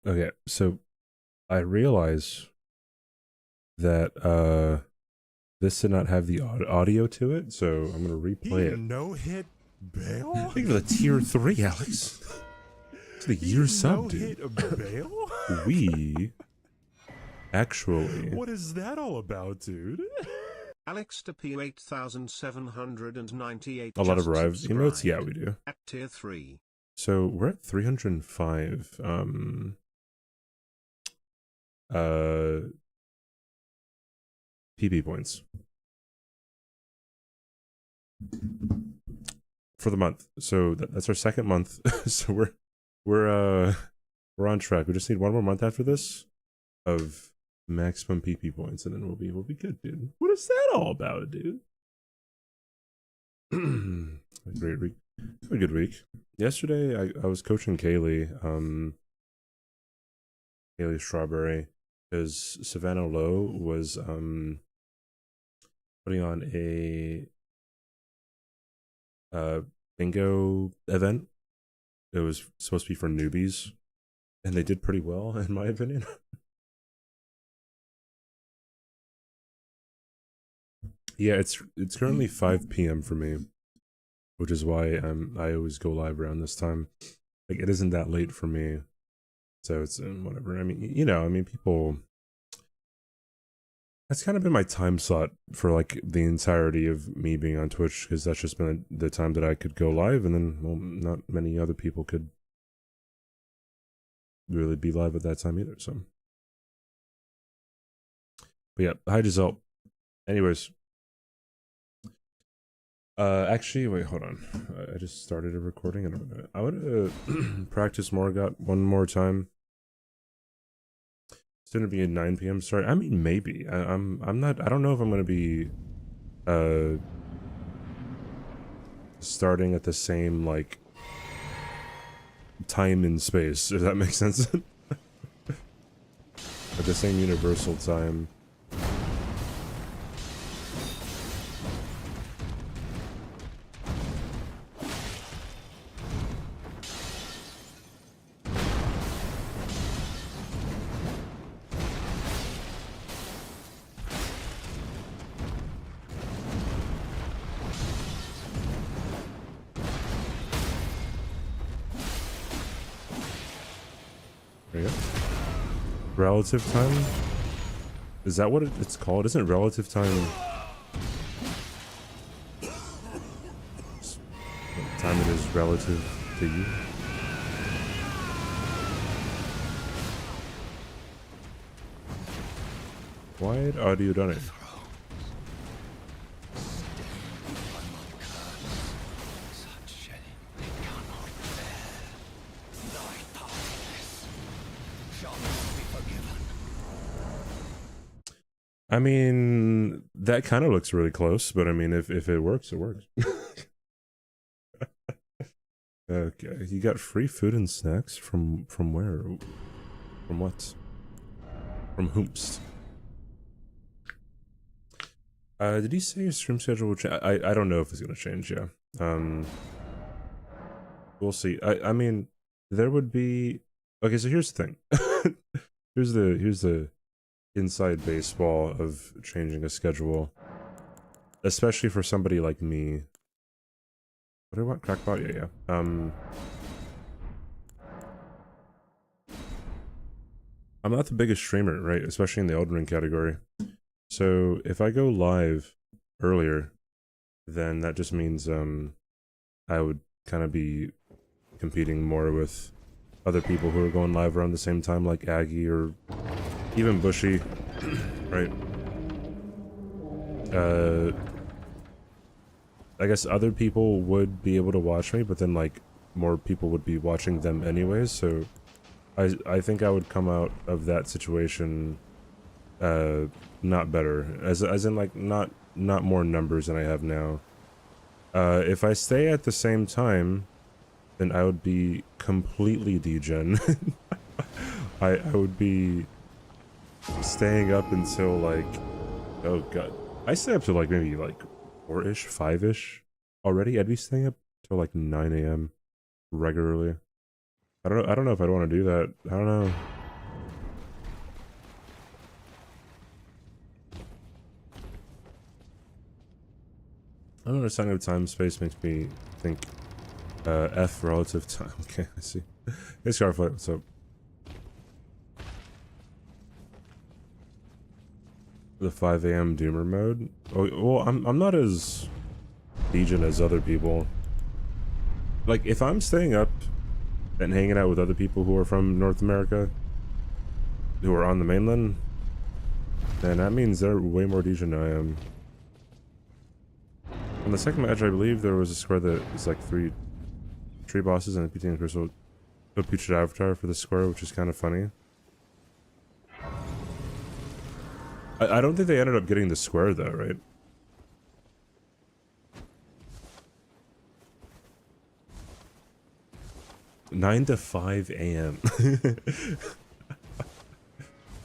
Okay, so I realize that this did not have the audio to it, so I'm gonna replay it. No-hit bail? Think of the tier 3, Alex. It's the year sub, dude. No-hit bail? We actually. What is that all about, dude? Alex to P 8798. A lot of arrives emotes? Yeah, we do. At tier 3. So we're at 305. PP points for the month. So that's our second month. So we're on track. We just need one more month after this of maximum PP points, and then we'll be good, dude. What is that all about, dude? A great week. A good week. Yesterday I was coaching Kaylee, Kaylee Strawberry, because Savannah Lowe was putting on a bingo event. It was supposed to be for newbies, and they did pretty well, in my opinion. Yeah, it's currently 5 p.m. for me, which is why I always go live around this time. Like, it isn't that late for me, so it's whatever. I mean, people. That's kind of been my time slot for like the entirety of me being on Twitch, because that's just been the time that I could go live, and then, well, not many other people could really be live at that time either. So, but yeah, hi Giselle. Anyways, actually, wait, hold on. I just started a recording, and I would practice more. Got one more time. It's gonna be at 9 p.m. Sorry, I mean, maybe. I'm not. I don't know if I'm gonna be starting at the same like time and space, if that makes sense. At the same universal time. There you go. Relative time? Is that what it's called? Isn't relative time what time it is relative to you? Quiet audio done it. I mean, that kind of looks really close, but I mean, if it works, it works. Okay, you got free food and snacks from where? From what? From Hoomst. Did he say your stream schedule will change? I don't know if it's gonna change. Yeah. We'll see. I mean, there would be. Okay, so here's the thing. here's the inside baseball of changing a schedule, especially for somebody like me. What do I want? Crackpot? Yeah. I'm not the biggest streamer, right? Especially in the Elden Ring category. So if I go live earlier, then that just means I would kind of be competing more with other people who are going live around the same time, like Aggie or even Bushy, right? I guess other people would be able to watch me, but then like more people would be watching them anyways. So I think I would come out of that situation not better, as in like not more numbers than I have now. If I stay at the same time, then I would be completely degen. I would be staying up until like, oh god, I stay up to like maybe like 4-ish, 5-ish already. I'd be staying up till like 9 a.m. regularly. I don't know if I'd want to do that. I don't know. I don't understand how time space makes me think F relative time. Okay, I see. Hey Scarflight, what's up? The 5 a.m. doomer mode? Oh, well, I'm not as legion as other people. Like, if I'm staying up and hanging out with other people who are from North America, who are on the mainland, then that means they're way more legion than I am. On the second match, I believe there was a square that is like 3 tree bosses and a PT and crystal. A putrid avatar for the square, which is kind of funny. I don't think they ended up getting the square though, right? Nine to 5 a.m.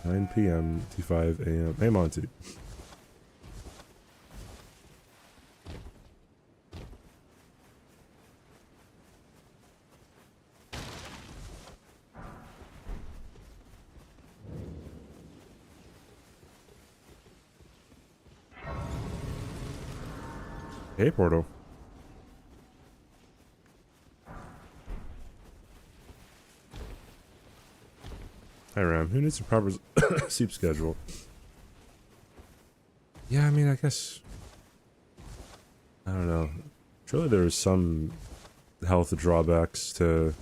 9 p.m. to 5 a.m. Hey Monty. Hey Portal. Hi Ram. Who needs a proper sleep schedule? Yeah, I mean, I guess... I don't know. Surely there's some health drawbacks to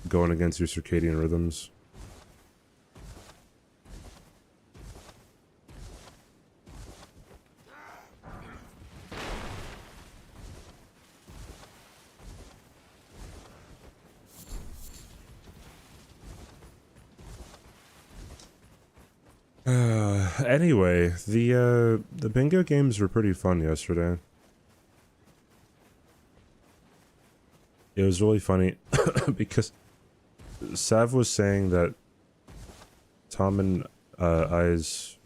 going against your circadian rhythms. Anyway, the bingo games were pretty fun yesterday. It was really funny because Sav was saying that Tom and I's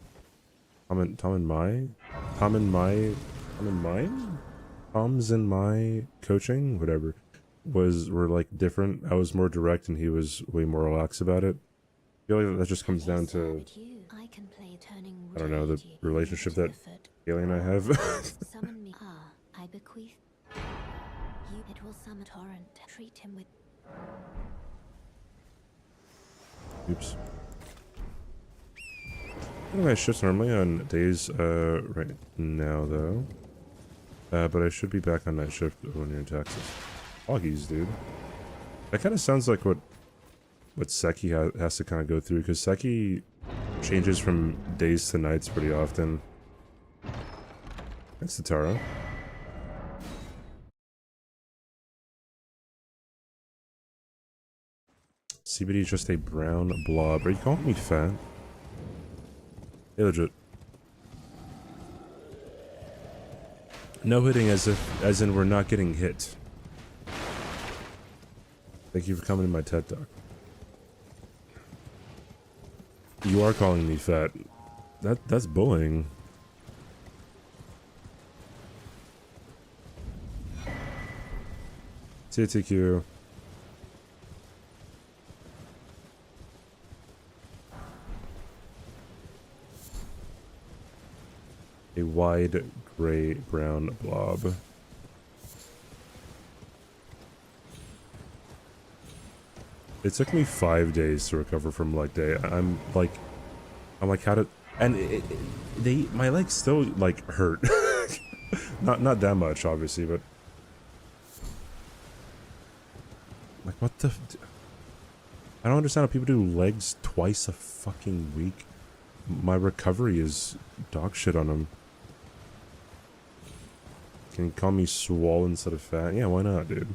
Tom's and my coaching, whatever, were like different. I was more direct and he was way more relaxed about it. I feel like that just comes down to, I don't know, the relationship that Haley and I have. Summon me. Ah, I bequeath you. It will summon torrent. Treat him with. Oops. Anyway, shifts normally on days right now though. But I should be back on night shift when you're in Texas. Hoggies, dude. That kind of sounds like what Seki has to kind of go through, because Seki changes from days to nights pretty often. Thanks, Tatara. CBD is just a brown blob. Are you calling me fat? Hey, legit. No hitting as in we're not getting hit. Thank you for coming to my TED Talk. You are calling me fat. That's bullying. TTQ. A wide gray brown blob. It took me 5 days to recover from leg day. I'm like how to, and my legs still like hurt. not that much obviously, but like what the, I don't understand how people do legs twice a fucking week. My recovery is dog shit on them. Can you call me swole instead of fat? Yeah, why not, dude?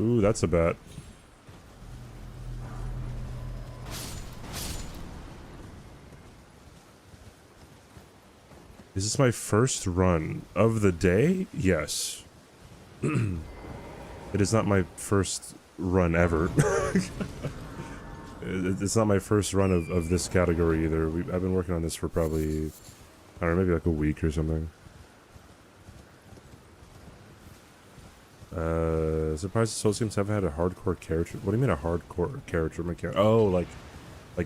Ooh, that's a bat. Is this my first run of the day? Yes. It is not my first run ever. It's not my first run of this category either. I've been working on this for probably, I don't know, maybe like a week or something. Surprised Soul games haven't had a hardcore character. What do you mean a hardcore character mechanic? Oh, like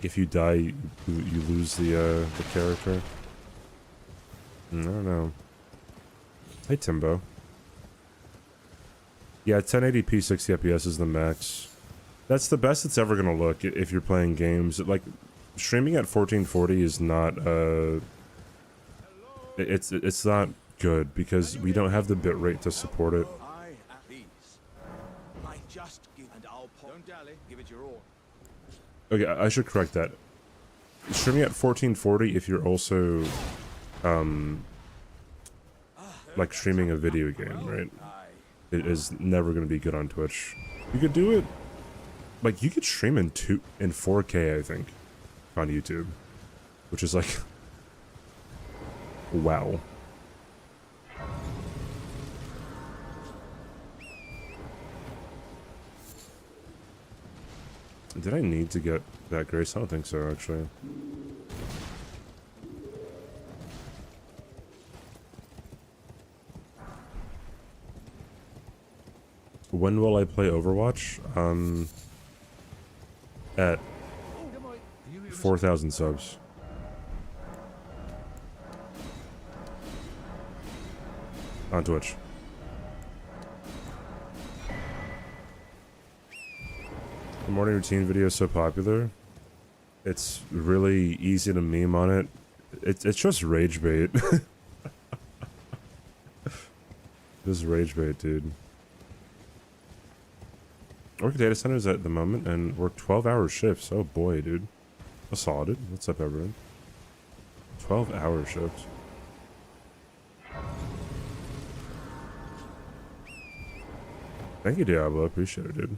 if you die, you lose the character. I don't know. Hey Timbo. Yeah, 1080p 60 FPS is the max. That's the best it's ever gonna look if you're playing games. Like, streaming at 1440 is not, it's not good because we don't have the bitrate to support it. Okay, I should correct that. Streaming at 1440 if you're also, like streaming a video game, right? It is never gonna be good on Twitch. You could do it. Like, you could stream in 4K, I think, on YouTube, which is like, wow. Did I need to get that grace? I don't think so, actually. When will I play Overwatch? At 4,000 subs. On Twitch. The morning routine video is so popular. It's really easy to meme on it. It's just rage bait. Just rage bait, dude. Work at data centers at the moment and work 12-hour shifts. Oh boy, dude. Assaulted. What's up, everyone? 12-hour shifts. Thank you, Diablo. Appreciate it, dude.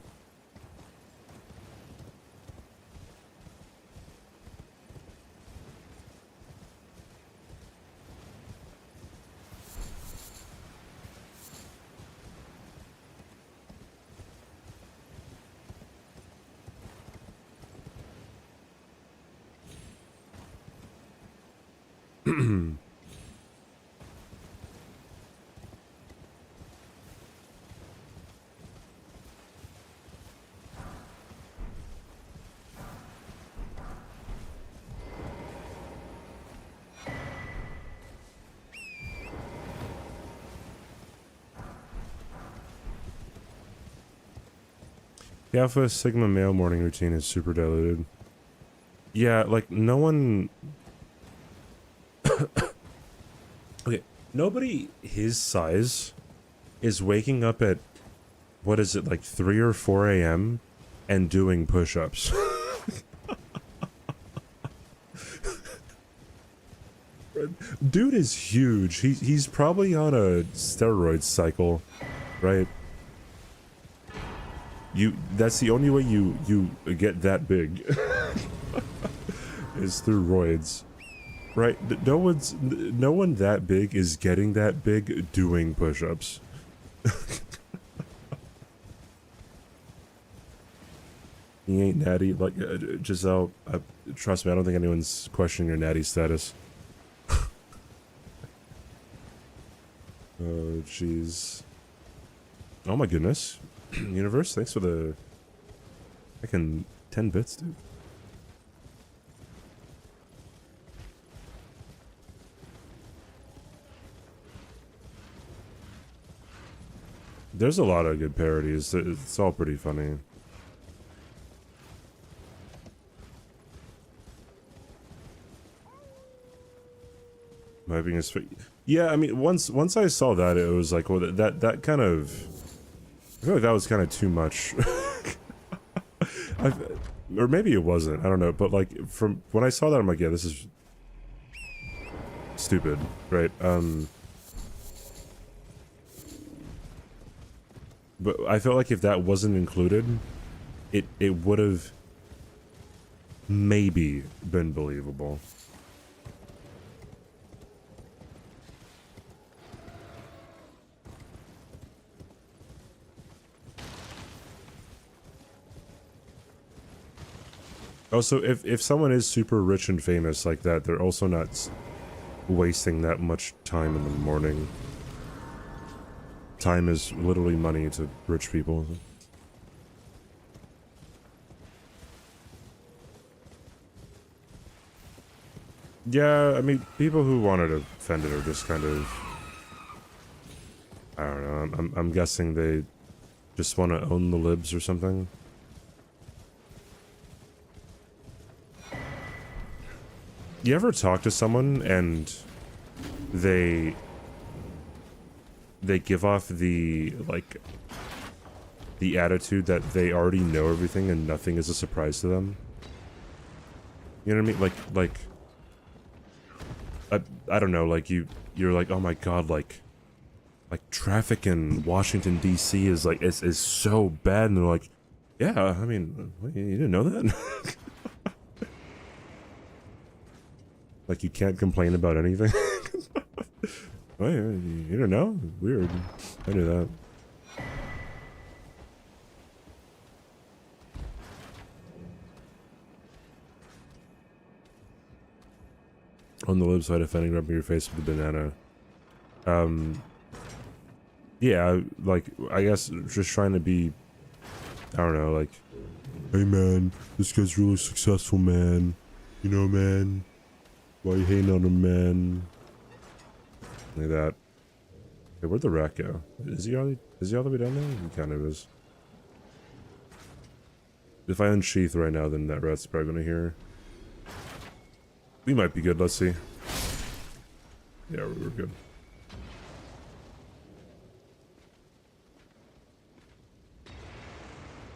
The Alpha Sigma male morning routine is super diluted. Yeah, like, no one... Okay, nobody his size is waking up at, what is it, like 3 or 4 a.m. and doing push-ups. Dude is huge. He's probably on a steroid cycle, right? That's the only way you get that big is through roids, right? No one that big is getting that big doing push-ups. He ain't natty. Like, Giselle, trust me, I don't think anyone's questioning your natty status. Oh jeez. Oh my goodness. Universe, thanks for the fucking 10 bits, dude. There's a lot of good parodies. It's all pretty funny. Wiping his face. Yeah, I mean, once I saw that, it was like, well, that kind of. I feel like that was kind of too much. Or maybe it wasn't. I don't know. But like, from when I saw that, I'm like, yeah, this is stupid, right? But I felt like if that wasn't included, it would have maybe been believable. Also, if someone is super rich and famous like that, they're also not wasting that much time in the morning. Time is literally money to rich people. Yeah, I mean, people who wanted to defend it are just kind of... I don't know, I'm guessing they just want to own the libs or something. You ever talk to someone and they give off the, like, the attitude that they already know everything and nothing is a surprise to them? You know what I mean? Like, I don't know, like, you're like, oh my god, like traffic in Washington, D.C. is, like, is so bad, and they're like, yeah, I mean, you didn't know that? Like, you can't complain about anything? Oh, yeah, you didn't know? Weird. I knew that. On the lip side, offending, rubbing your face with a banana. Yeah, like, I guess just trying to be, I don't know, like, hey man, this guy's really successful, man. You know, man. Why you hating on him, man? Like that. Hey, where'd the rat go? Is he all the way down there? He kind of is. If I unsheath right now, then that rat's probably gonna hear. We might be good, let's see. Yeah, we're good.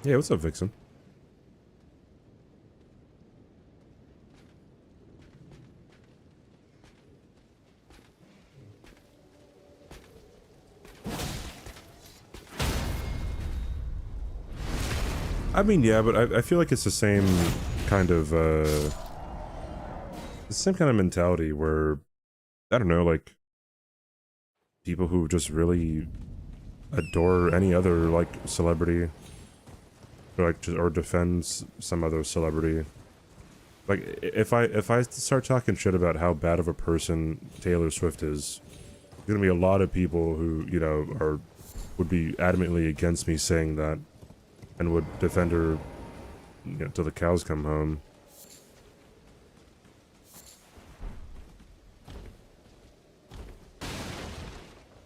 Yeah, what's up, Vixen? I mean, yeah, but I feel like it's the same kind of, the same kind of mentality where, I don't know, like, people who just really adore any other, like, celebrity, or, like, just, or defends some other celebrity. Like, if I start talking shit about how bad of a person Taylor Swift is, there's gonna be a lot of people who, you know, would be adamantly against me saying that, and would defend her, you know, till the cows come home.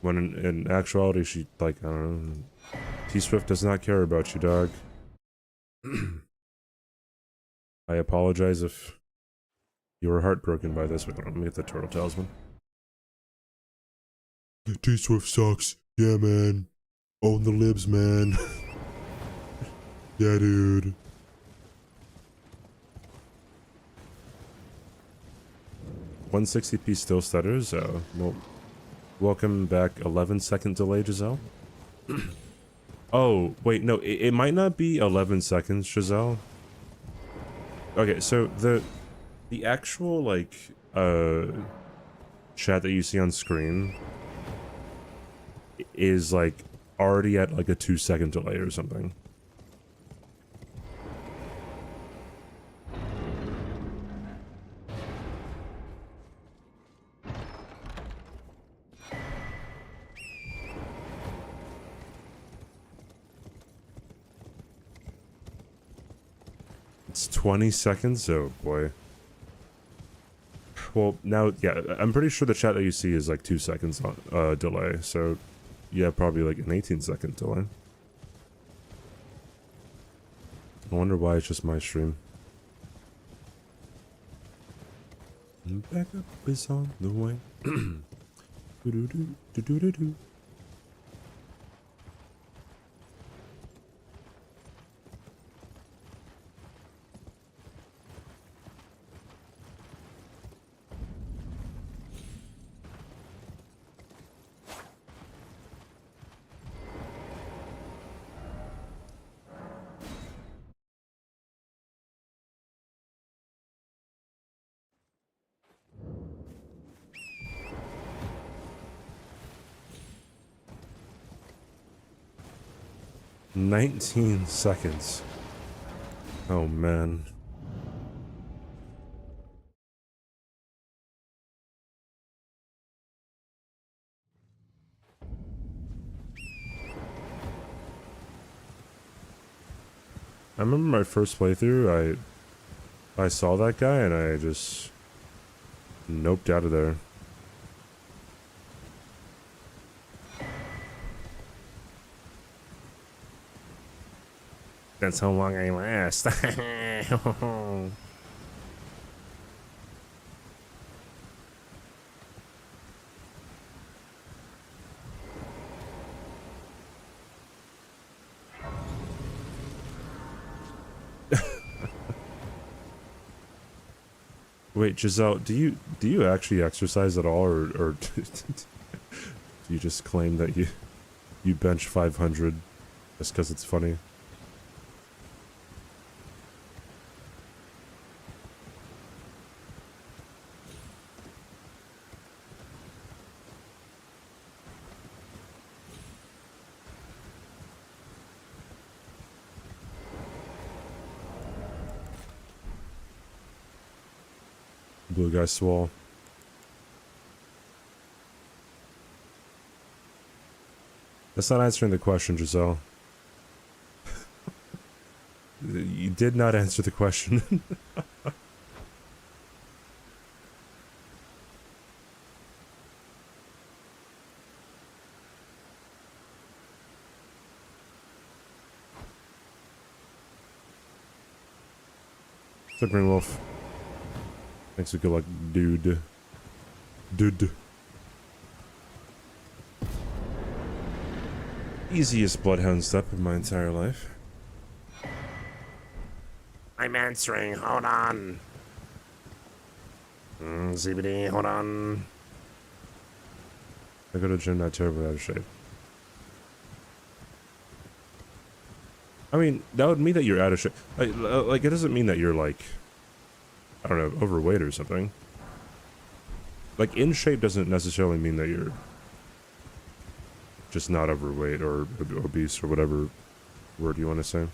When in actuality, she, like, I don't know, T-Swift does not care about you, dog. I apologize if you were heartbroken by this. Wait, let me get the turtle talisman. T-Swift sucks. Yeah, man. Own the libs, man. Yeah, dude. $160p still stutters. Well, welcome back. 11-second delay, Giselle. Oh, wait, no, it might not be 11 seconds, Giselle. Okay, so the actual, like, chat that you see on screen is, like, already at, like, a 2-second delay or something. It's 20 seconds? Oh, boy. Well, now, yeah, I'm pretty sure the chat that you see is, like, 2 seconds on, delay, so, yeah, probably, like, an 18-second delay. I wonder why it's just my stream. Backup is on the way. Do-do-do-do-do-do-do. $19 seconds. Oh man. I remember my first playthrough, I saw that guy and I just noped out of there. That's how long I last. Wait, Giselle, do you actually exercise at all, or do you just claim that you bench 500 just because it's funny? Blue guy swole. That's not answering the question, Giselle. You did not answer the question. Green Wolf. Thanks for good luck, dude. Dude. Easiest bloodhound step of my entire life. I'm answering, hold on. CBD, hold on. I go to the gym not terribly out of shape. I mean, that would mean that you're out of shape. Like, it doesn't mean that you're, like, I don't know, overweight or something. Like, in shape doesn't necessarily mean that you're just not overweight or obese or whatever word you want to say.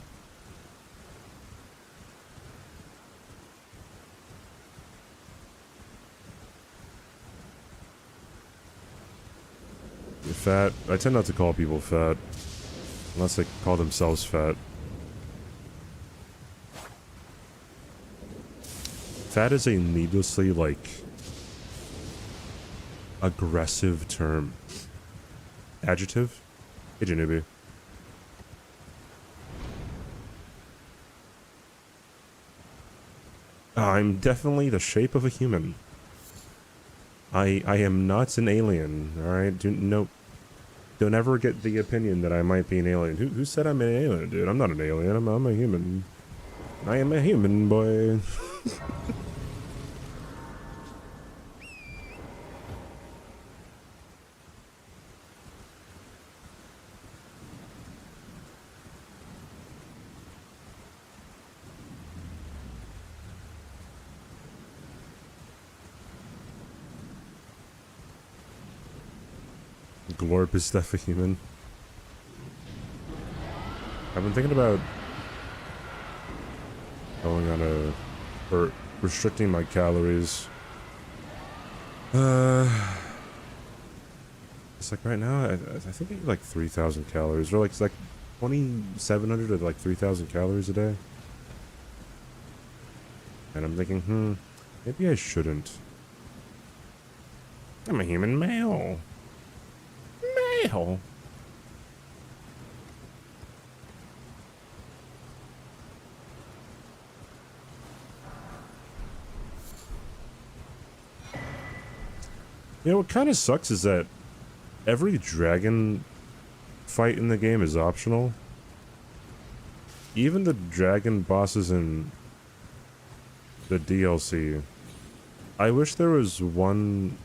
You're fat. I tend not to call people fat unless they call themselves fat. Fat is a needlessly, like, aggressive term. Adjective? Hey, Janubi. I'm definitely the shape of a human. I am not an alien, alright? Don't ever get the opinion that I might be an alien. Who said I'm an alien, dude? I'm not an alien. I'm a human. I am a human, boy. Glorp is stuff a human. I've been thinking about going on or restricting my calories. It's like right now, I think I eat like 3,000 calories, or like it's like 2,700 to like 3,000 calories a day. And I'm thinking, maybe I shouldn't. I'm a human male. Male. You know, what kind of sucks is that every dragon fight in the game is optional. Even the dragon bosses in the DLC. I wish there was one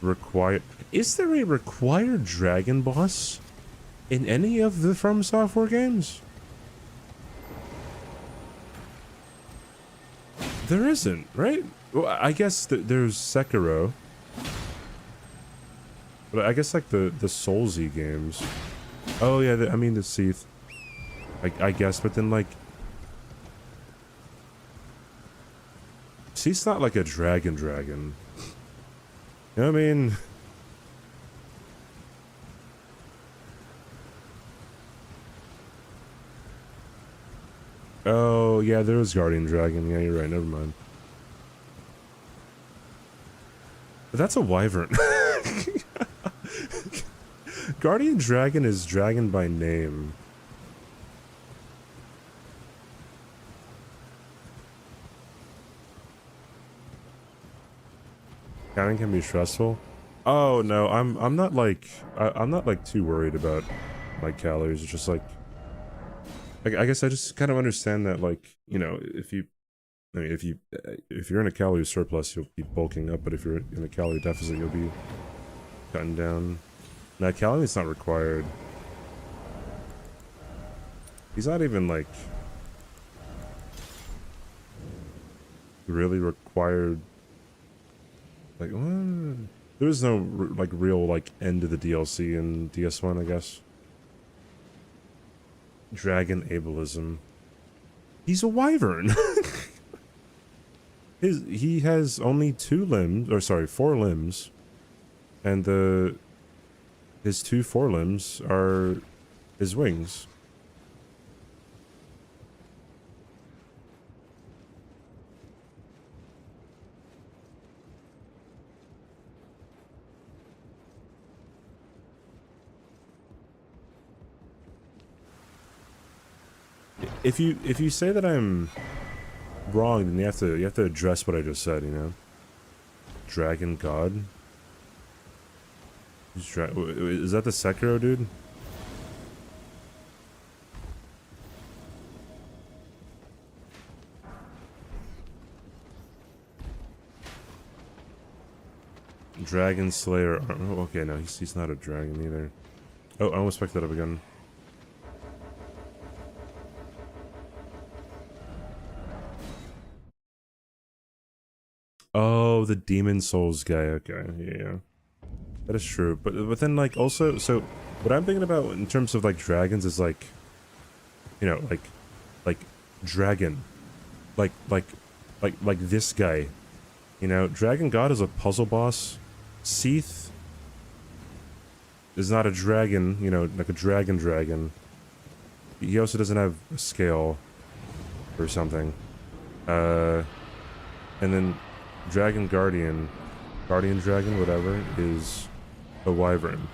required... Is there a required dragon boss in any of the From Software games? There isn't, right? Well, I guess there's Sekiro. But I guess like the Soulsy games. Oh yeah, I mean the Seath. I guess, but then like... Seath's not like a dragon. You know what I mean? Oh, yeah, there was Guardian Dragon. Yeah, you're right. Never mind. But that's a wyvern. Guardian Dragon is dragon by name. Counting can be stressful. Oh no, I'm not like I'm not like too worried about my calories. It's just like I guess I just kind of understand that, like, you know, if you I mean if you're in a calorie surplus, you'll be bulking up, but if you're in a calorie deficit, you'll be cutting down. Now, calories not required. He's not even like really required. Like, there is no like real like end to the DLC in DS1, I guess. Dragon ableism. He's a wyvern. He has only 2 limbs, or sorry, 4 limbs, and his 2 forelimbs are his wings. If you say that I'm wrong, then you have to address what I just said, you know? Dragon God? Is that the Sekiro dude? Dragon Slayer. Oh, okay, no, he's not a dragon either. Oh, I almost picked that up again. Oh, the Demon Souls guy. Okay, yeah. That is true. But then, like, also, so what I'm thinking about in terms of like dragons is like, you know, like dragon, like this guy, you know. Dragon God is a puzzle boss. Seath is not a dragon, you know, like a dragon. He also doesn't have a scale or something. And then Dragon Guardian Dragon, whatever, is a wyvern.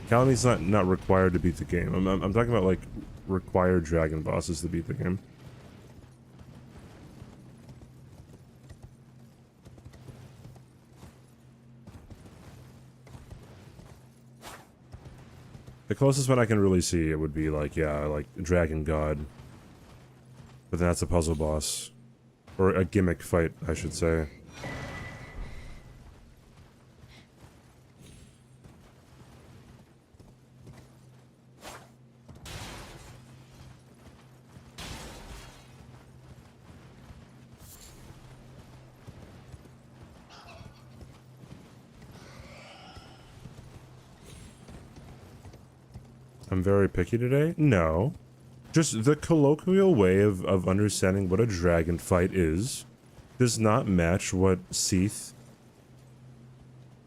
Calamity's not required to beat the game. I'm talking about like required dragon bosses to beat the game. The closest one I can really see it would be like, yeah, like Dragon God. But then that's a puzzle boss. Or a gimmick fight, I should say. I'm very picky today? No. Just the colloquial way of understanding what a dragon fight is does not match what Seath,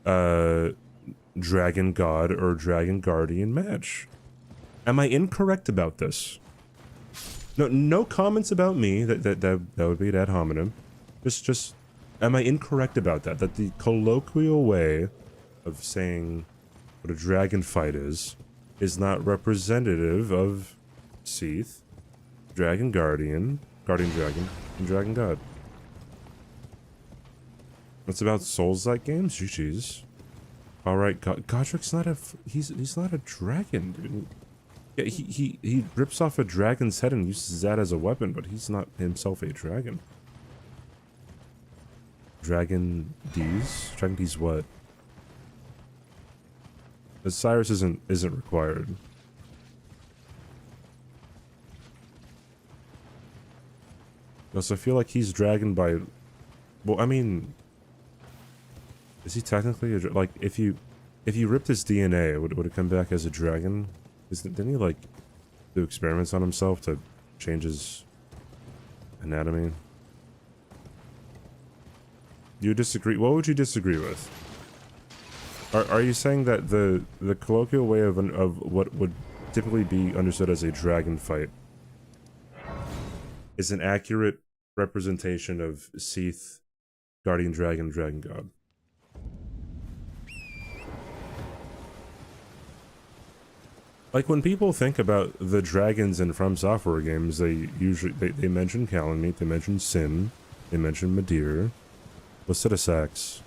Dragon God, or Dragon Guardian match. Am I incorrect about this? No comments about me. That would be ad hominem. Just, am I incorrect about that? That the colloquial way of saying what a dragon fight is not representative of Seath, Dragon Guardian, Guardian Dragon, and Dragon God. It's about Souls-like games? Jeez. Alright, Godric's not a... He's not a dragon, dude. Yeah, he rips off a dragon's head and uses that as a weapon, but he's not himself a dragon. Dragon D's? Dragon D's what? Cyrus isn't required. Also, I feel like he's dragon by... Well, I mean... Is he technically a... Like, if you ripped his DNA, would it come back as a dragon? Didn't he, like, do experiments on himself to change his anatomy? Do you disagree? What would you disagree with? Are you saying that the colloquial way of what would typically be understood as a dragon fight, is an accurate representation of Seath, Guardian Dragon, Dragon God. Like, when people think about the dragons in From Software games, they usually they mention Calamite, they mention Sin, they mention Midir, Licidasax,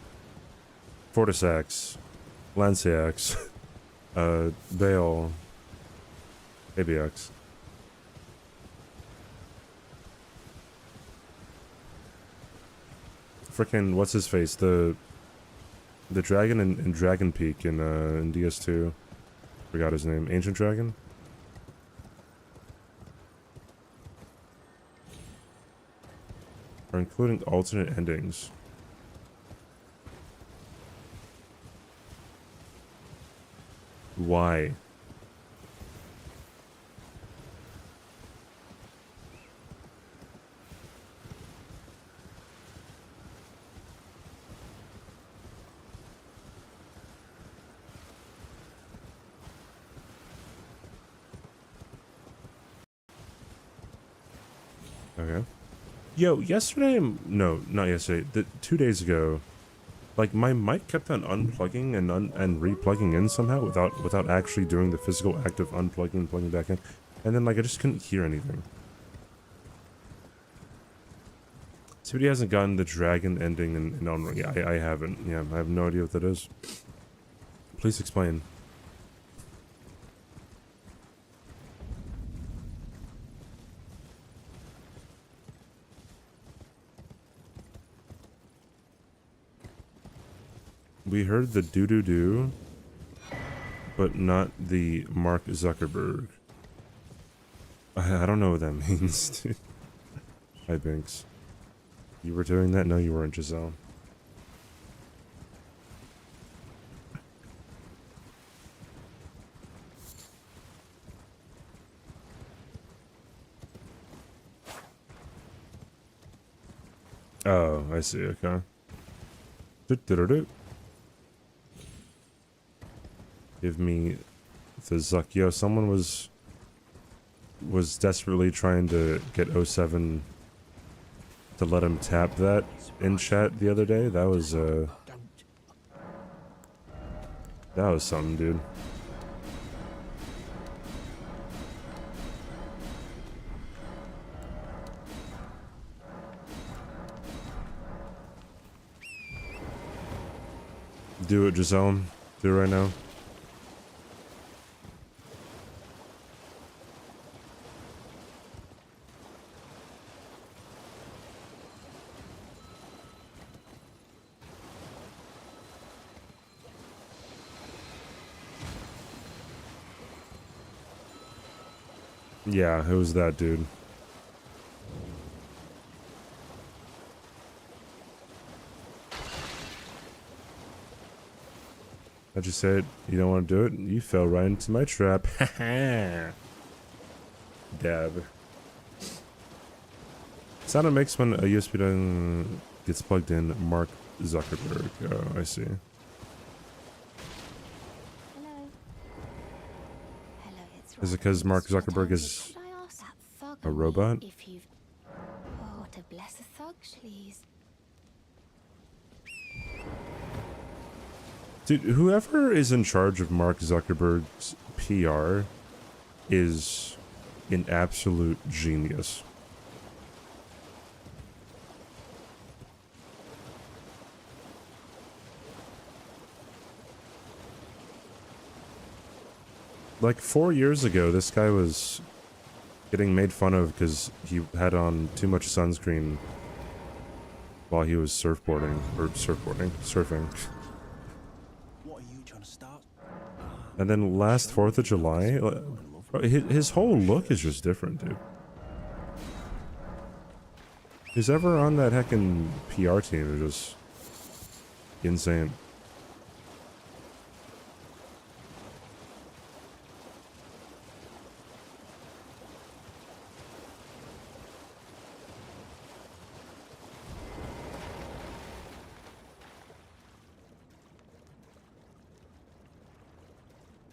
Fortisax, Lanceax, Baal, Abiax. Frickin' what's his face? The dragon in Dragon Peak in DS2. Forgot his name. Ancient Dragon? Are including alternate endings. Why? Okay. Yo, yesterday, no, not yesterday, 2 days ago, like, my mic kept on unplugging and replugging in somehow without actually doing the physical act of unplugging and plugging back in. And then, like, I just couldn't hear anything. Somebody hasn't gotten the dragon ending in Elden Ring. Yeah, I haven't. Yeah, I have no idea what that is. Please explain. We heard the doo-doo-doo, but not the Mark Zuckerberg. I don't know what that means, dude. Hi, Binks. You were doing that? No, you weren't, Giselle. Oh, I see, okay. Do-do-do-do. Give me the Zuck. Yo, someone was desperately trying to get 07 to let him tap that in chat the other day. That was something, dude. Do it, Giselle. Do it right now. Yeah, it was that dude. I just said, you don't want to do it? You fell right into my trap. Haha. Dab. Sound it makes when a USB gets plugged in. Mark Zuckerberg. Oh, I see. Is it because Mark Zuckerberg is a robot? Oh, to bless a thug, please. Dude, whoever is in charge of Mark Zuckerberg's PR is an absolute genius. Like 4 years ago, this guy was getting made fun of because he had on too much sunscreen while he was surfing. What are you trying to start? And then last 4th of July, his whole look is just different, dude. Who's ever on that heckin' PR team is just insane.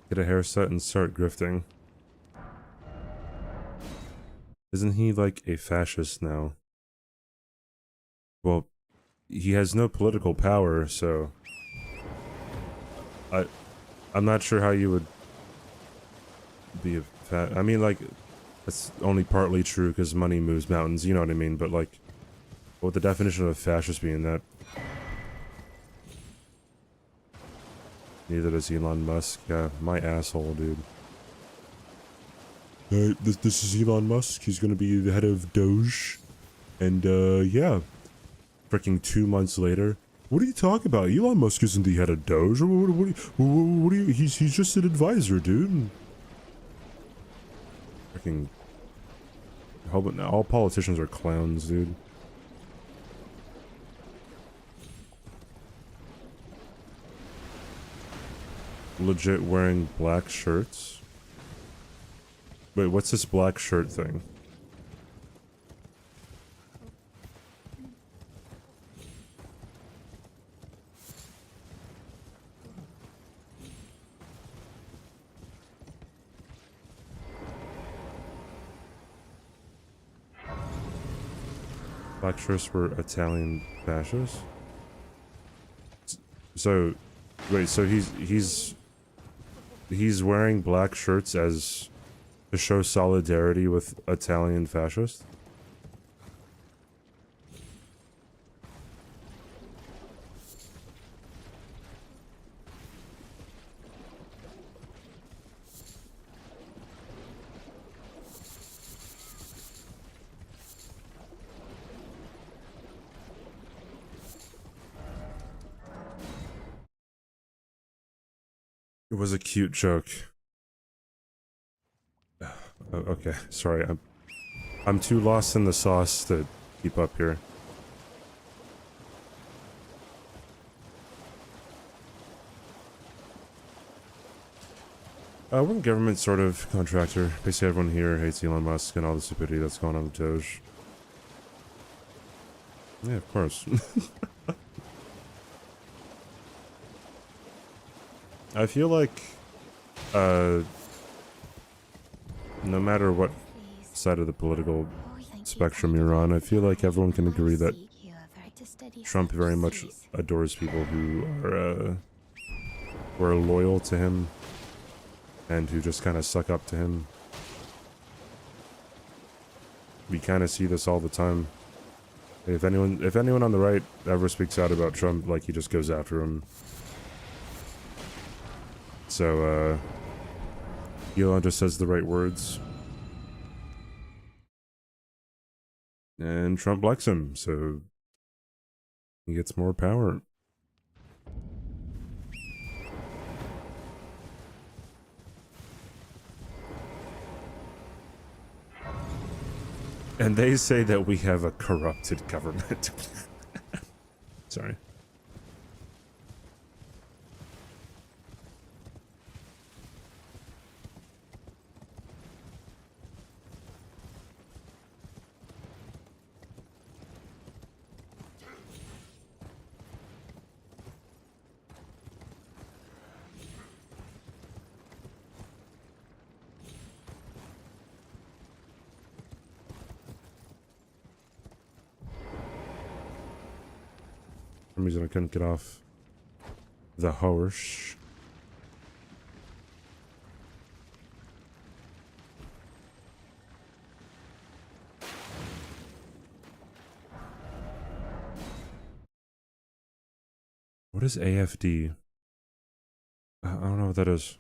Get a haircut and start grifting. Isn't he like a fascist now? Well, he has no political power, so I'm not sure how you would be a I mean, like, that's only partly true because money moves mountains, you know what I mean? But like, what would the definition of a fascist be in that? Neither does Elon Musk. Yeah, my asshole, dude. This is Elon Musk. He's gonna be the head of Doge. And, yeah. Freaking 2 months later. What are you talking about? Elon Musk isn't the head of Doge. What are you, he's just an advisor, dude. Freaking... all politicians are clowns, dude. Legit wearing black shirts. Wait, what's this black shirt thing? Black shirts were Italian fascists? So, wait, so he's wearing black shirts as to show solidarity with Italian fascists? It was a cute joke. Oh, okay, sorry, I'm too lost in the sauce to keep up here. We're a government sort of contractor. Basically everyone here hates Elon Musk and all the stupidity that's going on with Doge. Yeah, of course. I feel like, no matter what Please. side of the political Oh, thank you spectrum kindly. you're on, I feel like everyone can agree that You are very to steady Trump very much steps, adores people who are loyal to him and who just kind of suck up to him. We kind of see this all the time. If anyone on the right ever speaks out about Trump, like, he just goes after him. So, Elon just says the right words. And Trump likes him, so he gets more power. And they say that we have a corrupted government. Sorry. For some reason I couldn't get off the horse. What is AFD? I don't know what that is.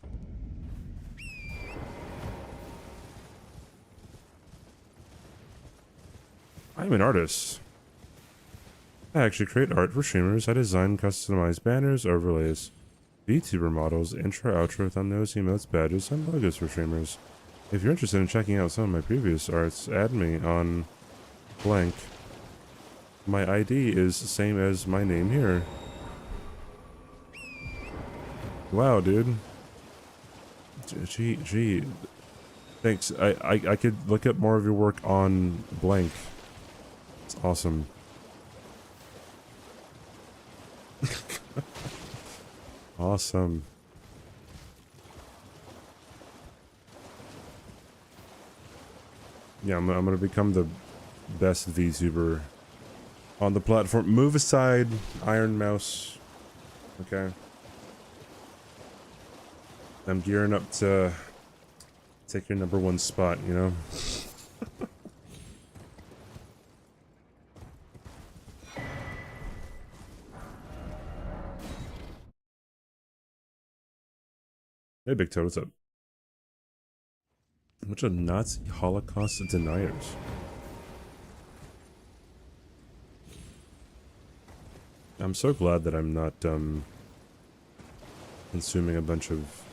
I'm an artist. I actually create art for streamers. I design customized banners, overlays, VTuber models, intro, outro, thumbnails, emotes, badges, and logos for streamers. If you're interested in checking out some of my previous arts, add me on blank. My ID is the same as my name here. Wow, dude. Gee. Thanks. I could look up more of your work on blank. It's awesome. Awesome. Yeah, I'm gonna become the best VTuber on the platform. Move aside, Iron Mouse. Okay. I'm gearing up to take your #1 spot, you know? Hey, Big Toe, what's up? Bunch of Nazi Holocaust deniers. I'm so glad that I'm not, consuming a bunch of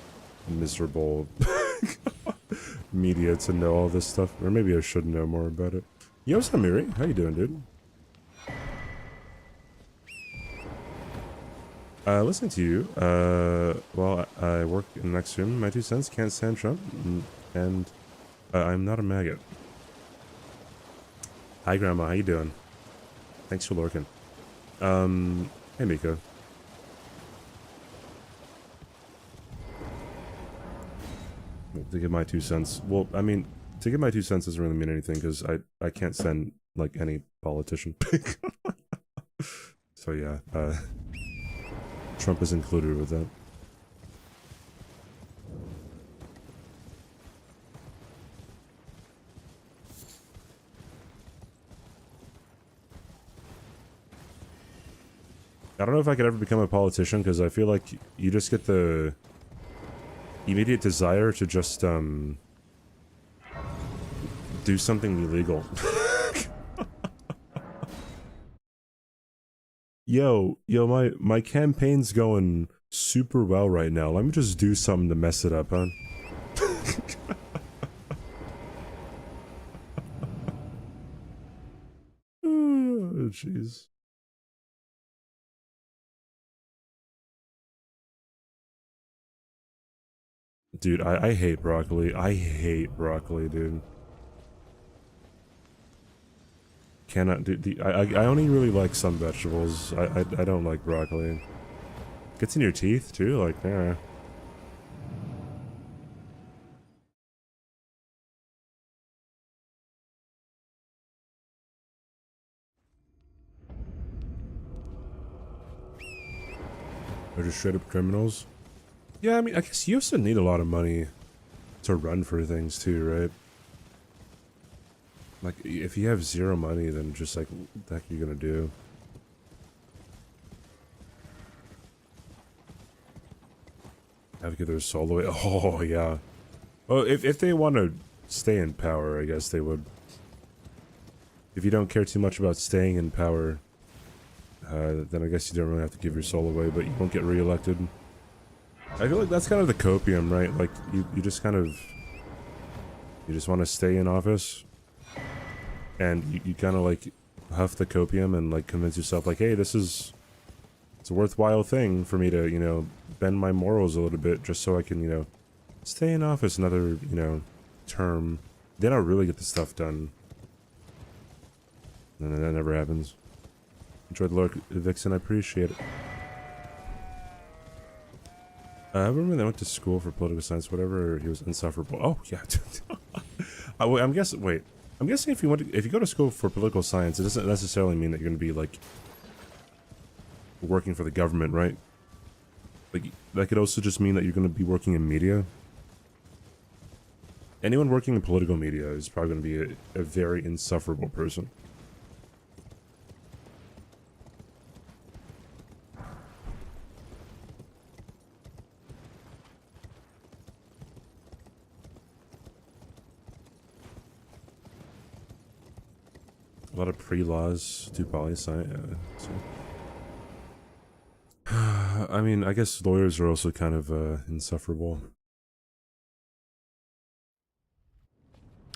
miserable media to know all this stuff. Or maybe I should know more about it. Yo, Samiri, how you doing, dude? Listening to you, well, I work in the next room, my 2 cents, can't stand Trump, and I'm not a maggot. Hi, Grandma, how you doing? Thanks for lurking. Hey, Miko. To give my 2 cents, well, I mean, to give my 2 cents doesn't really mean anything, because I can't send, like, any politician. So, yeah, Trump is included with that. I don't know if I could ever become a politician, because I feel like you just get the immediate desire to just, do something illegal. Yo, my campaign's going super well right now. Let me just do something to mess it up, huh? Oh, jeez. Dude, I hate broccoli. I hate broccoli, dude. Cannot do I only really like some vegetables. I don't like broccoli. Gets in your teeth too, like yeah. They're just straight up criminals. Yeah, I mean, I guess you also need a lot of money to run for things too, right? Like, if you have zero money, then just like, what the heck are you gonna do? Have to get their soul away. Oh, yeah. Well, if they want to stay in power, I guess they would. If you don't care too much about staying in power, then I guess you don't really have to give your soul away, but you won't get reelected. I feel like that's kind of the copium, right? Like, you just kind of... You just want to stay in office, and you kind of, like, huff the copium and, like, convince yourself, like, hey, this is... It's a worthwhile thing for me to, you know, bend my morals a little bit just so I can, you know, stay in office another, you know, term. Then I'll really get the stuff done. And that never happens. Enjoy the lurk, Vixen, I appreciate it. I remember they went to school for political science, whatever, he was insufferable. Oh, yeah. Wait, I'm guessing if you go to school for political science, it doesn't necessarily mean that you're going to be, like, working for the government, right? Like, that could also just mean that you're going to be working in media. Anyone working in political media is probably going to be a very insufferable person. A lot of pre-laws do poli-sci. I mean, I guess lawyers are also kind of insufferable.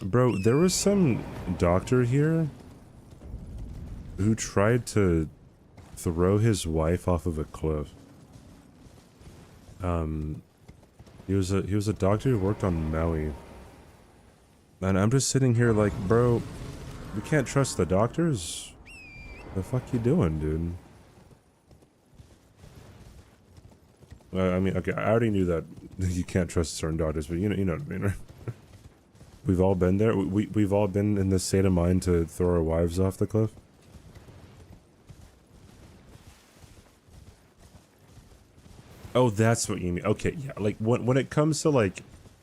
Bro, there was some doctor here who tried to throw his wife off of a cliff. He was a doctor who worked on Maui. And I'm just sitting here like, bro, we can't trust the doctors? The fuck you doing, dude? I mean, okay, I already knew that you can't trust certain doctors, but you know what I mean, right? We've all been there. We've all been in this state of mind to throw our wives off the cliff. Oh, that's what you mean. Okay, yeah. Like when it comes to like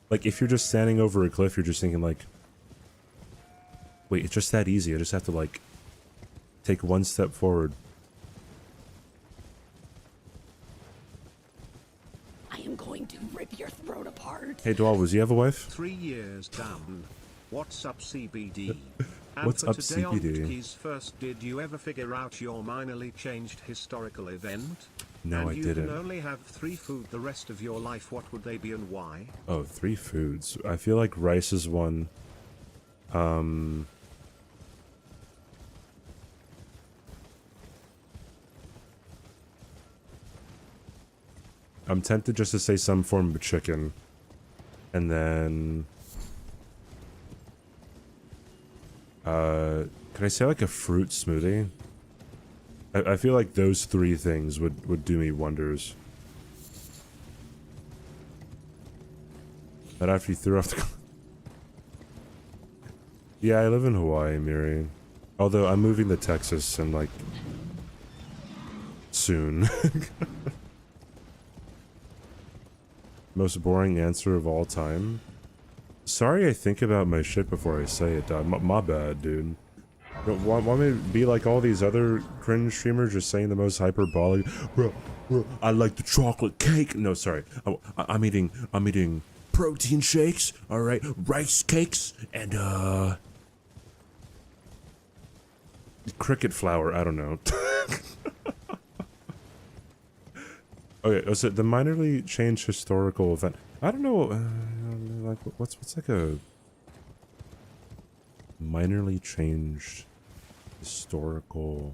if you're just standing over a cliff, you're just thinking like, wait, it's just that easy. I just have to like take one step forward. I am going to rip your throat apart. Hey, Dwal, was you have a wife? 3 years down. What's up, CBD? And What's for up, today on CBD? Keys first, did you ever figure out your minorly changed historical event? No, and I you didn't. can only have 3 food the rest of your life. What would they be and why? Oh, 3 foods. I feel like rice is one. I'm tempted just to say some form of chicken. And then... can I say like a fruit smoothie? I feel like those 3 things would do me wonders. But after you threw off the... Yeah, I live in Hawaii, Miri. Although I'm moving to Texas in like... soon. Most boring answer of all time. Sorry I think about my shit before I say it, dog. My bad, dude. Want me to be like all these other cringe streamers just saying the most hyperbolic, bro, I like the chocolate cake. No, sorry. I'm eating protein shakes, alright, rice cakes, and cricket flour, I don't know. Okay, so the minorly changed historical event. I don't know, like, what's like a minorly changed historical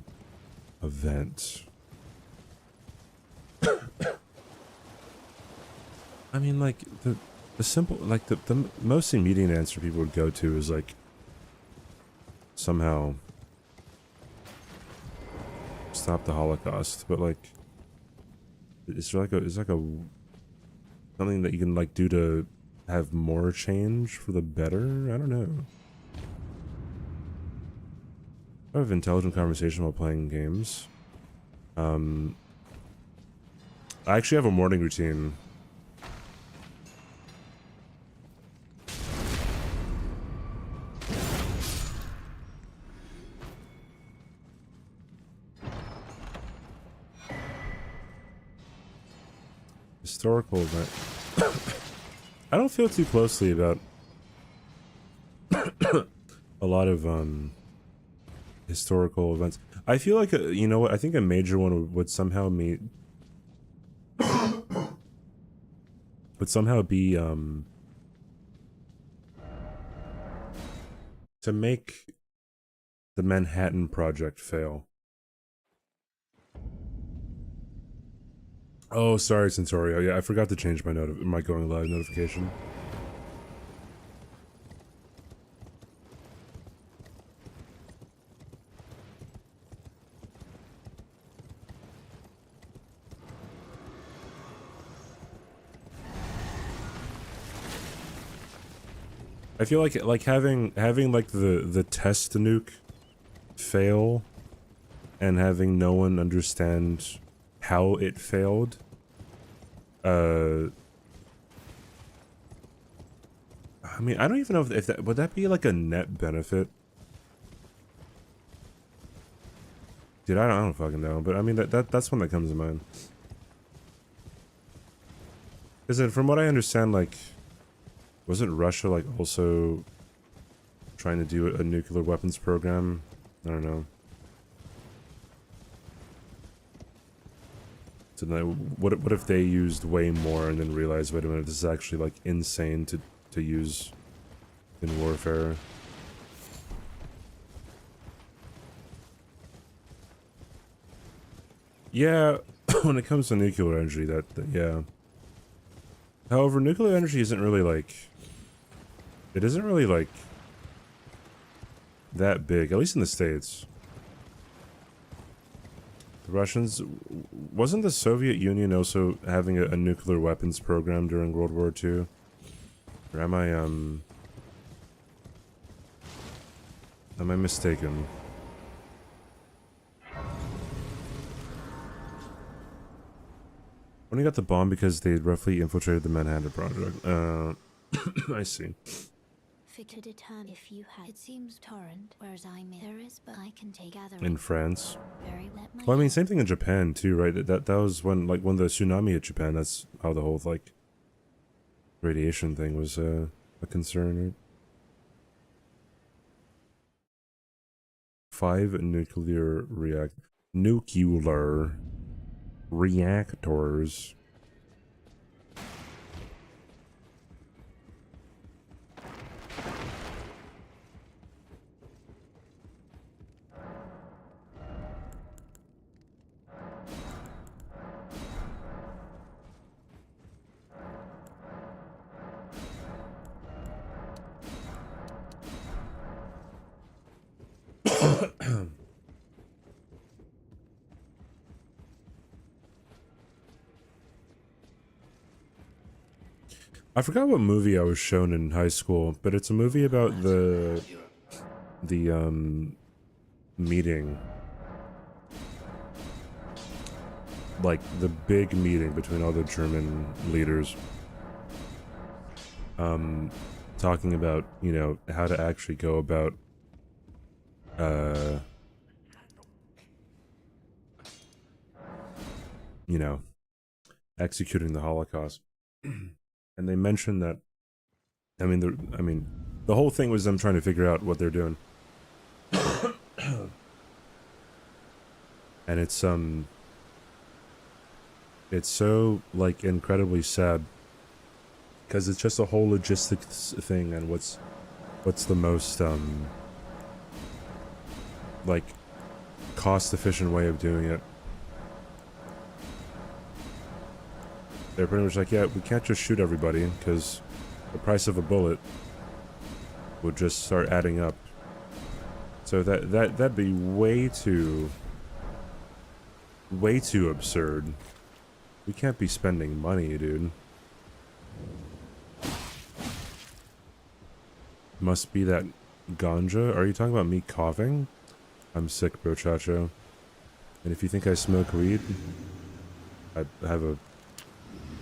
event? I mean, like, the simple, like, the most immediate answer people would go to is, like, somehow stop the Holocaust, but, like, is there like a something that you can like do to have more change for the better? I don't know. I have intelligent conversation while playing games. I actually have a morning routine. Historical event. I don't feel too closely about a lot of historical events. I feel like you know what? I think a major one would somehow be to make the Manhattan Project fail. Oh, sorry, Centaurio. Yeah, I forgot to change my my going live notification. I feel like having like the test nuke fail and having no one understand how it failed. I mean, I don't even know if that would that be like a net benefit. Dude, I don't fucking know, but I mean that's one that comes to mind. Is it from what I understand, like, wasn't Russia like also trying to do a nuclear weapons program? I don't know. So then what if they used way more and then realized, wait a minute, this is actually like insane to use in warfare? Yeah, when it comes to nuclear energy, that yeah. However, nuclear energy isn't really like, it isn't really like that big, at least in the States. The Russians, wasn't the Soviet Union also having a nuclear weapons program during World War II? Or am I Am I mistaken? Only got the bomb because they roughly infiltrated the Manhattan Project. I see. To determine if you had. It seems torrent, whereas there is, but I can take other. In France. Very let my Well, I mean, same thing in Japan too, right? That was when when the tsunami hit Japan. That's how the whole like radiation thing was a concern, right? 5 nuclear reactors. I forgot what movie I was shown in high school, but it's a movie about the meeting, like the big meeting between all the German leaders, talking about, you know, how to actually go about you know, executing the Holocaust. And they mentioned that, I mean, the whole thing was them trying to figure out what they're doing. And it's so like incredibly sad because it's just a whole logistics thing, and what's the most like cost efficient way of doing it. They're pretty much like, yeah, we can't just shoot everybody because the price of a bullet would just start adding up. So that'd be way too absurd. We can't be spending money, dude. Must be that ganja. Are you talking about me coughing? I'm sick, bro, chacho. And if you think I smoke weed, I have a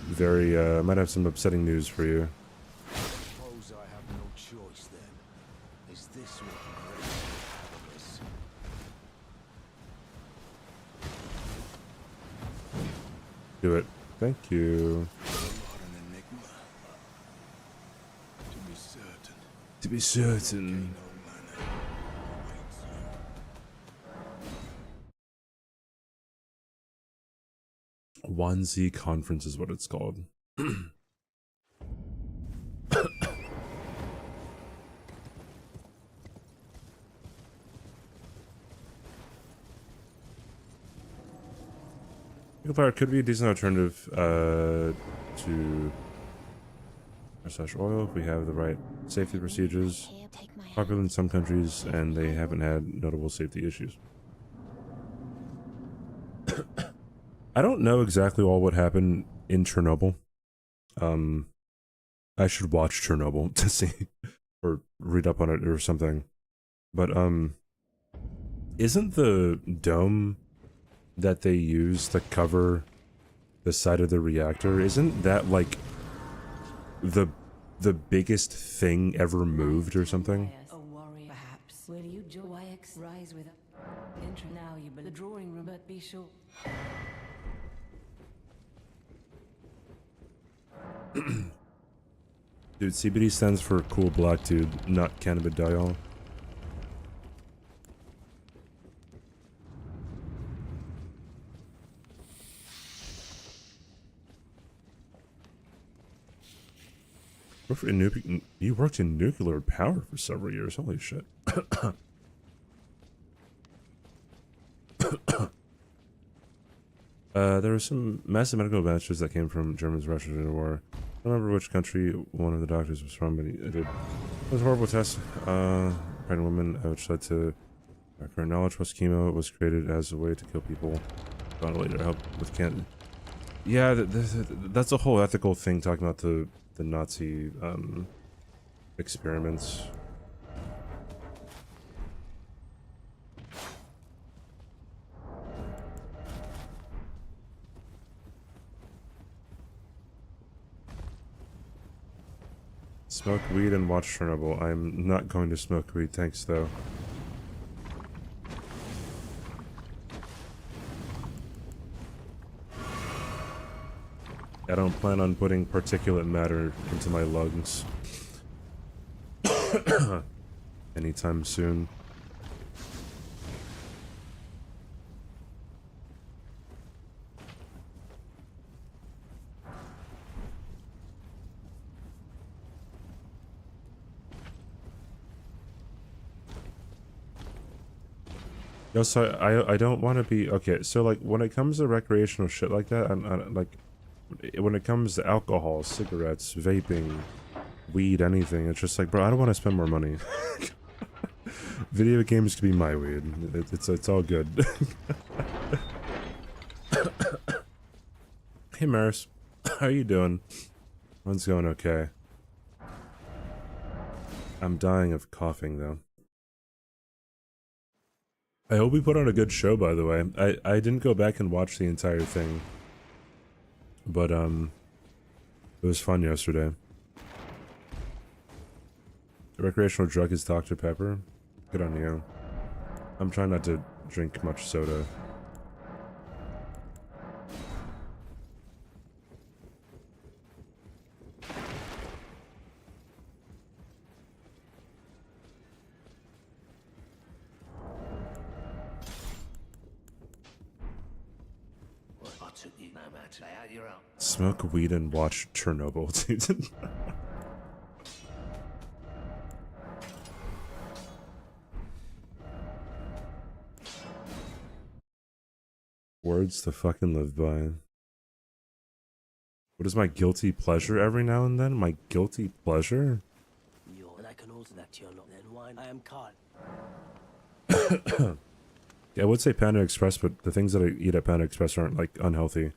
very, I might have some upsetting news for you. Suppose I have no choice then. Is this what grace Do it. Thank you. an enigma. To be certain, To be certain. no manner awaits you. Wannsee Conference is what it's called. Fire could be a decent alternative to slash oil if we have the right safety procedures. Here, take my hand. Popular in some countries, and they haven't had notable safety issues. I don't know exactly all what happened in Chernobyl. I should watch Chernobyl to see or read up on it or something. But isn't the dome that they use to cover the side of the reactor, isn't that like the biggest thing ever moved or something? A warrior, perhaps. Will you join rise with enter now? You the drawing room, but be sure. Dude, CBD stands for cool black dude, not cannabidiol. You worked in nuclear power for several years. Holy shit. There were some massive medical advances that came from Germans Russia during the war. I don't remember which country one of the doctors was from, but he did. It was a horrible test. Pregnant woman, which led to our current knowledge. Was chemo was created as a way to kill people. Found a way to help with cancer. Yeah, that's a whole ethical thing talking about the Nazi experiments. Smoke weed and watch Chernobyl. I'm not going to smoke weed, thanks though. I don't plan on putting particulate matter into my lungs anytime soon. Yo, so I don't want to be okay. So like when it comes to recreational shit like that, and like when it comes to alcohol, cigarettes, vaping, weed, anything, it's just like, bro, I don't want to spend more money. Video games could be my weed. It's all good. Hey Maris, how you doing? One's going okay. I'm dying of coughing though. I hope we put on a good show, by the way. I didn't go back and watch the entire thing. But, it was fun yesterday. The recreational drug is Dr. Pepper. Good on you. I'm trying not to drink much soda. Smoke weed and watch Chernobyl, dude. Words to fucking live by. What is my guilty pleasure every now and then? My guilty pleasure? And I can alter that to your lot. Then wine. I am Carl. Yeah, I would say Panda Express, but the things that I eat at Panda Express aren't, like, unhealthy.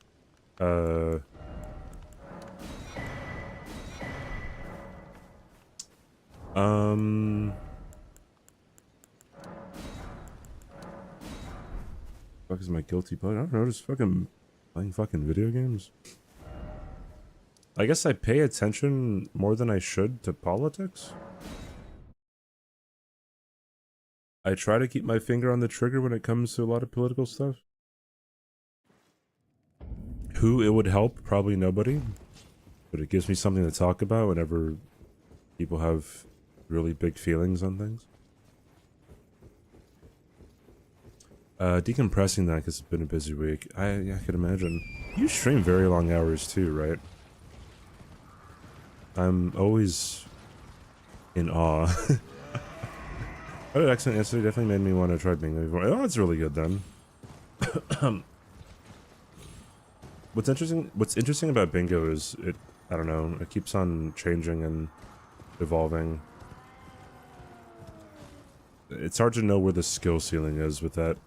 Fuck is my guilty pleasure? I don't know, just fucking playing fucking video games. I guess I pay attention more than I should to politics. I try to keep my finger on the trigger when it comes to a lot of political stuff. Who it would help? Probably nobody. But it gives me something to talk about whenever people have really big feelings on things. Decompressing that because it's been a busy week. I could imagine. You stream very long hours too, right? I'm always in awe. Oh, that accent yesterday definitely made me want to try bingo before. Oh, that's really good then. What's interesting about bingo is I don't know, it keeps on changing and evolving. It's hard to know where the skill ceiling is with that.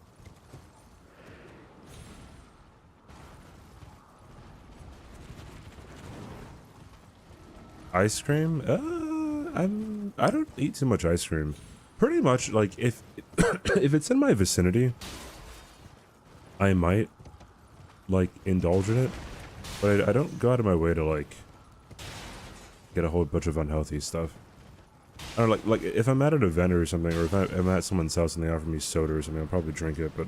Ice cream? I don't eat too much ice cream. Pretty much, like, if it's in my vicinity, I might, like, indulge in it. But I don't go out of my way to, like, get a whole bunch of unhealthy stuff. I don't know, like if I'm at an event or something, or if I'm at someone's house and they offer me soda or something, I'll probably drink it, but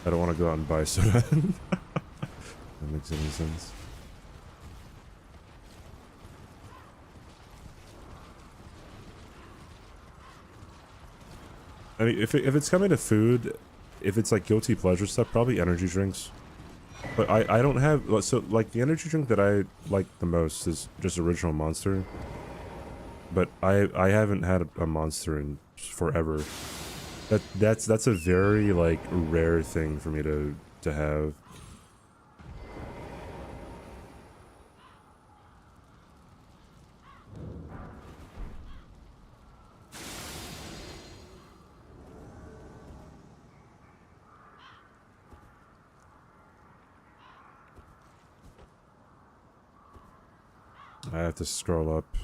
I don't want to go out and buy soda. That makes any sense. I mean, if it's coming to food, if it's like guilty pleasure stuff, probably energy drinks. But I don't have, so like the energy drink that I like the most is just Original Monster. But I haven't had a Monster in forever. That's a very like rare thing for me to have. I have to scroll up.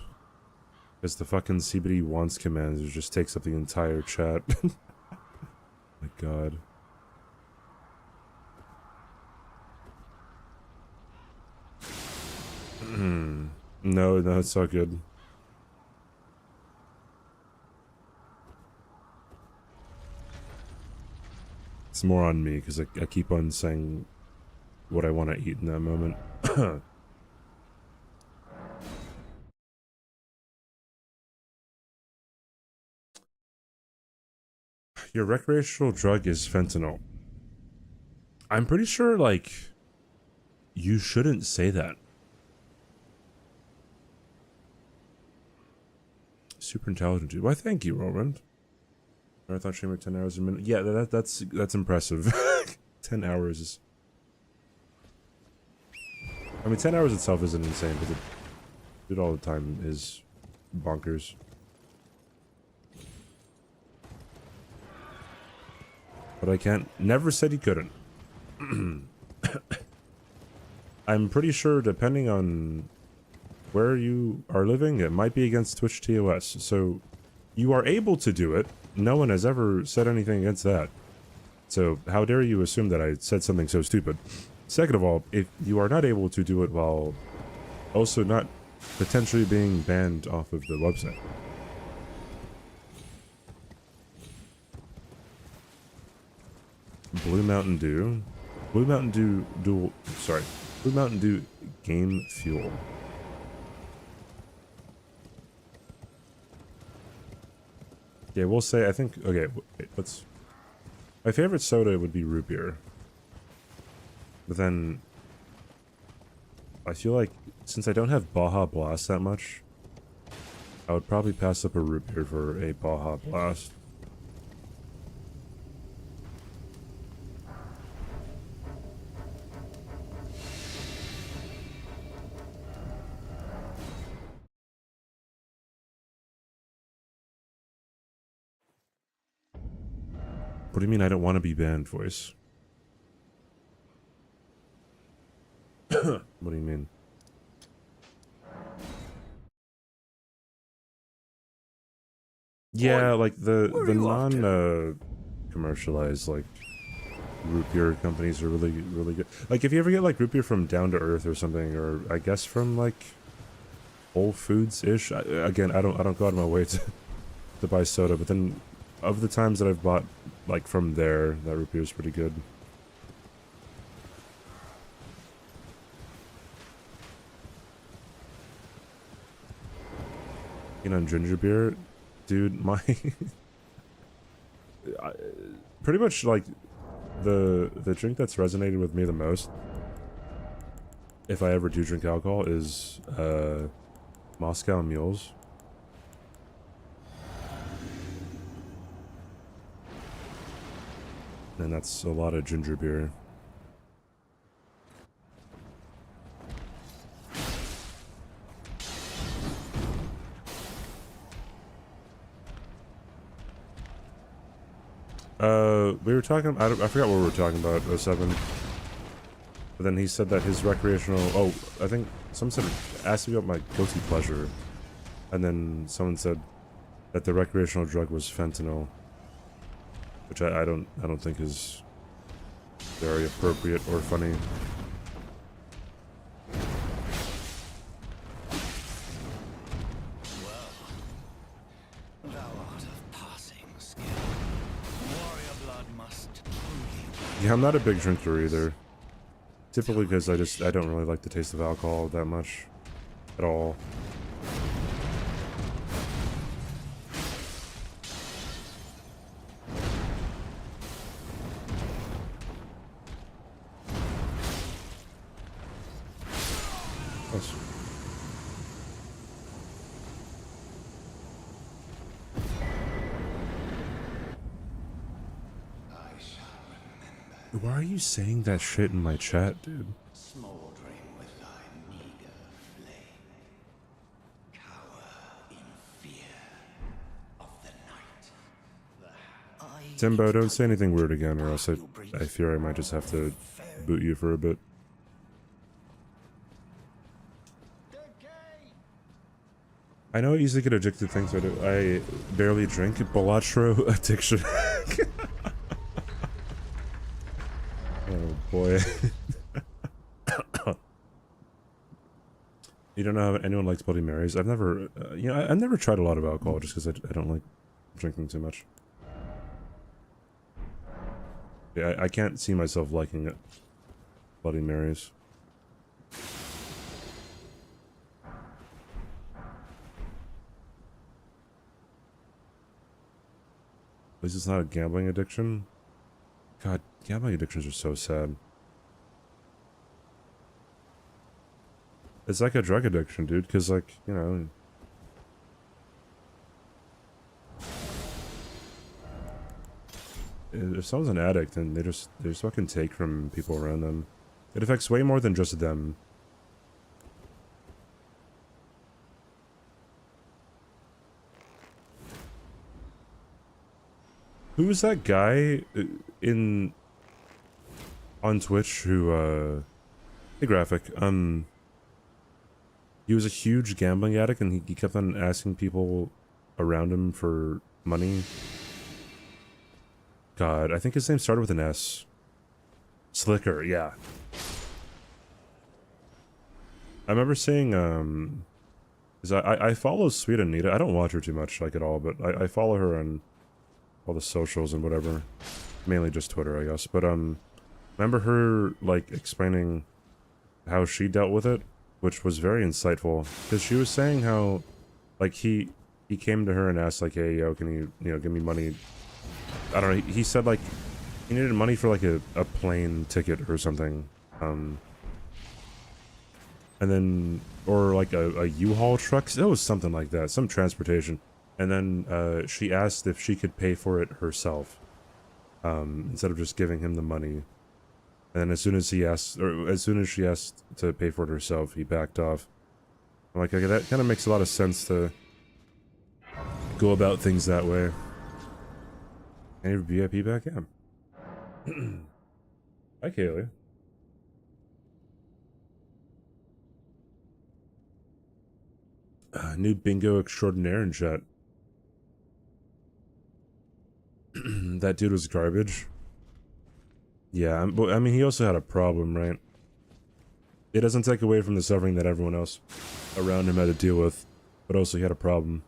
Because the fucking CBD wants commands just takes up the entire chat. My god. No, it's all good. it's more on me because I keep on saying what I want to eat in that moment. Your recreational drug is fentanyl. I'm pretty sure, like, you shouldn't say that. Super intelligent dude. Why, thank you, Roland. Marathon streamer, 10 hours a minute. Yeah, that's impressive. 10 hours is... I mean, 10 hours itself isn't insane, but to do it all the time is bonkers. But I can't... Never said he couldn't. I'm pretty sure, depending on where you are living, it might be against Twitch TOS. So, you are able to do it. No one has ever said anything against that. So, how dare you assume that I said something so stupid? Second of all, if you are not able to do it while also not potentially being banned off of the website. Blue Mountain Dew. Blue Mountain Dew dual... Sorry. Blue Mountain Dew Game Fuel. Yeah, we'll say, I think... Okay, wait, let's... My favorite soda would be root beer. But then... I feel like, since I don't have Baja Blast that much, I would probably pass up a root beer for a Baja Blast. What do you mean I don't want to be banned, voice? What do you mean? Yeah, like the non commercialized like root beer companies are really good. Like if you ever get like root beer from Down to Earth or something, or I guess from like Whole Foods ish. Again, I don't go out of my way to buy soda, but then of the times that I've bought like from there, that root beer is pretty good. You know, ginger beer, dude. My pretty much like the drink that's resonated with me the most, if I ever do drink alcohol, is Moscow Mules. And that's a lot of ginger beer. We were talking, I forgot what we were talking about, 07. But then he said that his recreational, oh, I think someone said, asked me about my guilty pleasure. And then someone said that the recreational drug was fentanyl. Which I don't think is very appropriate or funny. Yeah, I'm not a big drinker either. Typically because I don't really like the taste of alcohol that much. At all. Why are you saying that shit in my chat, dude? Smoldering with thy meager flame, cower in fear of the night. Timbo, don't say anything weird again, or else I fear I might just have to boot you for a bit. I know I easily get addicted to things I barely drink. Balatro addiction. Oh boy. You don't know how anyone likes Bloody Marys? I've never, you know, I've never tried a lot of alcohol just because I don't like drinking too much. Yeah, I can't see myself liking it. Bloody Marys. At least it's not a gambling addiction. God, gambling addictions are so sad. It's like a drug addiction, dude, because, like, you know... If someone's an addict, then they just fucking take from people around them. It affects way more than just them. Who's that guy on Twitch who, hey Graphic, he was a huge gambling addict and he kept on asking people around him for money. God, I think his name started with an S. Slicker, yeah. I remember seeing, cause I follow Sweet Anita. I don't watch her too much, like, at all, but I follow her on all the socials and whatever. Mainly just Twitter, I guess. But, remember her, like, explaining how she dealt with it, which was very insightful. Because she was saying how, like, he came to her and asked, like, hey, yo, can you give me money? I don't know, he said, like, he needed money for, like, a plane ticket or something. And then, or, like, a U-Haul truck. It was something like that, some transportation. And then, she asked if she could pay for it herself. Instead of just giving him the money. And as soon as she asked to pay for it herself, he backed off. I'm like, okay, that kind of makes a lot of sense to go about things that way. Any VIP back? Yeah. Hi, Kaylee. New bingo extraordinaire in chat. That dude was garbage. Yeah, I mean, he also had a problem, right? It doesn't take away from the suffering that everyone else around him had to deal with, but also he had a problem.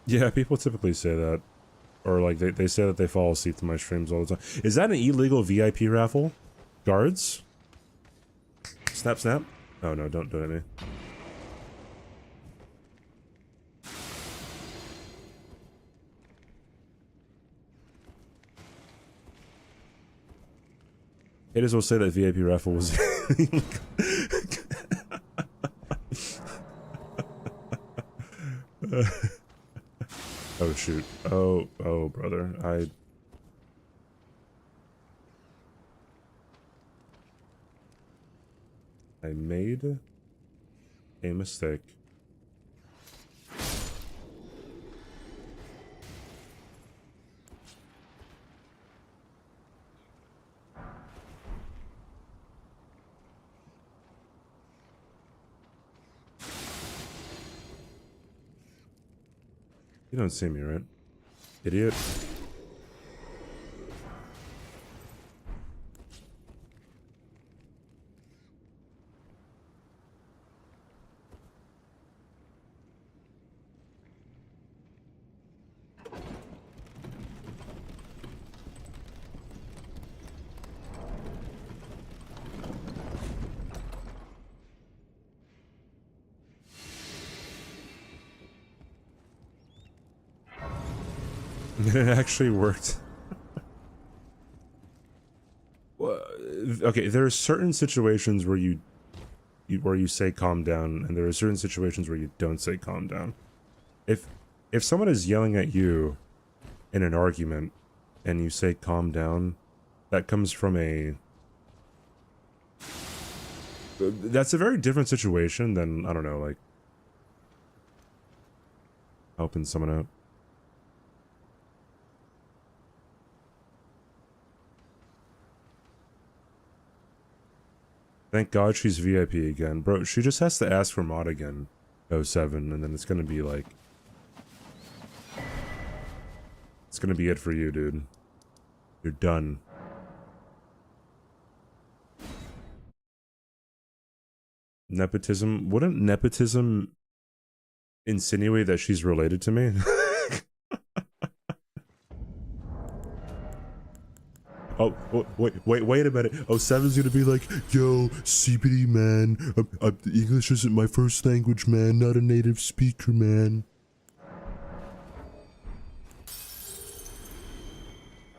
Yeah, people typically say that. Or, like, they say that they fall asleep to my streams all the time. Is that an illegal VIP raffle? Guards? Snap, snap? Oh, no, don't do it to me. Haters will say that VIP raffle was... Oh shoot. Oh brother. I made a mistake. You don't see me, right? Idiot. It actually worked. Well, okay, there are certain situations where you say calm down, and there are certain situations where you don't say calm down. If someone is yelling at you in an argument and you say calm down, that comes from that's a very different situation than, I don't know, like helping someone out. Thank God she's VIP again. Bro, she just has to ask for mod again. 07, and then it's gonna be like... It's gonna be it for you, dude. You're done. Nepotism? Wouldn't nepotism insinuate that she's related to me? Oh, wait a minute. Oh, Seven's gonna be like, yo, CBD, man. English isn't my first language, man. Not a native speaker, man.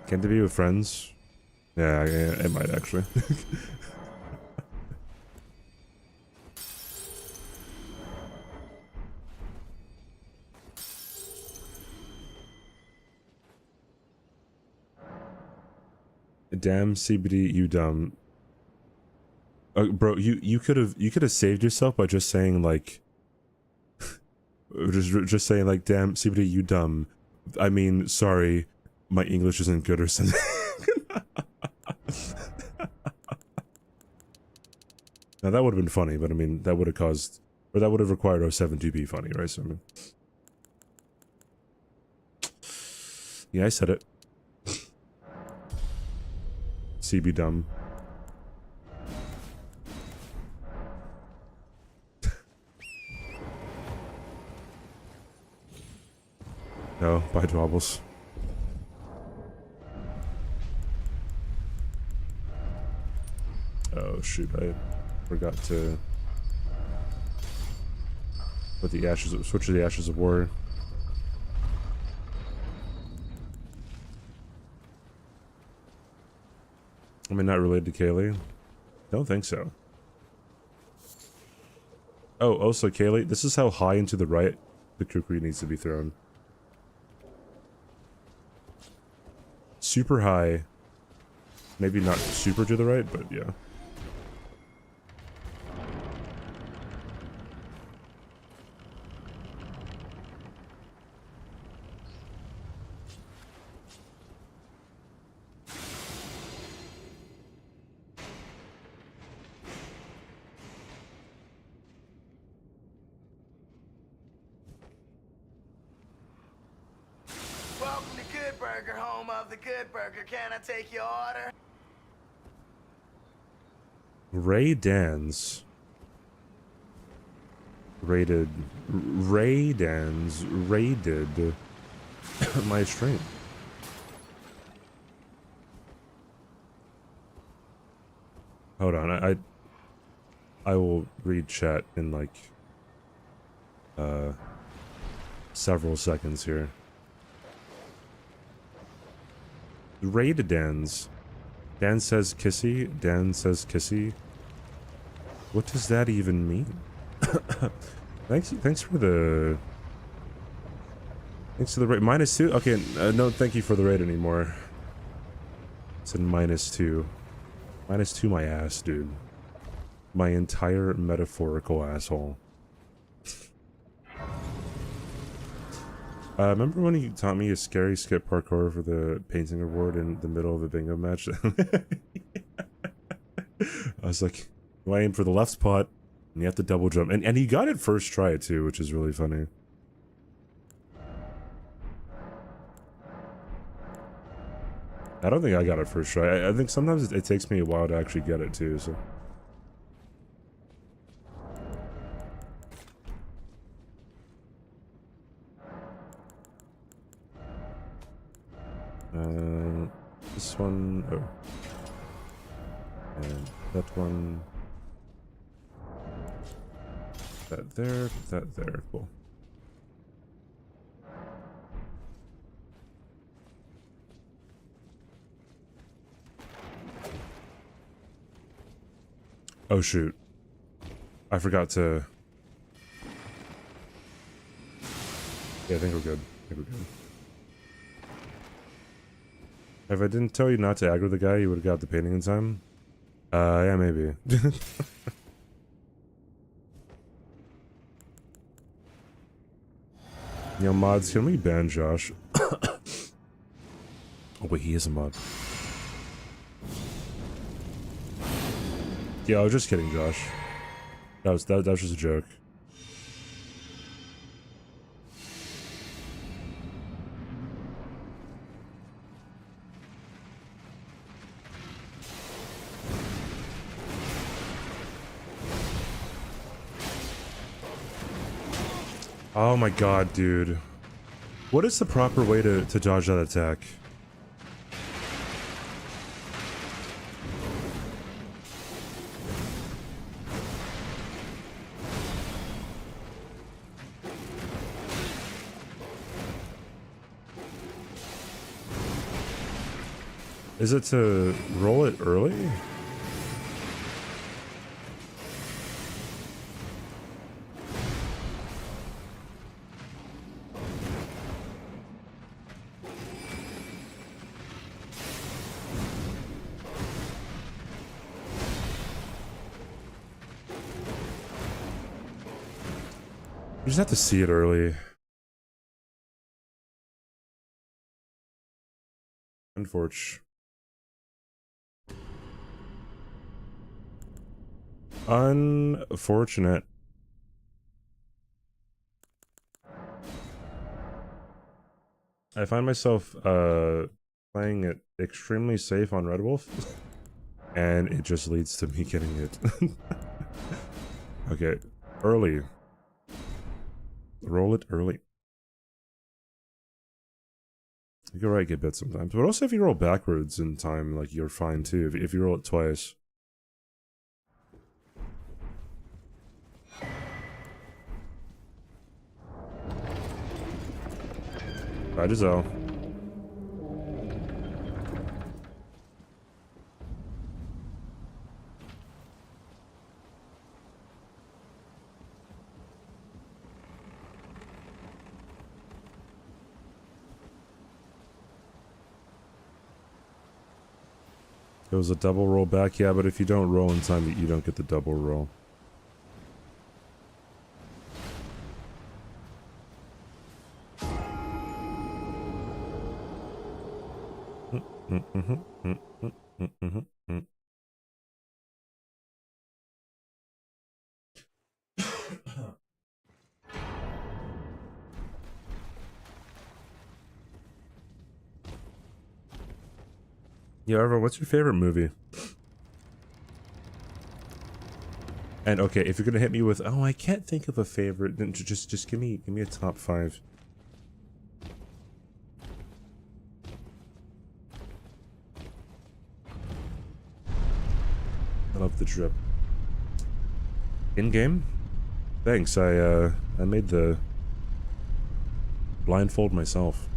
Can't they be with friends? Yeah, it might actually. Damn CBD, you dumb. Bro, you could have saved yourself by just saying like, just saying like, damn CBD, you dumb. I mean, sorry, my English isn't good or something. Now that would have been funny, but I mean, that would have caused, or that would have required 07 to be funny, right? So I mean, yeah, I said it. CB dumb. No, by Dwobbles. Oh shoot, I forgot to put the ashes of, switch to the Ashes of War. I mean, not related to Kaylee? Don't think so. Oh, also Kaylee, this is how high into the right the kukri needs to be thrown. Super high. Maybe not super to the right, but yeah. Welcome to Good Burger, home of the Good Burger. Can I take your order? Ray Dans raided my stream. Hold on, I will read chat in like several seconds here. Raid Dans. Dan says kissy. Dan says kissy. What does that even mean? Thanks for the raid. -2. Okay, no, thank you for the raid anymore. It's in -2. -2 my ass, dude. My entire metaphorical asshole. Remember when you taught me a scary skip parkour for the painting award in the middle of a bingo match? I was like, well, I aim for the left spot, and you have to double jump. And he got it first try, too, which is really funny. I don't think I got it first try. I think sometimes it takes me a while to actually get it, too, so... This one, oh. And that one. That there, cool. Oh shoot. I forgot to... Yeah, I think we're good. If I didn't tell you not to aggro the guy, you would have got the painting in time. Yeah, maybe. Yo, mods, can we ban Josh? Oh wait, he is a mod. Yeah, I was just kidding, Josh. That was just a joke. Oh my god, dude. What is the proper way to dodge that attack? Is it to roll it early? You just have to see it early. Unfortunate. Unfortunate. I find myself playing it extremely safe on Red Wolf, and it just leads to me getting it. Okay, early. Roll it early. You can right good bit sometimes, but also if you roll backwards in time, like you're fine too. If you roll it twice. Bye, Giselle. It was a double roll back, yeah, but if you don't roll in time, you don't get the double roll. Yeah, Ever, what's your favorite movie? And okay, if you're gonna hit me with, oh, I can't think of a favorite, then just give me a top 5. I love the drip. In game? Thanks. I made the blindfold myself.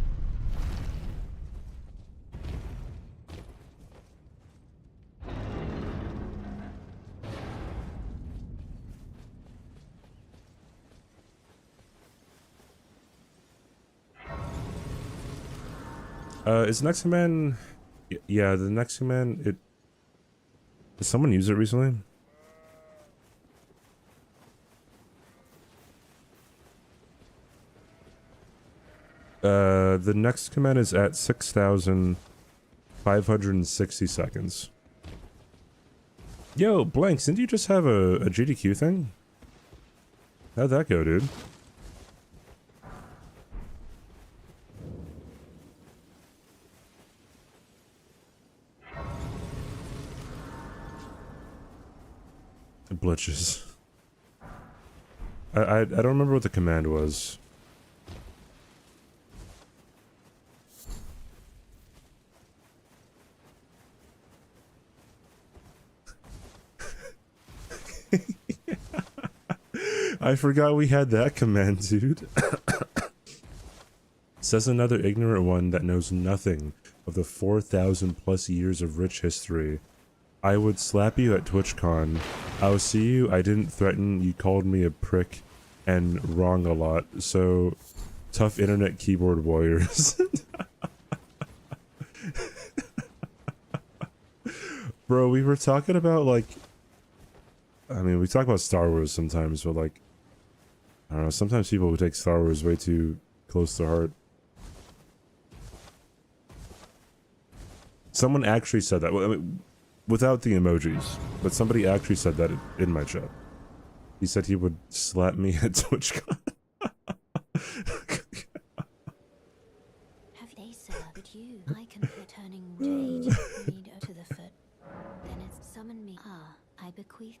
Is next command? Yeah, the next command. Did someone use it recently? The next command is at 6,560 seconds. Yo, Blanks, didn't you just have a GDQ thing? How'd that go, dude? Glitches. I don't remember what the command was. I forgot we had that command, dude. Says another ignorant one that knows nothing of the 4,000 plus years of rich history. I would slap you at TwitchCon. I'll see you. I didn't threaten. You called me a prick and wrong a lot. So, tough internet keyboard warriors. Bro, we were talking about, like... I mean, we talk about Star Wars sometimes, but, like... I don't know, sometimes people take Star Wars way too close to heart. Someone actually said that. Well, I mean, without the emojis, but somebody actually said that in my chat. He said he would slap me at TwitchCon. Have they said you? I can be turning jade lead to the foot. Then it's summon me. Ah, I bequeath.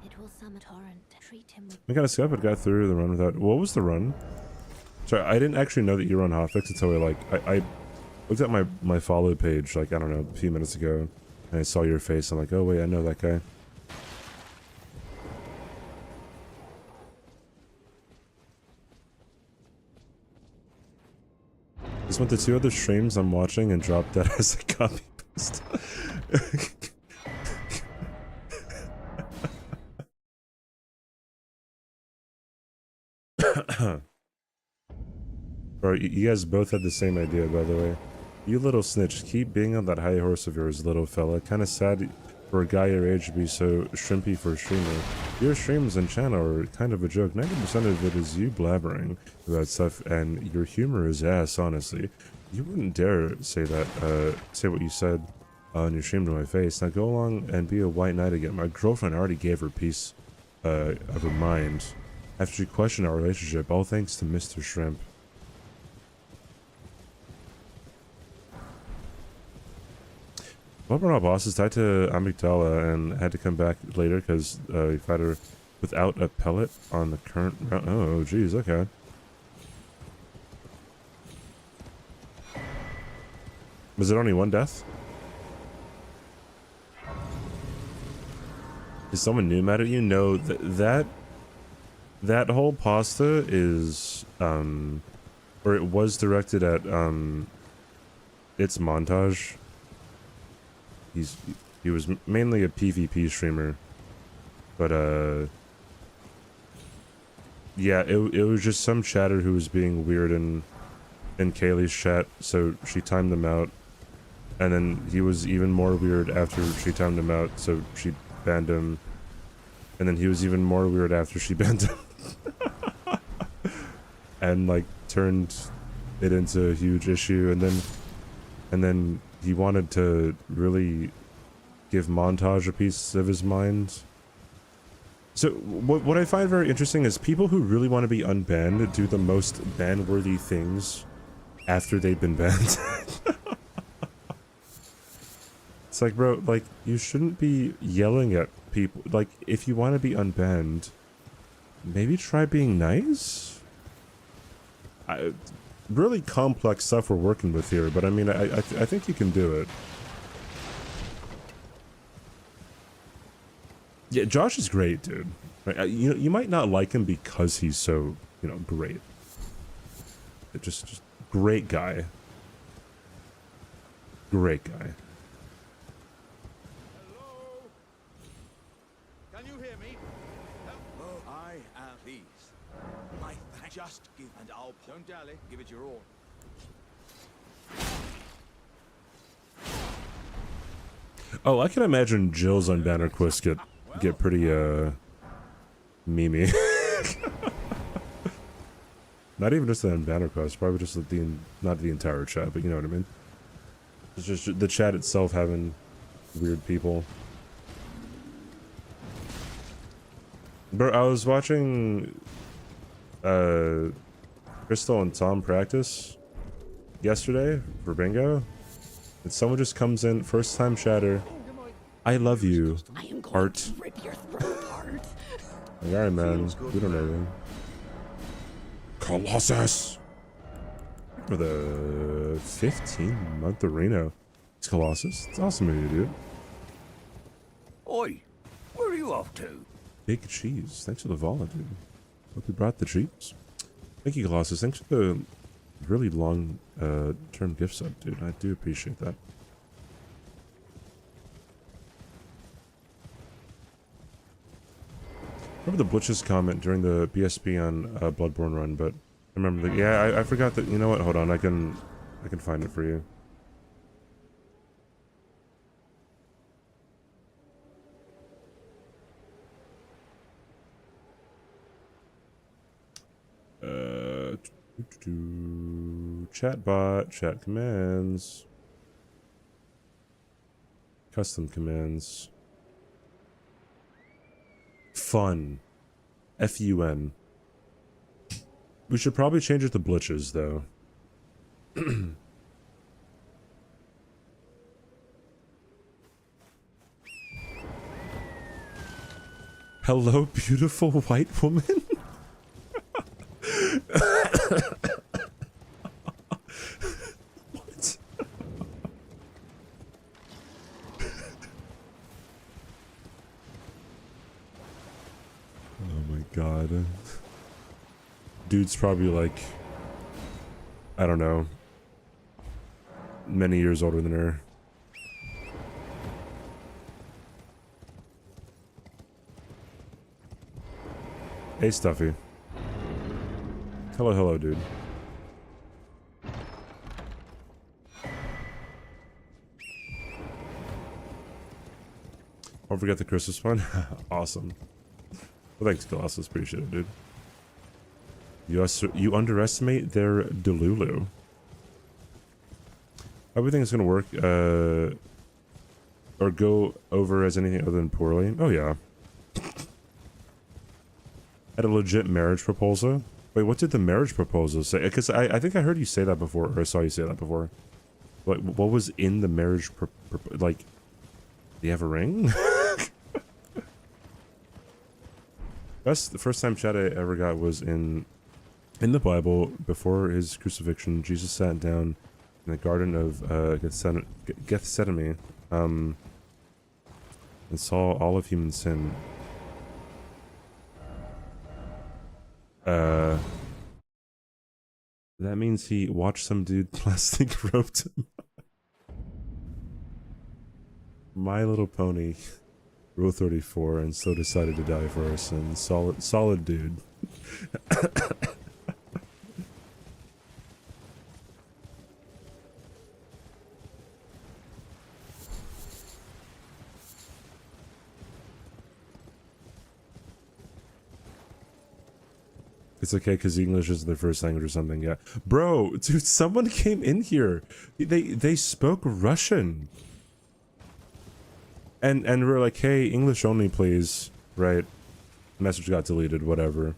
It will summon torrent. Treat him with I got a skip. I got through the run without. What was the run? Sorry, I didn't actually know that you were on hotfix until I looked at my follow page like, I don't know, a few minutes ago, and I saw your face. I'm like, oh wait, I know that guy. Just went to 2 other streams I'm watching and dropped that as a copy paste. Bro, you guys both had the same idea, by the way. You little snitch, keep being on that high horse of yours, little fella. Kinda sad for a guy your age to be so shrimpy for a streamer. Your streams and channel are kind of a joke. 90% of it is you blabbering about stuff, and your humor is ass, honestly. You wouldn't dare say that, say what you said on your stream to my face. Now go along and be a white knight again. My girlfriend already gave her peace of her mind after she questioned our relationship, all thanks to Mr. Shrimp. Well, our boss is tied to Amygdala and had to come back later because we fought her without a pellet on the current round. Oh, geez, okay. Was it only 1 death? Is someone new mad at you? No, that whole pasta is, or it was directed at, its montage. He was mainly a PvP streamer, but yeah, it was just some chatter who was being weird in Kaylee's chat, so she timed them out, and then he was even more weird after she timed him out, so she banned him, and then he was even more weird after she banned him, and like turned it into a huge issue, and then he wanted to really give Montage a piece of his mind. So what I find very interesting is people who really want to be unbanned do the most ban-worthy things after they've been banned. It's like, bro, like, you shouldn't be yelling at people. Like, if you want to be unbanned, maybe try being nice? Really complex stuff we're working with here, but I mean, I think you can do it. Yeah, Josh is great, dude. Right? You might not like him because he's so, great. Just great guy. Great guy. Hello? Can you hear me? Hello? I am pleased. I just give and I'll don't dally, give it your all. Oh, I can imagine Jill's on Banner Quest get pretty memey. Not even just on Banner Quest, probably just not the entire chat, but you know what I mean. It's just the chat itself having weird people. Bro, I was watching Crystal and Tom practice yesterday for bingo, and someone just comes in, first time chatter. I love you, I am going Art. to rip your throat apart. Like, alright, man, we don't know you. Colossus! For the 15-month arena. It's Colossus. It's awesome of you, dude. Oi, where are you off to? Big cheese. Thanks for the vola, dude. Hope you brought the cheese. Thank you, Colossus. Thanks for the really long term gift sub, dude. I do appreciate that. Remember the Blitch's comment during the BSB on Bloodborne run, but I remember I forgot that. You know what? Hold on, I can find it for you. Chatbot, chat commands, custom commands, fun, F-U-N. We should probably change it to Blitches, though. Hello, beautiful white woman? What? Oh my god. Dude's probably like, I don't know, many years older than her. Hey, Stuffy. Hello, hello, dude. Don't forget the Christmas one. Awesome. Well, thanks, Colossus. Appreciate it, dude. You underestimate their Delulu. Everything's gonna work, or go over as anything other than poorly. Oh, yeah. Had a legit marriage proposal. Wait, what did the marriage proposal say? Because I think I heard you say that before, or I saw you say that before. Like, what was in the marriage like, do you have a ring? That's the first time chat I ever got was in the Bible. Before his crucifixion, Jesus sat down in the Garden of Gethsemane, and saw all of human sin. That means he watched some dude plastic roped him. My Little Pony, Rule 34, and so decided to die for our sins. Solid dude. It's okay because English is their first language or something. Yeah, bro, dude, someone came in here. They spoke Russian, and we're like, hey, English only, please. Right? Message got deleted. Whatever.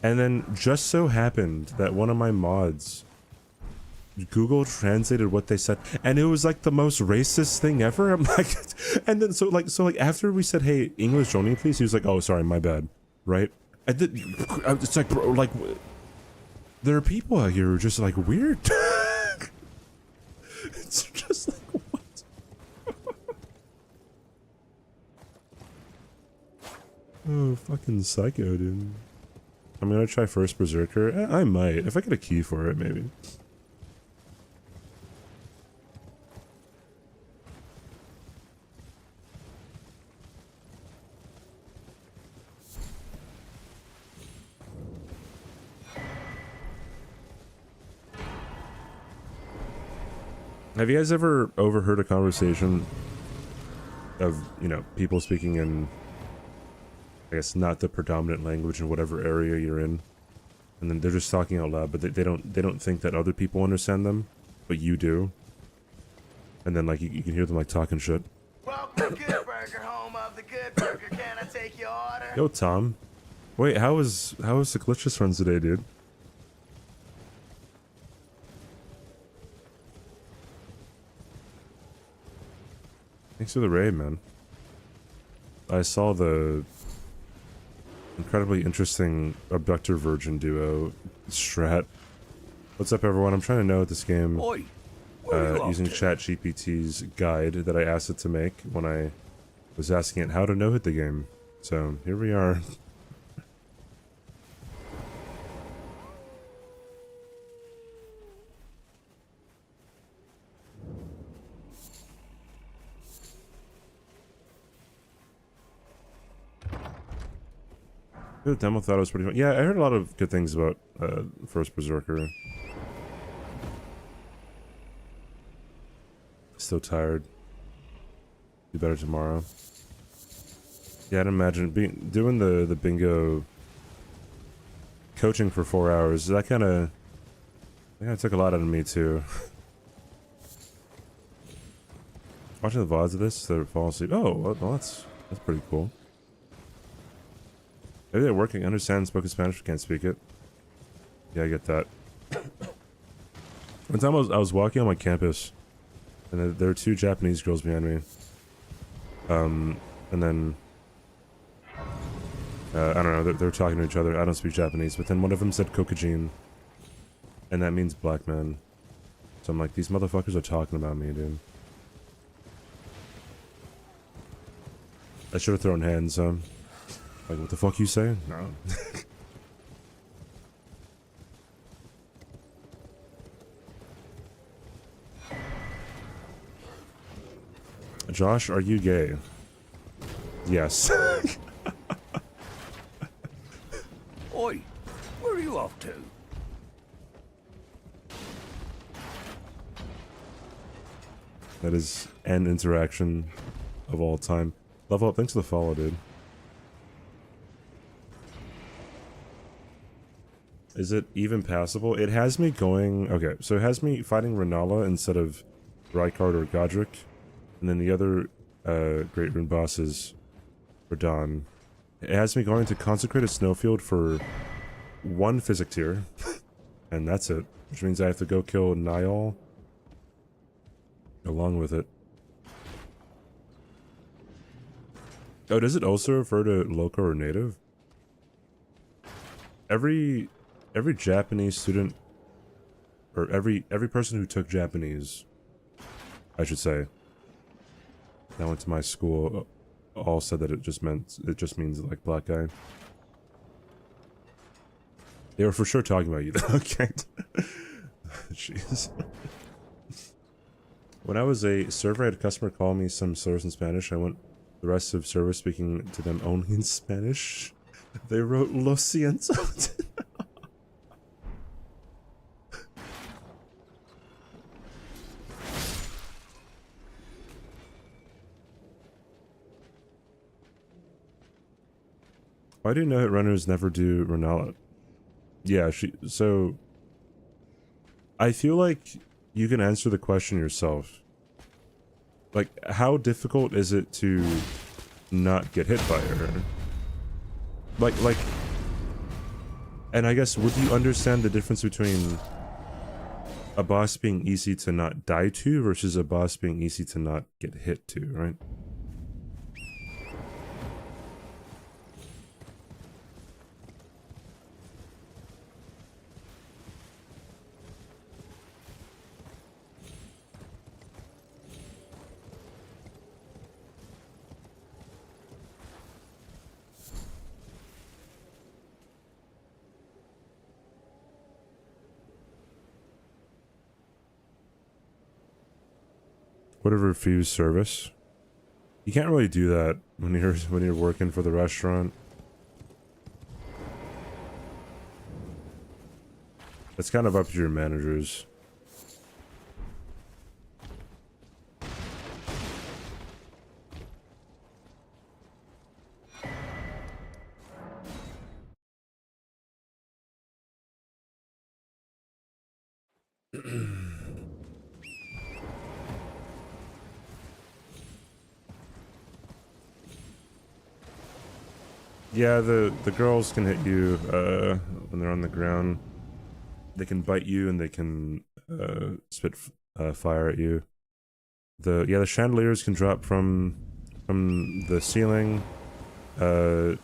And then just so happened that one of my mods Google translated what they said, and it was like the most racist thing ever. I'm like, and then so like after we said, hey, English only, please, he was like, oh, sorry, my bad. Right? It's like, bro, like, there are people out here who are just like weird. It's just like, what? Oh, fucking psycho, dude. I'm gonna try first Berserker. I might, if I get a key for it, maybe. Have you guys ever overheard a conversation of, you know, people speaking in, I guess, not the predominant language in whatever area you're in, and then they're just talking out loud, but they don't think that other people understand them, but you do, and then like you can hear them like talking shit. Welcome to Good Burger, home of the Good Burger. Can I take your order? Yo, Tom. Wait, how was the glitchless runs today, dude? Thanks for the raid, man. I saw the incredibly interesting abductor virgin duo strat. What's up, everyone? I'm trying to know this game using ChatGPT's guide that I asked it to make when I was asking it how to no-hit the game. So here we are. The demo thought it was pretty fun. Yeah, I heard a lot of good things about First Berserker. Still tired. Be better tomorrow. Yeah, I'd imagine doing the bingo coaching for 4 hours. That kind of took a lot out of me too. Watching the VODs of this, they're falling asleep. Oh, well, that's pretty cool. Maybe they're working, understand spoken Spanish, but can't speak it. Yeah, I get that. One time I was walking on my campus, and there were two Japanese girls behind me. And then I don't know, they're talking to each other. I don't speak Japanese, but then one of them said Kokujin, and that means black man. So I'm like, these motherfuckers are talking about me, dude. I should have thrown hands, like, what the fuck you say? No. Josh, are you gay? Yes. Oi, where are you off to? That is an interaction of all time. Level up, thanks for the follow, dude. Is it even passable? It has me going... Okay, so it has me fighting Renala instead of Rykard or Godric. And then the other Great Rune boss is Radahn. It has me going to consecrate a snowfield for 1 physic tier. And that's it. Which means I have to go kill Niall along with it. Oh, does it also refer to local or native? Every Japanese student, or every person who took Japanese, I should say, that went to my school, all said that it just means like black guy. They were for sure talking about you though. Okay. Jeez. When I was a server, I had a customer call me some slurs in Spanish. I went the rest of service speaking to them only in Spanish. They wrote "Lo siento." Why do no-hit runners never do Renala? Yeah, so... I feel like you can answer the question yourself. Like, how difficult is it to not get hit by her? Like... And I guess, would you understand the difference between a boss being easy to not die to versus a boss being easy to not get hit to, right? Would have refused service. You can't really do that when you're working for the restaurant. It's kind of up to your managers. Yeah, the girls can hit you when they're on the ground. They can bite you and they can spit fire at you. The chandeliers can drop from the ceiling. The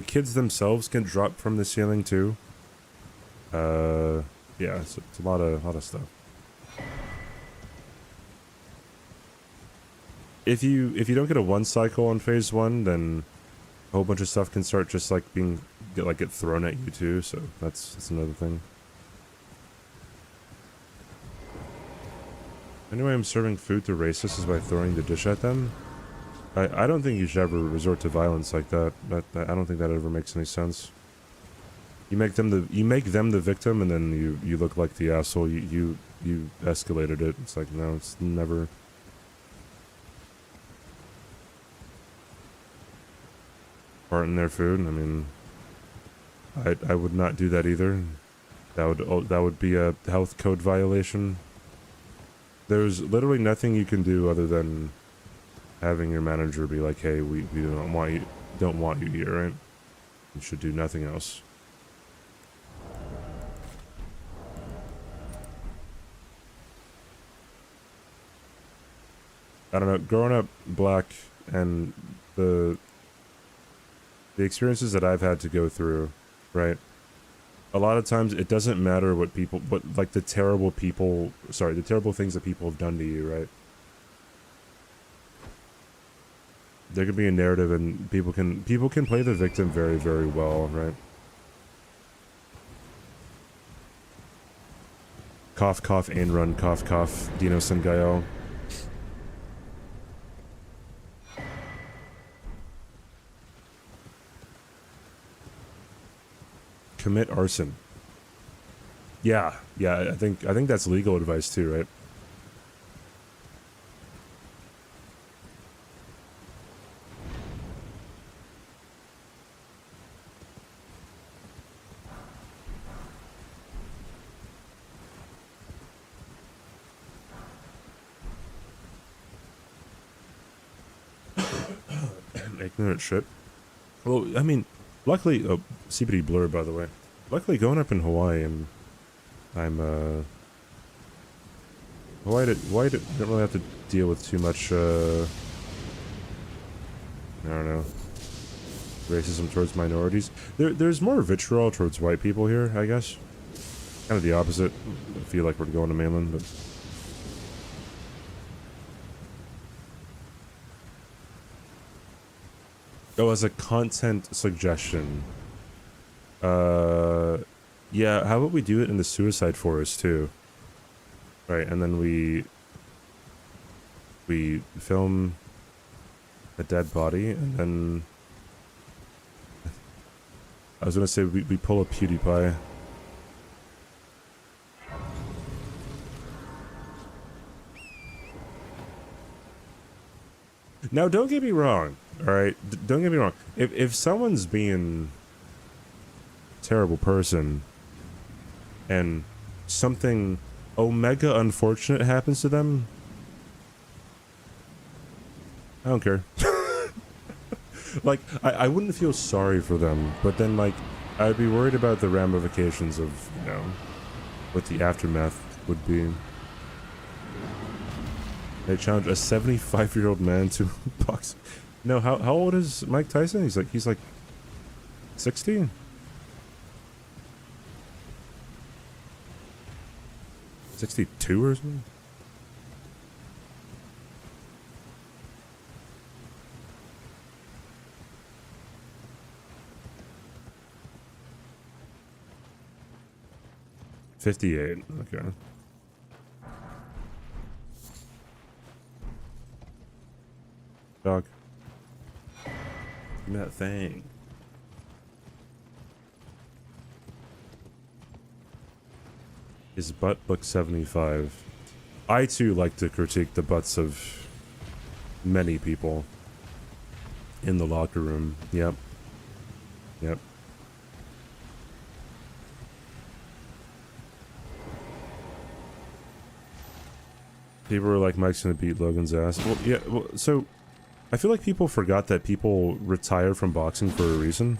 kids themselves can drop from the ceiling too. Yeah, it's a lot of stuff. If you don't get a 1 cycle on phase 1, then a whole bunch of stuff can start just like get thrown at you too, so that's another thing. Anyway, I'm serving food to racists is by throwing the dish at them. I don't think you should ever resort to violence like that. I don't think that ever makes any sense. You make them the victim, and then you look like the asshole. You escalated it. It's like, no, it's never. Part in their food. I mean, I would not do that either. That would be a health code violation. There's literally nothing you can do other than having your manager be like, "Hey, we don't want you here, right? You should do nothing else." I don't know, growing up black and the experiences that I've had to go through, right? A lot of times it doesn't matter what like the terrible things that people have done to you, right? There could be a narrative and people can play the victim very, very well, right? Cough, cough, and run, cough, cough, Dino Sengayo. Commit arson. Yeah, I think that's legal advice too, right? Ignorant shit. Well, I mean, luckily, CBD blur, by the way. Luckily, going up in Hawaii, Hawaii didn't really have to deal with too much, I don't know, racism towards minorities. There's more vitriol towards white people here, I guess. Kind of the opposite. I feel like we're going to mainland, but... Oh, as a content suggestion. Yeah, how about we do it in the suicide forest too? Right, and then we film a dead body, and then I was gonna say we pull a PewDiePie. Now, don't get me wrong. All right, don't get me wrong. If someone's being a terrible person, and something omega unfortunate happens to them, I don't care. Like, I wouldn't feel sorry for them, but then, like, I'd be worried about the ramifications of, you know, what the aftermath would be. They challenge a 75-year-old man to box. No, how old is Mike Tyson? He's like 60? $62 or something? $58. Okay. Dog. Give me that thing. His butt looks 75. I too like to critique the butts of many people in the locker room. Yep. Yep. People were like, Mike's gonna beat Logan's ass. Well, yeah, well, so I feel like people forgot that people retire from boxing for a reason.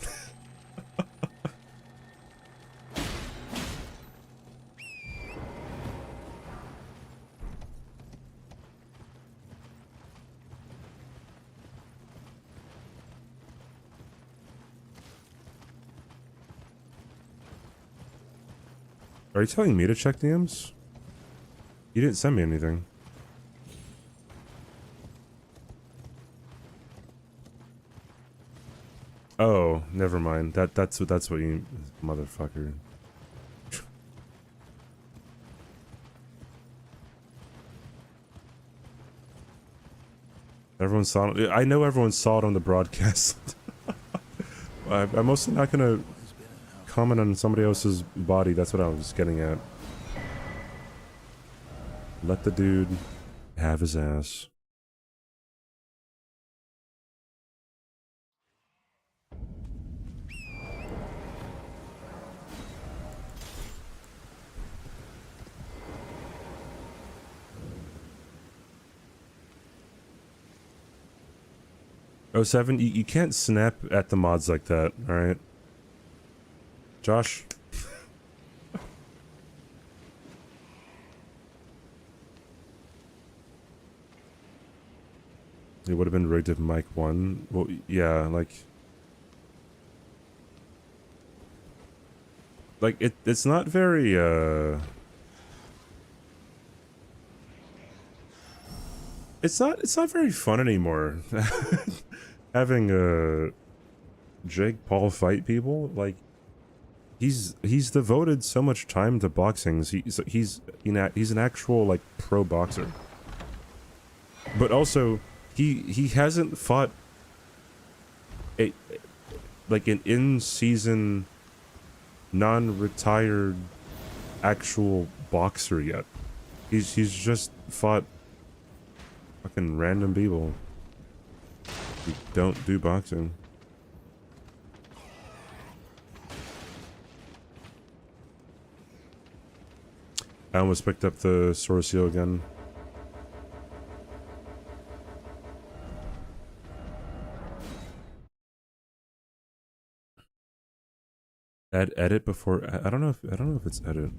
Are you telling me to check DMs? You didn't send me anything. Oh, never mind. That's what you, motherfucker. Everyone saw it. I know everyone saw it on the broadcast. I'm mostly not gonna comment on somebody else's body. That's what I was getting at. Let the dude have his ass. Oh, 7, you can't snap at the mods like that, alright? Josh? It would have been rigged if Mike won. Well, yeah, like it's not very it's not very fun anymore. Having Jake Paul fight people, like he's devoted so much time to boxing. He's an actual like pro boxer. But also he hasn't fought a like an in-season non-retired actual boxer yet. He's just fought fucking random people who don't do boxing. I almost picked up the Sword Seal again. Edit before I don't know if it's edit.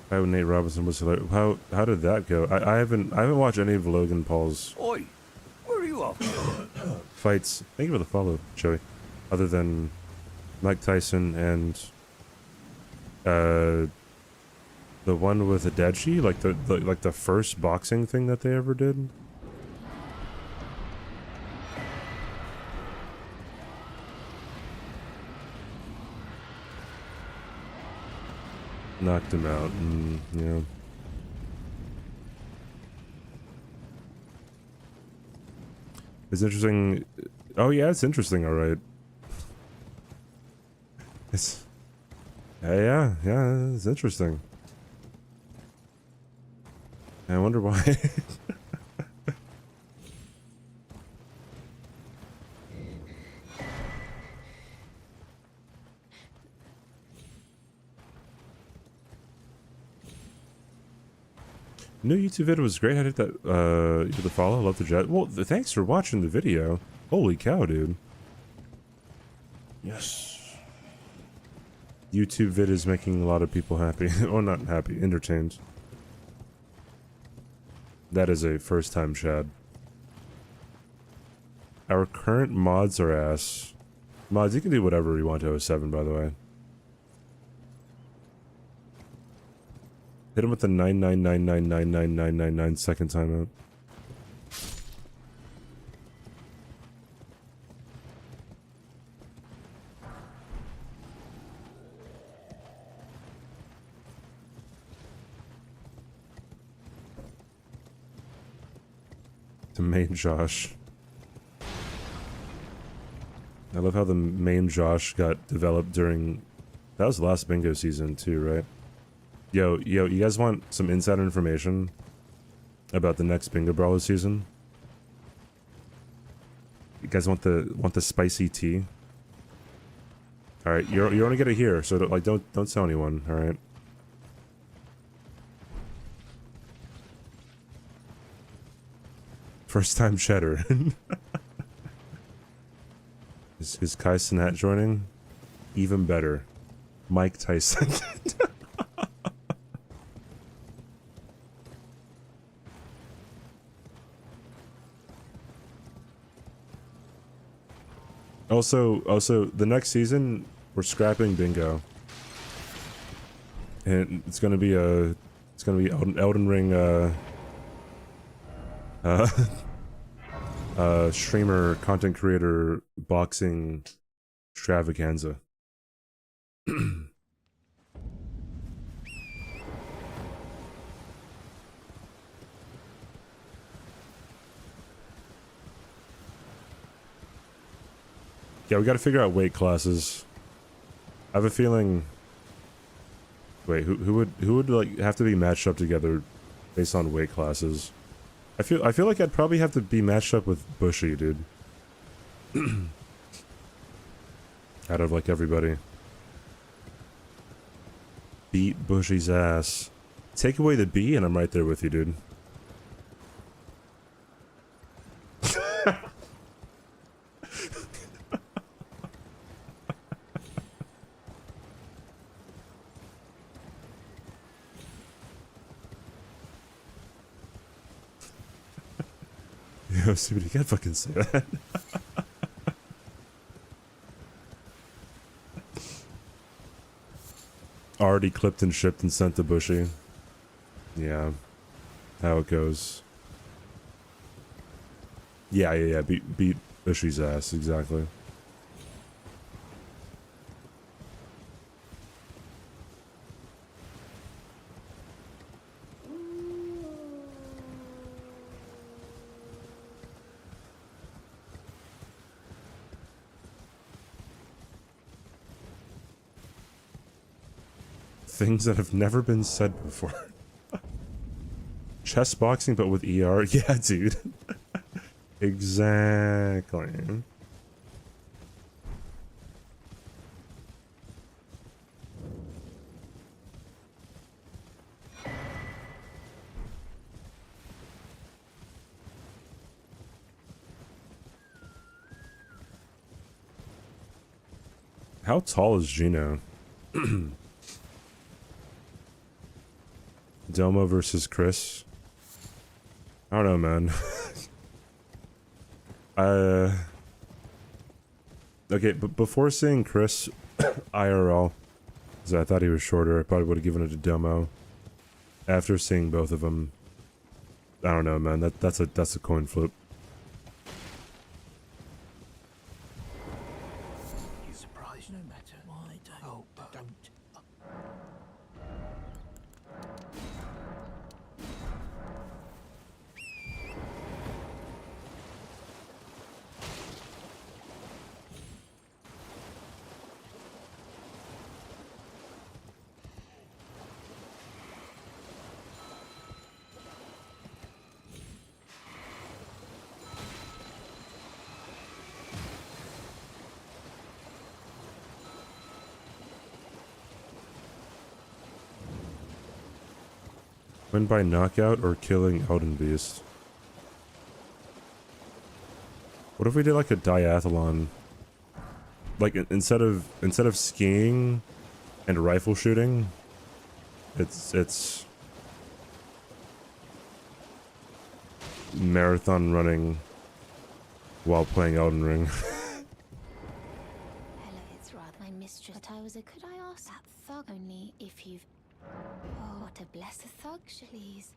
How Nate Robinson was how did that go? I haven't watched any of Logan Paul's Oi, where are you off to? fights. Thank you for the follow, Joey. Other than Mike Tyson and the one with Adachi, like the first boxing thing that they ever did. Knocked him out, and yeah. It's interesting. Oh yeah, it's interesting. All right. It's yeah, it's interesting. I wonder why. New YouTube video was great. I did that. You did the follow. Love the jet. Well, thanks for watching the video. Holy cow, dude. Yes. YouTube vid is making a lot of people happy. Well, not happy, entertained. That is a first-time Chad. Our current mods are ass. Mods, you can do whatever you want to 07, by the way. Hit him with the 999999999 second timeout. The main Josh. I love how the main Josh got developed during... That was the last bingo season too, right? Yo, you guys want some insider information about the next Bingo Brawler season? You guys want the spicy tea? All right, you're only gonna hear, so don't tell anyone. All right. First time cheddar. Is Kai Cenat joining? Even better, Mike Tyson. Also, the next season we're scrapping bingo, and it's gonna be Elden Ring streamer content creator boxing extravaganza. Yeah, we gotta figure out weight classes. I have a feeling... Wait, who would like have to be matched up together based on weight classes? I feel like I'd probably have to be matched up with Bushy, dude. Out of like everybody. Beat Bushy's ass. Take away the B and I'm right there with you, dude. Yo, CBD, you can't fucking say that. Already clipped and shipped and sent to Bushy. Yeah. How it goes. Yeah. Beat Bushy's ass, exactly. Things that have never been said before. Chess boxing, but with ER? Yeah, dude. Exactly. How tall is Gino? Domo versus Chris. I don't know, man. Okay, but before seeing Chris IRL, because I thought he was shorter, I probably would have given it to Domo. After seeing both of them, I don't know, man. That's a coin flip. You surprised no matter why don't. Oh, don't. Win by knockout or killing Elden Beast? What if we did like a diathlon? Like instead of skiing and rifle shooting, it's marathon running while playing Elden Ring. Hello, it's rather my mistress. But could I ask that thug only if you've... Oh, what a blessed thug, please.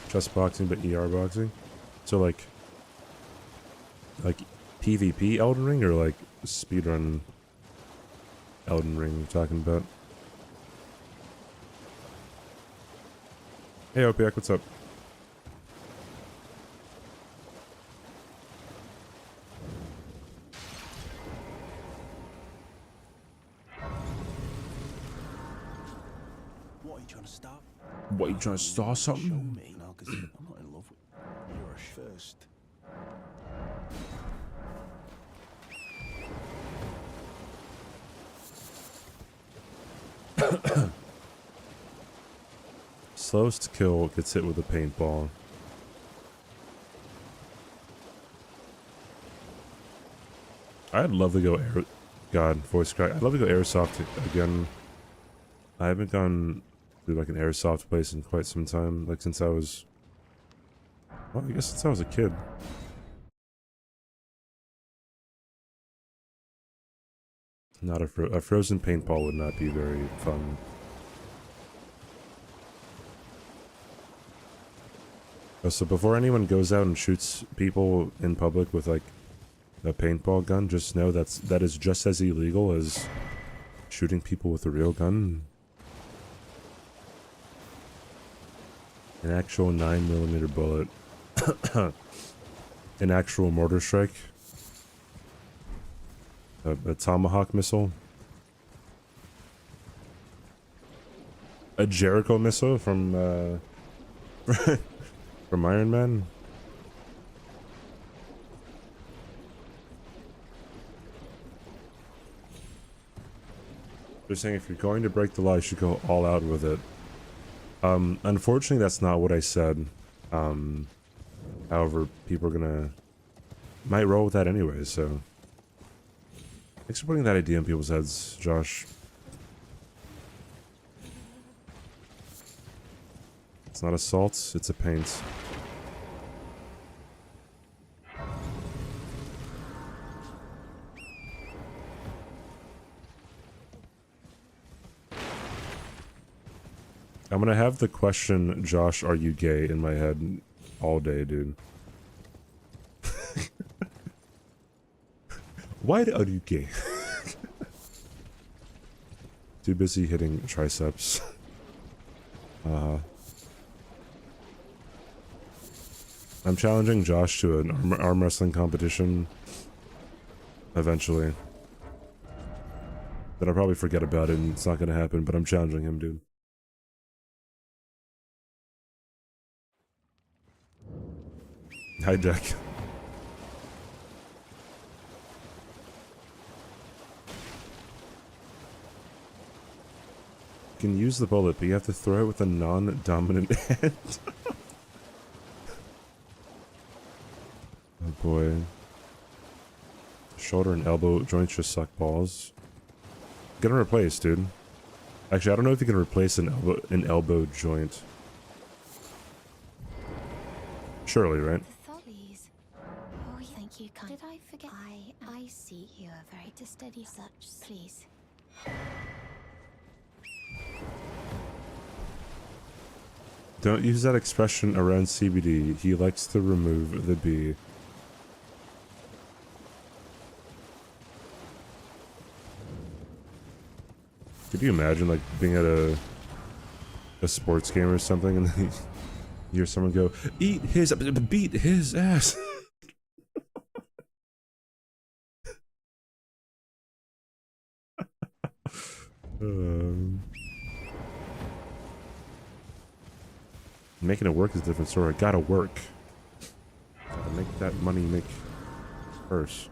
Chess boxing, but ER boxing. So like PvP Elden Ring or like speedrun Elden Ring you're talking about? Hey Opiak, what's up? What are you trying to start? What, you trying to start Show something? me. No, because I'm not in love with you. You're a first. Slowest kill gets hit with a paintball. I'd love to go air... God, voice crack. I'd love to go airsoft again. I haven't gone to like an airsoft place in quite some time. Like since I was... Well, I guess since I was a kid. Not a frozen paintball would not be very fun. So before anyone goes out and shoots people in public with like a paintball gun, just know that is just as illegal as shooting people with a real gun. An actual 9mm bullet. An actual mortar strike. A tomahawk missile. A Jericho missile from from Iron Man. They're saying if you're going to break the law, you should go all out with it. Unfortunately, that's not what I said. However, people are might roll with that anyway, so... Thanks for putting that idea in people's heads, Josh. It's not a salt, it's a paint. I'm gonna have the question, Josh, are you gay, in my head all day, dude. Why are you gay? Too busy hitting triceps. I'm challenging Josh to an arm wrestling competition eventually. But I'll probably forget about it and it's not gonna happen, but I'm challenging him, dude. Hi, Deck. You can use the bullet, but you have to throw it with a non-dominant hand. Oh boy. Shoulder and elbow joints just suck balls. Gonna replace, dude. Actually, I don't know if you can replace an elbow joint. Surely, right? Please. Oh, thank you, kind. Did I forget? I see you are very to steady such. Please. Don't use that expression around CBD. He likes to remove the B. Could you imagine, like, being at a sports game or something and then you hear someone go, beat his ass. Making it work is a different story. Gotta work. Gotta make that money make first.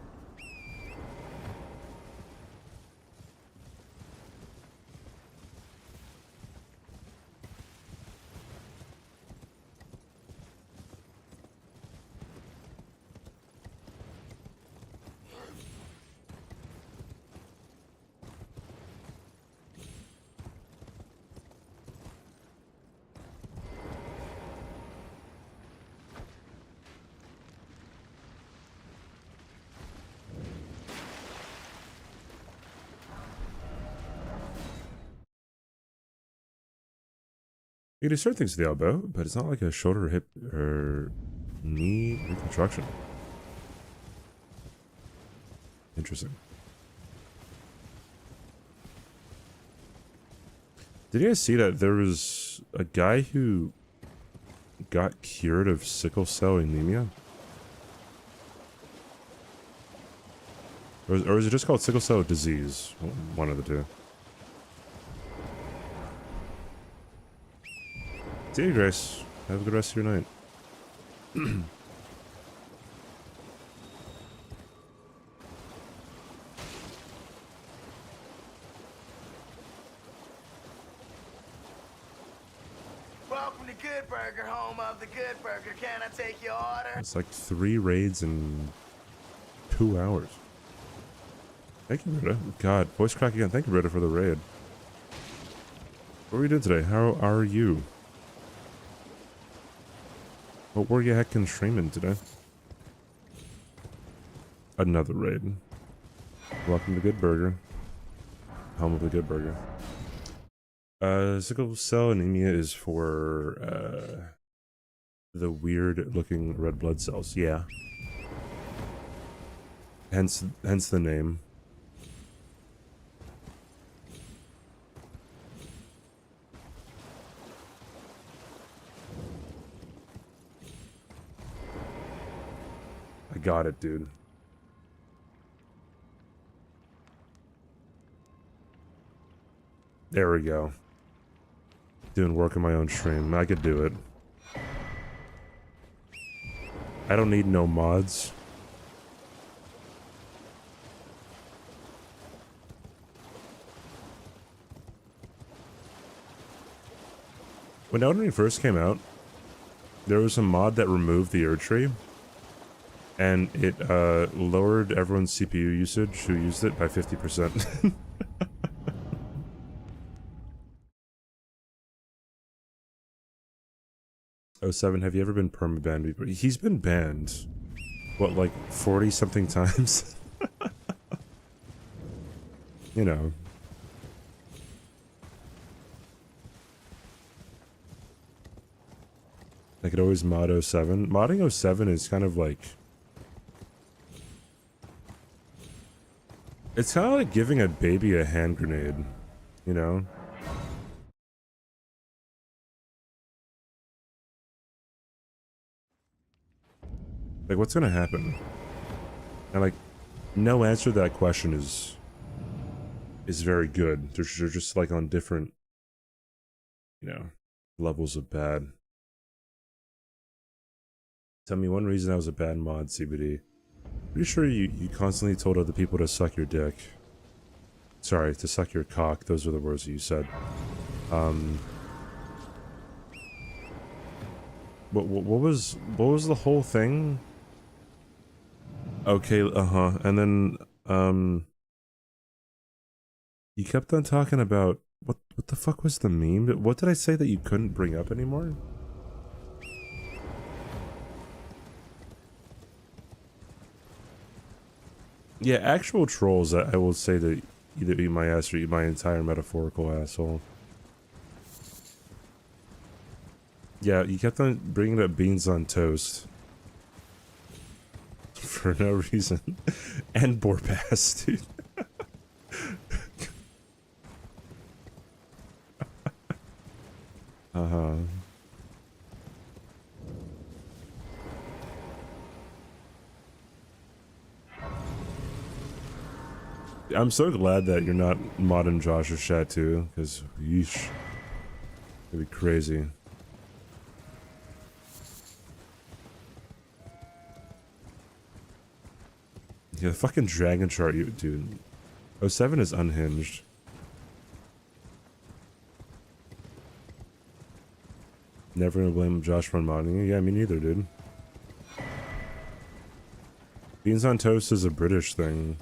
You can do certain things to the elbow, but it's not like a shoulder, hip, or knee reconstruction. Interesting. Did you guys see that there was a guy who got cured of sickle cell anemia? Or is it just called sickle cell disease? One of the two. See you, Grace. Have a good rest of your night. Welcome to Good Burger, home of the Good Burger. Can I take your order? It's like 3 raids in 2 hours. Thank you, Britta. God, voice crack again. Thank you, Britta, for the raid. What were you doing today? How are you? What were you heckin' streaming today? Another raid. Welcome to Good Burger. Home of the Good Burger. Sickle cell anemia is for, the weird looking red blood cells. Yeah. Hence the name. I got it, dude. There we go. Doing work on my own stream. I could do it. I don't need no mods. When Elden Ring first came out, there was a mod that removed the Erd tree. And it lowered everyone's CPU usage who used it by 50%. Oh, 07, have you ever been permabanned before? He's been banned, what, like 40 something times? You know. I could always mod 07. Modding 07 is kind of like... It's kind of like giving a baby a hand grenade, you know? Like, what's gonna happen? And like, no answer to that question is very good. They're just like on different, you know, levels of bad. Tell me one reason I was a bad mod, CBD. Pretty sure you constantly told other people to suck your dick. Sorry, to suck your cock. Those were the words that you said. What was the whole thing? Okay, and then you kept on talking about what the fuck was the meme? What did I say that you couldn't bring up anymore? Yeah, actual trolls, I will say that either eat my ass or eat my entire metaphorical asshole. Yeah, you kept on bringing up beans on toast. For no reason. And Borpass, dude. Uh-huh. I'm so glad that you're not modding Josh's chat too, because yeesh. It'd be crazy. Yeah, the fucking dragon chart, you dude. 07 is unhinged. Never gonna blame Josh for modding you. Yeah, me neither, dude. Beans on toast is a British thing.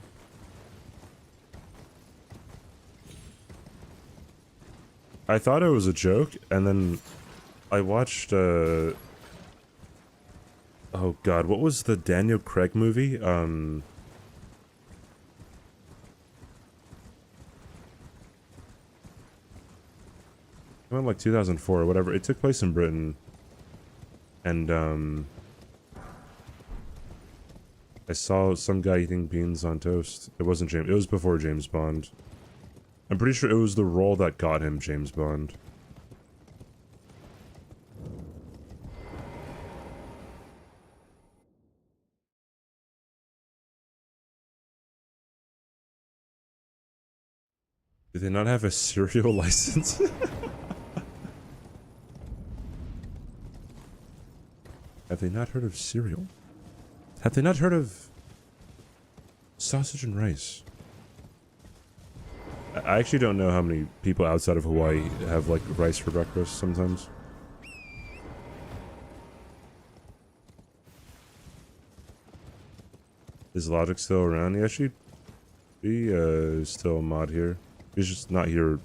I thought it was a joke, and then I watched, oh god, what was the Daniel Craig movie? Around like 2004 or whatever. It took place in Britain. And, I saw some guy eating beans on toast. It wasn't James. It was before James Bond. I'm pretty sure it was the role that got him James Bond. Do they not have a cereal license? Have they not heard of cereal? Have they not heard of sausage and rice? I actually don't know how many people outside of Hawaii have like rice for breakfast sometimes. Is Logic still around? Yeah, she'd be still a mod here. He's just not here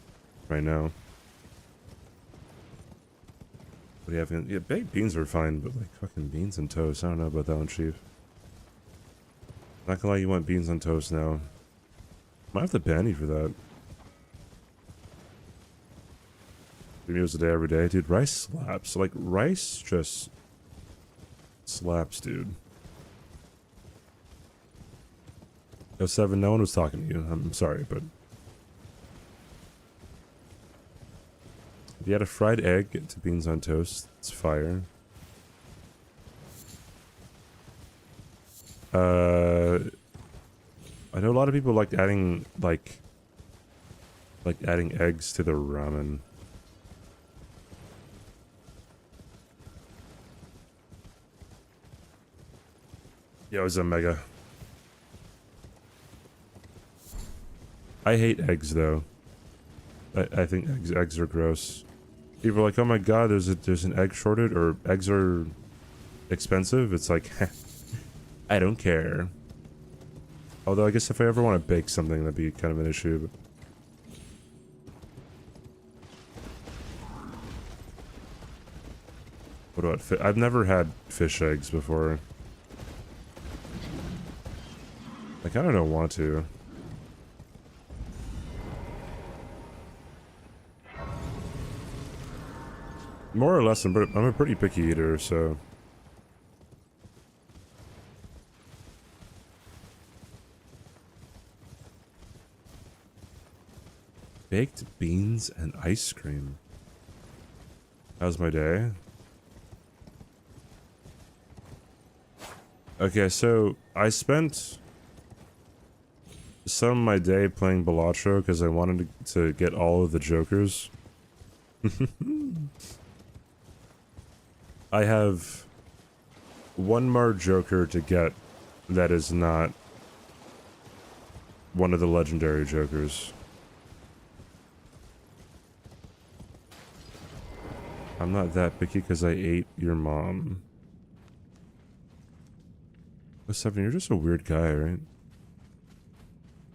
right now. What do you have in? Yeah, baked beans are fine, but like fucking beans and toast. I don't know about that one, Chief. Not gonna lie, you want beans on toast now. Might have to ban you for that. 3 meals a day every day. Dude, rice slaps. Like, rice just slaps, dude. 07, no one was talking to you. I'm sorry, but... If you had a fried egg to beans on toast, it's fire. I know a lot of people like adding, like adding eggs to their ramen. Yeah, it was a mega. I hate eggs though. I think eggs are gross. People are like, oh my god, there's an egg shortage, or eggs are expensive. It's like, I don't care. Although I guess if I ever want to bake something, that'd be kind of an issue. But... What about fish? I've never had fish eggs before. I kind of don't want to. More or less, I'm a pretty picky eater, so... Baked beans and ice cream. How's my day? Okay, so I spent some of my day playing Balatro because I wanted to get all of the Jokers. I have one more Joker to get that is not one of the legendary Jokers. I'm not that picky because I ate your mom. Oh, Seven, you're just a weird guy, right?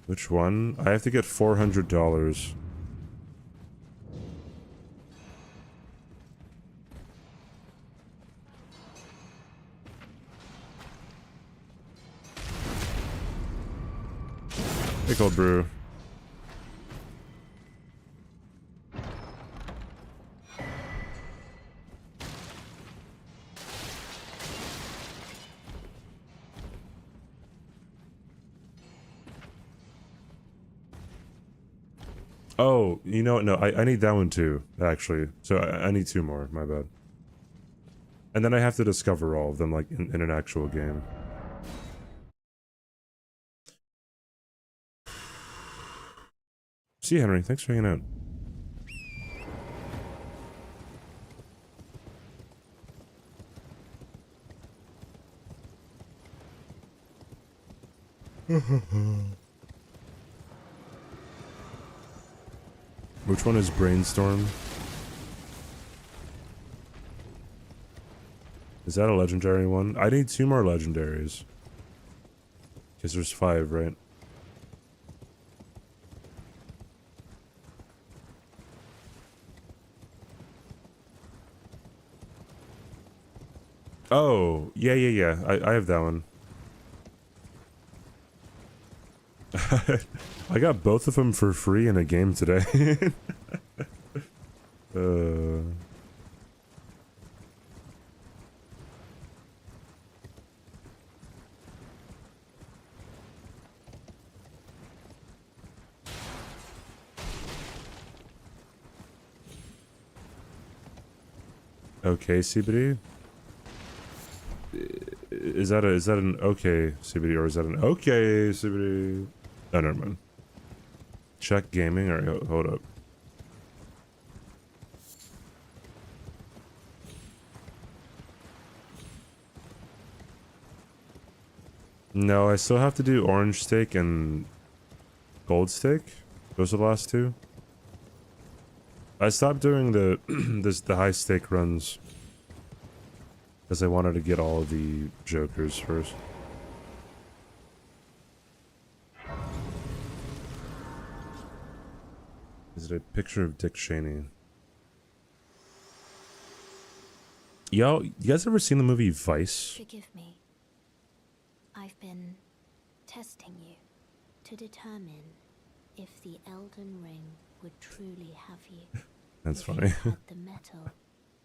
Which one? I have to get $400. Hey, cold brew. Oh, you know what? No, I need that one too, actually. So I need two more, my bad. And then I have to discover all of them, like, in an actual game. See you, Henry. Thanks for hanging out. Which one is Brainstorm? Is that a legendary one? I need two more legendaries. Because there's 5, right? Oh, yeah. I have that one. I got both of them for free in a game today. Okay, CBD? Is that an okay CBD or is that an okay CBD? Oh, never mind. Check gaming. Alright, hold up. No, I still have to do orange steak and gold steak. Those are the last two. I stopped doing the the high stake runs because I wanted to get all of the Jokers first. Is it a picture of Dick Cheney? Yo, you guys ever seen the movie Vice? Forgive me. I've been testing you to determine if the Elden Ring would truly have you. That's if funny. You had the metal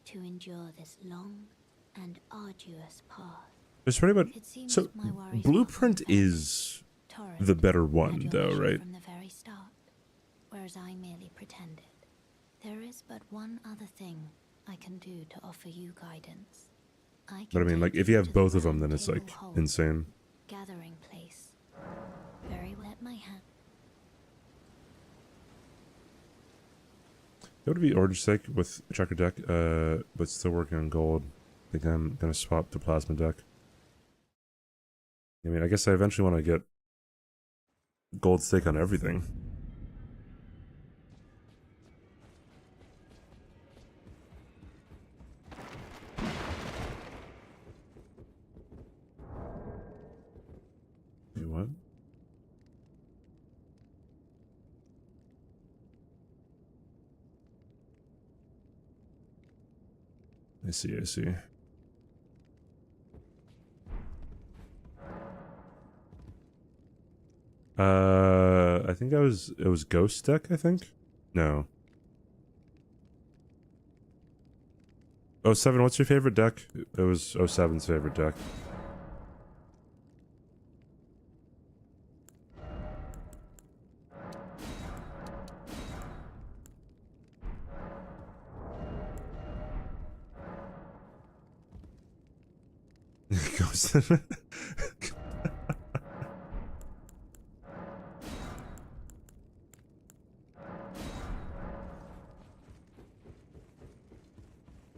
to endure this long and arduous path. There's pretty much so my worries Blueprint is Torrent the better one, had your though, vision right? From the very start, whereas I merely pretended. There is but one other thing I can do to offer you guidance. But I mean, like, if you have both of them, then it's like insane. Gathering place. Very well at my hand. It would be orange steak with checker deck, but still working on gold. I think I'm gonna swap to plasma deck. I mean, I guess I eventually want to get gold steak on everything. Wait, what? I see, I see. I think it was Ghost Deck, I think? No. Oh, 07, what's your favorite deck? It was 07's favorite deck. Ghost.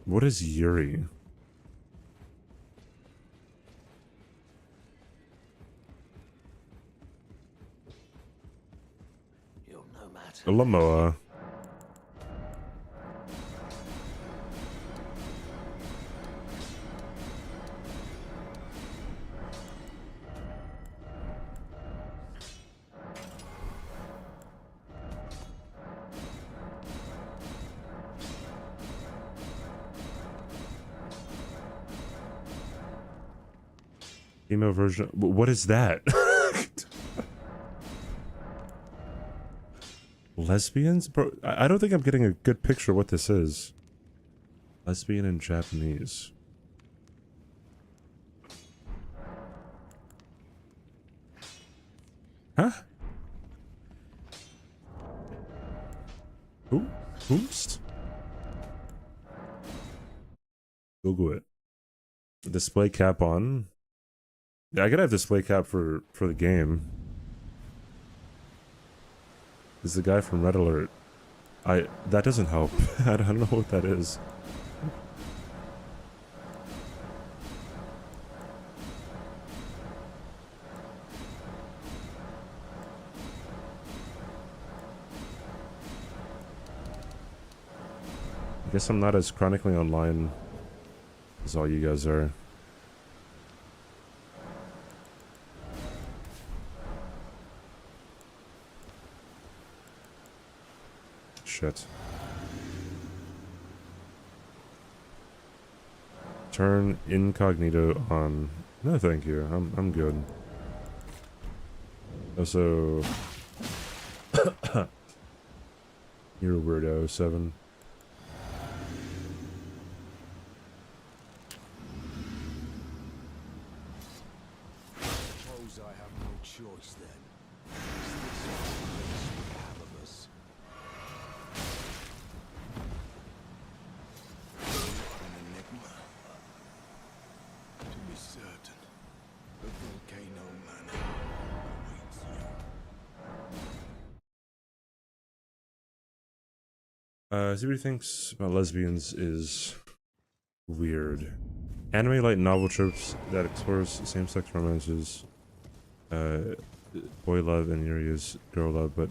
What is Yuri? You're no matter. Lamoa. Emo version. What is that? Lesbians? Bro, I don't think I'm getting a good picture of what this is. Lesbian in Japanese. Huh? Who? Whomst? Google it. Display cap on. Yeah, I gotta have display cap for the game. Is the guy from Red Alert? That doesn't help. I don't know what that is. I guess I'm not as chronically online as all you guys are. Shit. Turn incognito on. No, thank you. I'm good. Also, you're a weirdo, 7. Suppose I have no choice then. Is this what makes me have of us? An enigma. To be certain, the volcano manor awaits you. See what he thinks about lesbians is weird. Anime light novel tropes that explores same-sex romances, boy love and Yuri is girl love, but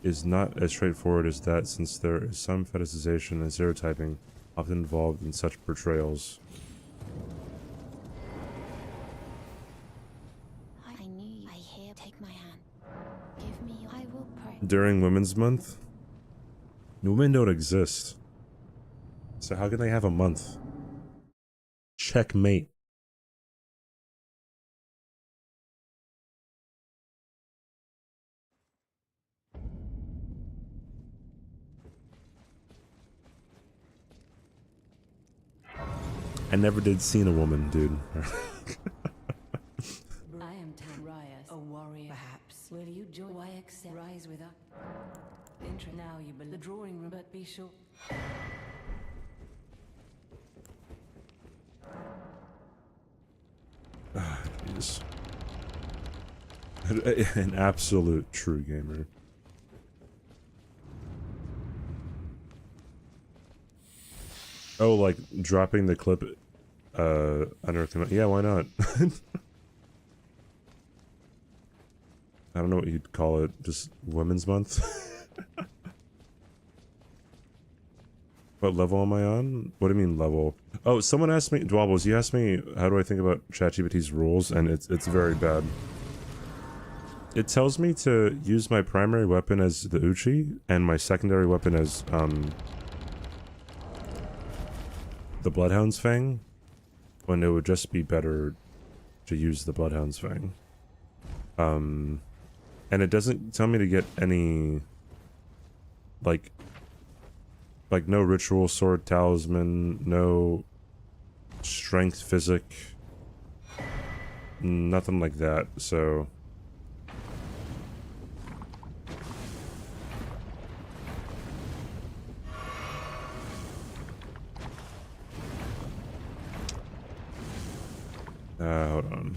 is not as straightforward as that since there is some fetishization and stereotyping often involved in such portrayals. I knew you. I hear. Take my hand. Give me. I will pray. During Women's Month, women don't exist. So how can they have a month? Checkmate. I never did seen a woman, dude. I am Tanrias, a warrior, perhaps. Will you join? Why accept? Rise with us. Enter now, you the drawing room, but be sure. He's an absolute true gamer. Oh, like dropping the clip under yeah, why not? I don't know what you'd call it, just Women's Month. What level am I on? What do you mean level? Oh, someone asked me, Dwobbles, you asked me how do I think about ChatGPT's rules, and it's very bad. It tells me to use my primary weapon as the Uchi, and my secondary weapon as, the Bloodhound's Fang, when it would just be better to use the Bloodhound's Fang. And it doesn't tell me to get any, like no ritual sword talisman, no strength physic, nothing like that, so... hold on.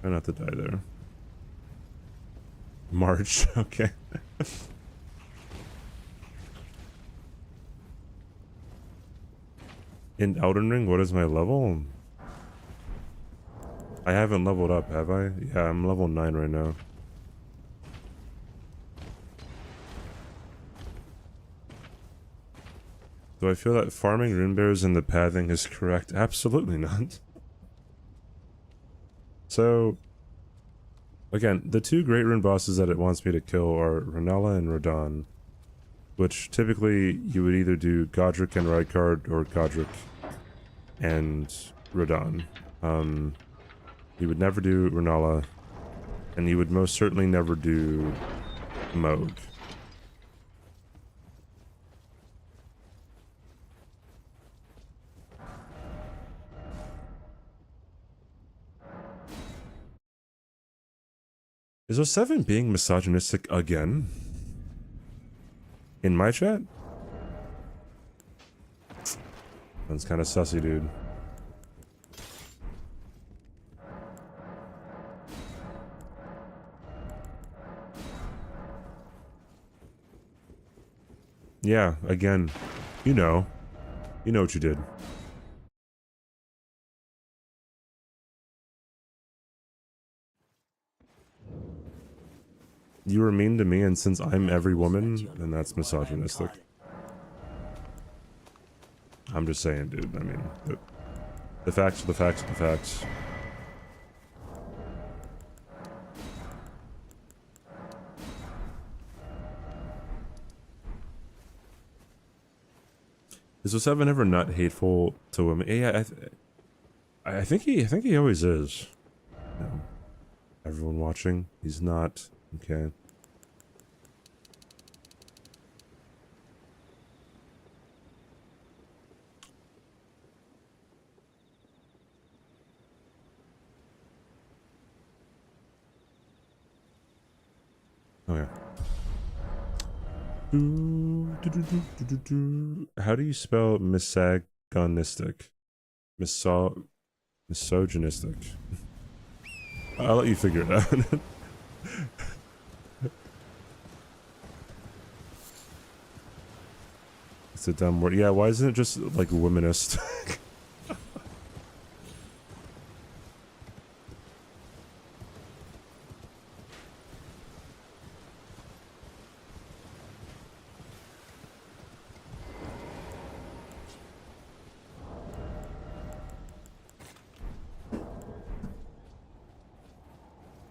Try not to die there. March, okay. In Elden Ring, what is my level? I haven't leveled up, have I? Yeah, I'm level 9 right now. Do I feel that farming rune bears in the pathing is correct? Absolutely not. So, again, the two great rune bosses that it wants me to kill are Renala and Radahn, which typically you would either do Godric and Rykard or Godric and Radahn. You would never do Renala, and you would most certainly never do Mohg. Is 07 being misogynistic again? In my chat? That's kind of sussy, dude. Yeah, again, you know what you did. You were mean to me, and since I'm every woman, then that's misogynistic. I'm just saying, dude. I mean, the facts are the facts are the facts. Is 07 ever not hateful to women? Yeah, I think he always is. No. Everyone watching, he's not. Okay. Oh yeah. How do you spell misogynistic? Misogynistic. I'll let you figure it out. It's a dumb word. Yeah, why isn't it just like womanist?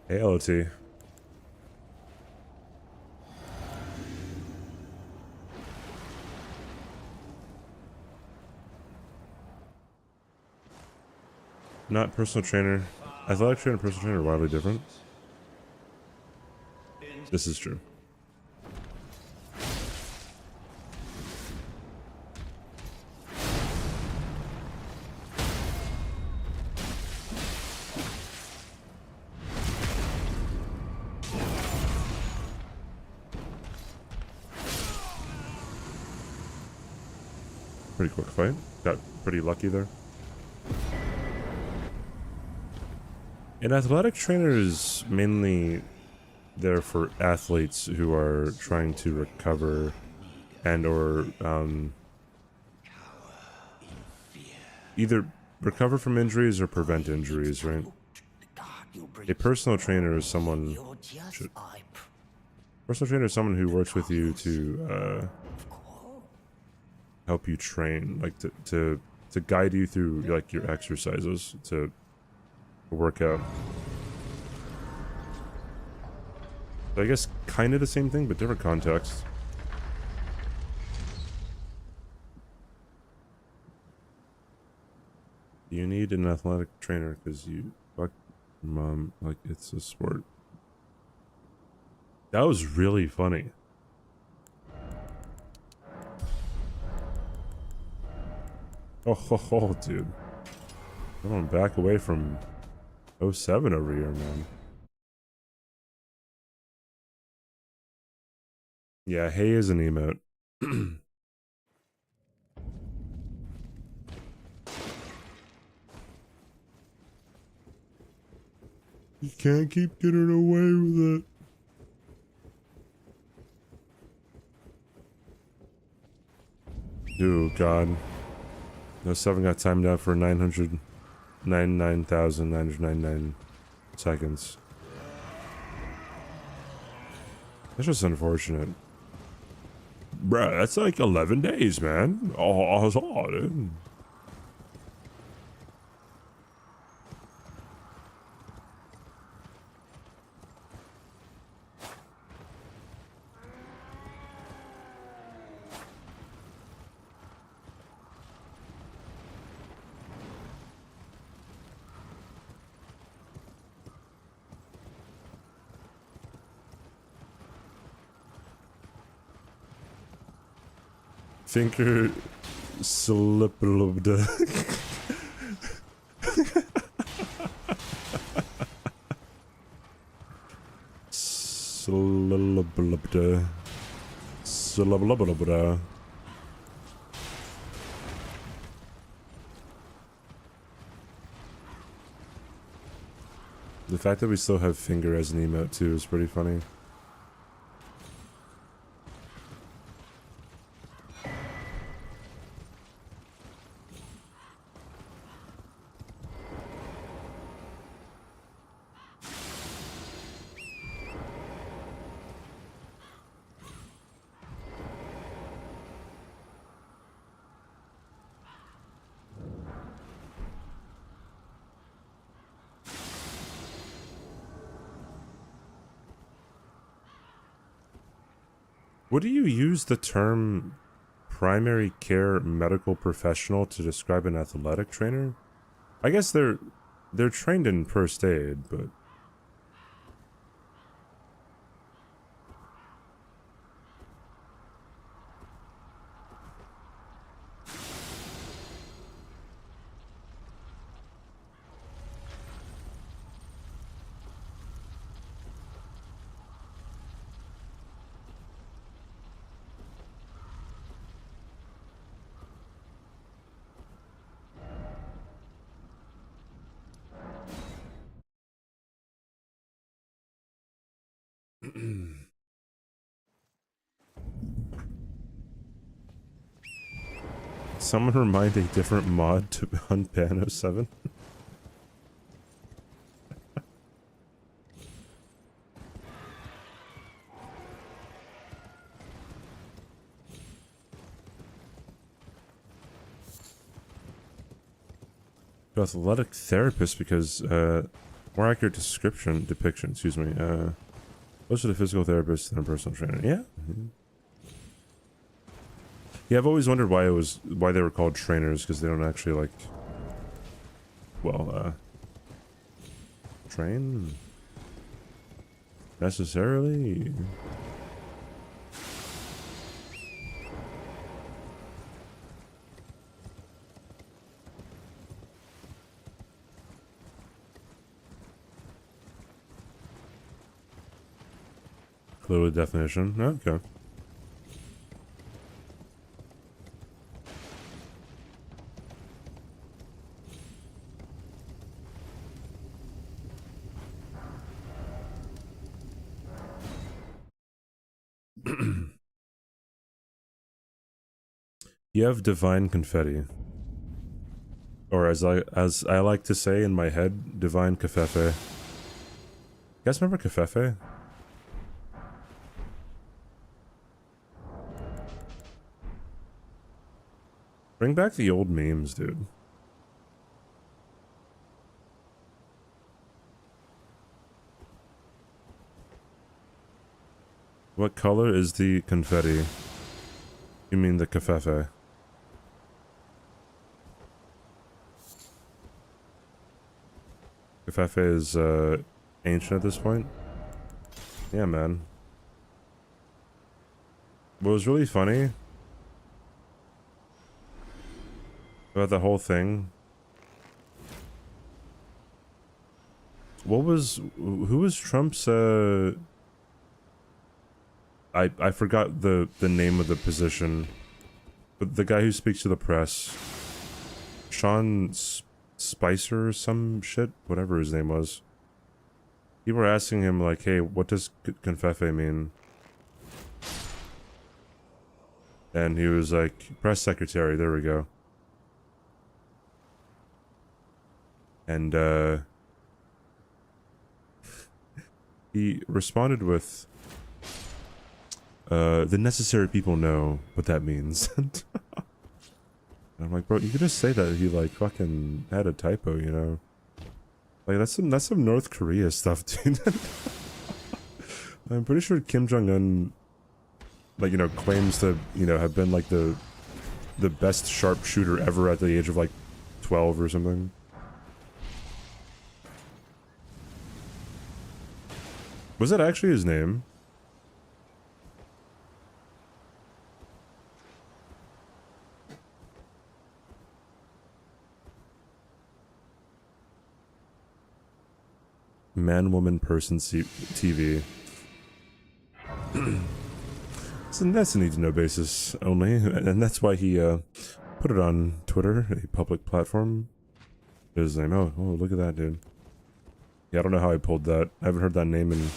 Hey, LT. Not personal trainer. Athletic trainer and personal trainer are wildly different. This is true. Pretty quick fight. Got pretty lucky there. An athletic trainer is mainly there for athletes who are trying to recover and or either recover from injuries or prevent injuries, right? A personal trainer is someone who works with you to help you train, like to guide you through like your exercises to work out. So I guess kind of the same thing, but different context. You need an athletic trainer because you fuck your mom like it's a sport. That was really funny. Oh, dude. Come on, back away from '07 over here, man. Yeah, hey is an emote. You can't keep getting away with it. Oh, God. No 7 got timed out for 999,999 seconds. That's just unfortunate. Bruh, that's like 11 days, man. Oh, dude. Finger slipperlubda. Slipperlubda. Slipperlubda. The fact that we still have finger as an emote too is pretty funny. What do you use the term primary care medical professional to describe an athletic trainer? I guess they're trained in first aid, but someone remind a different mod to hunt Pano 7? Athletic therapist because more accurate depiction, excuse me. Closer to physical therapist than a personal trainer. Yeah. Yeah, I've always wondered why they were called trainers, because they don't actually like, well, train necessarily. Fluid definition. Okay. You have divine confetti. Or as I like to say in my head, divine cafefe. You guys remember cafefe? Bring back the old memes, dude. What color is the confetti? You mean the cafefe? Kafefe is ancient at this point. Yeah, man. What was really funny about the whole thing, who was Trump's I forgot the name of the position, but the guy who speaks to the press, Sean Spicer or some shit, whatever his name was. People were asking him like, hey, what does Confefe mean? And he was like, press secretary, there we go. And he responded with, the necessary people know what that means. And I'm like, bro, you could just say that he like fucking had a typo, you know? Like that's some North Korea stuff, dude. I'm pretty sure Kim Jong-un, like, you know, claims to, you know, have been like the best sharpshooter ever at the age of like 12 or something. Was that actually his name? Man, woman, person, TV. So that's a need-to-know basis only, and that's why he put it on Twitter, a public platform. His name. Oh, look at that, dude. Yeah, I don't know how I pulled that. I haven't heard that name in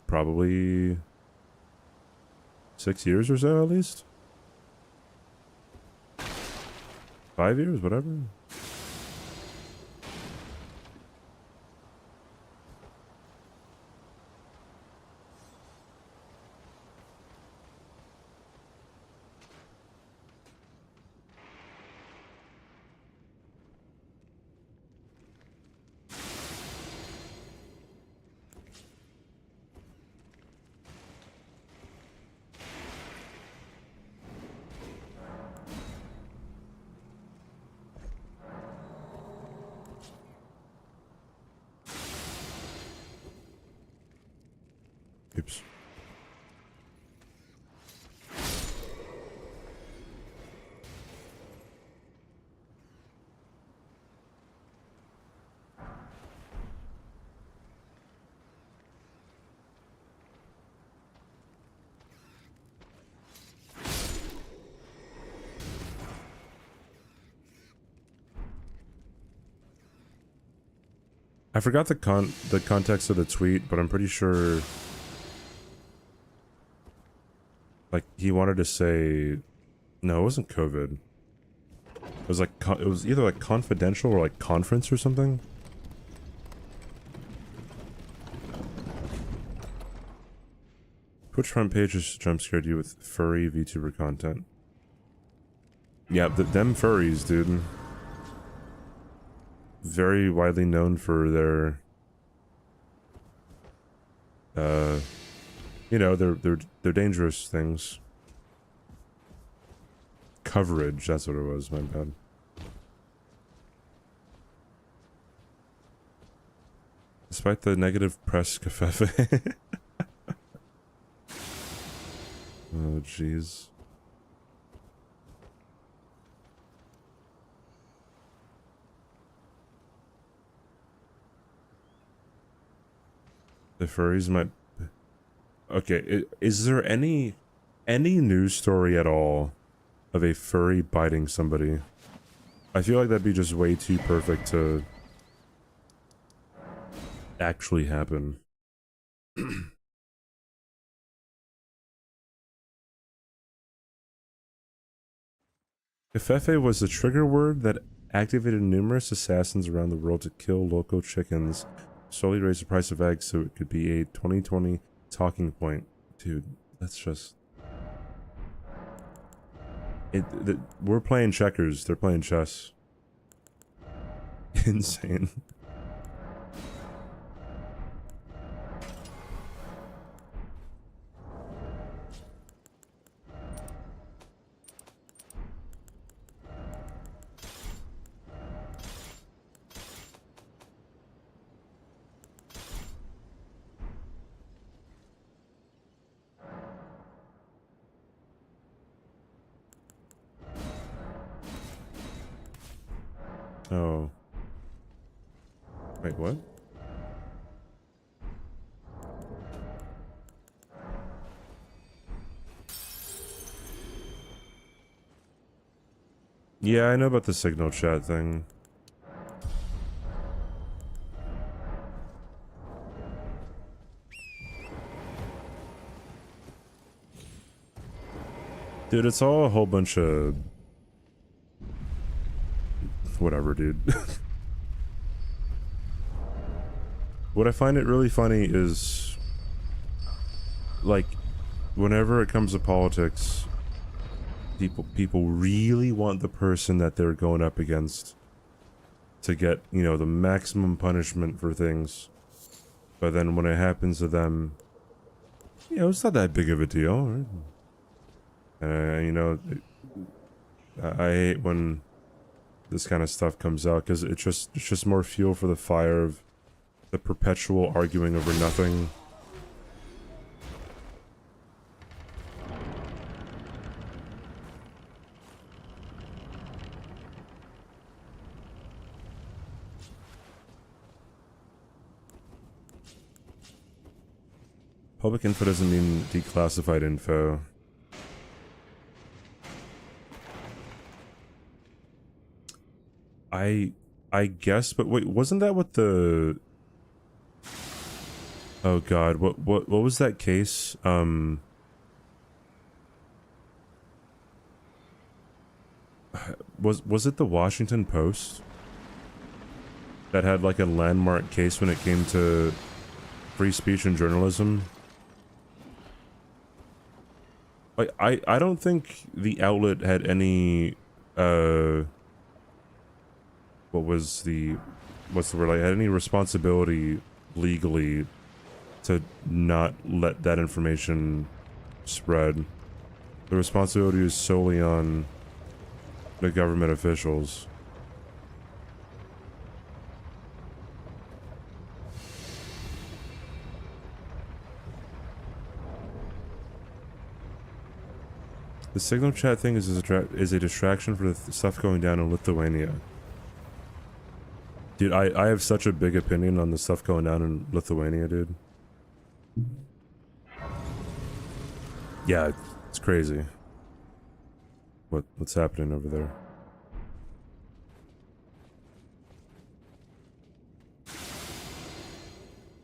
probably 6 years or so, at least. 5 years, whatever. Oops. I forgot the context of the tweet, but I'm pretty sure like he wanted to say no, it wasn't COVID. It was like it was either like confidential or like conference or something. Twitch front page just jump scared you with furry VTuber content. Yeah, them furries, dude. Very widely known for their you know, they're dangerous things. Coverage, that's what it was, my bad. Despite the negative press, Kafefe. Oh, jeez. The furries might... Okay, is there any news story at all of a furry biting somebody? I feel like that'd be just way too perfect to actually happen. Kafefe was the trigger word that activated numerous assassins around the world to kill local chickens, slowly raise the price of eggs so it could be a 2020 talking point. Dude, that's just... we're playing checkers, they're playing chess. Insane. Oh. Wait, what? Yeah, I know about the signal chat thing. Dude, it's all a whole bunch of... whatever, dude. What I find it really funny is... like, whenever it comes to politics, people really want the person that they're going up against to get, you know, the maximum punishment for things. But then when it happens to them, you know, it's not that big of a deal, right? You know, I hate when this kind of stuff comes out, because it's just more fuel for the fire of the perpetual arguing over nothing. Public info doesn't mean declassified info. I guess, but wait, wasn't that what the... oh god, what was that case? Was it the Washington Post that had like a landmark case when it came to free speech and journalism? Like, I don't think the outlet had any, what's the word, like, had any responsibility legally to not let that information spread. The responsibility is solely on the government officials. The signal chat thing is a distraction for the stuff going down in Lithuania. Dude, I have such a big opinion on the stuff going down in Lithuania, dude. Yeah, it's crazy. What's happening over there?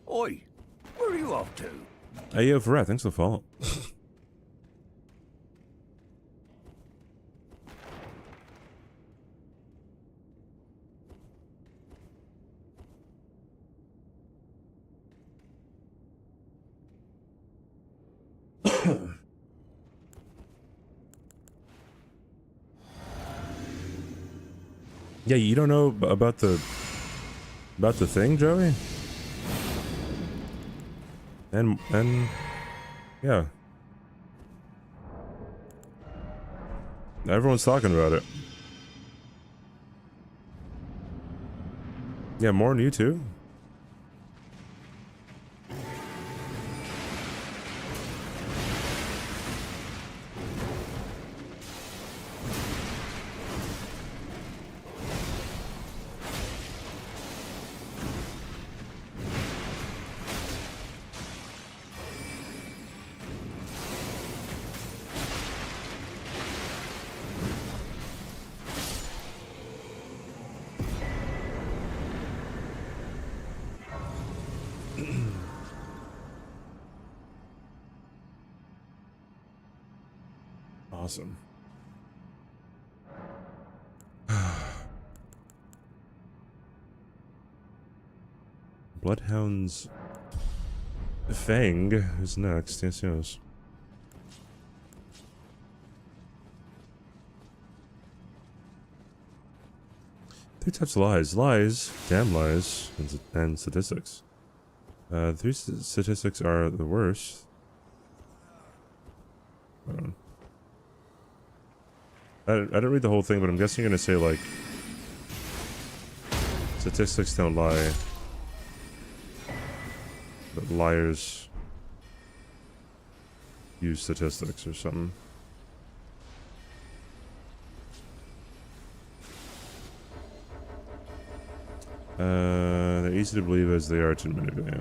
Oi, where are you off to? Hey, yo, Farad, thanks for the follow. Yeah, you don't know about the thing, Joey? And yeah. Everyone's talking about it. Yeah, more than you too. Awesome. Bloodhound's Fang is next. Yes, yes. Three types of lies. Lies, damn lies, and statistics. Three statistics are the worst. Hold on. I didn't read the whole thing, but I'm guessing you're gonna say, like, statistics don't lie, but liars use statistics or something. They're easy to believe as they are to manipulate.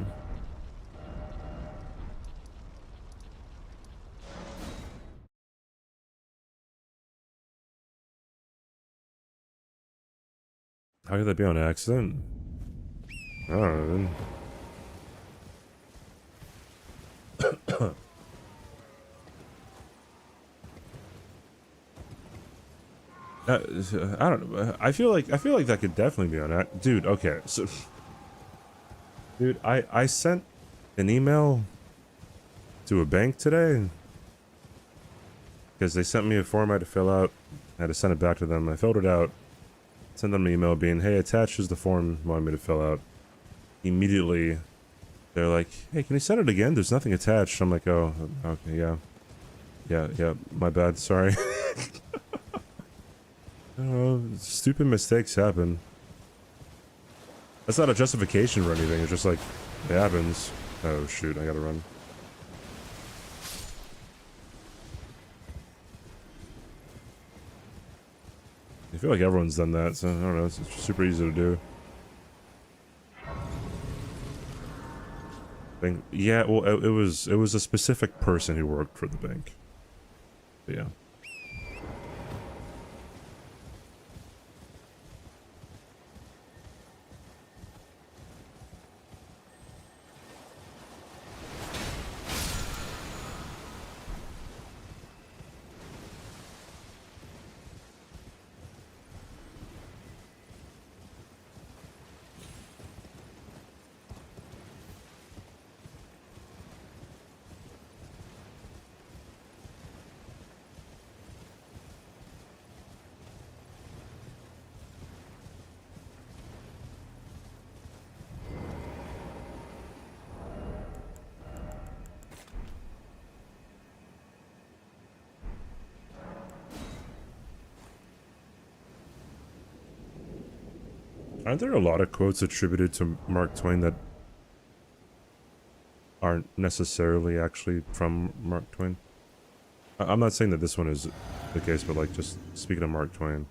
How could that be on accident? I don't know. I don't know. I feel like that could definitely be on that. Dude, okay. So dude, I sent an email to a bank today because they sent me a form I had to fill out. I had to send it back to them. I filled it out, sent them an email being, "Hey, attached is the form you wanted me to fill out." Immediately, they're like, "Hey, can you send it again? There's nothing attached." I'm like, "Oh, okay, yeah, my bad, sorry." I don't know, stupid mistakes happen. That's not a justification or anything, it's just like, it happens. Oh shoot, I gotta run. I feel like everyone's done that, so I don't know, it's super easy to do. Yeah, well, it was a specific person who worked for the bank. But yeah. Aren't there a lot of quotes attributed to Mark Twain that aren't necessarily actually from Mark Twain? I'm not saying that this one is the case, but like just speaking of Mark Twain.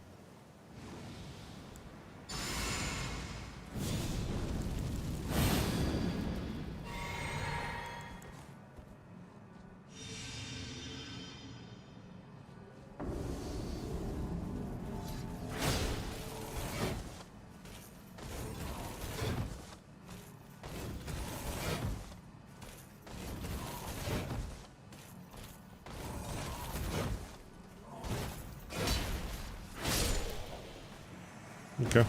Okay.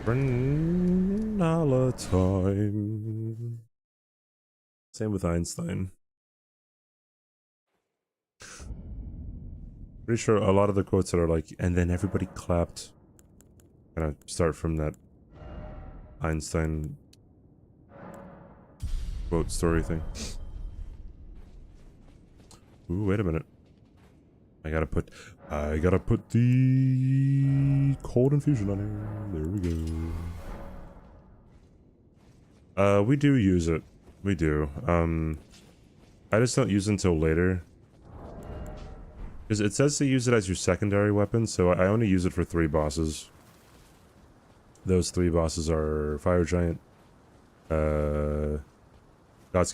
Renala time. Same with Einstein. Pretty sure a lot of the quotes that are like, and then everybody clapped, kind of start from that Einstein quote story thing. Ooh, wait a minute. I gotta put the cold infusion on here. There we go. We do use it. We do. I just don't use it until later. Because it says to use it as your secondary weapon, so I only use it for 3 bosses. Those 3 bosses are Fire Giant, Godskin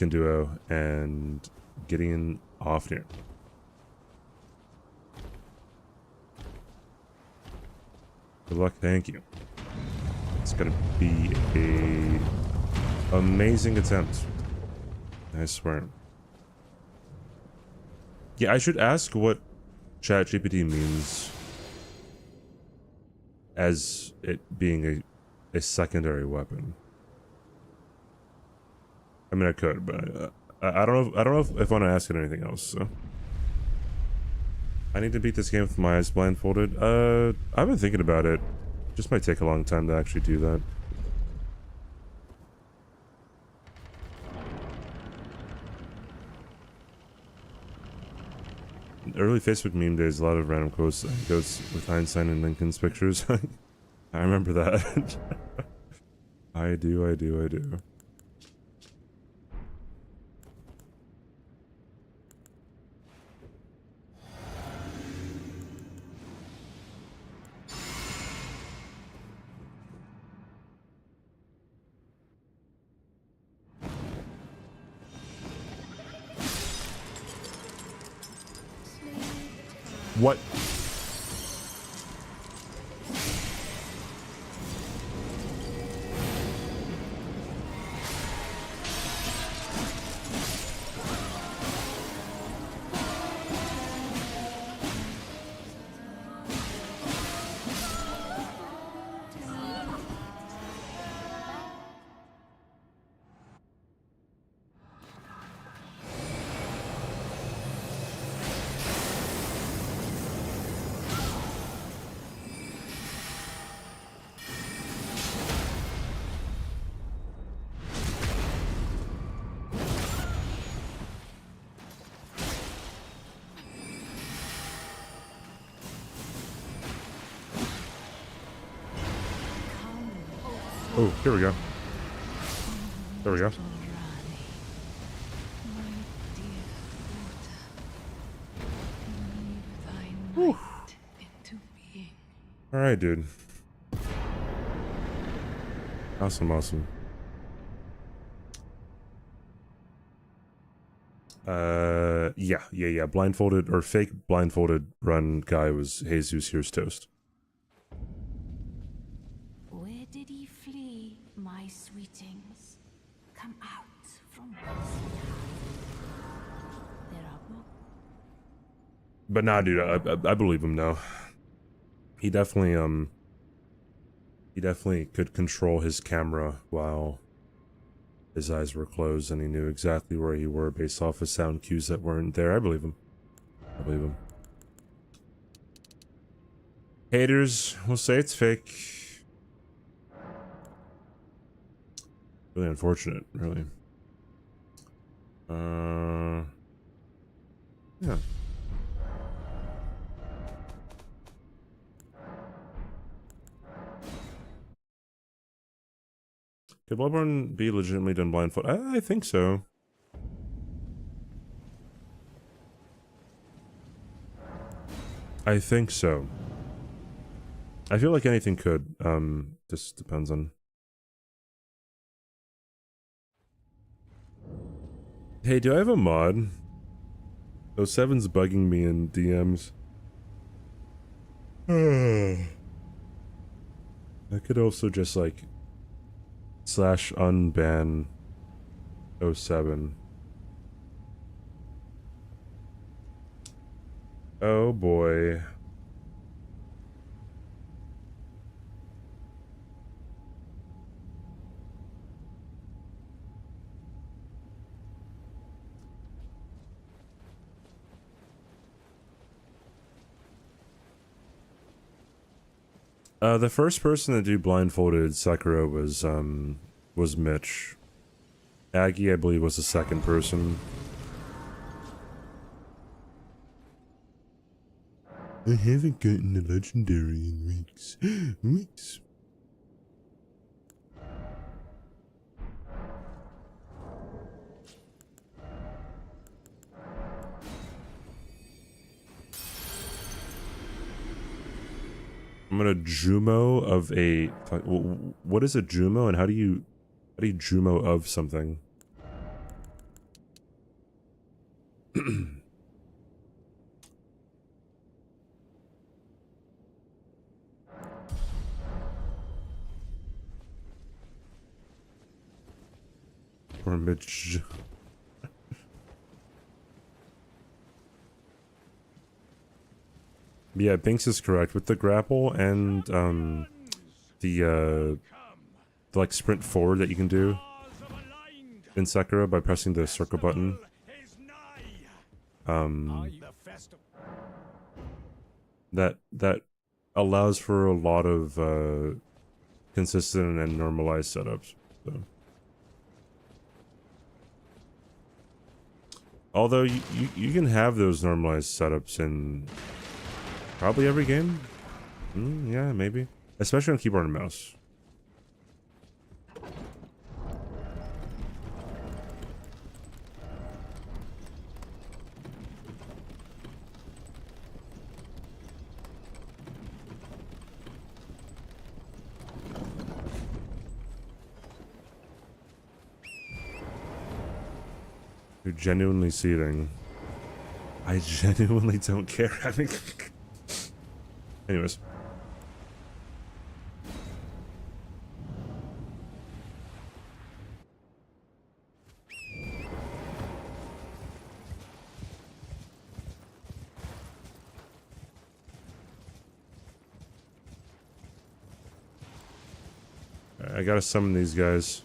Duo, and Gideon Ofnir. Good luck, thank you. It's gonna be a amazing attempt. I swear. Yeah, I should ask what ChatGPT means as it being a secondary weapon. I mean, I could, but I don't know. I don't know if I want to ask it anything else. So I need to beat this game with my eyes blindfolded. I've been thinking about it. Just might take a long time to actually do that. Early Facebook meme days, a lot of random quotes goes with Einstein and Lincoln's pictures. I remember that. I do. What? Oh, here we go. There we go. All right, dude. Awesome, awesome. Yeah. Blindfolded or fake blindfolded run guy was Jesus Here's Toast. Where did he flee, my sweetings? Come out from whence he hath. There are books. But nah, dude, I believe him now. He definitely could control his camera while his eyes were closed, and he knew exactly where he were based off of sound cues that weren't there. I believe him. I believe him. Haters will say it's fake. Really unfortunate, really. Yeah. Could Bloodborne be legitimately done blindfold? I think so. I think so. I feel like anything could. Just depends on. Hey, do I have a mod? 07's bugging me in DMs. I could also just like /unban 07. Oh boy. The first person to do blindfolded Sekiro was Mitch. Aggie, I believe, was the second person. I haven't gotten a legendary in weeks. Weeks. I'm gonna Jumo of a. What is a Jumo, and how do you Jumo of something? Or Mitch. Yeah, Binks is correct with the grapple and the like sprint forward that you can do in Sekiro by pressing the circle button. That allows for a lot of consistent and normalized setups. So. Although you can have those normalized setups in probably every game. Yeah, maybe. Especially on keyboard and mouse. You're genuinely seething. I genuinely don't care. I mean, anyways. I gotta summon these guys.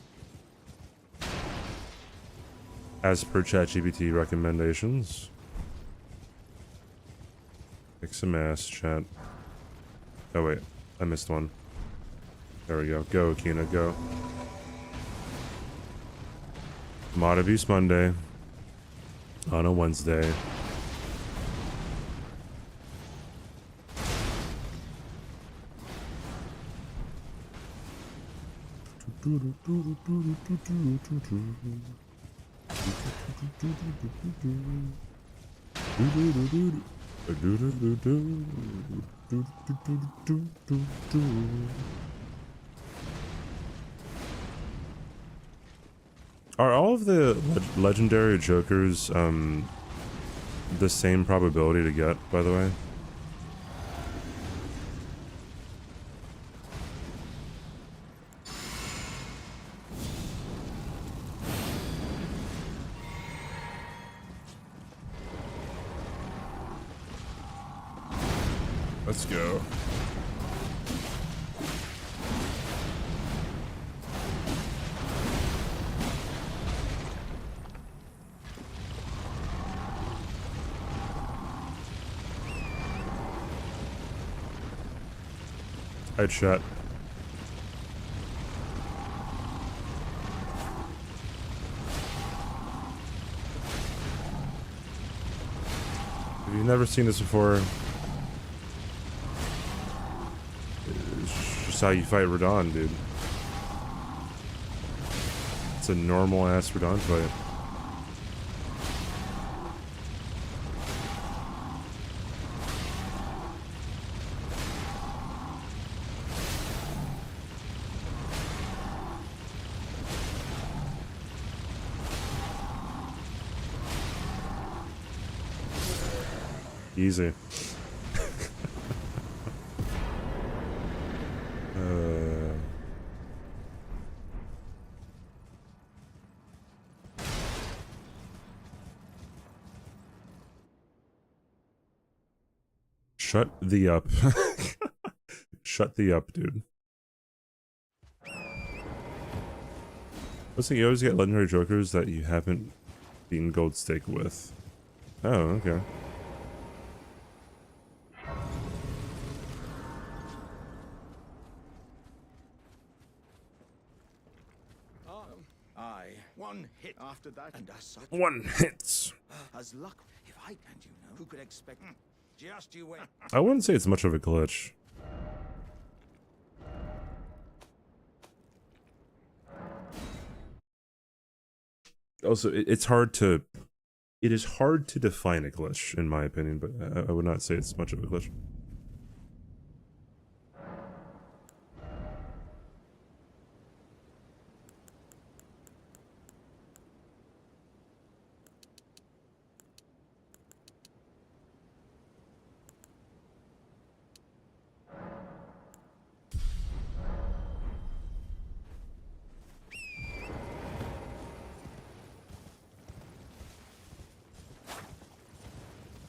As per ChatGPT recommendations. Kick some ass, chat. Oh wait, I missed one. There we go. Go, Kina, go. Mod Abuse Monday. On a Wednesday. Are all of the legendary jokers the same probability to get, by the way? Let's go. Headshot. If you've never seen this before, it's just how you fight Radon, dude. It's a normal ass Radon fight. Easy. Shut the up. Shut the up, dude. I was thinking you always get legendary jokers that you haven't beaten gold stake with. Oh, okay. One hit after that, and as such, One hits. as luck. If I and you know, who could expect? Just you wait. I wouldn't say it's much of a glitch. Also, it's hard to... It is hard to define a glitch, in my opinion, but I would not say it's much of a glitch.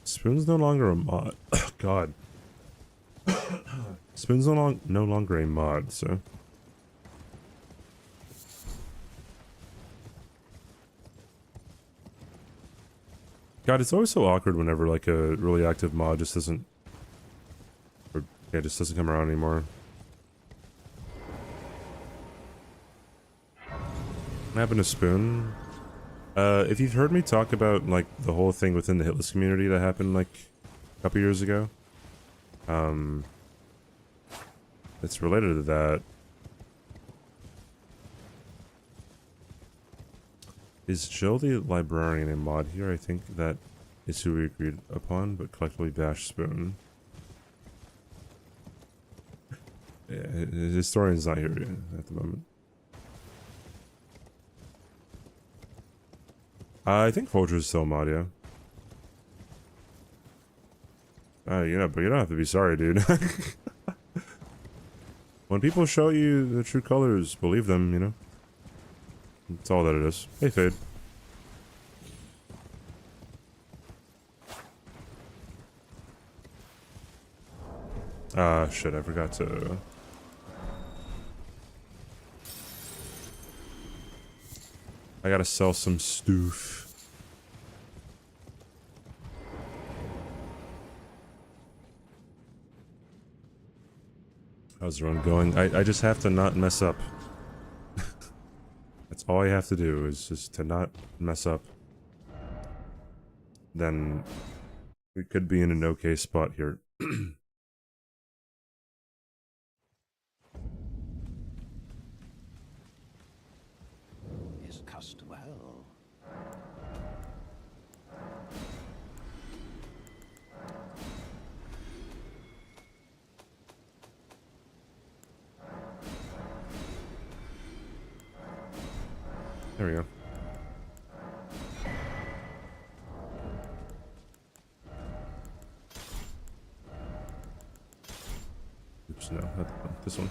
Spoon's no longer a mod. God. Spoon's no longer a mod, so... God, it's always so awkward whenever, like, a really active mod just doesn't... Or, yeah, just doesn't come around anymore. What happened to Spoon? If you've heard me talk about, like, the whole thing within the hitless community that happened, like, a couple years ago, it's related to that. Is Jill the librarian a mod here? I think that is who we agreed upon, but collectively bash Spoon. Yeah, his historian's not here at the moment. I think Folger's still a mod, yeah. You know, but you don't have to be sorry, dude. When people show you the true colors, believe them, you know? That's all that it is. Hey, Fade. Ah, shit, I forgot to... I gotta sell some stoof. How's the run going? I just have to not mess up. That's all I have to do, is just to not mess up. Then we could be in an okay spot here. Is cust well. There we go. Oops, no, not this one.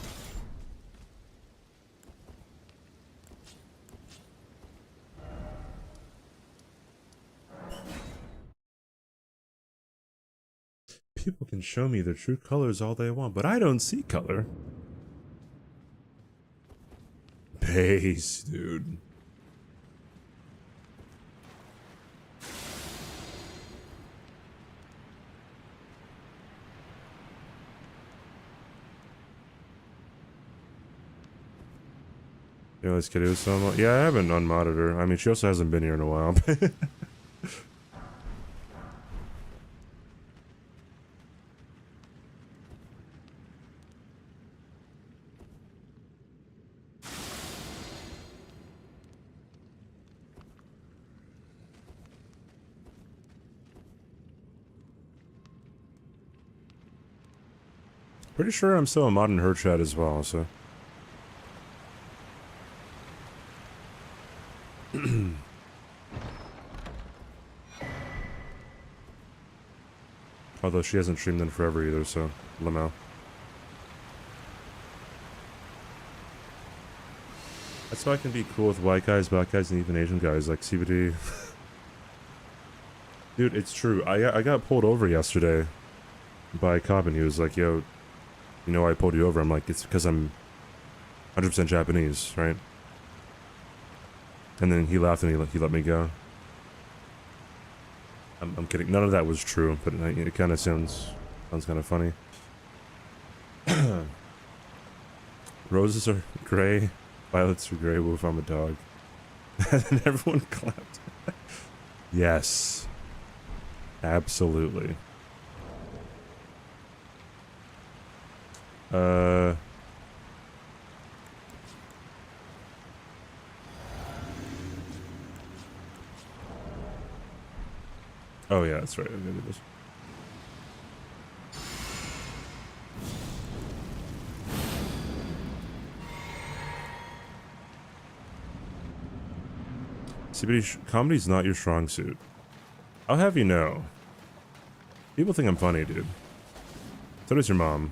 People can show me their true colors all they want, but I don't see color. Base, dude. You know this kid is so... Yeah, I haven't unmodded her. I mean, she also hasn't been here in a while. Pretty sure I'm still a mod in her chat as well, so... Although she hasn't streamed in forever either, so... Lamau. That's why I can be cool with white guys, black guys, and even Asian guys, like CBD. Dude, it's true. I got pulled over yesterday by a cop, and he was like, yo, you know why I pulled you over? I'm like, it's because I'm 100% Japanese, right? And then he laughed and he let me go. I'm kidding. None of that was true, but it kind of sounds kind of funny. Roses are gray, violets are gray. Wolf, I'm a dog. And then everyone clapped. Yes, absolutely. Oh yeah, that's right. I'm gonna do this. CBD comedy's not your strong suit. I'll have you know. People think I'm funny, dude. So does your mom.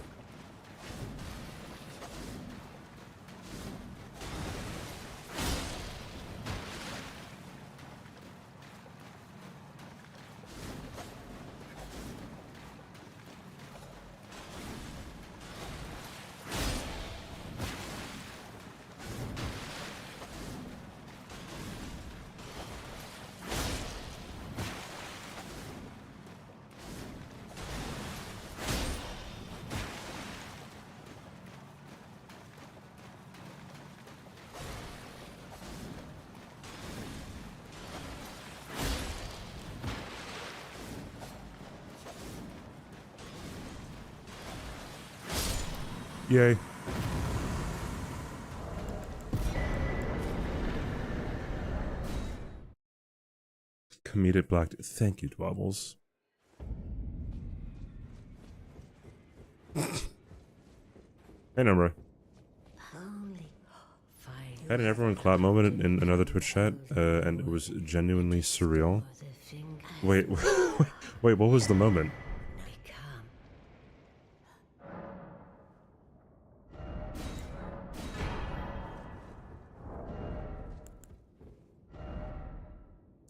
Yay. Comedic black. Thank you, Dwobbles. Hey, number. I had an everyone clap moment in another Twitch chat, and it was genuinely surreal. Wait, wait, what was the moment?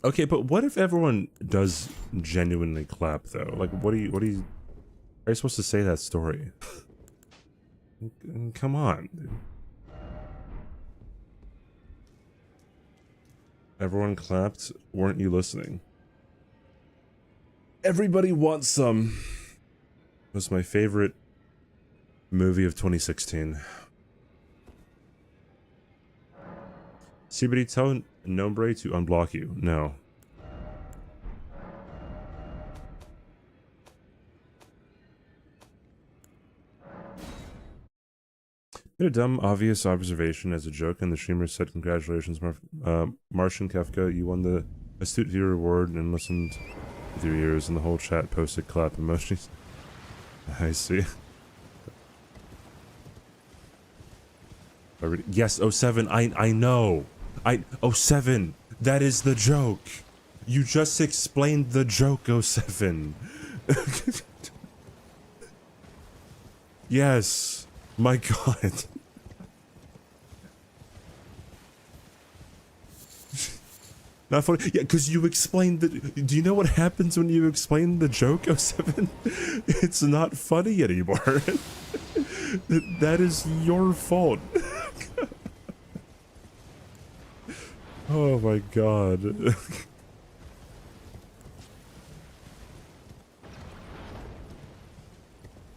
Okay, but what if everyone does genuinely clap though? Like, what are you are you supposed to say that story? Come on, dude. Everyone clapped. Weren't you listening? Everybody wants some. It was my favorite movie of 2016. CBD, tell Nombre to unblock you. No. Made a dumb, obvious observation as a joke, and the streamer said, "Congratulations, Martian Kafka. You won the astute viewer award and listened with your ears." And the whole chat posted clap emojis. I see. Yes, 07. I know. 07. That is the joke. You just explained the joke, 07. Yes. My God. Not funny. Yeah, because you explained the. Do you know what happens when you explain the joke, 07? It's not funny anymore. That is your fault. Oh my God.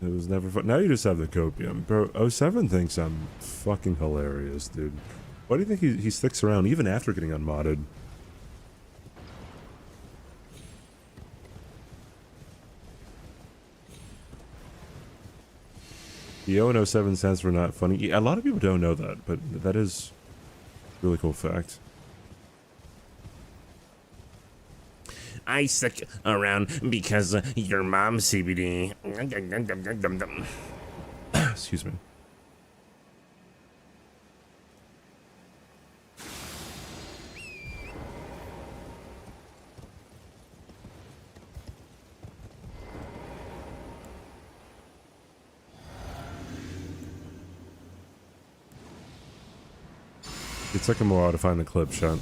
It was never fun. Now you just have the copium. Bro, 07 thinks I'm fucking hilarious, dude. Why do you think he sticks around even after getting unmodded? The O in 07 stands for not funny. Yeah, a lot of people don't know that, but that is a really cool fact. I stick around because your mom, CBD. Excuse me. It took him a while to find the clip shot.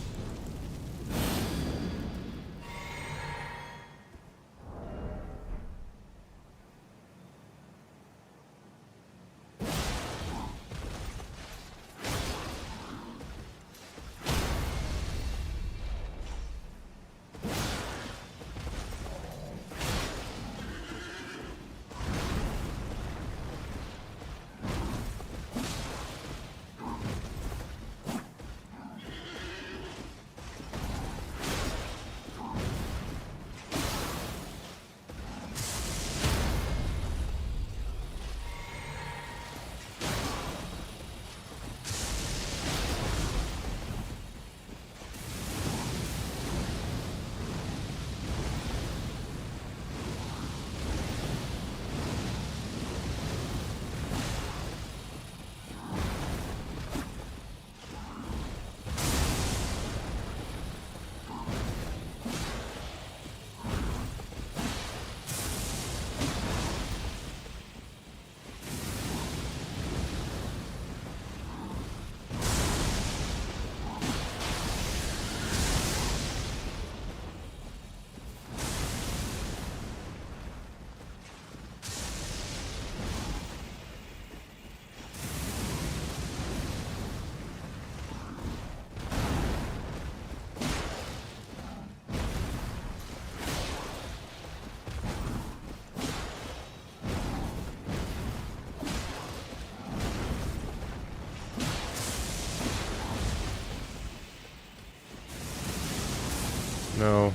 No.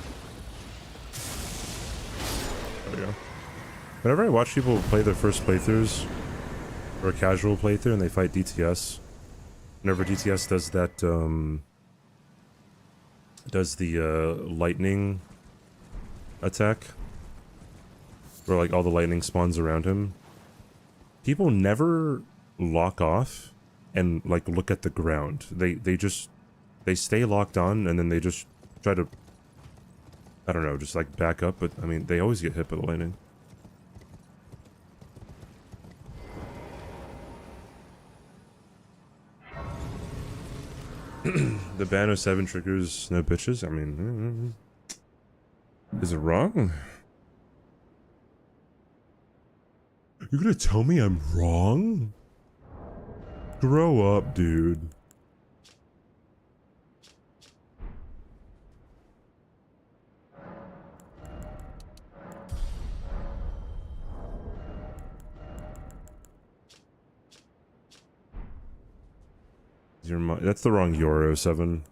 There we go. Whenever I watch people play their first playthroughs, or a casual playthrough, and they fight DTS, whenever DTS does that, does the, lightning attack, where, like, all the lightning spawns around him, people never lock off and, like, look at the ground. They stay locked on, and then they just try to, I don't know, just like back up, but I mean, they always get hit by the lightning. The ban of 7 triggers no bitches. I mean, is it wrong? You're gonna tell me I'm wrong? Grow up, dude. That's the wrong Euro 7.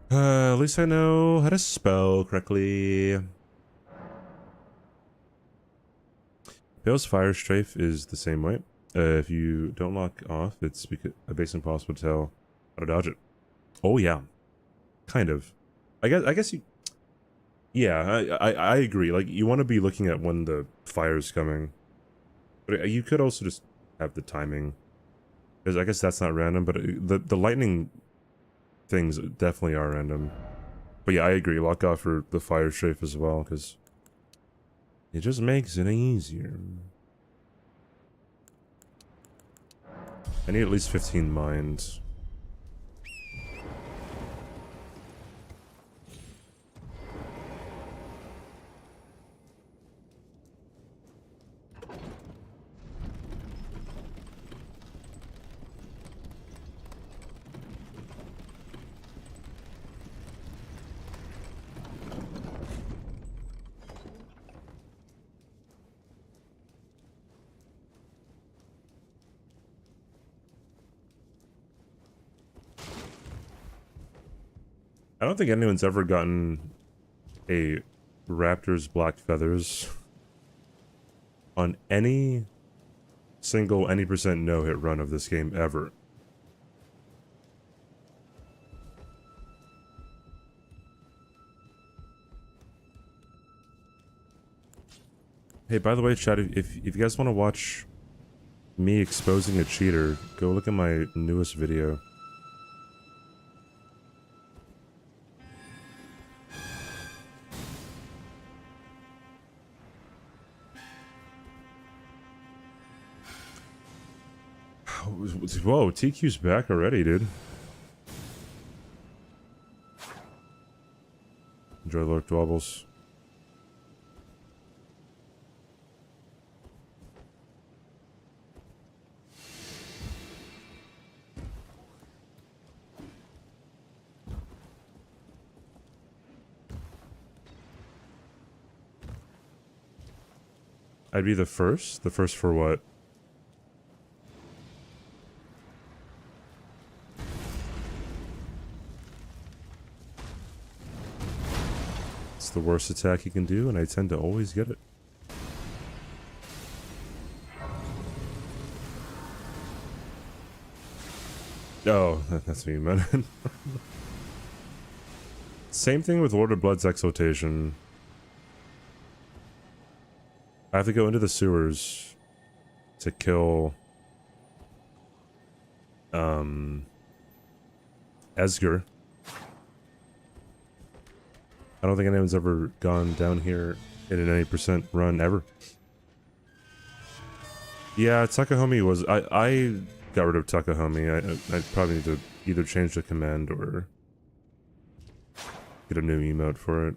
At least I know how to spell correctly. Bale's Fire Strafe is the same way. If you don't lock off, it's basically impossible to tell how to dodge it. Oh yeah, kind of. I guess you. Yeah, I agree. Like, you want to be looking at when the fire's coming, but you could also just have the timing, because I guess that's not random. But the lightning things definitely are random. But yeah, I agree. Lock off for the fire strafe as well, because it just makes it easier. I need at least 15 minds. I don't think anyone's ever gotten a Raptor's Black Feathers on any single any percent no-hit run of this game ever. Hey, by the way, chat, if you guys want to watch me exposing a cheater, go look at my newest video. Whoa, TQ's back already, dude. Enjoy the Lurk Dwobbles. I'd be the first? The first for what? It's the worst attack you can do, and I tend to always get it. Oh, that's what you meant. Same thing with Lord of Blood's Exaltation. I have to go into the sewers to kill Esger. I don't think anyone's ever gone down here in an 80% run ever. Yeah, Takahome was... I got rid of Takahome. I probably need to either change the command or get a new emote for it.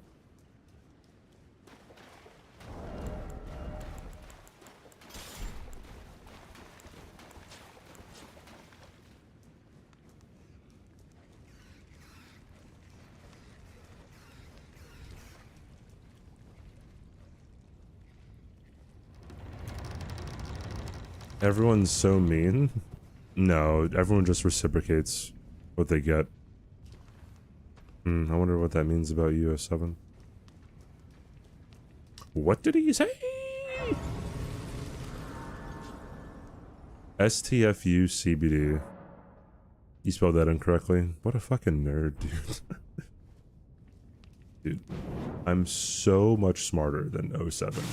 Everyone's so mean. No, everyone just reciprocates what they get. I wonder what that means about US7. What did he say? STFU-CBD. You spelled that incorrectly. What a fucking nerd, dude. Dude, I'm so much smarter than 07.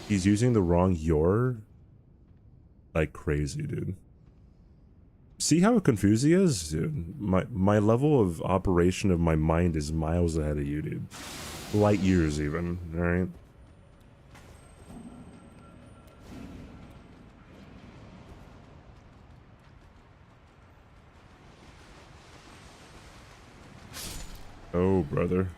He's using the wrong your like crazy, dude. See how confused he is? Dude, my level of operation of my mind is miles ahead of you, dude. Light years even, alright? Oh, brother.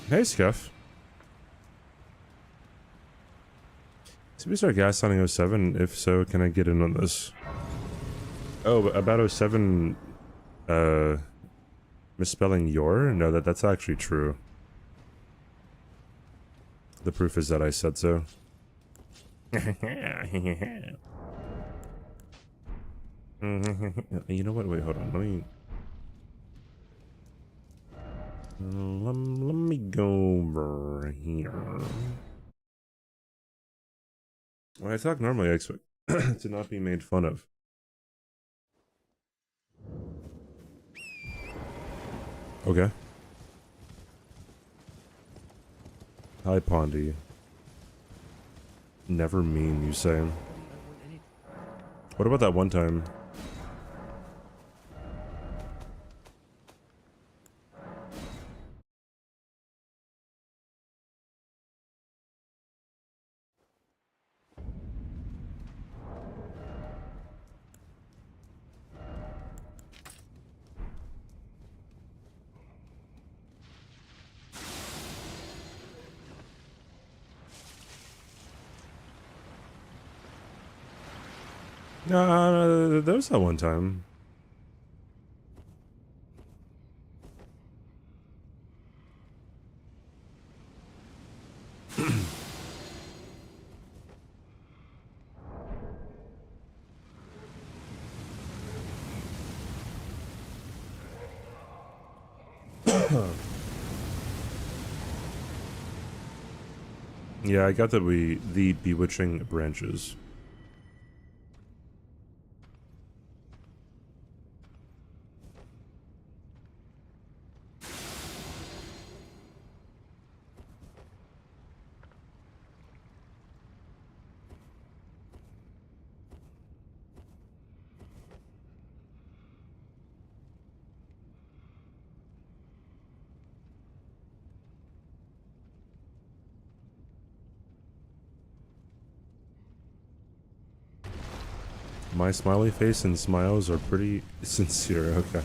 Hey, Scuff. Did we start gas signing 07? If so, can I get in on this? Oh, about 07, misspelling your? No, that's actually true. The proof is that I said so. You know what? Wait, hold on. Let me go over here. When I talk normally, I expect to not be made fun of. Okay. Hi, Pondy. Never mean, you say. What about that one time? There was that one time. Yeah, I got that the bewitching branches. My smiley face and smiles are pretty sincere, okay.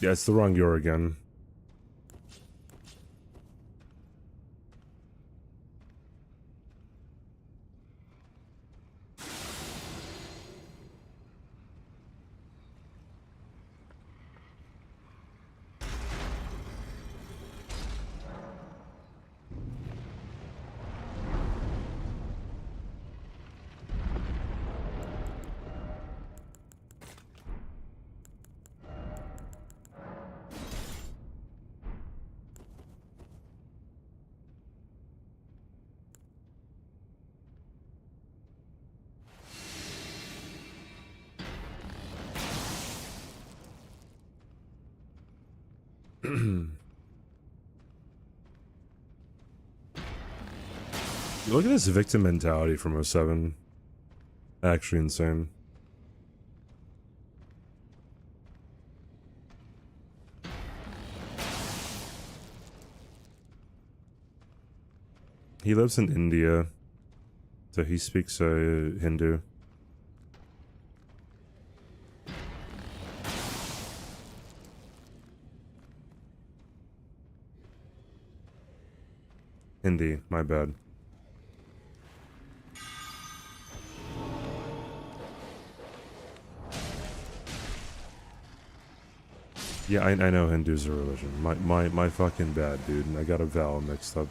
Yeah, it's the wrong your again. Look at this victim mentality from 07. Actually insane. He lives in India, so he speaks Hindu. Hindi, my bad. Yeah, I know Hindu's a religion. My fucking bad, dude. I got a vowel mixed up.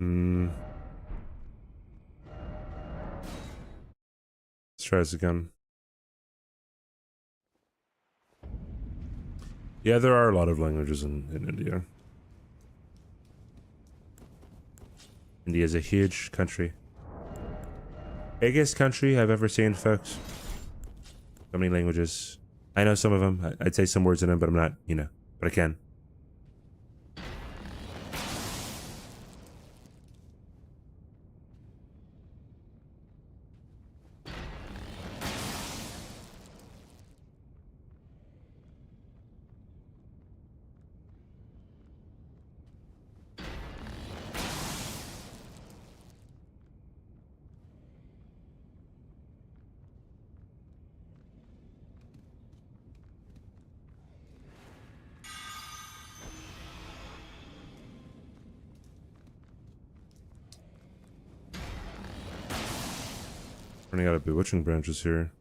Hmm. Let's try this again. Yeah, there are a lot of languages in India. India is a huge country. Biggest country I've ever seen, folks. So many languages. I know some of them. I'd say some words in them, but I'm not, you know, but I can. Running out of bewitching branches here.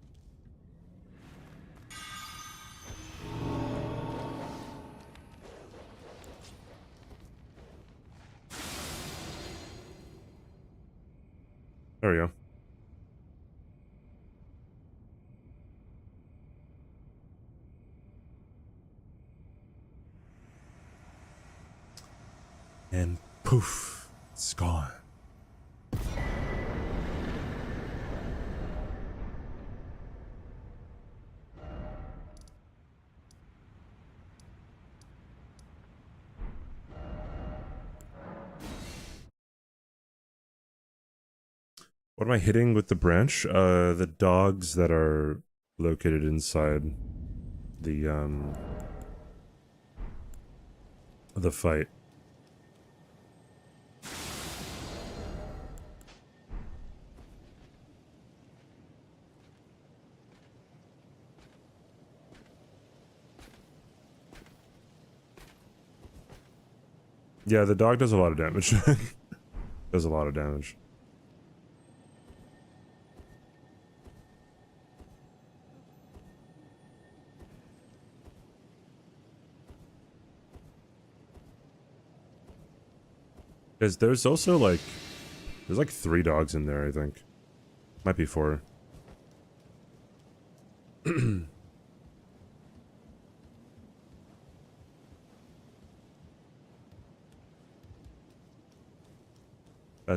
There we go. And poof, it's gone. What am I hitting with the branch? The dogs that are located inside the fight. Yeah, the dog does a lot of damage. Does a lot of damage. Because there's also like, there's like 3 dogs in there, I think. Might be 4.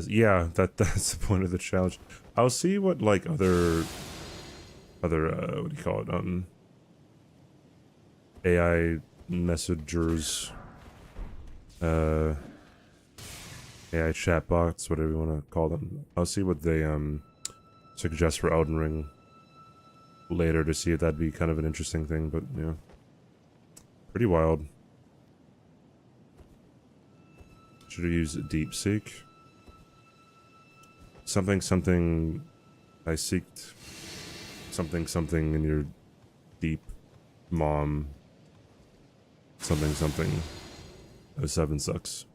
Yeah, that's the point of the challenge. I'll see what like other what do you call it? AI messengers, AI chatbots, whatever you want to call them. I'll see what they suggest for Elden Ring later to see if that'd be kind of an interesting thing. But yeah, pretty wild. Should have used DeepSeek. Something I seeked something in your deep mom something 07 sucks.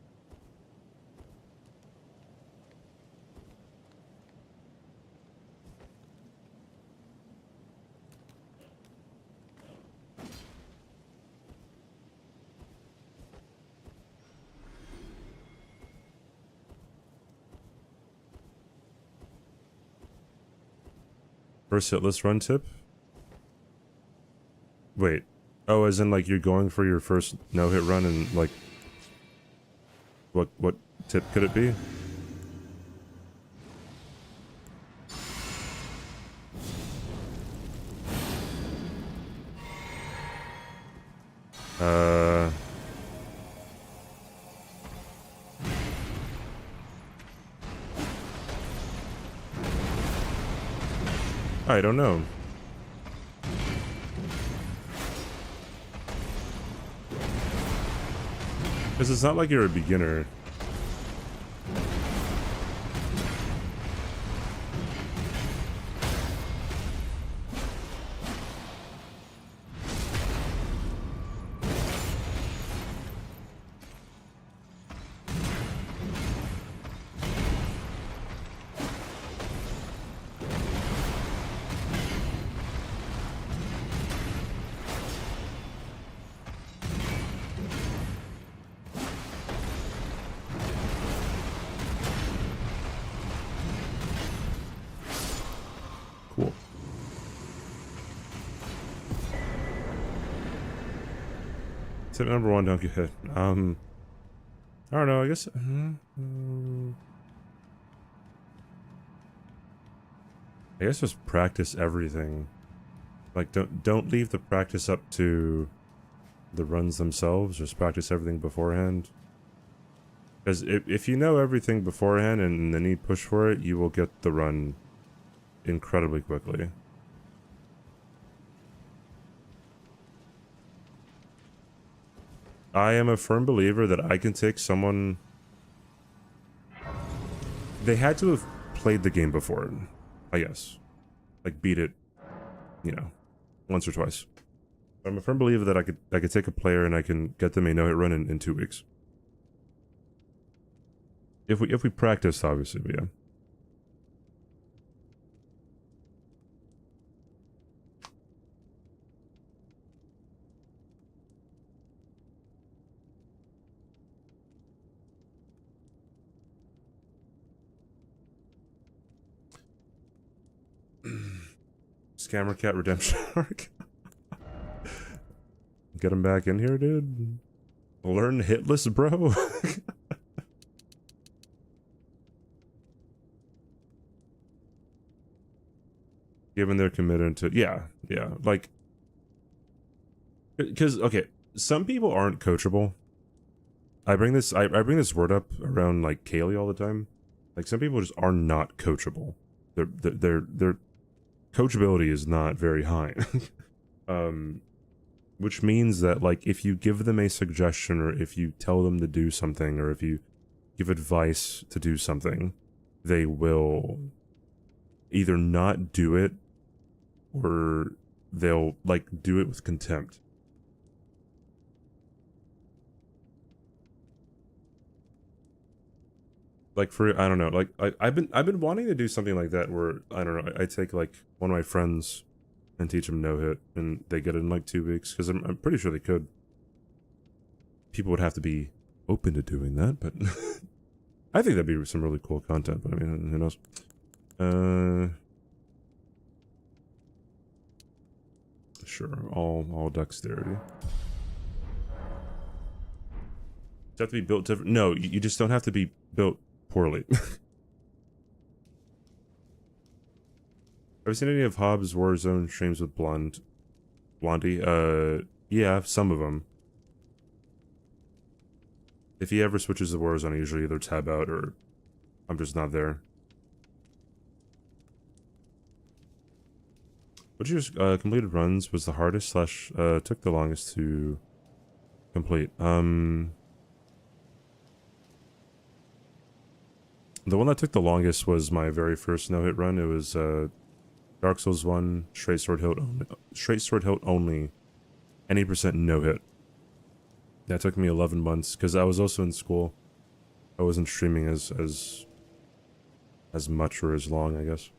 First hitless run tip? Wait. Oh, as in like you're going for your first no-hit run and like... What tip could it be? I don't know. Because it's not like you're a beginner. Tip number 1, don't get hit. I don't know, I guess... I guess just practice everything. Like, don't leave the practice up to the runs themselves. Just practice everything beforehand. Because if you know everything beforehand and then you push for it, you will get the run incredibly quickly. I am a firm believer that I can take someone... They had to have played the game before, I guess. Like, beat it, you know, once or twice. I'm a firm believer that I could take a player and I can get them a no-hit run in 2 weeks. If we practiced, obviously, but yeah. Scammer Cat Redemption arc. Get him back in here, dude. Learn hitless, bro. Given they're committed to... Yeah, like... Because, okay, some people aren't coachable. I bring this word up around, like, Kaylee all the time. Like, some people just are not coachable. Their coachability is not very high. Which means that, like, if you give them a suggestion, or if you tell them to do something, or if you give advice to do something, they will either not do it, or they'll, like, do it with contempt. Like, for, I don't know, like, I've been wanting to do something like that where, I don't know, I take, like, one of my friends and teach them no-hit, and they get it in, like, 2 weeks, because I'm pretty sure they could. People would have to be open to doing that, but I think that'd be some really cool content, but I mean, who knows? Sure, all dexterity. Does it have to be built different? No, you just don't have to be built poorly. Have you seen any of Hobbs' Warzone streams with Blondie? Yeah, some of them. If he ever switches to Warzone, I usually either tab out or I'm just not there. Which of your completed runs was the hardest / took the longest to complete? The one that took the longest was my very first no-hit run. It was Dark Souls 1, straight sword hilt only, any percent no-hit. That took me 11 months, because I was also in school. I wasn't streaming as much or as long, I guess.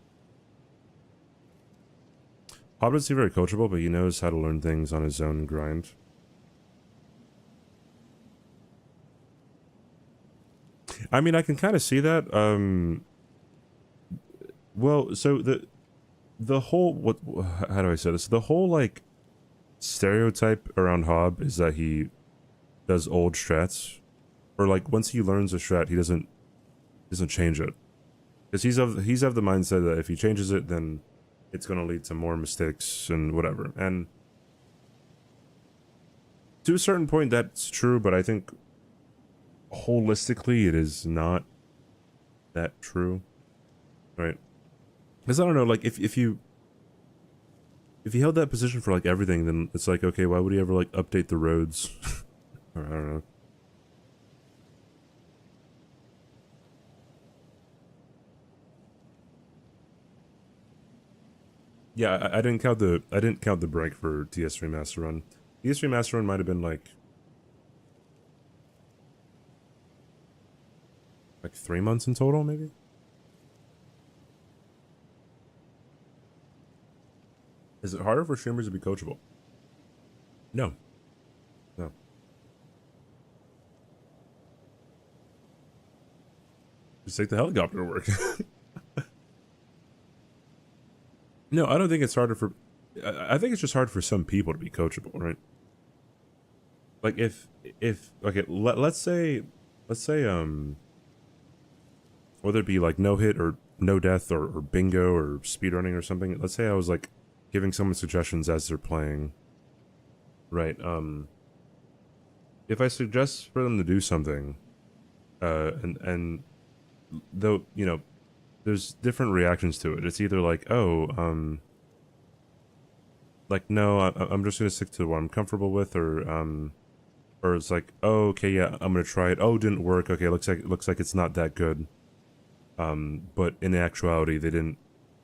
Hob doesn't seem very coachable, but he knows how to learn things on his own grind. I mean, I can kind of see that. Well, so the whole, how do I say this? The whole, like, stereotype around Hob is that he does old strats, or, like, once he learns a strat, he doesn't change it, because he's of the mindset that if he changes it, then it's going to lead to more mistakes and whatever. And to a certain point, that's true, but I think holistically it is not that true, right? Because I don't know, like, if you held that position for, like, everything, then it's like, okay, why would he ever, like, update the roads? Or I don't know. Yeah, I didn't count the break for TS3 Master Run. TS3 Master Run might have been like 3 months in total, maybe? Is it harder for streamers to be coachable? No. No. Just take the helicopter to work. No, I don't think it's harder for... I think it's just hard for some people to be coachable, right? like if okay, let's say whether it be like no hit or no death or bingo or speedrunning or something, let's say I was like giving someone suggestions as they're playing, right? If I suggest for them to do something, and though, you know, there's different reactions to it. It's either like, oh, like, no, I'm just gonna stick to what I'm comfortable with, or it's like, oh, okay, yeah, I'm gonna try it. Oh, didn't work. Okay, looks like it's not that good. But in actuality, they didn't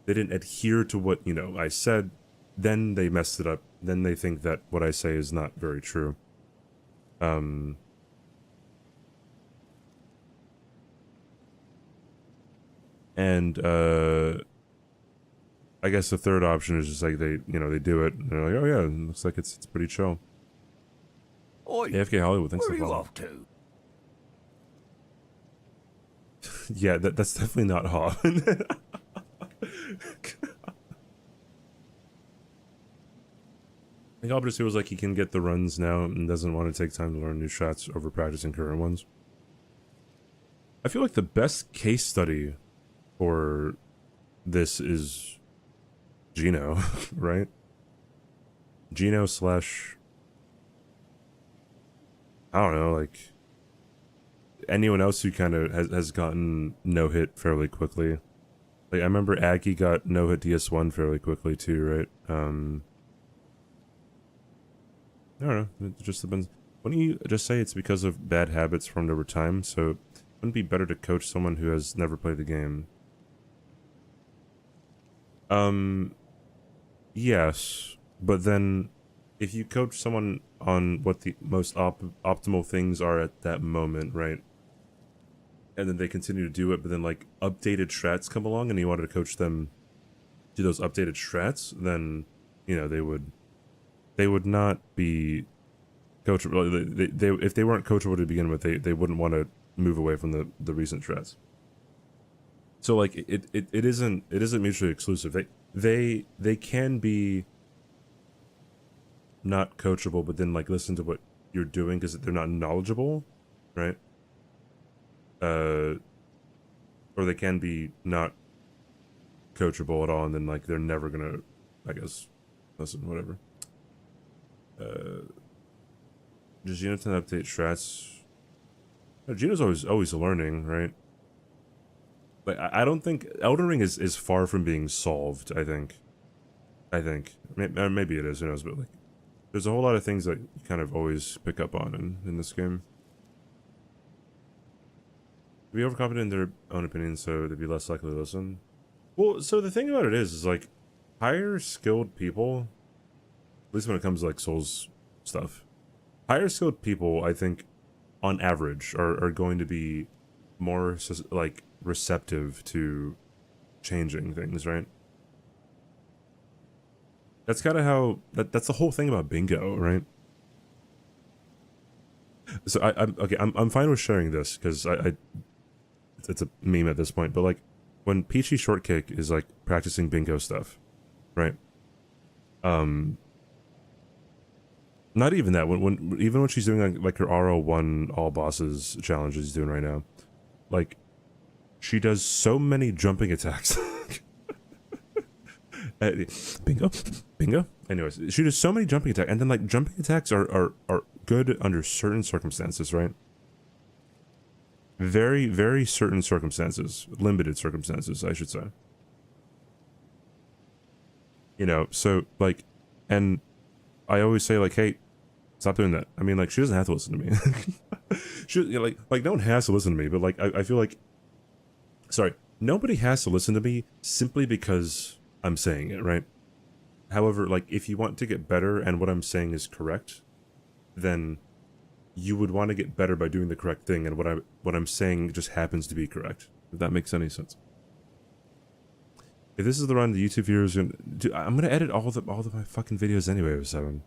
adhere to what, you know, I said. Then they messed it up. Then they think that what I say is not very true. And I guess the third option is just like they do it and they're like, oh yeah, it looks like it's pretty chill. Oi, AFK Hollywood, thanks where for are you following. off to? Yeah, that's definitely not hot. I think Albert feels like he can get the runs now and doesn't want to take time to learn new shots over practicing current ones. I feel like the best case study for this is Gino, right? Gino slash, I don't know, like anyone else who kind of has gotten no hit fairly quickly. Like I remember Aggie got no hit DS1 fairly quickly too, right? I don't know, it just depends. Wouldn't you just say it's because of bad habits formed over time? So wouldn't it be better to coach someone who has never played the game? Yes, but then if you coach someone on what the most optimal things are at that moment, right? And then they continue to do it, but then like updated strats come along and you wanted to coach them to those updated strats, then, you know, they would not be coachable. They if they weren't coachable to begin with, they wouldn't want to move away from the recent strats. So like it isn't mutually exclusive. They can be not coachable, but then like listen to what you're doing because they're not knowledgeable, right? Or they can be not coachable at all, and then like they're never gonna, I guess, listen, whatever. Does Gino tend to update strats? No, Gino's always learning, right? Like I don't think Elden Ring is far from being solved. I think maybe it is. Who knows? But like, there's a whole lot of things that you kind of always pick up on in this game. Be overconfident in their own opinions, so they'd be less likely to listen. Well, so the thing about it is like higher skilled people, at least when it comes to like Souls stuff, higher skilled people, I think, on average, are going to be more like receptive to changing things, right? That's kind of how that's the whole thing about bingo, right? So I'm fine with sharing this because it's a meme at this point, but like when Peachy Shortcake is like practicing bingo stuff, right? Not even that. Even when she's doing like her RO1 all bosses challenge she's doing right now, like she does so many jumping attacks. Bingo. Anyways, she does so many jumping attacks, and then like jumping attacks are good under certain circumstances, right? Very, very certain circumstances, limited circumstances, I should say. You know, so like, and I always say like, hey, stop doing that. I mean, like, she doesn't have to listen to me. She, you know, like no one has to listen to me, but like, I feel like, sorry, nobody has to listen to me simply because I'm saying it, right? However, like, if you want to get better and what I'm saying is correct, then you would want to get better by doing the correct thing, and what I'm saying just happens to be correct. If that makes any sense. If this is the run, the YouTube viewers, I'm gonna edit all of my fucking videos anyway. 7.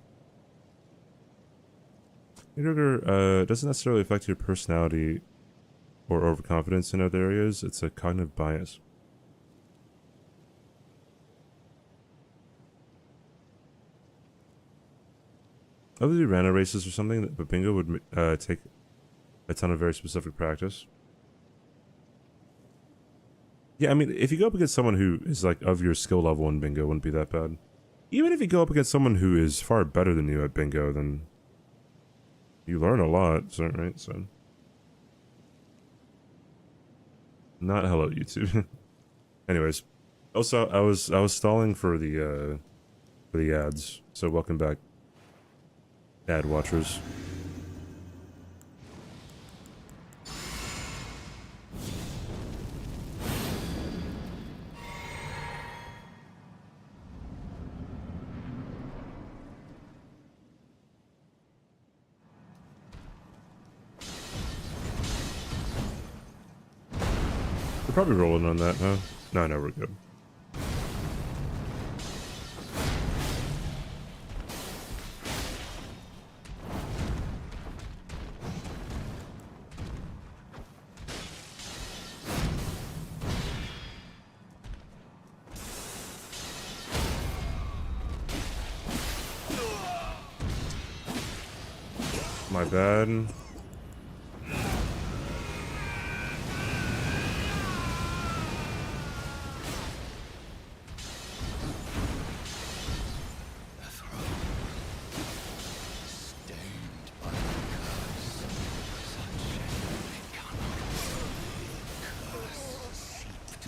Doesn't necessarily affect your personality or overconfidence in other areas. It's a cognitive bias. would do random races or something, but bingo would take a ton of very specific practice. Yeah, I mean, if you go up against someone who is like of your skill level in bingo, it wouldn't be that bad. Even if you go up against someone who is far better than you at bingo, then you learn a lot, so, right? So, not hello YouTube. Anyways, also I was stalling for the ads, so welcome back, ad watchers. We're probably rolling on that, huh? No, we're good. My bad.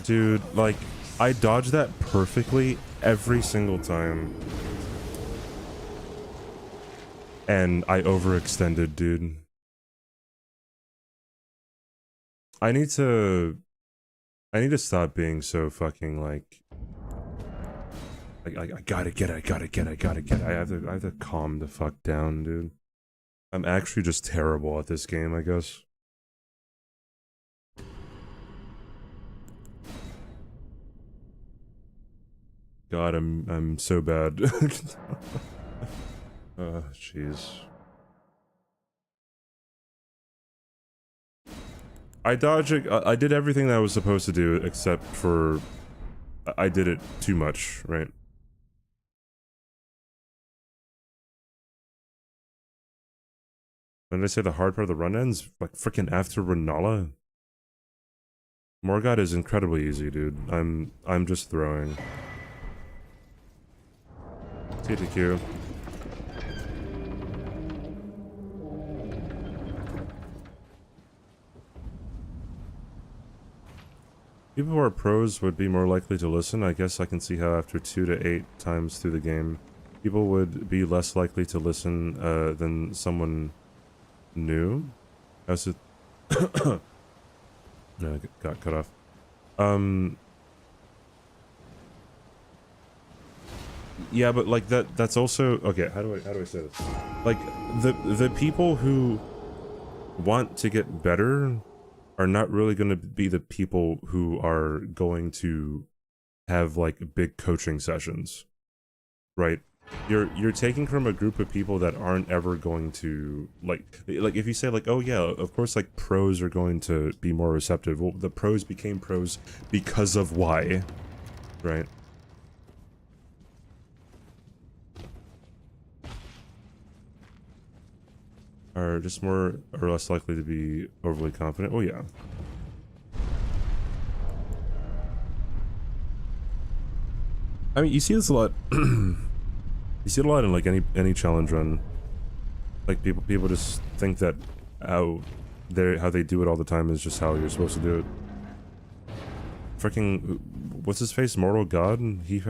Dude, like, I dodged that perfectly every single time. And I overextended, dude. I need to stop being so fucking like I gotta get it. I have to calm the fuck down, dude. I'm actually just terrible at this game, I guess. God, I'm so bad. Oh, jeez. I dodged it. I did everything that I was supposed to do, except for I did it too much, right? When did I say the hard part of the run ends? Like freaking after Renala? Morgott is incredibly easy, dude. I'm just throwing. TTQ. People who are pros would be more likely to listen. I guess I can see how after 2 to 8 times through the game, people would be less likely to listen than someone new. As it no, I got cut off. Yeah, but like that's also okay. How do I say this? Like the people who want to get better are not really going to be the people who are going to have like big coaching sessions, right? You're taking from a group of people that aren't ever going to like if you say like, oh yeah, of course like pros are going to be more receptive. Well, the pros became pros because of why, right? Are just more or less likely to be overly confident. Oh yeah. I mean, you see this a lot. You see it a lot in like any challenge run. Like people just think that how they do it all the time is just how you're supposed to do it. Freaking what's his face? Mortal God? He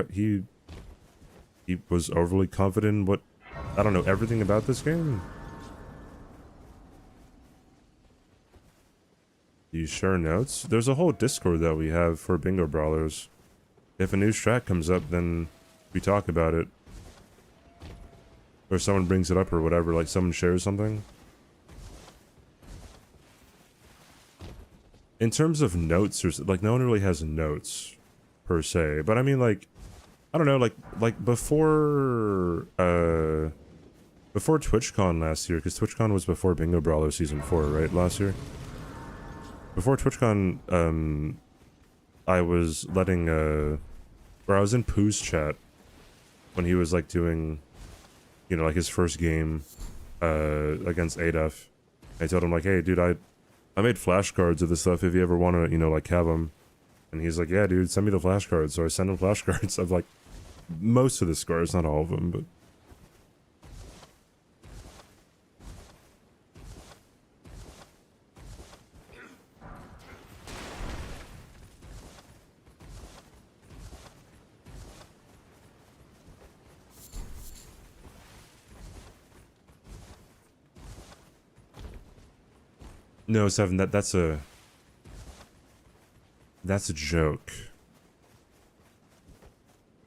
was overly confident in what, I don't know, everything about this game. You share notes? There's a whole Discord that we have for bingo brawlers. If a new strat comes up, then we talk about it. Or someone brings it up or whatever, like someone shares something. In terms of notes, or like no one really has notes per se, but I mean like, I don't know, like before TwitchCon last year, because TwitchCon was before Bingo Brawler Season 4, right, last year? Before TwitchCon, I was letting, or I was in Pooh's chat when he was like doing you know, like his first game against ADF. I told him like, hey, dude, I made flashcards of this stuff if you ever want to, you know, like have them. And he's like, yeah, dude, send me the flashcards. So I send him flashcards of like most of the scars, not all of them, but. No, Seven, that's a joke.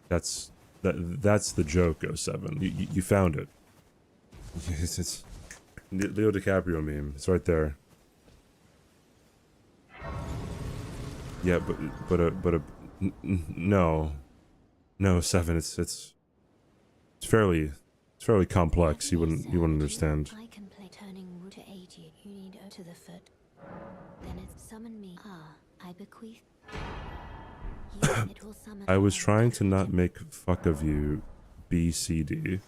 That's the joke, 07. You found it. It's Leo DiCaprio meme. It's right there. Yeah, no, 7. It's fairly complex. You wouldn't understand. I can play turning wood to aid you. You need to the foot. Then it's summon me. I bequeath. It will summon. I was trying to not make fuck of you, BCD.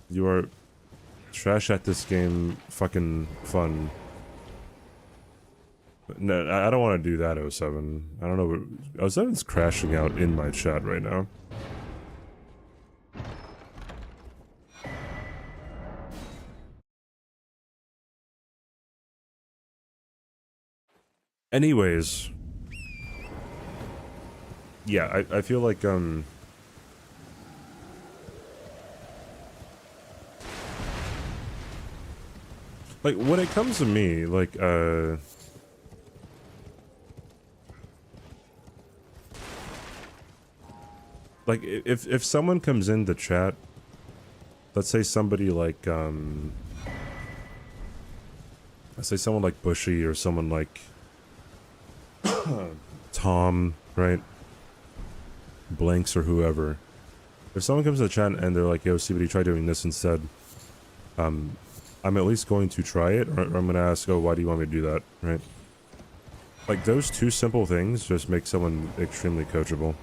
You are trash at this game, fucking fun. No, I don't want to do that, 07. I don't know what... 07's crashing out in my chat right now. Anyways. Yeah, I feel like, like, when it comes to me, like, like, if someone comes in the chat, let's say somebody like, let's say someone like Bushy or someone like Tom, right? Blanks or whoever. If someone comes to the chat and they're like, yo, CBD, try doing this instead, I'm at least going to try it, or I'm going to ask, oh, why do you want me to do that, right? Like, those two simple things just make someone extremely coachable.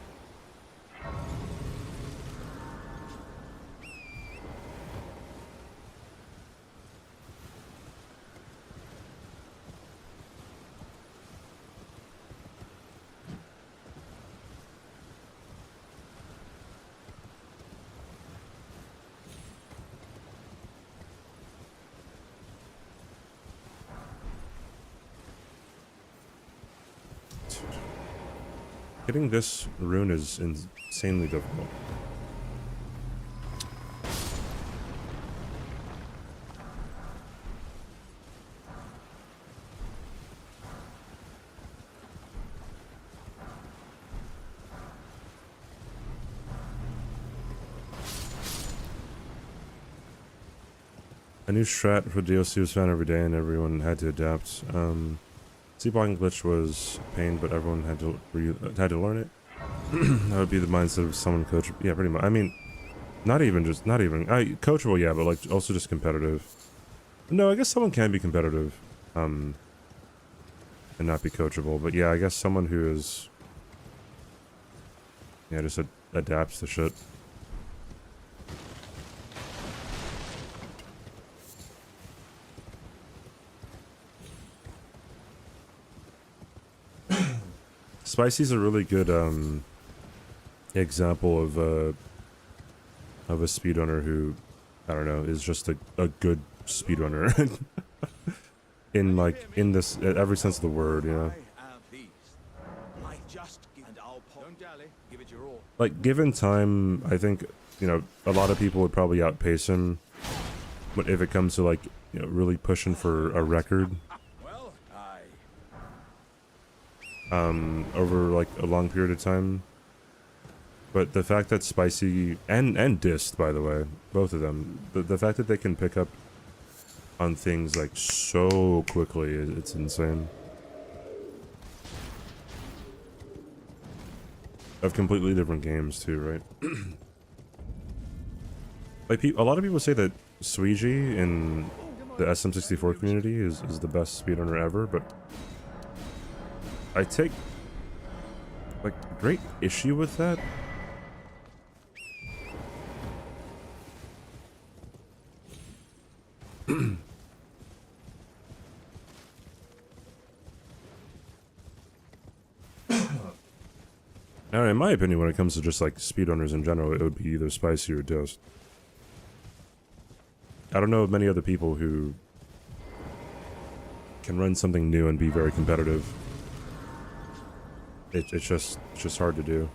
Hitting this rune is insanely difficult. A new strat for DLC was found every day and everyone had to adapt. Sleepwalking glitch was pain, but everyone had to learn it. That would be the mindset of someone coach. Yeah, pretty much. I mean, not even coachable, yeah, but like also just competitive. No, I guess someone can be competitive, and not be coachable. But yeah, I guess someone who is, yeah, just adapts to shit. Spicy's a really good example of a speedrunner who, I don't know, is just a good speedrunner in this every sense of the word, you know. Like, given time, I think, you know, a lot of people would probably outpace him, but if it comes to, like, you know, really pushing for a record over like a long period of time. But the fact that Spicy and Dist, by the way, both of them, the fact that they can pick up on things like so quickly, it's insane. Of completely different games too, right? Like, a lot of people say that Suiji in the SM64 community is the best speedrunner ever, but I take like great issue with that. Now, in my opinion, when it comes to just like speedrunners in general, it would be either spicy or toast. I don't know of many other people who can run something new and be very competitive. It's just hard to do.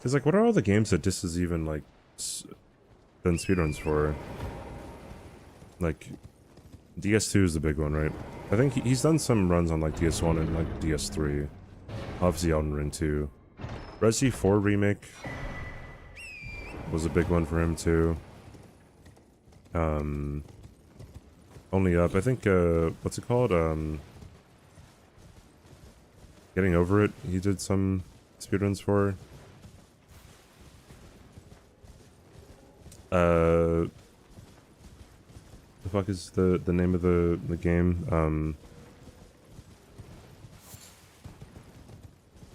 Cause like, what are all the games that this is even like done speedruns for? Like, DS2 is the big one, right? I think he's done some runs on like DS1 and like DS3. Obviously Elden Ring 2. Resi 4 remake was a big one for him too. Only Up, I think, what's it called? Getting Over It, he did some speedruns for. The fuck is the name of the game?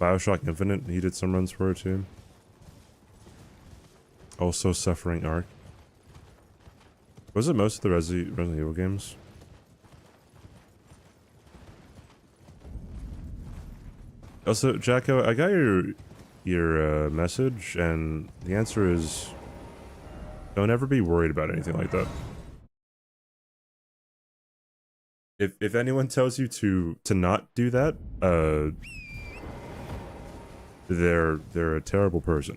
BioShock Infinite, he did some runs for it too. Also Suffering Arc. Was it most of the Resident Evil games? Also, Jacko, I got your message, and the answer is don't ever be worried about anything like that. If anyone tells you to not do that, they're a terrible person.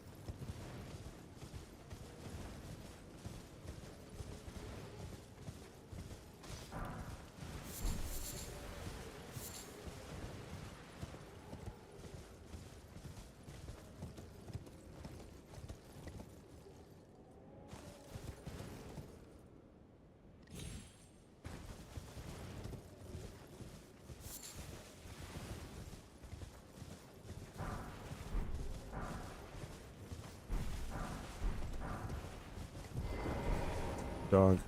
Dog.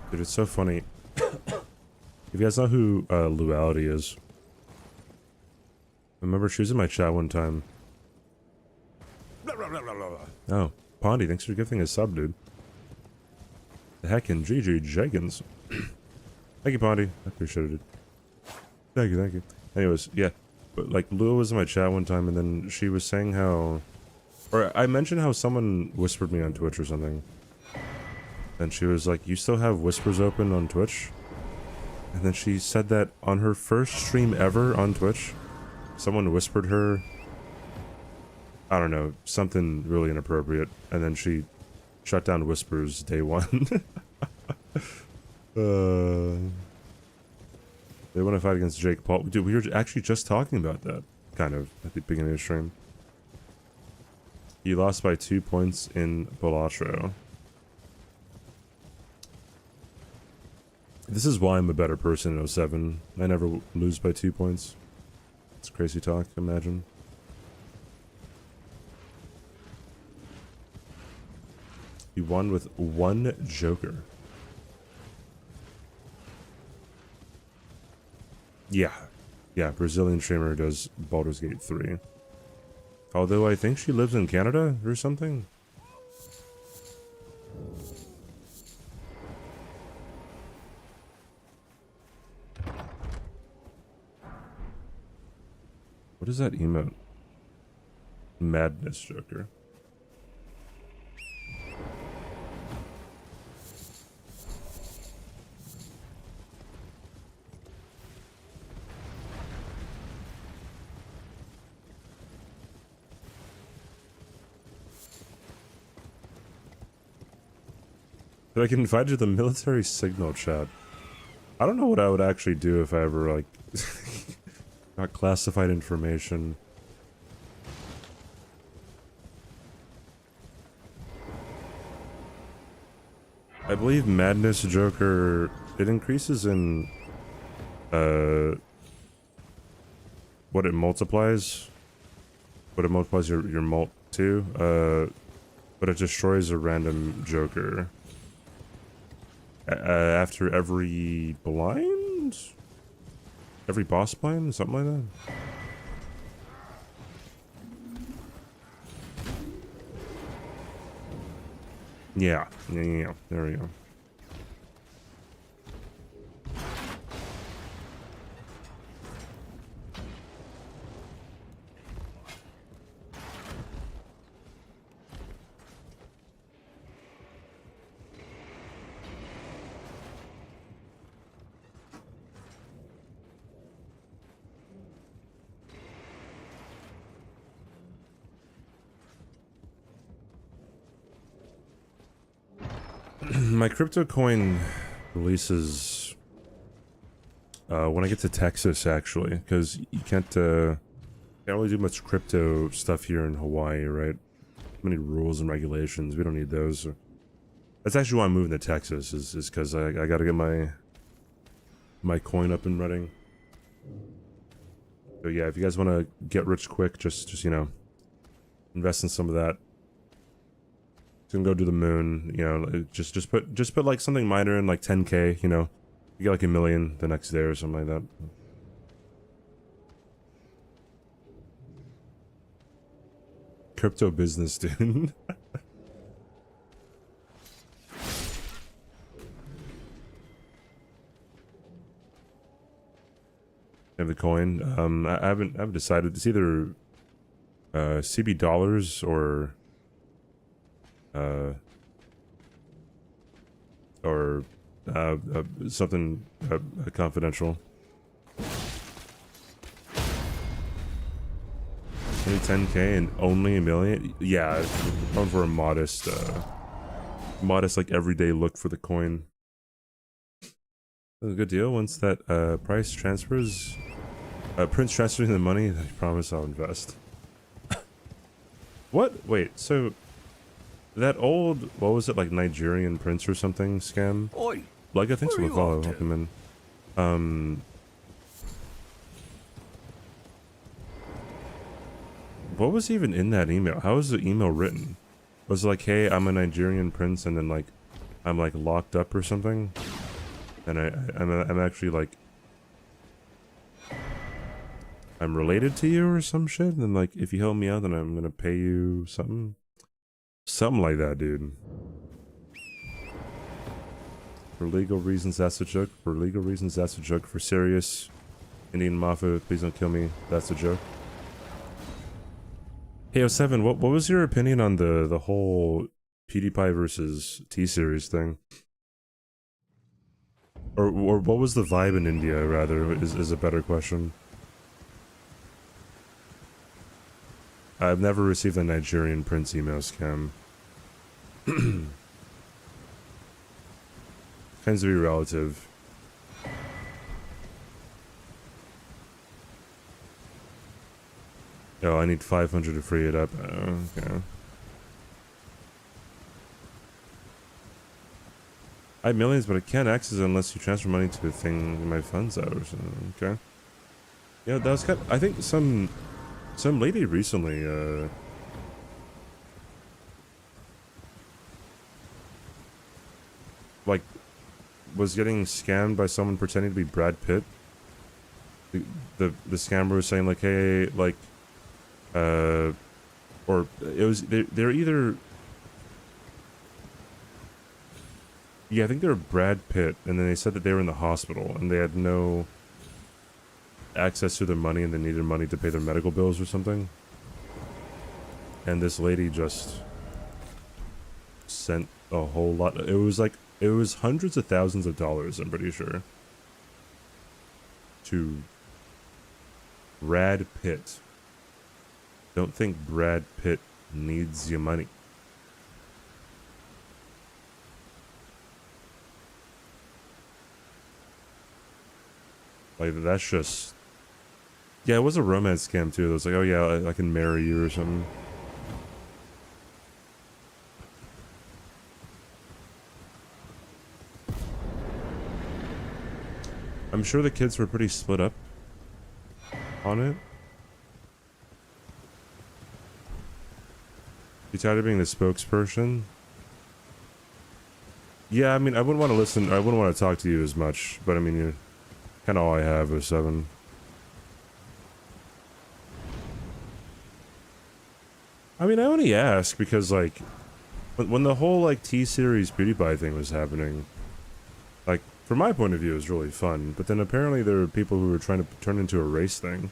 Dude, it's so funny. If you guys know who Luality is, I remember she was in my chat one time. Oh, Pondy, thanks for gifting a sub, dude. The heckin' GG Jenkins. Thank you, Pondy. I appreciate it. Thank you, thank you. Anyways, yeah. But like, Lua was in my chat one time, and then she was saying how... Or I mentioned how someone whispered me on Twitch or something. And she was like, you still have whispers open on Twitch? And then she said that on her first stream ever on Twitch, someone whispered her, I don't know, something really inappropriate. And then she shut down whispers day one. They want to fight against Jake Paul. Dude, we were actually just talking about that, kind of, at the beginning of the stream. You lost by 2 points in Balatro. This is why I'm a better person in 07. I never lose by 2 points. It's crazy talk, imagine. You won with 1 Joker. Yeah. Yeah, Brazilian streamer does Baldur's Gate 3. Although I think she lives in Canada or something. What is that emote? Madness Joker. But I can invite you to the military signal chat. I don't know what I would actually do if I ever, like, got classified information. I believe Madness Joker, it increases in what it multiplies. What it multiplies your mult to. But it destroys a random Joker. After every blind? Every boss blind? Something like that? Yeah. Yeah. There we go. My crypto coin releases when I get to Texas, actually, because you can't really do much crypto stuff here in Hawaii, right? Many rules and regulations. We don't need those. That's actually why I'm moving to Texas, is because I got to get my coin up and running. So yeah, if you guys want to get rich quick, just you know, invest in some of that. Gonna go to the moon, you know, just put like something minor in, like 10K, you know, you get like $1 million the next day or something like that. Crypto business, dude. Have the coin. I haven't decided. It's either CB dollars or something confidential. Only 10K and only $1 million? Yeah, I'm going for a modest like everyday look for the coin. That's a good deal. Once that price transfers, Prince transfers the money, I promise I'll invest. What? Wait, so that old, what was it, like Nigerian prince or something scam? Oi, Like, I think so. where are you Follow, off to? welcome in. What was even in that email? How was the email written? Was it like, hey, I'm a Nigerian prince, and then like, I'm like locked up or something, and I'm actually like, I'm related to you or some shit, and like, if you help me out, then I'm gonna pay you something. Something like that, dude. For legal reasons, that's a joke. For legal reasons, that's a joke. For serious, Indian Mafia, please don't kill me. That's a joke. Hey, 07, what was your opinion on the whole PewDiePie versus T-Series thing? Or what was the vibe in India, rather, is a better question. I've never received a Nigerian prince email scam. Tends to be relative. Oh, I need 500 to free it up. Okay. I have millions, but I can't access it unless you transfer money to a thing in my funds out or something. Okay. Yeah, that was kind of, I think some lady recently, like, was getting scammed by someone pretending to be Brad Pitt. The scammer was saying like, hey, like, or it was, they're either, yeah, I think they were Brad Pitt, and then they said that they were in the hospital and they had no access to their money and they needed money to pay their medical bills or something. And this lady just sent a whole lot. It was hundreds of thousands of dollars, I'm pretty sure, to Brad Pitt. Don't think Brad Pitt needs your money. Like, that's just... Yeah, it was a romance scam, too. It was like, oh yeah, I can marry you or something. I'm sure the kids were pretty split up on it. You tired of being the spokesperson? Yeah, I mean, I wouldn't want to listen. I wouldn't want to talk to you as much, but I mean, you're kind of all I have is 7. I mean, I only ask because, like, when the whole, like, T-Series PewDiePie thing was happening, like, from my point of view, it was really fun, but then apparently there were people who were trying to turn it into a race thing.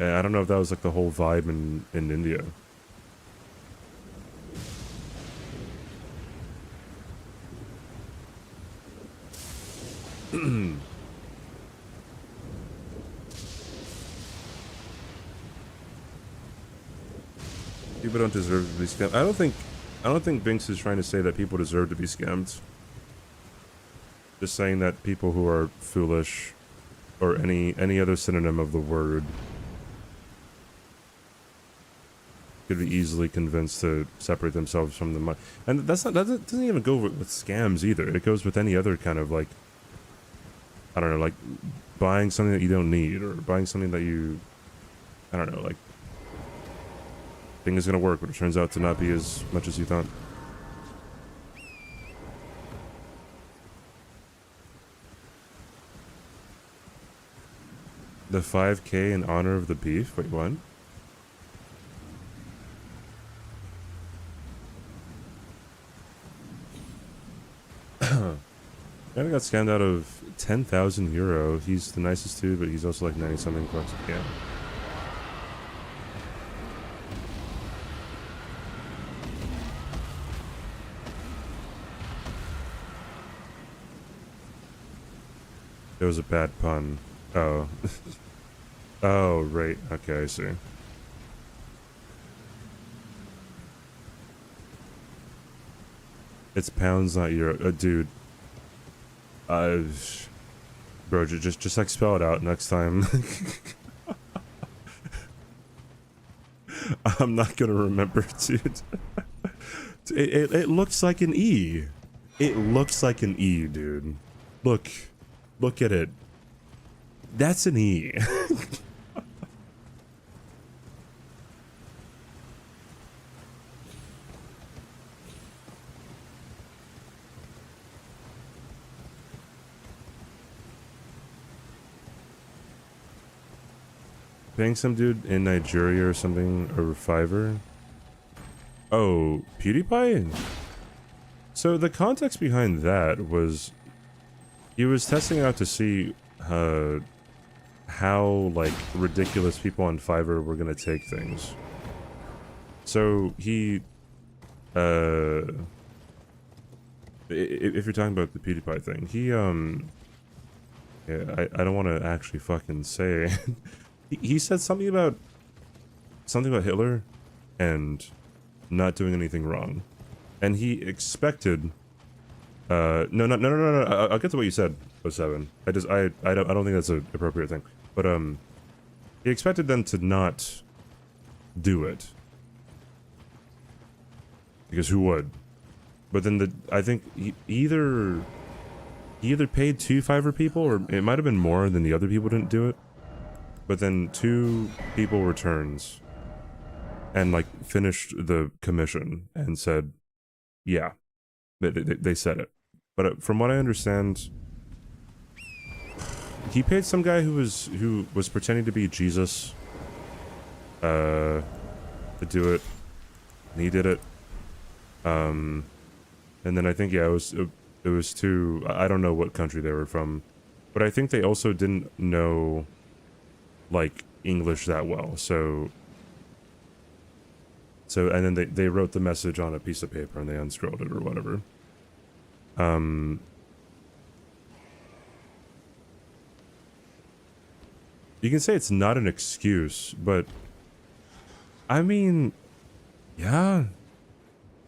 And I don't know if that was, like, the whole vibe in India. People don't deserve to be scammed. I don't think Binks is trying to say that people deserve to be scammed. Just saying that people who are foolish, or any other synonym of the word, could be easily convinced to separate themselves from the money. And that doesn't even go with scams either. It goes with any other kind of, like, I don't know, like buying something that you don't need, or buying something that you, I don't know, like, think is gonna work, but it turns out to not be as much as you thought. The 5K in honor of the beef? Wait, what? I got scammed out of 10,000 euro. He's the nicest dude, but he's also like 90 something bucks. Yeah. It was a bad pun. Oh. Oh, right. Okay, I see. It's pounds, not euro. Dude. Bro, just like spell it out next time. I'm not gonna remember, dude. It looks like an E. It looks like an E, dude. Look at it. That's an E. Paying some dude in Nigeria or something over Fiverr. Oh, PewDiePie? So the context behind that was he was testing out to see how like ridiculous people on Fiverr were gonna take things. So he if you're talking about the PewDiePie thing, he yeah, I don't want to actually fucking say. He said something about Hitler and not doing anything wrong, and he expected no, I'll get to what you said, 07. I don't think that's an appropriate thing, but he expected them to not do it because who would? But then I think he either paid 2 Fiverr people, or it might have been more than the other people didn't do it. But then 2 people returns and like finished the commission and said, yeah, they said it. But from what I understand, he paid some guy who was pretending to be Jesus to do it, and he did it. And then I think, yeah, it was 2, I don't know what country they were from, but I think they also didn't know like English that well, so and then they wrote the message on a piece of paper and they unscrolled it or whatever. You can say it's not an excuse, but I mean, yeah,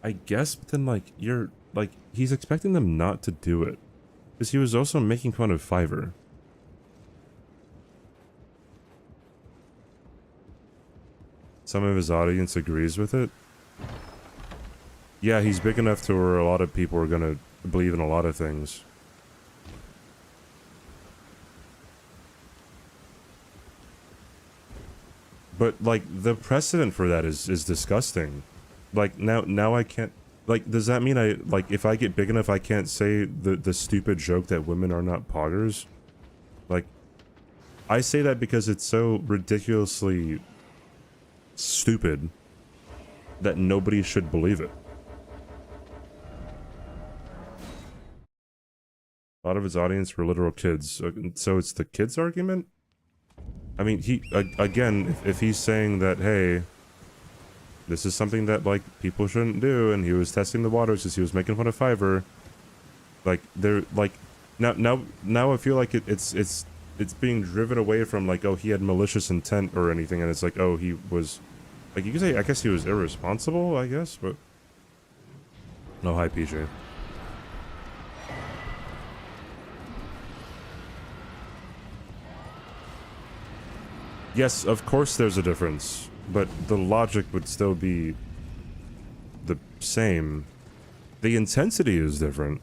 I guess, but then like you're like, he's expecting them not to do it because he was also making fun of Fiverr. Some of his audience agrees with it. Yeah, he's big enough to where a lot of people are gonna believe in a lot of things. But like the precedent for that is disgusting. Like now I can't, like, does that mean like if I get big enough I can't say the stupid joke that women are not poggers? Like, I say that because it's so ridiculously stupid that nobody should believe it. A lot of his audience were literal kids, so it's the kids argument? I mean, he, again, if he's saying that, hey, this is something that, like, people shouldn't do, and he was testing the waters because he was making fun of Fiverr, like, they're, like, now I feel like it's being driven away from, like, oh, he had malicious intent or anything, and it's like, oh, he was, like, you could say, I guess he was irresponsible, I guess, but... No, hi, PJ. Yes, of course there's a difference, but the logic would still be the same. The intensity is different.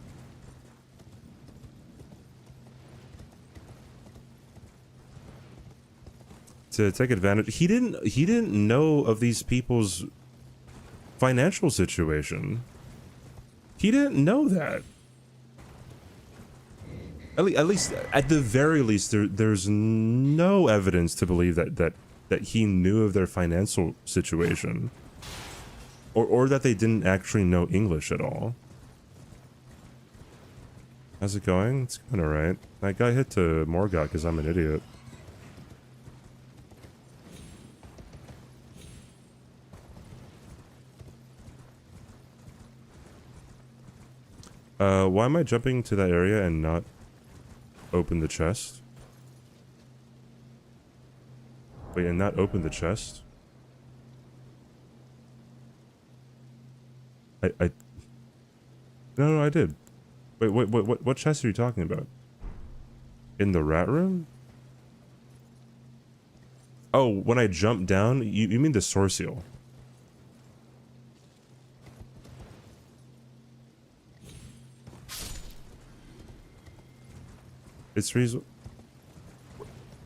To take advantage, he didn't know of these people's financial situation. He didn't know that. At least, at the very least, there's no evidence to believe that he knew of their financial situation, or that they didn't actually know English at all. How's it going? It's going alright. I got hit to Morgoth because I'm an idiot. Why am I jumping to that area and not open the chest? Wait, and not open the chest? No, I did. Wait, what chest are you talking about? In the rat room? Oh, when I jumped down? You mean the sourceal? It's reason.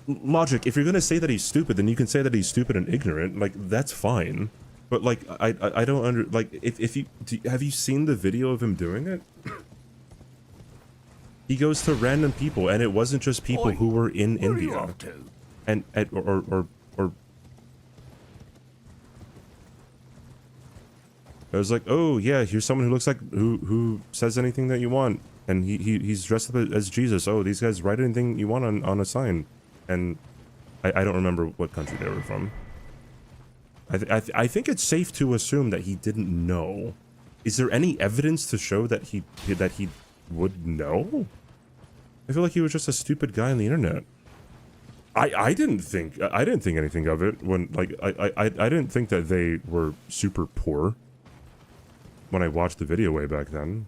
Logic, if you're gonna say that he's stupid, then you can say that he's stupid and ignorant. Like, that's fine. But, like, I don't like, if you... have you seen the video of him doing it? He goes to random people, and it wasn't just people who were in India. Where are you off to? And, or... I was like, oh, yeah, here's someone who looks like... who says anything that you want. And he's dressed up as Jesus. Oh, these guys write anything you want on a sign. And I don't remember what country they were from. I think it's safe to assume that he didn't know. Is there any evidence to show that he would know? I feel like he was just a stupid guy on the internet. I didn't think anything of it when, like, I didn't think that they were super poor when I watched the video way back then.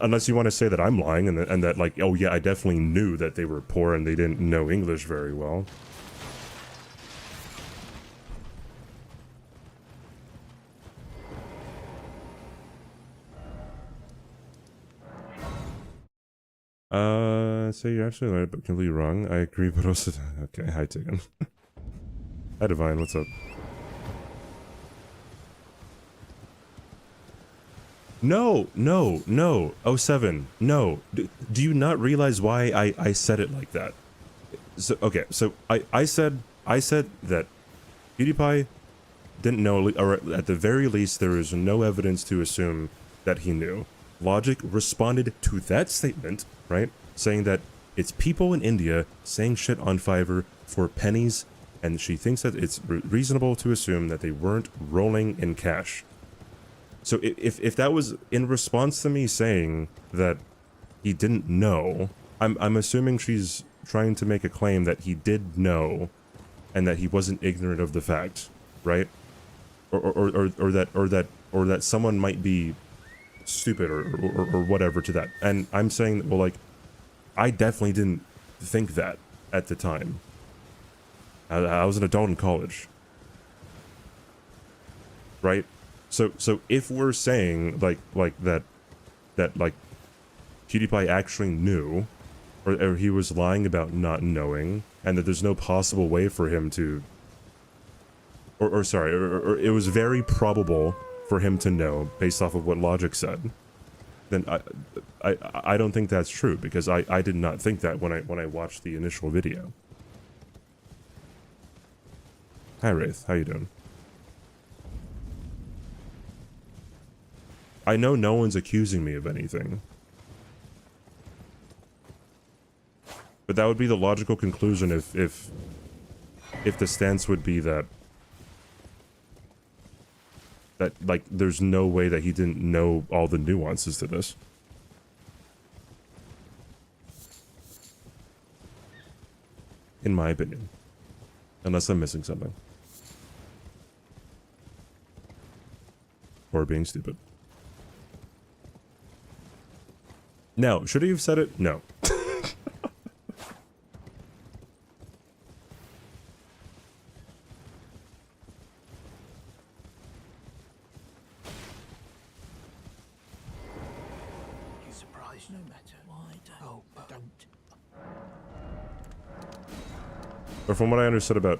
Unless you want to say that I'm lying and that, like, oh yeah, I definitely knew that they were poor and they didn't know English very well. So you're absolutely right, but completely wrong. I agree, but also... Okay, hi, Tegan. Hi, Divine, what's up? No, 07, no. Do you not realize why I said it like that? So, okay, so I said that PewDiePie didn't know, or at the very least there is no evidence to assume that he knew. Logic responded to that statement, right? Saying that it's people in India saying shit on Fiverr for pennies, and she thinks that it's reasonable to assume that they weren't rolling in cash. So if that was in response to me saying that he didn't know, I'm assuming she's trying to make a claim that he did know, and that he wasn't ignorant of the fact, right? Or that someone might be stupid or whatever to that. And I'm saying, well, like, I definitely didn't think that at the time. I was an adult in college, right? So if we're saying like that like PewDiePie actually knew, or he was lying about not knowing, and that there's no possible way for him to, or it was very probable for him to know based off of what logic said, then I don't think that's true, because I did not think that when I watched the initial video. Hi Wraith, how you doing? I know no one's accusing me of anything. But that would be the logical conclusion if the stance would be that like there's no way that he didn't know all the nuances to this. In my opinion. Unless I'm missing something. Or being stupid. No, should he have said it? No. No matter why, don't. But from what I understood about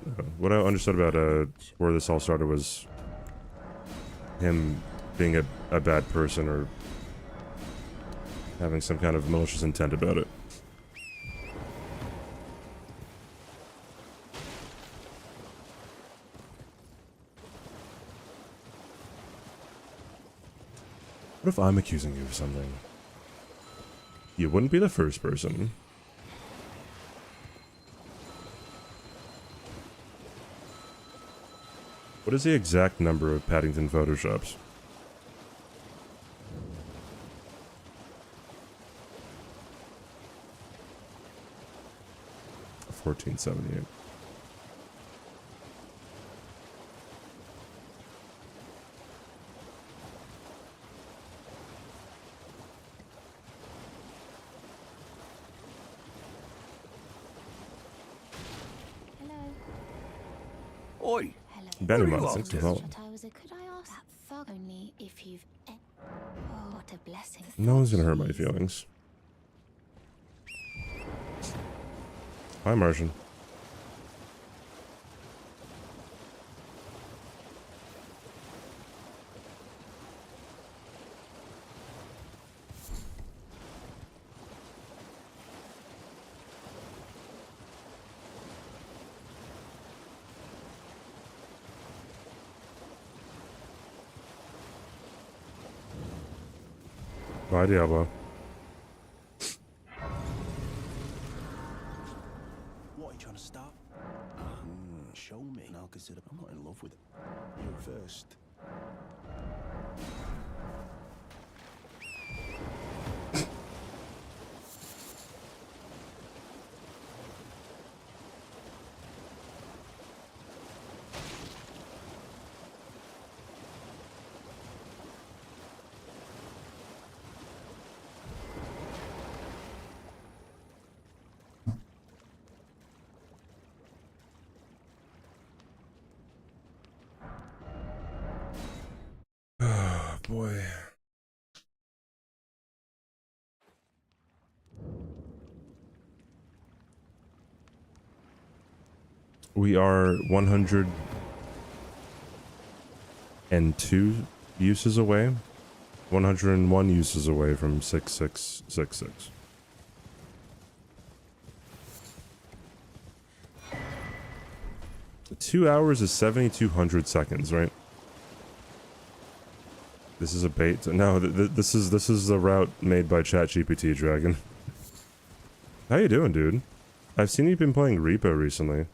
where this all started was him being a bad person or having some kind of malicious intent about it. What if I'm accusing you of something? You wouldn't be the first person. What is the exact number of Paddington Photoshops? $14.78. Oi! Benny What are you Mods, up thanks for to? following. Could I ask that fog only if you've... Oh, what a blessing. No one's gonna hurt my feelings. Hi, Martian. Bye, Diablo. What are you trying to start? Show me, and I'll consider. I'm not in love with it. You first. Oh, boy. We are 102 uses away. 101 uses away from 6666. Two hours is 7,200 seconds, right? This is a bait. No, this is the route made by ChatGPT, Dragon. How you doing, dude? I've seen you've been playing Repo recently.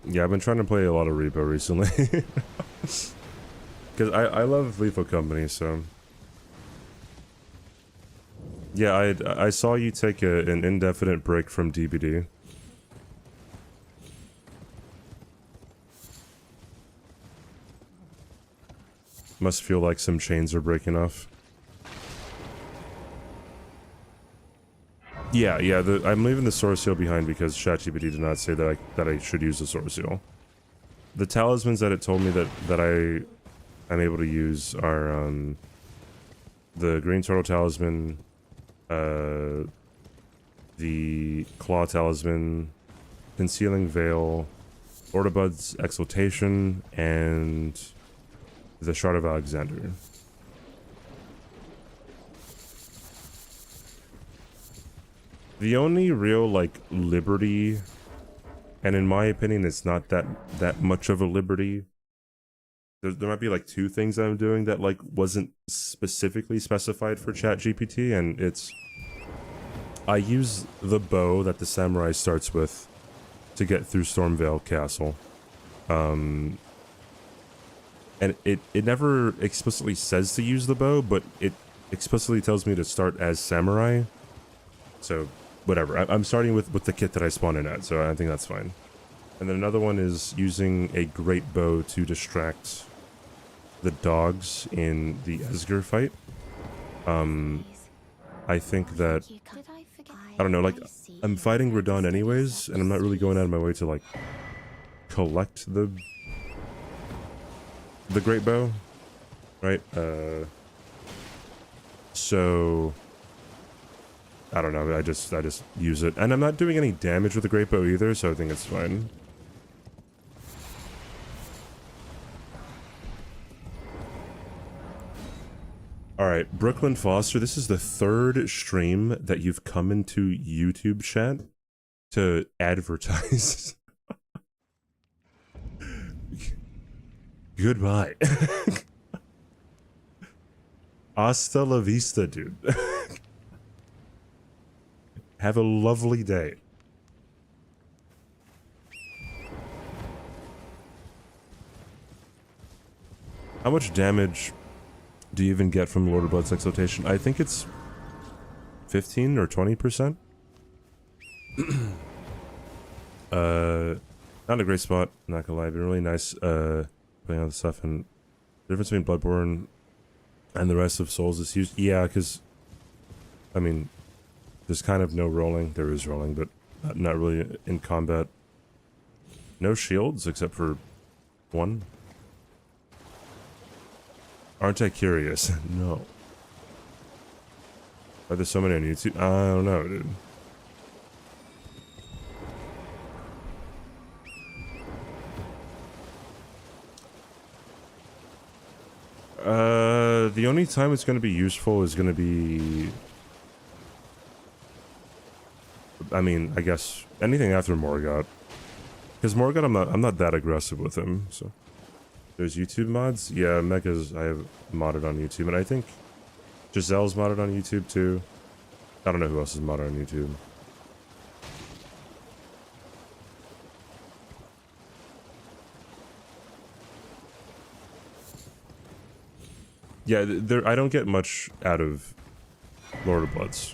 Yeah, I've been trying to play a lot of Repo recently. Because I love Lethal Company, so... Yeah, I saw you take an indefinite break from DBD. Must feel like some chains are breaking off. Yeah, yeah. I'm leaving the source seal behind because ChatGPT did not say that I should use the source seal. The talismans that it told me that I'm able to use are the green turtle talisman, the claw talisman, concealing veil, Lordabud's exaltation, and the shard of Alexander. The only real like liberty, and in my opinion it's not that much of a liberty. There might be like 2 things that I'm doing that like wasn't specifically specified for ChatGPT, and it's I use the bow that the samurai starts with to get through Stormvale Castle. And it never explicitly says to use the bow, but it explicitly tells me to start as samurai. So whatever, I'm starting with the kit that I spawn in at, so I think that's fine. And then another one is using a great bow to distract the dogs in the Esger fight. I think that, I don't know, like, I'm fighting Radon anyways, and I'm not really going out of my way to, like, collect the great bow, right? So I don't know, I just use it. And I'm not doing any damage with the great bow either, so I think it's fine. Alright, Brooklyn Foster, this is the 3rd stream that you've come into YouTube chat to advertise. Goodbye. Hasta la vista, dude. Have a lovely day. How much damage do you even get from Lord of Blood's exaltation? I think it's 15 or 20%. Not a great spot, not gonna lie, but really nice playing on the stuff. And the difference between Bloodborne and the rest of Souls is huge. Yeah, because I mean, there's kind of no rolling. There is rolling, but not really in combat. No shields except for 1. Aren't I curious? No. Are there so many on YouTube? I don't know, dude. The only time it's going to be useful is going to be... I mean, I guess anything after Morgott. Because Morgott, I'm not that aggressive with him, so... There's YouTube mods? Yeah, Mecha's I have modded on YouTube, and I think Giselle's modded on YouTube too. I don't know who else is modded on YouTube. Yeah, I don't get much out of Lord of Bloods.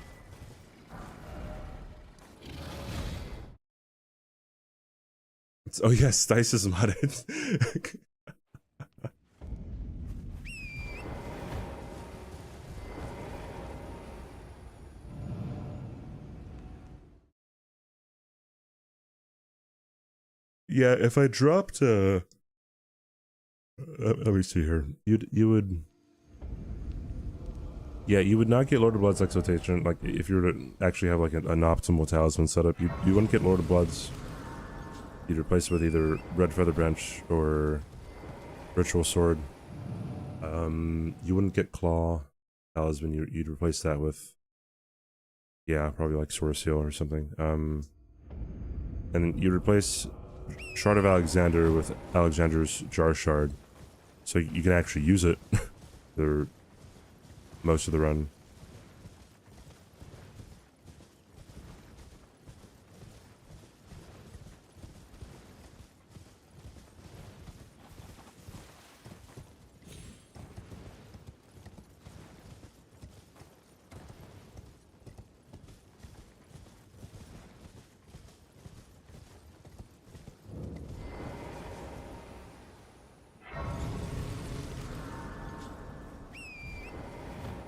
Oh yes, Dice is modded. Yeah, if I dropped let me see here. You would Yeah, you would not get Lord of Blood's exaltation. Like if you were to actually have like an optimal talisman setup, you wouldn't get Lord of Blood's. You'd replace it with either Red Feather Branch or Ritual Sword. You wouldn't get Claw talisman. You'd replace that with, yeah, probably like Sword Seal or something. And then you'd replace Shard of Alexander with Alexander's Jar Shard, so you can actually use it for most of the run.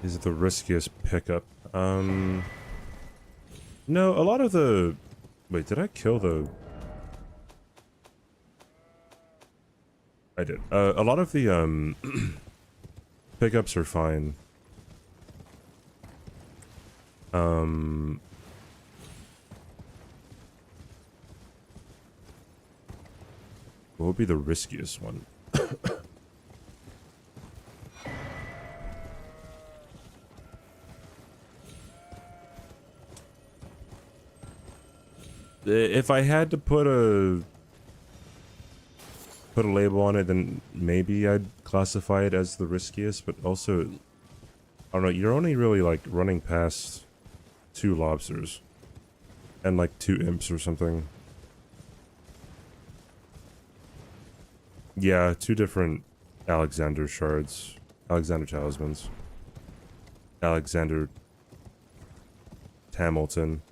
Is it the riskiest pickup? No, a lot of the... Wait, did I kill the... I did. A lot of the, pickups are fine. What would be the riskiest one? If I had to put a label on it, then maybe I'd classify it as the riskiest, but also, I don't know, you're only really like running past 2 lobsters and like 2 imps or something. Yeah, 2 different Alexander shards, Alexander talismans, Alexander Hamilton.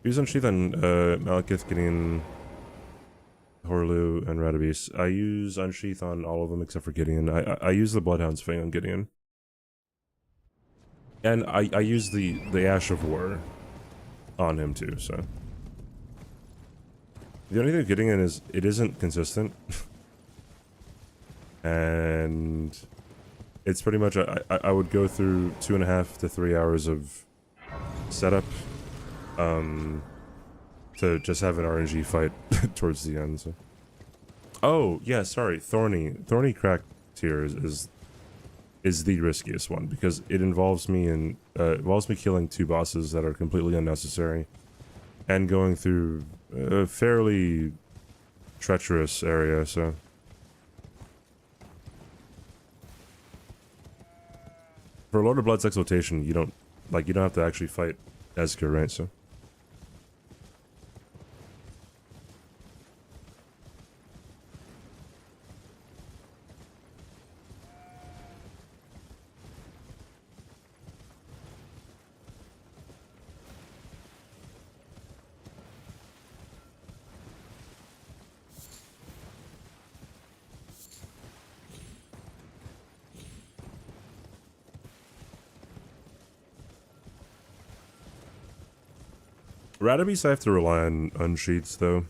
Use Unsheath on Malekith, Gideon, Horlu, and Radabis. I use Unsheath on all of them except for Gideon. I use the Bloodhound's Fang on Gideon. And I use the Ash of War on him too, so. The only thing with Gideon is it isn't consistent. And it's pretty much, I would go through 2.5 to 3 hours of setup to just have an RNG fight towards the end. So. Oh yeah, sorry, Thorny Crack tier is the riskiest one because it involves me killing 2 bosses that are completely unnecessary, and going through a fairly treacherous area. So. For Lord of Blood's Exaltation, you don't have to actually fight Ezka, right? So. Radabis, I have to rely on unsheaths, though.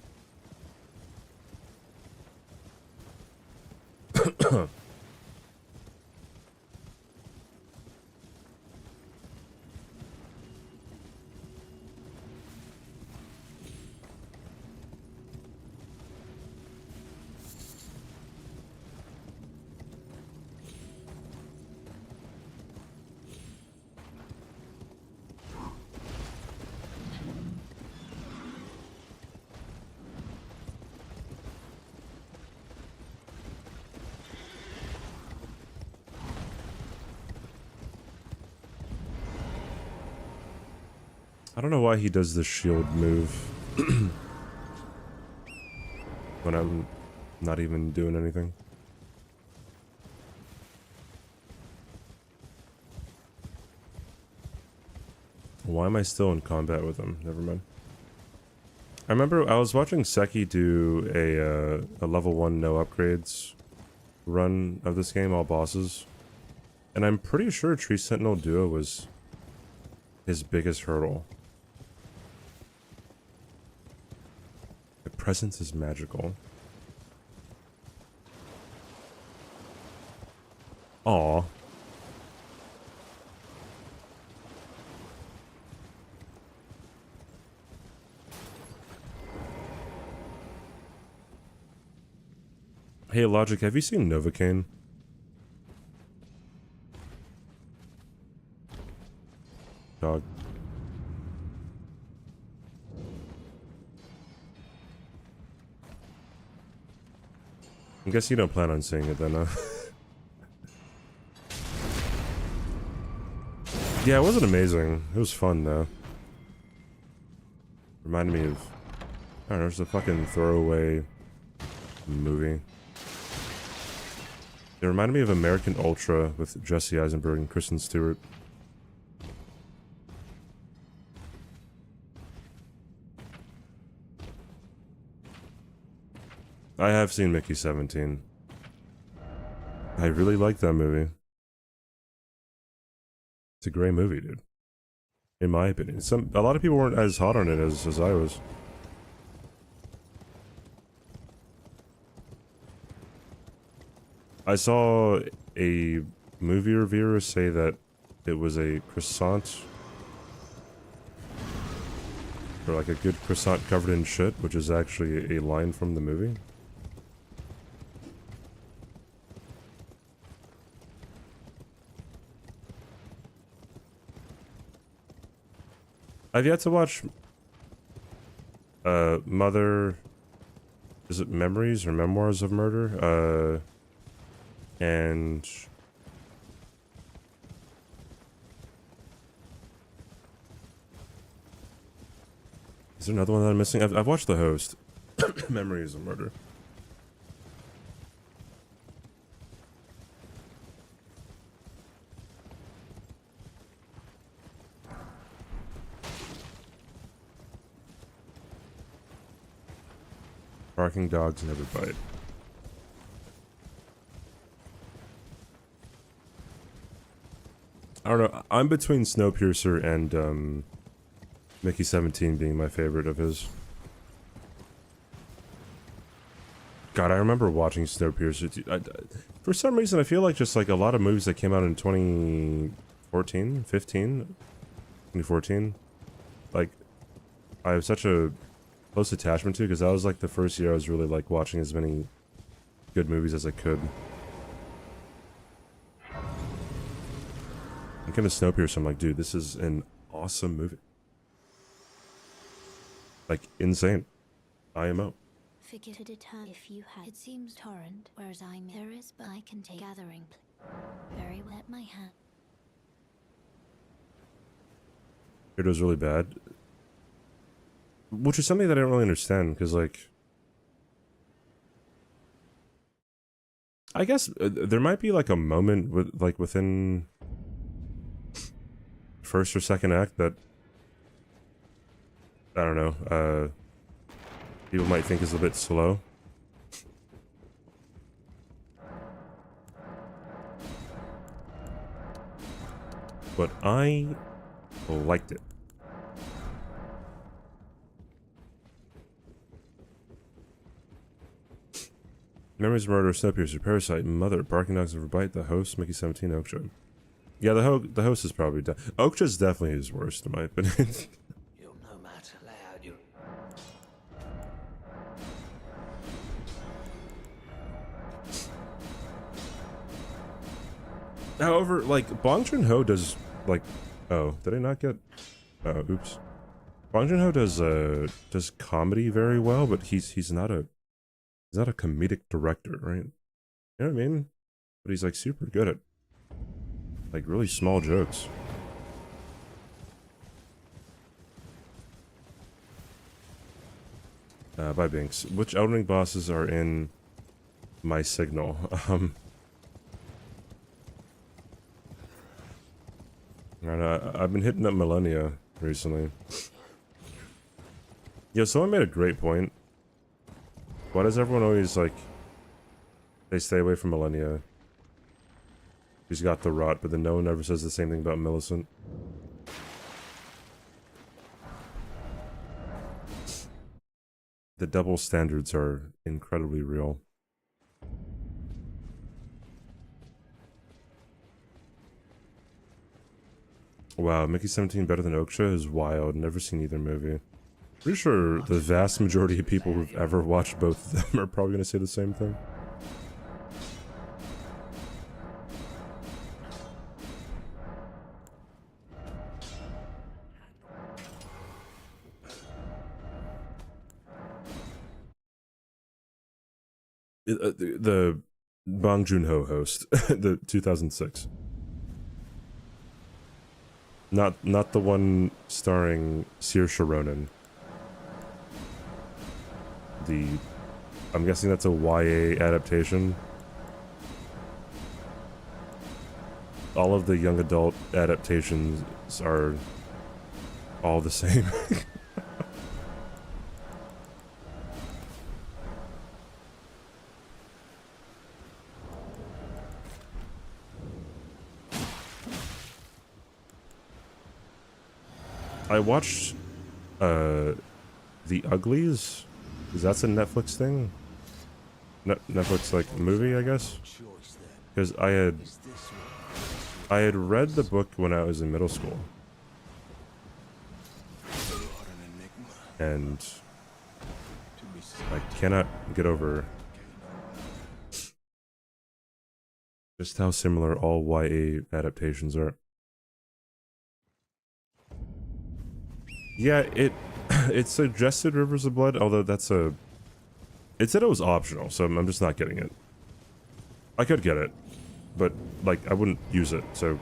I don't know why he does the shield move when I'm not even doing anything. Why am I still in combat with him? Never mind. I remember I was watching Seki do a level 1 no upgrades run of this game, all bosses. And I'm pretty sure Tree Sentinel Duo was his biggest hurdle. The presence is magical. Aw. Hey, Logic, have you seen Novocaine? Dog. I guess you don't plan on seeing it then, huh? Yeah, it wasn't amazing. It was fun, though. Reminded me of... I don't know, just a fucking throwaway movie. It reminded me of American Ultra with Jesse Eisenberg and Kristen Stewart. I have seen Mickey 17. I really like that movie. It's a great movie, dude. In my opinion. A lot of people weren't as hot on it as I was. I saw a movie reviewer say that it was a croissant, or like a good croissant covered in shit, which is actually a line from the movie. I've yet to watch Mother, is it Memories or Memoirs of Murder? And is there another one that I'm missing? I've watched The Host. Memories of Murder. Barking dogs never bite. I don't know. I'm between Snowpiercer and Mickey 17 being my favorite of his. God, I remember watching Snowpiercer. For some reason, I feel like just like a lot of movies that came out in 2014, 15, 2014, like I have such a close attachment to, because that was like the first year I was really like watching as many good movies as I could. I'm kind of Snowpiercer. I'm like, dude, this is an awesome movie. Like, insane. IMO. Figure to deter if you had. It seems torrent, whereas there is, but I can take gathering. Very well at my hand. It was really bad. Which is something that I don't really understand, because like, I guess there might be like a moment with like within first or second act that I don't know, people might think is a bit slow. But I liked it. Memories of Murder, Snowpiercer, Parasite, Mother, Barking Dogs Never Bite, The Host, Mickey 17, Okja. Yeah, the Host is probably done. Okja's definitely his worst, in my opinion. You'll no matter lay out your... However, like, Bong Joon-ho does, like... Oh, did I not get... Oh, oops. Bong Joon-ho does comedy very well, but he's not a comedic director, right? You know what I mean? But he's, like, super good at, like, really small jokes. Bye, Binks. Which Elden Ring bosses are in my signal? I've been hitting up Millennia recently. Yo, someone made a great point. Why does everyone always, like, they stay away from Millennia? She's got the rot, but then no one ever says the same thing about Millicent. The double standards are incredibly real. Wow, Mickey 17 better than Okja is wild. Never seen either movie. Pretty sure the vast majority of people who've ever watched both of them are probably going to say the same thing. The Bong Joon-ho host, the 2006. Not the one starring Saoirse Ronan. I'm guessing that's a YA adaptation. All of the young adult adaptations are all the same. I watched The Uglies. Is that a Netflix thing? Netflix like movie, I guess. Because I had read the book when I was in middle school, and I cannot get over just how similar all YA adaptations are. Yeah, it suggested Rivers of Blood, although it said it was optional, so I'm just not getting it. I could get it, but like I wouldn't use it, so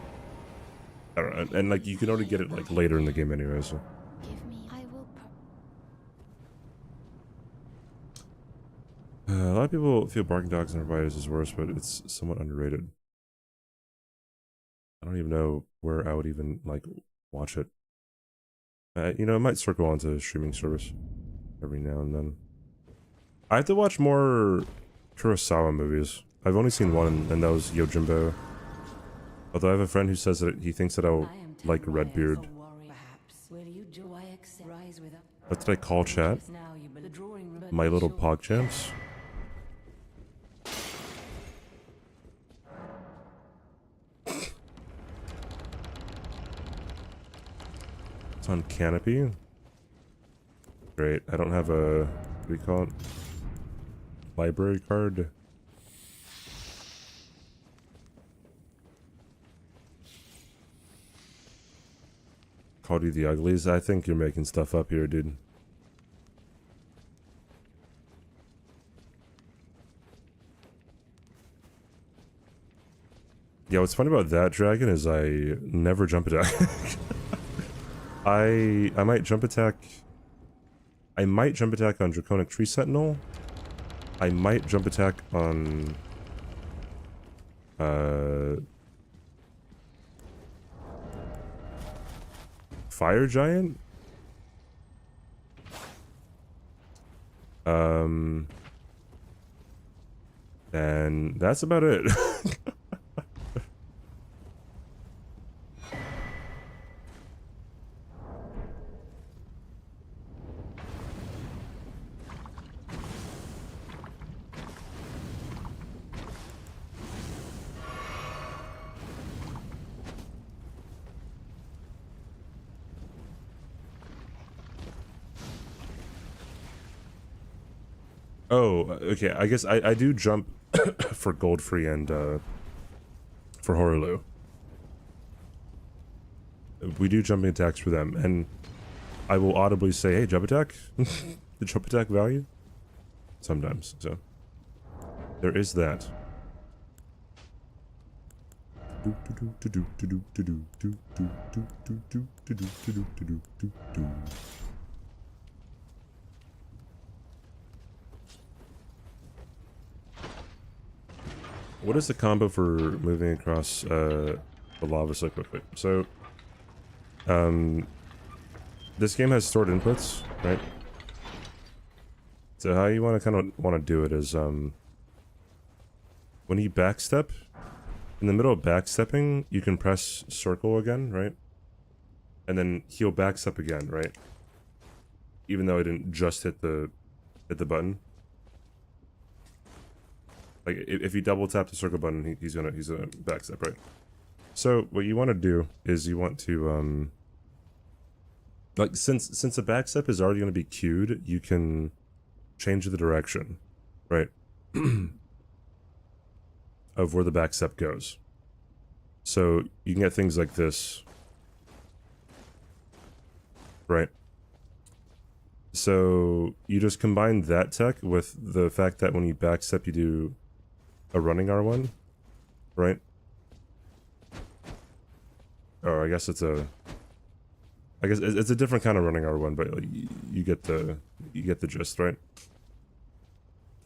I don't know. And like you can only get it like later in the game anyway, so. Give me. I will. A lot of people feel barking dogs and providers is worse, but it's somewhat underrated. I don't even know where I would even like watch it. You know, it might circle onto a streaming service every now and then. I have to watch more Kurosawa movies. I've only seen one, and that was Yojimbo. Although I have a friend who says that he thinks that I'll like Redbeard. What did I call chat? My Little Pogchamps? It's on Canopy. Great. I don't have a, what do you call it? Library card. Called you the Uglies? I think you're making stuff up here, dude. Yeah, what's funny about that dragon is I never jump attack. I might jump attack. I might jump attack on Draconic Tree Sentinel. I might jump attack on Fire Giant. And that's about it. Oh, okay. I guess I do jump for Goldfree and for Horaloo. We do jumping attacks for them, and I will audibly say, "Hey, jump attack!" The jump attack value. Sometimes, so there is that. What is the combo for moving across the lava so quickly? So, this game has stored inputs, right? So how you want to do it is when you backstep, in the middle of backstepping, you can press circle again, right? And then he'll backstep again, right? Even though I didn't just hit the button. Like if you double tap the circle button, he's gonna backstep, right? So what you want to do is you want to like since the backstep is already gonna be queued, you can change the direction, right? Of where the backstep goes. So you can get things like this, right? So you just combine that tech with the fact that when you backstep, you do a running R1, right? Or I guess it's a different kind of running R1, but like, you get the gist, right?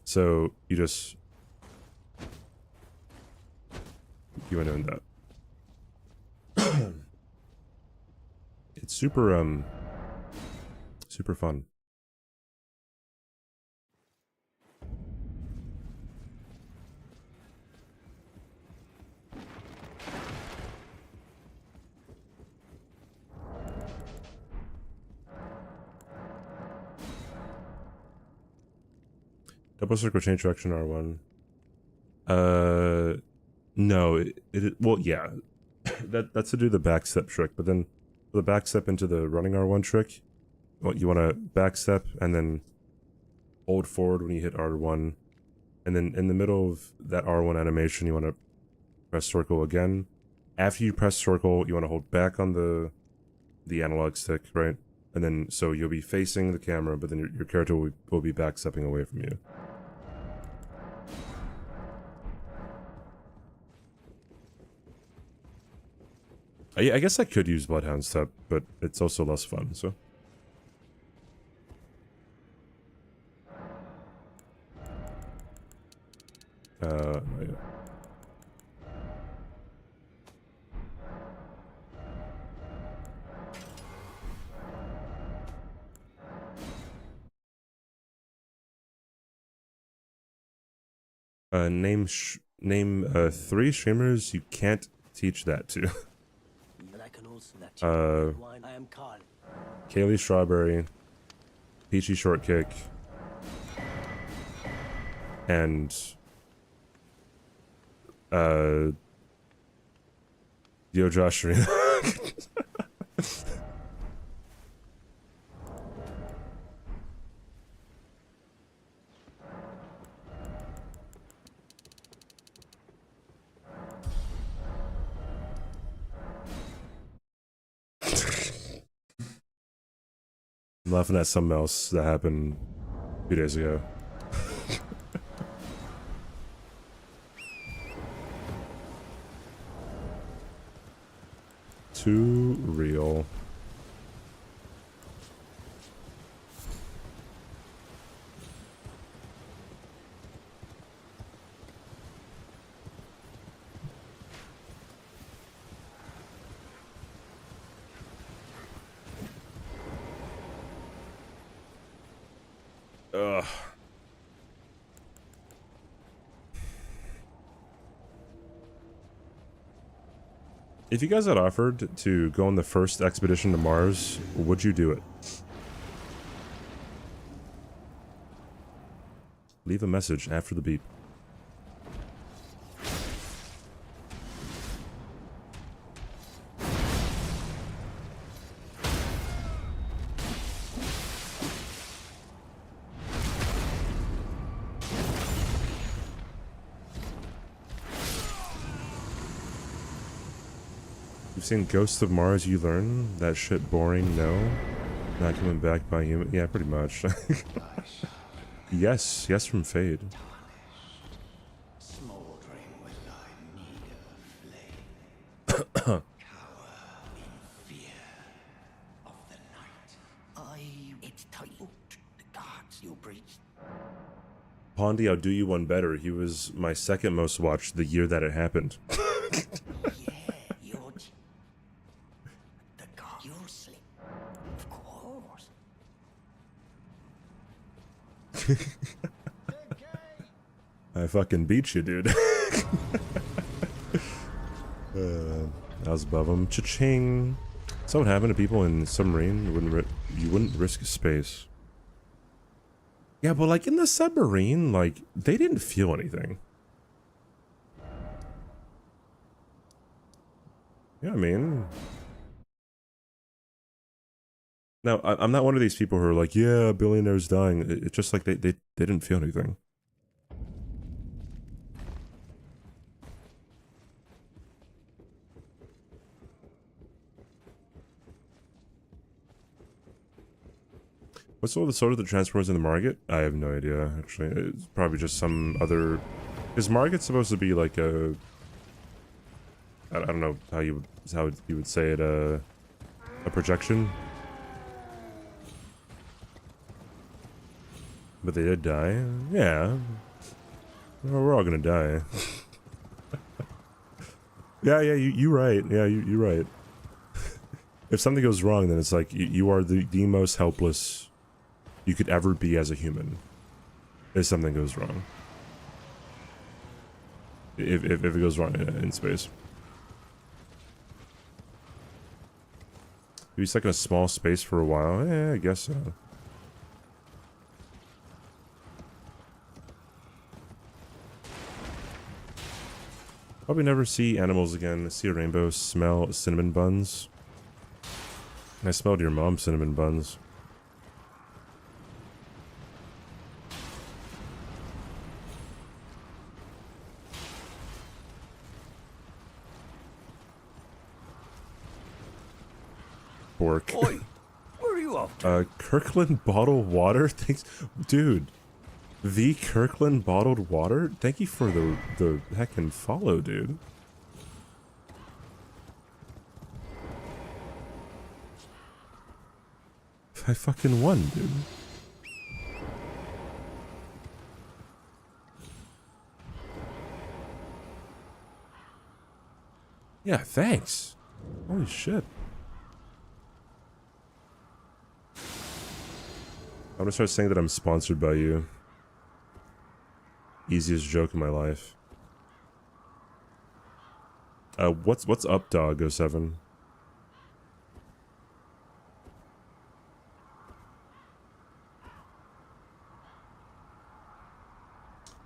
So you just keep on doing that. It's super super fun. Double circle change direction R1. No, well, yeah. That's to do the back step trick, but then for the back step into the running R1 trick, you want to back step and then hold forward when you hit R1. And then in the middle of that R1 animation, you want to press circle again. After you press circle, you want to hold back on the analog stick, right? And then, so you'll be facing the camera, but then your character will be back stepping away from you. I guess I could use Bloodhound Step, but it's also less fun, so. Not yet. Name 3 streamers you can't teach that to. And I can also that you wine. I am Carl. Kaylee Strawberry, Peachy Shortcake, and Yo Josh Arena. I'm laughing at something else that happened 2 days ago. Too real. Ugh. If you guys had offered to go on the first expedition to Mars, would you do it? Leave a message after the beep. You've seen Ghosts of Mars, you learn? That shit boring, no? Not coming back by human? Yeah, pretty much. Yes from Fade. Smoldering with thy meager flame. Cower in fear of the night. It's tight. The gods you breached. Pondy, I'll do you one better. He was my second most watched the year that it happened. I fucking beat you, dude. I was above him. Cha-ching. So what happened to people in submarine? You wouldn't risk space. Yeah, but like in the submarine, like they didn't feel anything. Yeah, I mean. Now, I'm not one of these people who are like, yeah, billionaires dying. It's just like they didn't feel anything. What's all the sort of the Transformers in the market? I have no idea, actually. It's probably just some other... Is market supposed to be like a... I don't know how you would say it, a projection? But they did die? Yeah. Well, we're all gonna die. Yeah, you're right. Yeah, you're right. If something goes wrong, then it's like you are the most helpless you could ever be as a human. If something goes wrong. If it goes wrong in space. Be stuck in a small space for a while? Yeah, I guess so. Probably never see animals again. See a rainbow, smell cinnamon buns. I smelled your mom's cinnamon buns. Pork. Oi, where are you off to? Kirkland bottled water? Thanks. Dude. The Kirkland bottled water? Thank you for the heckin' follow, dude. I fucking won, dude. Yeah, thanks. Holy shit. I'm gonna start saying that I'm sponsored by you. Easiest joke in my life. What's up, dog 07?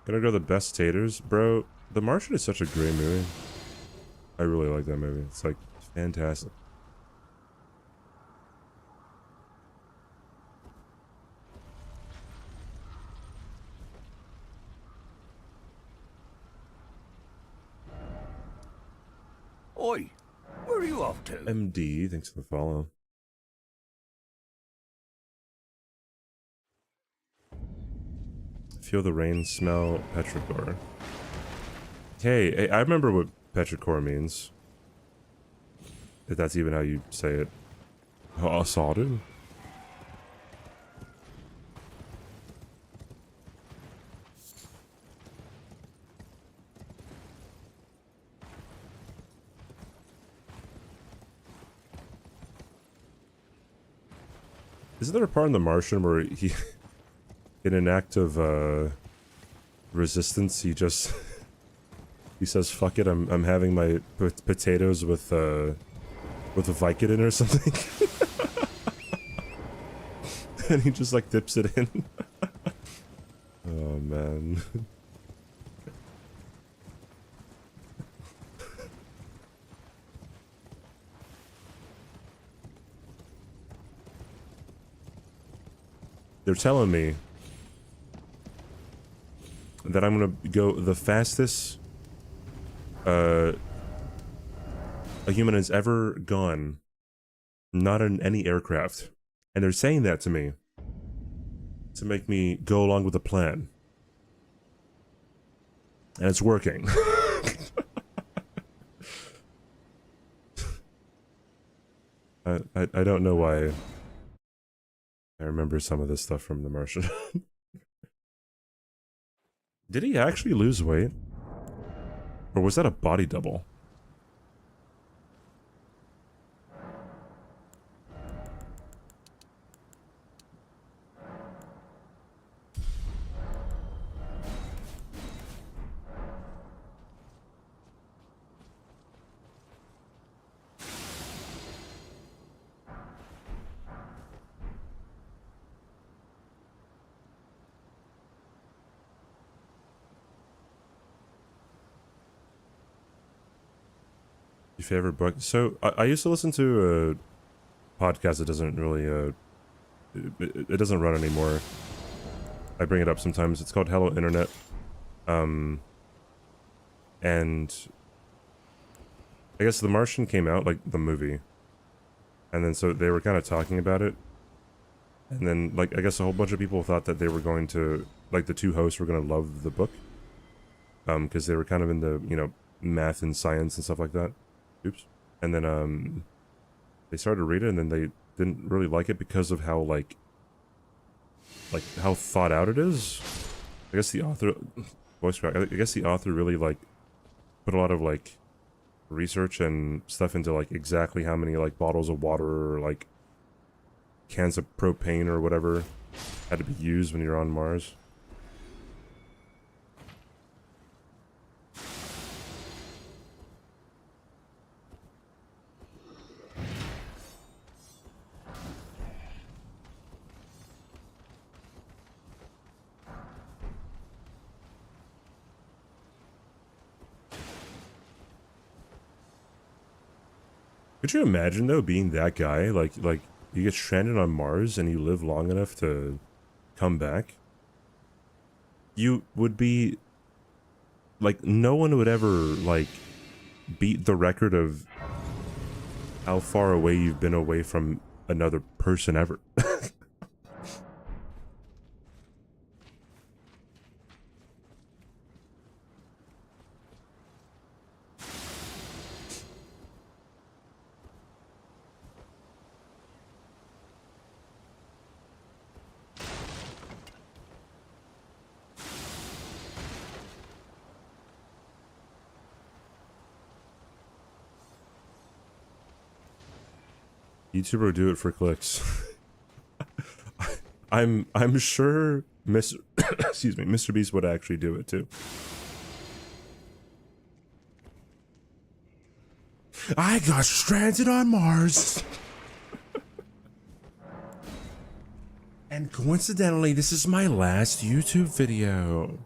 Gonna go the best taters? Bro, The Martian is such a great movie. I really like that movie. It's like fantastic. Oi, where are you off to? MD, thanks for the follow. Feel the rain, smell petrichor. Hey, I remember what petrichor means. If that's even how you say it. Oh, sorry. Isn't there a part in The Martian where he, in an act of resistance, he just he says, "Fuck it, I'm having my potatoes with a Vicodin or something," and he just like dips it in. Oh man. They're telling me that I'm gonna go the fastest a human has ever gone, not in any aircraft. And they're saying that to me to make me go along with the plan. And it's working. I don't know why I remember some of this stuff from The Martian. Did he actually lose weight? Or was that a body double? Your favorite book? So I used to listen to a podcast that doesn't really it doesn't run anymore. I bring it up sometimes. It's called Hello Internet. And I guess The Martian came out, like the movie. And then so they were kind of talking about it. And then like I guess a whole bunch of people thought that they were going to, like the two hosts were going to love the book. Because they were kind of into, you know, math and science and stuff like that. Oops. And then they started to read it and then they didn't really like it because of how like how thought out it is. I guess the author voice crack. I guess the author really like put a lot of like research and stuff into like exactly how many like bottles of water or like cans of propane or whatever had to be used when you're on Mars. Could you imagine though being that guy? Like you get stranded on Mars and you live long enough to come back? You would be like, no one would ever like beat the record of how far away you've been away from another person ever. YouTuber do it for clicks. I'm sure excuse me, Mr. Beast would actually do it too. I got stranded on Mars. And coincidentally, this is my last YouTube video.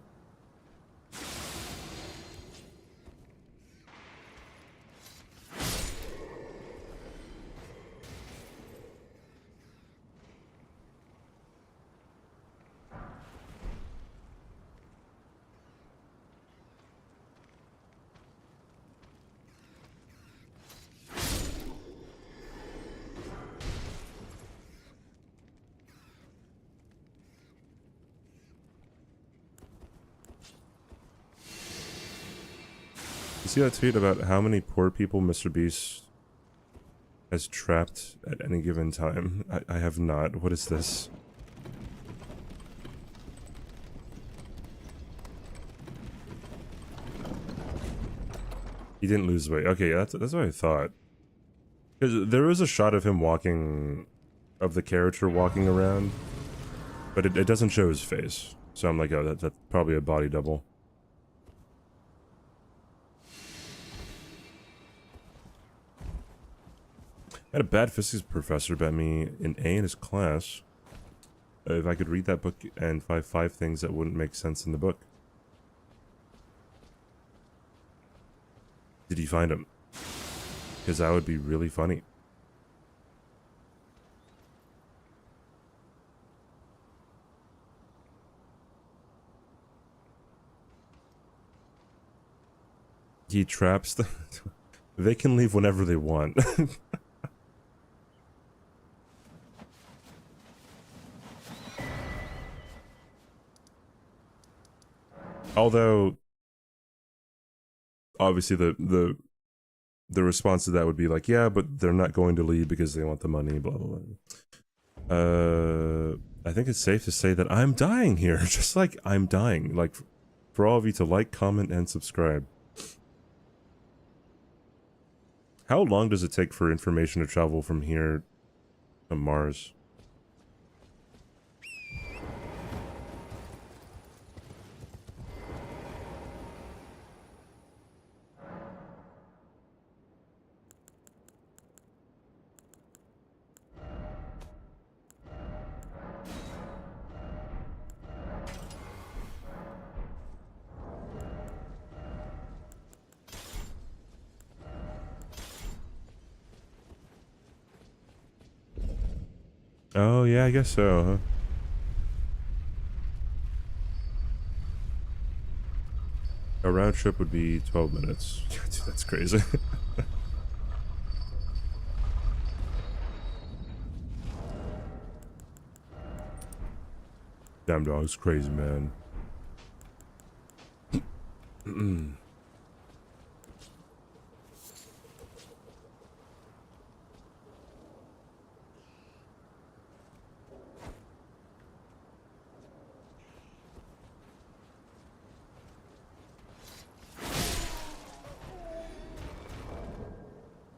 You see that tweet about how many poor people Mr. Beast has trapped at any given time? I have not. What is this? He didn't lose weight. Okay, that's what I thought. Because there was a shot of him walking, of the character walking around, but it doesn't show his face. So I'm like, oh, that's probably a body double. I had a bad physics professor bet me an A in his class if I could read that book and find 5 things that wouldn't make sense in the book. Did you find them? Because that would be really funny. He traps the... They can leave whenever they want. Although, obviously the response to that would be like, yeah, but they're not going to leave because they want the money, blah, blah, blah. I think it's safe to say that I'm dying here, just like I'm dying. Like, for all of you to like, comment, and subscribe. How long does it take for information to travel from here to Mars? Oh, yeah, I guess so, huh? A round trip would be 12 minutes. Dude, that's crazy. Damn dog's crazy, man.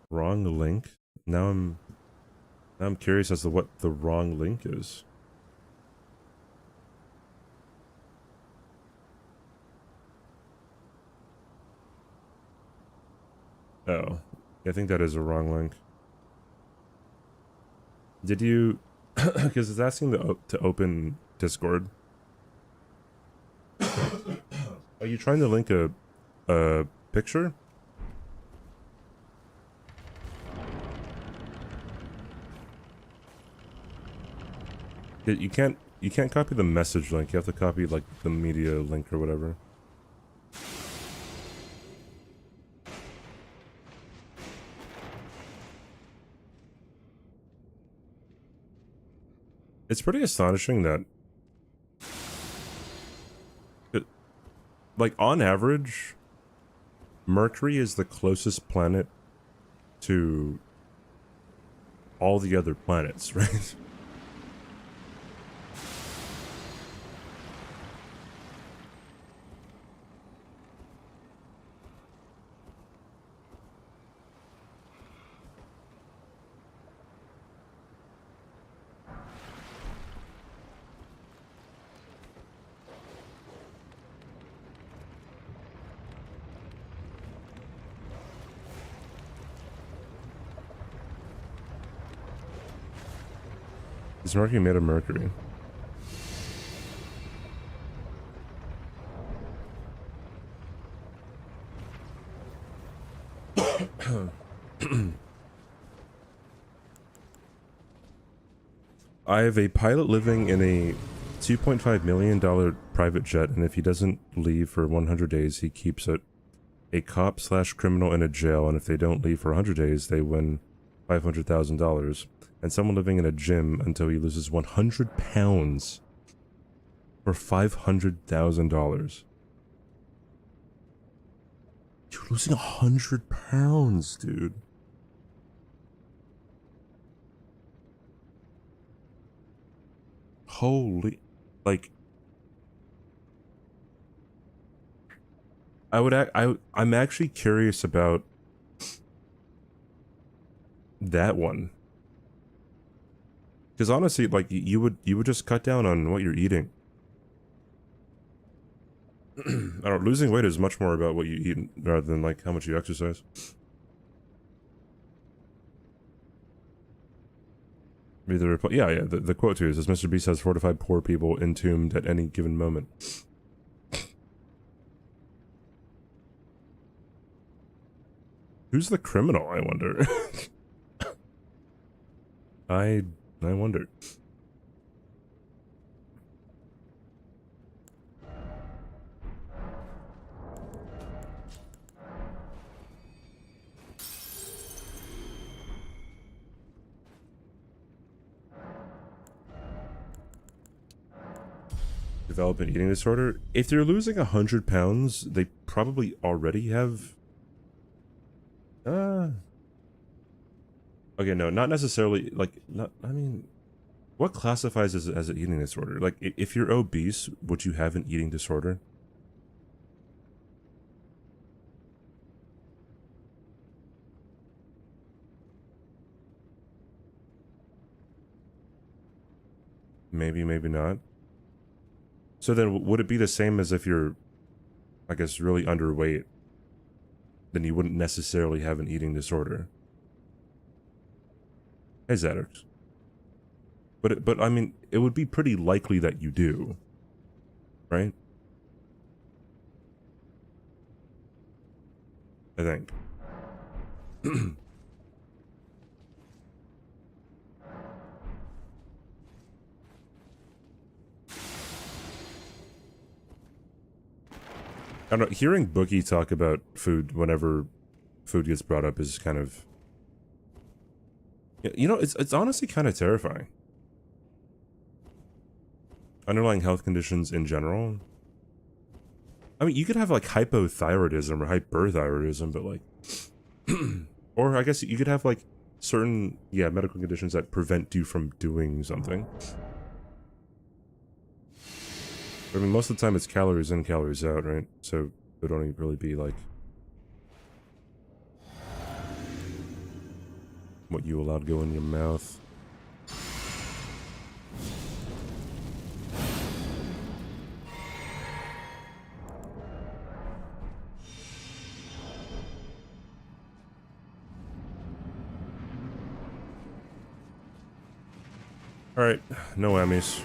Wrong link? Now I'm curious as to what the wrong link is. Oh, I think that is a wrong link. Did you... Because it's asking to open Discord. Are you trying to link a picture? You can't copy the message link. You have to copy like the media link or whatever. It's pretty astonishing that, like, on average, Mercury is the closest planet to all the other planets, right? Is Mercury made of mercury? I have a pilot living in a $2.5 million private jet, and if he doesn't leave for 100 days, he keeps it. A cop/criminal in a jail, and if they don't leave for 100 days, they win $500,000. And someone living in a gym until he loses 100 pounds for $500,000. You're losing 100 pounds, dude. Holy, like, I'm actually curious about that one. Because honestly, like, you would just cut down on what you're eating. I don't know, losing weight is much more about what you eat rather than like how much you exercise. The quote here says Mr. Beast has 4 to 5 poor people entombed at any given moment. Who's the criminal, I wonder? I wonder. Develop an eating disorder? If they're losing 100 pounds, they probably already have... Okay, no, not necessarily, like, I mean... What classifies as an eating disorder? Like, if you're obese, would you have an eating disorder? Maybe, maybe not. So then, would it be the same as if you're, I guess, really underweight? Then you wouldn't necessarily have an eating disorder. Hey, Xanax. But I mean, it would be pretty likely that you do, right? I think. I don't know, hearing Boogie talk about food whenever food gets brought up is kind of... You know, it's honestly kind of terrifying. Underlying health conditions in general. I mean, you could have like hypothyroidism or hyperthyroidism, but like... or I guess you could have like certain, medical conditions that prevent you from doing something. I mean, most of the time it's calories in, calories out, right? So it would only really be like what you allowed go in your mouth. All right, no whammies.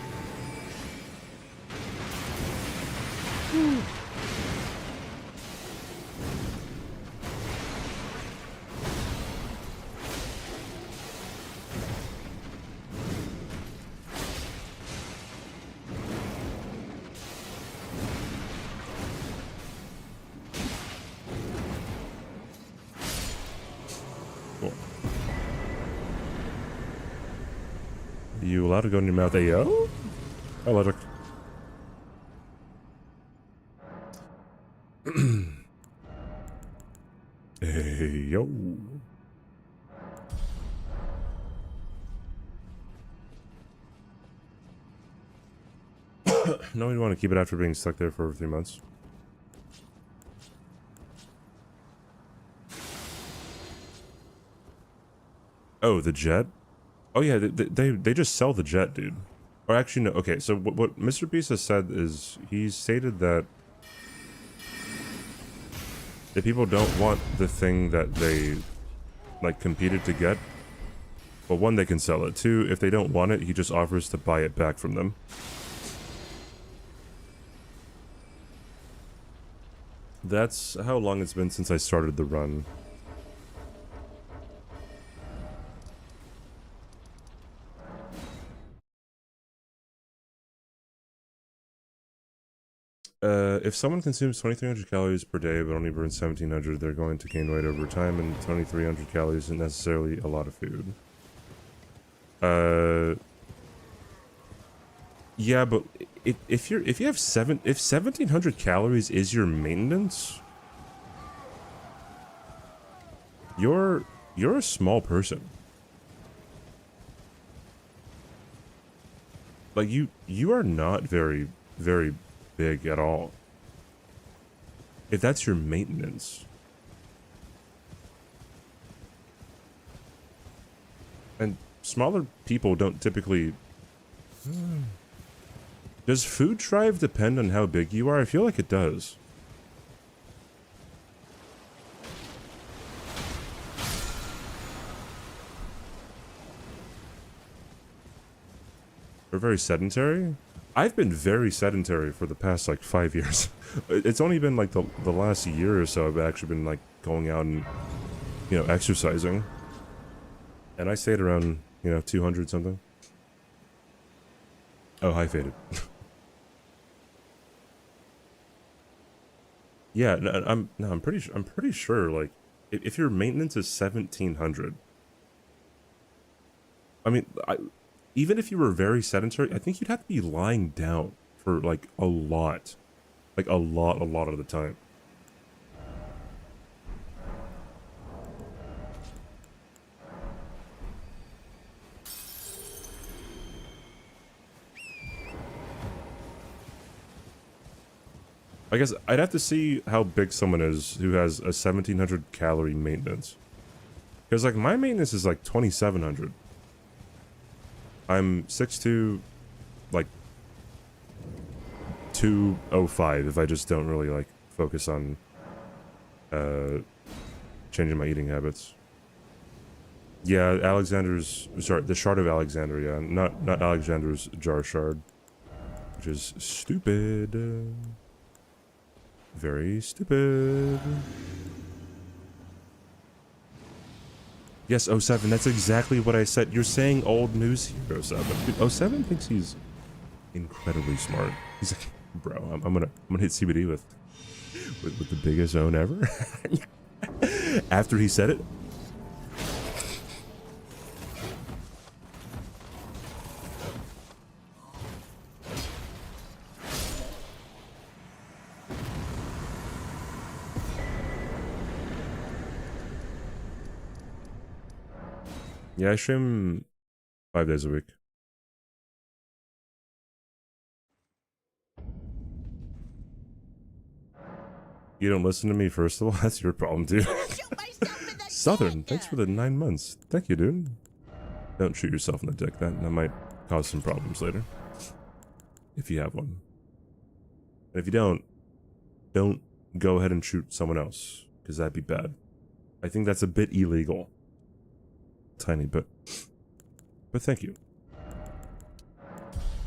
allowed to go in your mouth? Ayo? Allergic. Ayo. No, we want to keep it after being stuck there for over 3 months. Oh, the jet? Oh yeah, they just sell the jet, dude. Or actually, no. Okay, so what Mr. Beast has said is he stated that people don't want the thing that they like competed to get. But one, they can sell it. Two, if they don't want it, he just offers to buy it back from them. That's how long it's been since I started the run. If someone consumes 2,300 calories per day but only burns 1,700, they're going to gain weight over time, and 2,300 calories isn't necessarily a lot of food. Yeah, but if you have 1,700 calories is your maintenance, you're a small person. Like you are not very big at all. If that's your maintenance. And smaller people don't typically... Does food drive depend on how big you are? I feel like it does. We're very sedentary? I've been very sedentary for the past, like, 5 years. It's only been, like, the last year or so I've actually been, like, going out and, you know, exercising. And I stayed around, you know, 200 something. Oh, hi, Faded. Yeah, I'm pretty sure, like, if your maintenance is 1,700, I mean, even if you were very sedentary, I think you'd have to be lying down for, like, a lot. Like, a lot of the time. I guess I'd have to see how big someone is who has a 1,700 calorie maintenance. Because, like, my maintenance is, like, 2,700. I'm 6'2", like, 205 if I just don't really, like, focus on, changing my eating habits. Yeah, sorry, the Shard of Alexandria, not Alexander's Jar Shard. Which is stupid. Very stupid. Yes, 07, that's exactly what I said. You're saying old news here, 07. Dude, 07 thinks he's incredibly smart. He's like, bro, I'm gonna hit CBD with the biggest zone ever. After he said it. Yeah, I stream 5 days a week. You don't listen to me, first of all? That's your problem, dude. Southern, thanks for the 9 months. Thank you, dude. Don't shoot yourself in the dick. That might cause some problems later. If you have one. And if you don't go ahead and shoot someone else. Because that'd be bad. I think that's a bit illegal. Tiny bit. But thank you.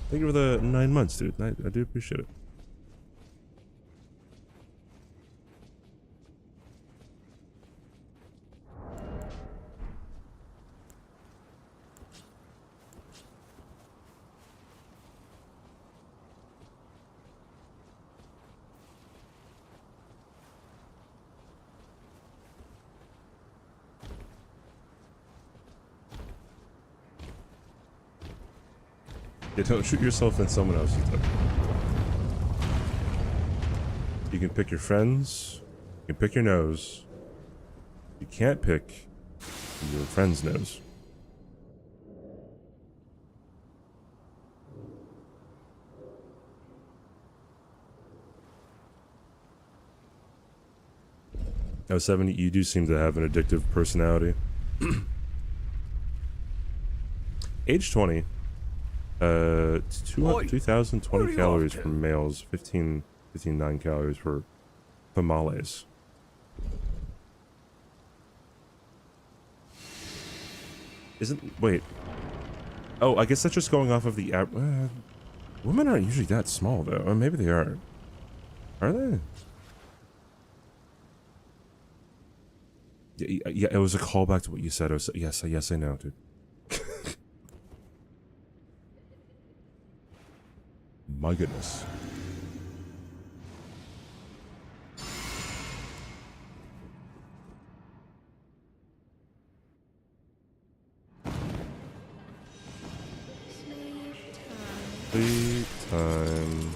Thank you for the 9 months, dude. I do appreciate it. Yeah, don't shoot yourself in someone else's duck. You can pick your friends. You can pick your nose. You can't pick your friend's nose. Oh, 70, you do seem to have an addictive personality. Age 20. 2,020 calories for males, 15.9 calories for females. Wait. Oh, I guess that's just going off of the women aren't usually that small though. Or maybe they are. Are they? Yeah, it was a callback to what you said. Yes, I know, dude. My goodness. Sleep time.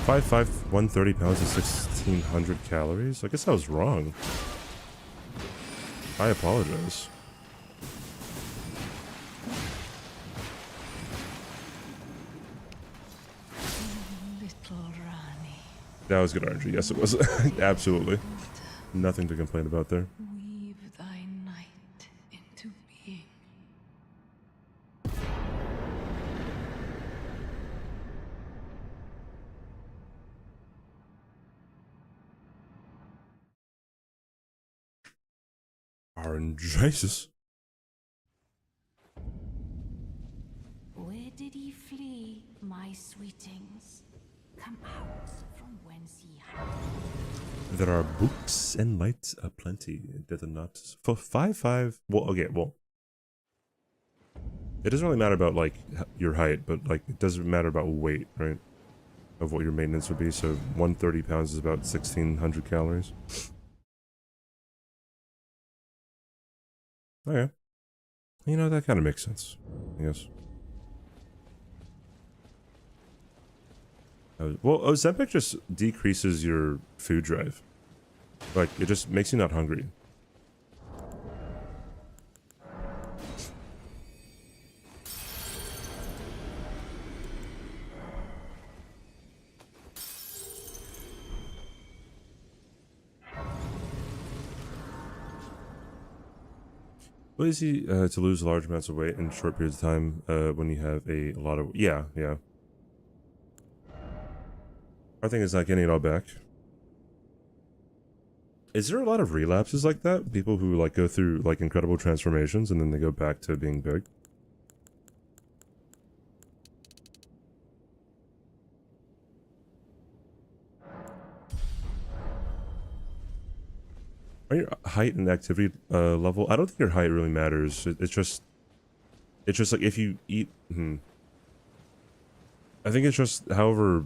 Five, 130 pounds and 1,600 calories? I guess I was wrong. I apologize. Little Rani. That was good RNG. Yes, it was. Absolutely. Nothing to complain about there. Weave thy night into being. Jesus. Where did he flee, my sweetings? Come out from whence ye hide. There are books and lights aplenty. Did it not? For 5'5". Well, okay, well. It doesn't really matter about, like, your height, but, like, it doesn't matter about weight, right? Of what your maintenance would be. So 130 pounds is about 1,600 calories. Okay. You know, that kind of makes sense, I guess. Well, Ozempic just decreases your food drive. Like, it just makes you not hungry. What is he to lose large amounts of weight in short periods of time when you have a lot of... Yeah. Our thing is not getting it all back. Is there a lot of relapses like that? People who, like, go through, like, incredible transformations and then they go back to being big? Are your height and activity level? I don't think your height really matters. It's just like if you eat. I think it's just however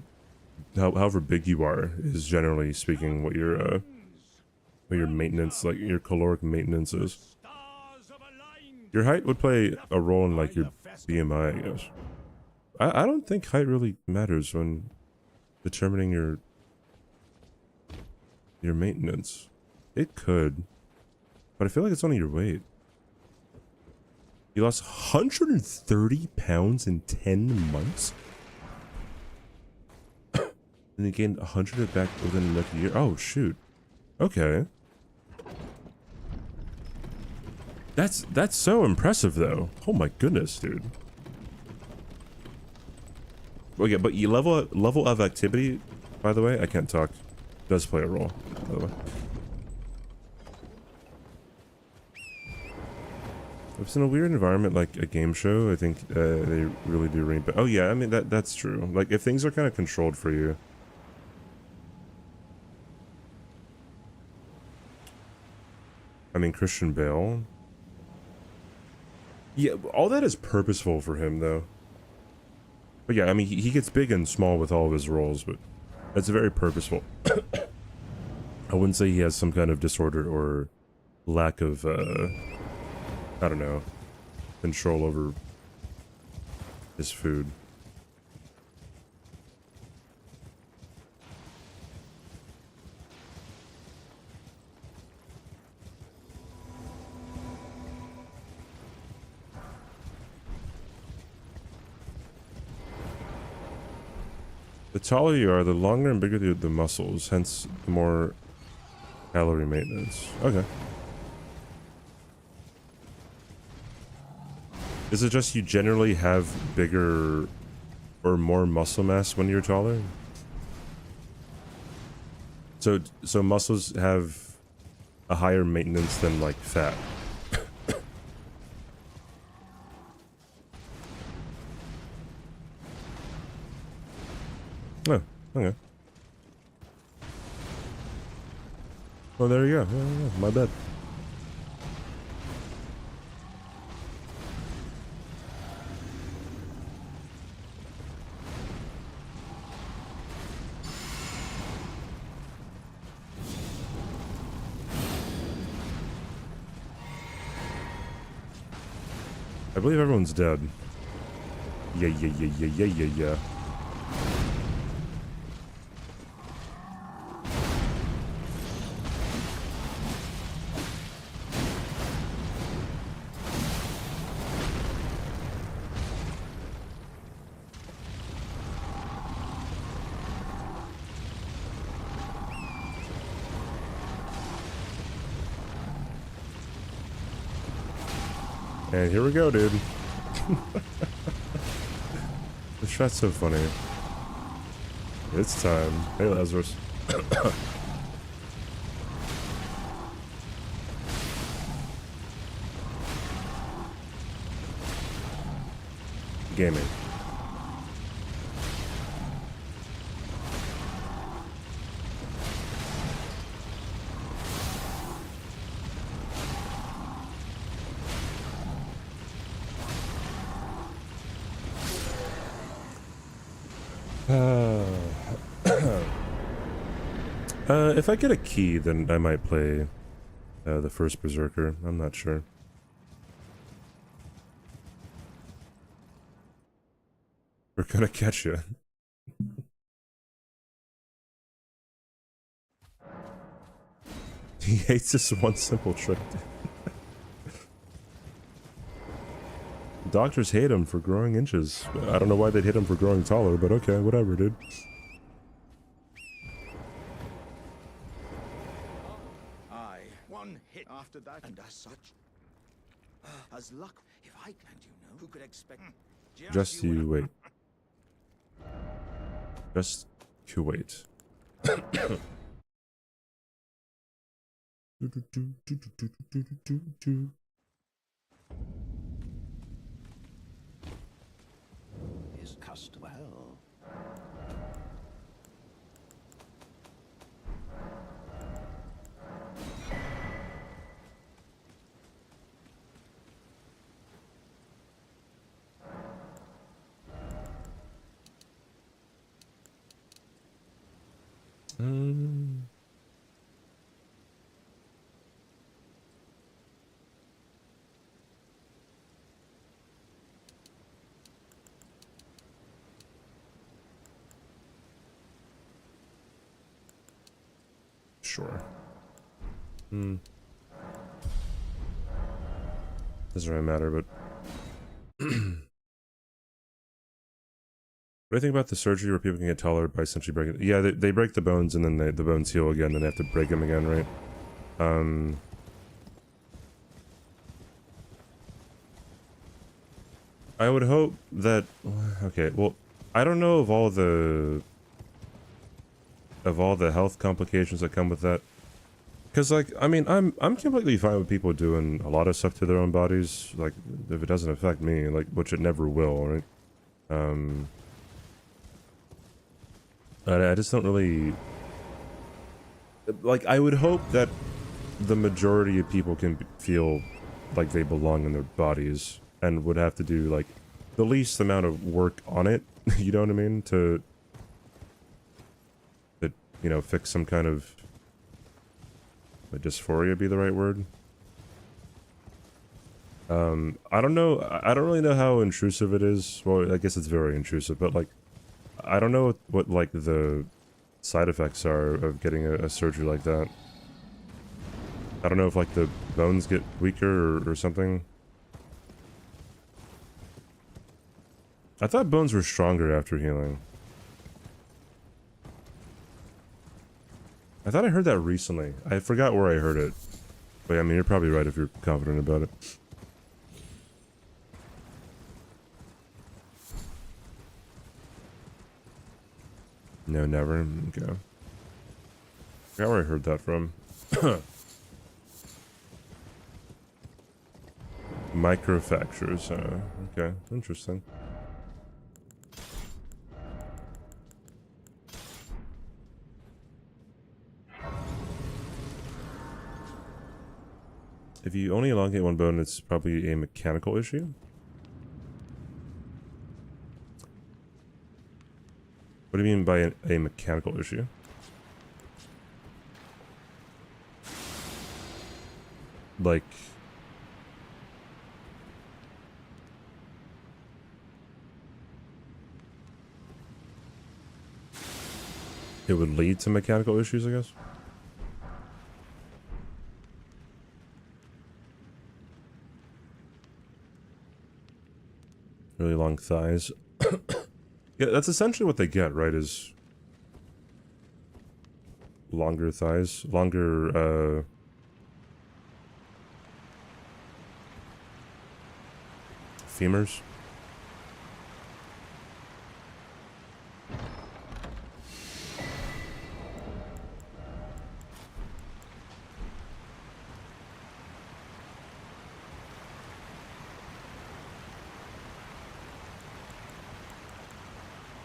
big you are is generally speaking what your maintenance, like your caloric maintenance is. Your height would play a role in like your BMI, I guess. I don't think height really matters when determining your maintenance. It could, but I feel like it's only your weight. You lost 130 pounds in 10 months? And you gained 100 back within like a year? Oh, shoot. Okay. That's so impressive, though. Oh my goodness, dude. Okay, but you level of activity, by the way, I can't talk. does play a role, by the way. If it's in a weird environment like a game show, I think they really do ring. But oh yeah, I mean that's true. Like if things are kind of controlled for you. I mean Christian Bale. Yeah, all that is purposeful for him though. But yeah, I mean he gets big and small with all of his roles, but that's very purposeful. I wouldn't say he has some kind of disorder or lack of I don't know, control over his food. The taller you are, the longer and bigger the muscles, hence the more calorie maintenance. Okay. Is it just you generally have bigger or more muscle mass when you're taller? So muscles have a higher maintenance than like fat. Oh, okay. Well, there you go. Yeah, my bad. I believe everyone's dead. Yeah. And here we go, dude. This shot's so funny. It's time. Hey, Lazarus. Gaming. If I get a key, then I might play the first Berserker. I'm not sure. We're gonna catch you. He hates this one simple trick. Doctors hate him for growing inches. I don't know why they'd hate him for growing taller, but okay, whatever, dude. One hit after that, and as such, as luck, if I can't, you know, who could expect? Just you wait. Just you wait. Is cussed well. Sure. Doesn't really matter, but what do you think about the surgery where people can get taller by essentially breaking? Yeah, they break the bones and then the bones heal again, and they have to break them again, right? I would hope that. Okay, well, I don't know of all the of all the health complications that come with that. Because, like, I mean, I'm completely fine with people doing a lot of stuff to their own bodies, like, if it doesn't affect me, like, which it never will, right? I just don't really... Like, I would hope that the majority of people can feel like they belong in their bodies, and would have to do, like, the least amount of work on it, you know what I mean? To you know, fix some kind of... Would dysphoria be the right word? I don't know, I don't really know how intrusive it is. Well, I guess it's very intrusive, but, like, I don't know what like, the side effects are of getting a surgery like that. I don't know if, like, the bones get weaker or something. I thought bones were stronger after healing. I thought I heard that recently. I forgot where I heard it. But yeah, I mean, you're probably right if you're confident about it. No, never. Okay. I forgot where I heard that from. Microfractures, okay, interesting. If you only elongate one bone, it's probably a mechanical issue. What do you mean by a mechanical issue? Like... It would lead to mechanical issues, I guess? Really long thighs. Yeah, that's essentially what they get, right? Is longer thighs, longer femurs.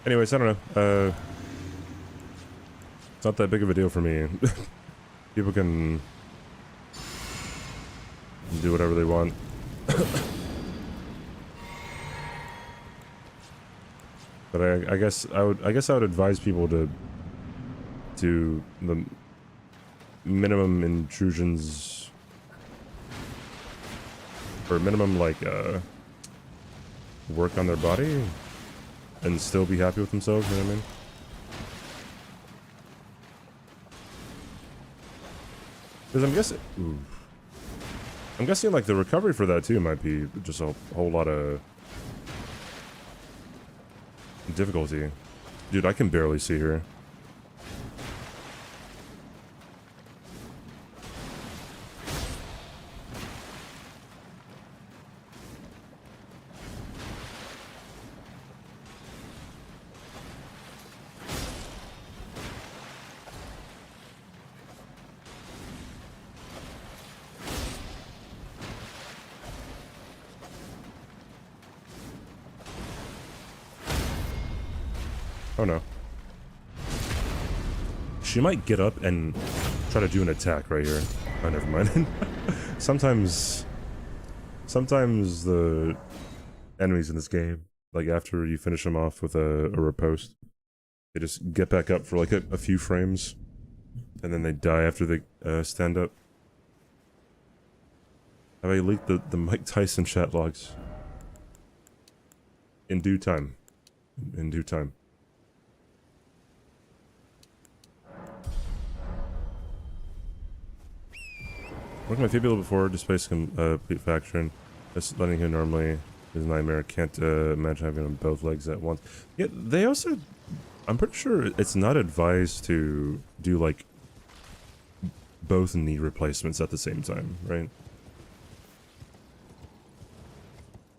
Anyways, I don't know. It's not that big of a deal for me. People can do whatever they want. But I guess I would advise people to do the minimum intrusions, or minimum, like, work on their body and still be happy with themselves, you know what I mean? Because I'm guessing like the recovery for that too might be just a whole lot of difficulty. Dude, I can barely see her. Oh no. She might get up and try to do an attack right here. Oh, never mind. Sometimes the enemies in this game, like after you finish them off with a riposte, they just get back up for like a few frames, and then they die after they stand up. Have I leaked the Mike Tyson chat logs? In due time. In due time. Worked my fibula before, displaced complete fracture. Just letting him normally is a nightmare. Can't imagine having on both legs at once. Yeah, they also... I'm pretty sure it's not advised to do, like, both knee replacements at the same time, right?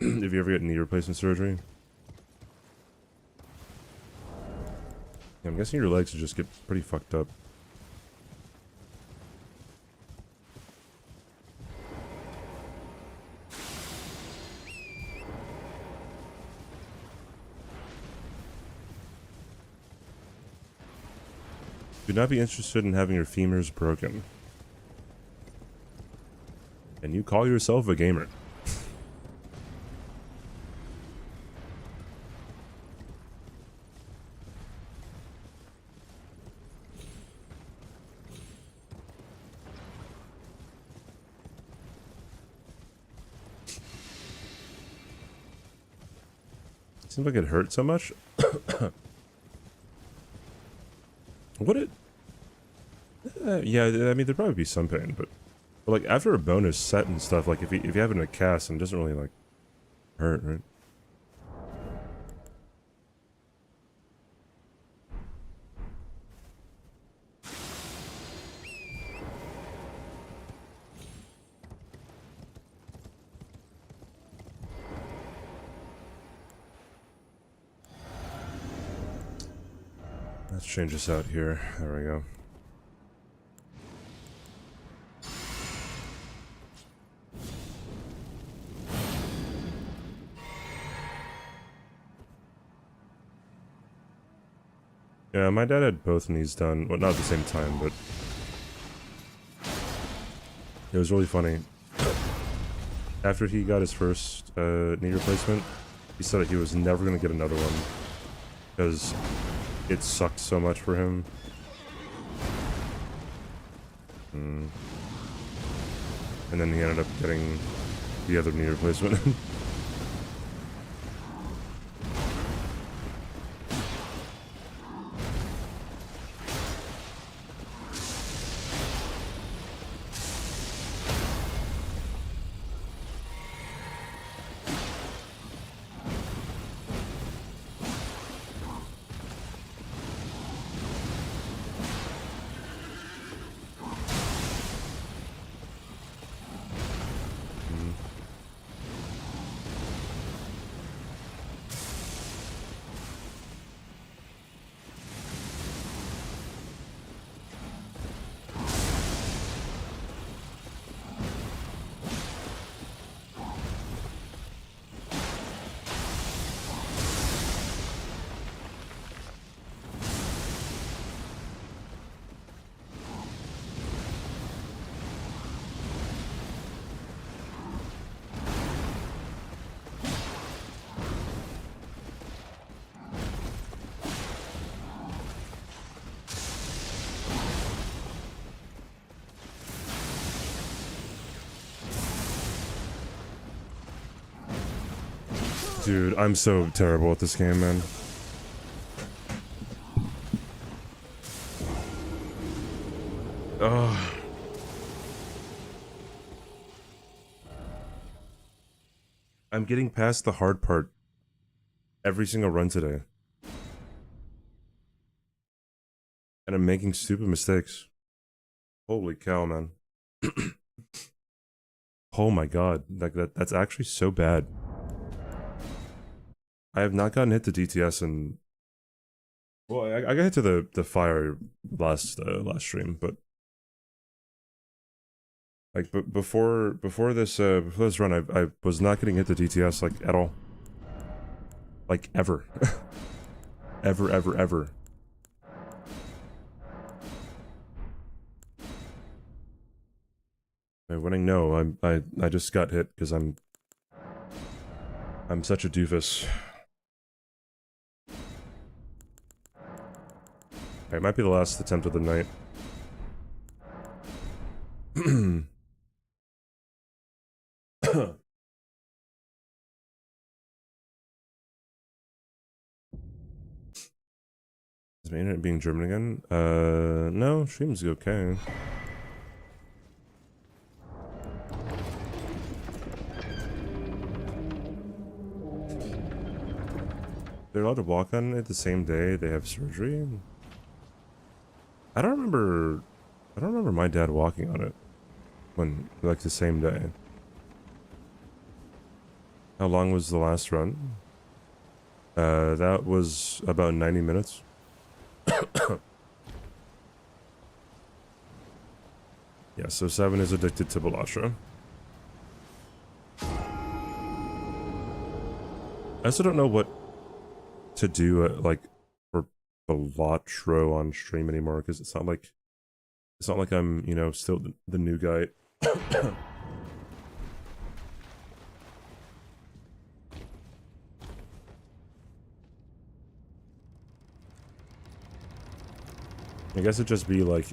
If you ever get knee replacement surgery. Yeah, I'm guessing your legs would just get pretty fucked up. Do not be interested in having your femurs broken. And you call yourself a gamer. Seems like it hurt so much. Would it? Yeah, I mean, there'd probably be some pain, but like after a bonus set and stuff, like if you have it in a cast, and it doesn't really like hurt, right? Let's change this out here. There we go. Yeah, my dad had both knees done. Well, not at the same time, but it was really funny. After he got his first knee replacement, he said that he was never going to get another one because it sucked so much for him. And then he ended up getting the other knee replacement. Dude, I'm so terrible at this game, man. Ugh. I'm getting past the hard part every single run today. And I'm making stupid mistakes. Holy cow, man. Oh my god, like that's actually so bad. I have not gotten hit to DTS in... Well, I got hit to the fire last stream, but like before this run, I was not getting hit to DTS like at all, like ever, ever. My winning? No, I just got hit because I'm such a doofus. It might be the last attempt of the night. Is my internet being German again? No, stream's okay. They're allowed to walk on it the same day they have surgery? I don't remember my dad walking on it when, like, the same day. How long was the last run? That was about 90 minutes. Yeah, so 7 is addicted to Balatro. I also don't know what to do like for Balatro on stream anymore, because it's not like I'm, you know, still the new guy. I guess it'd just be like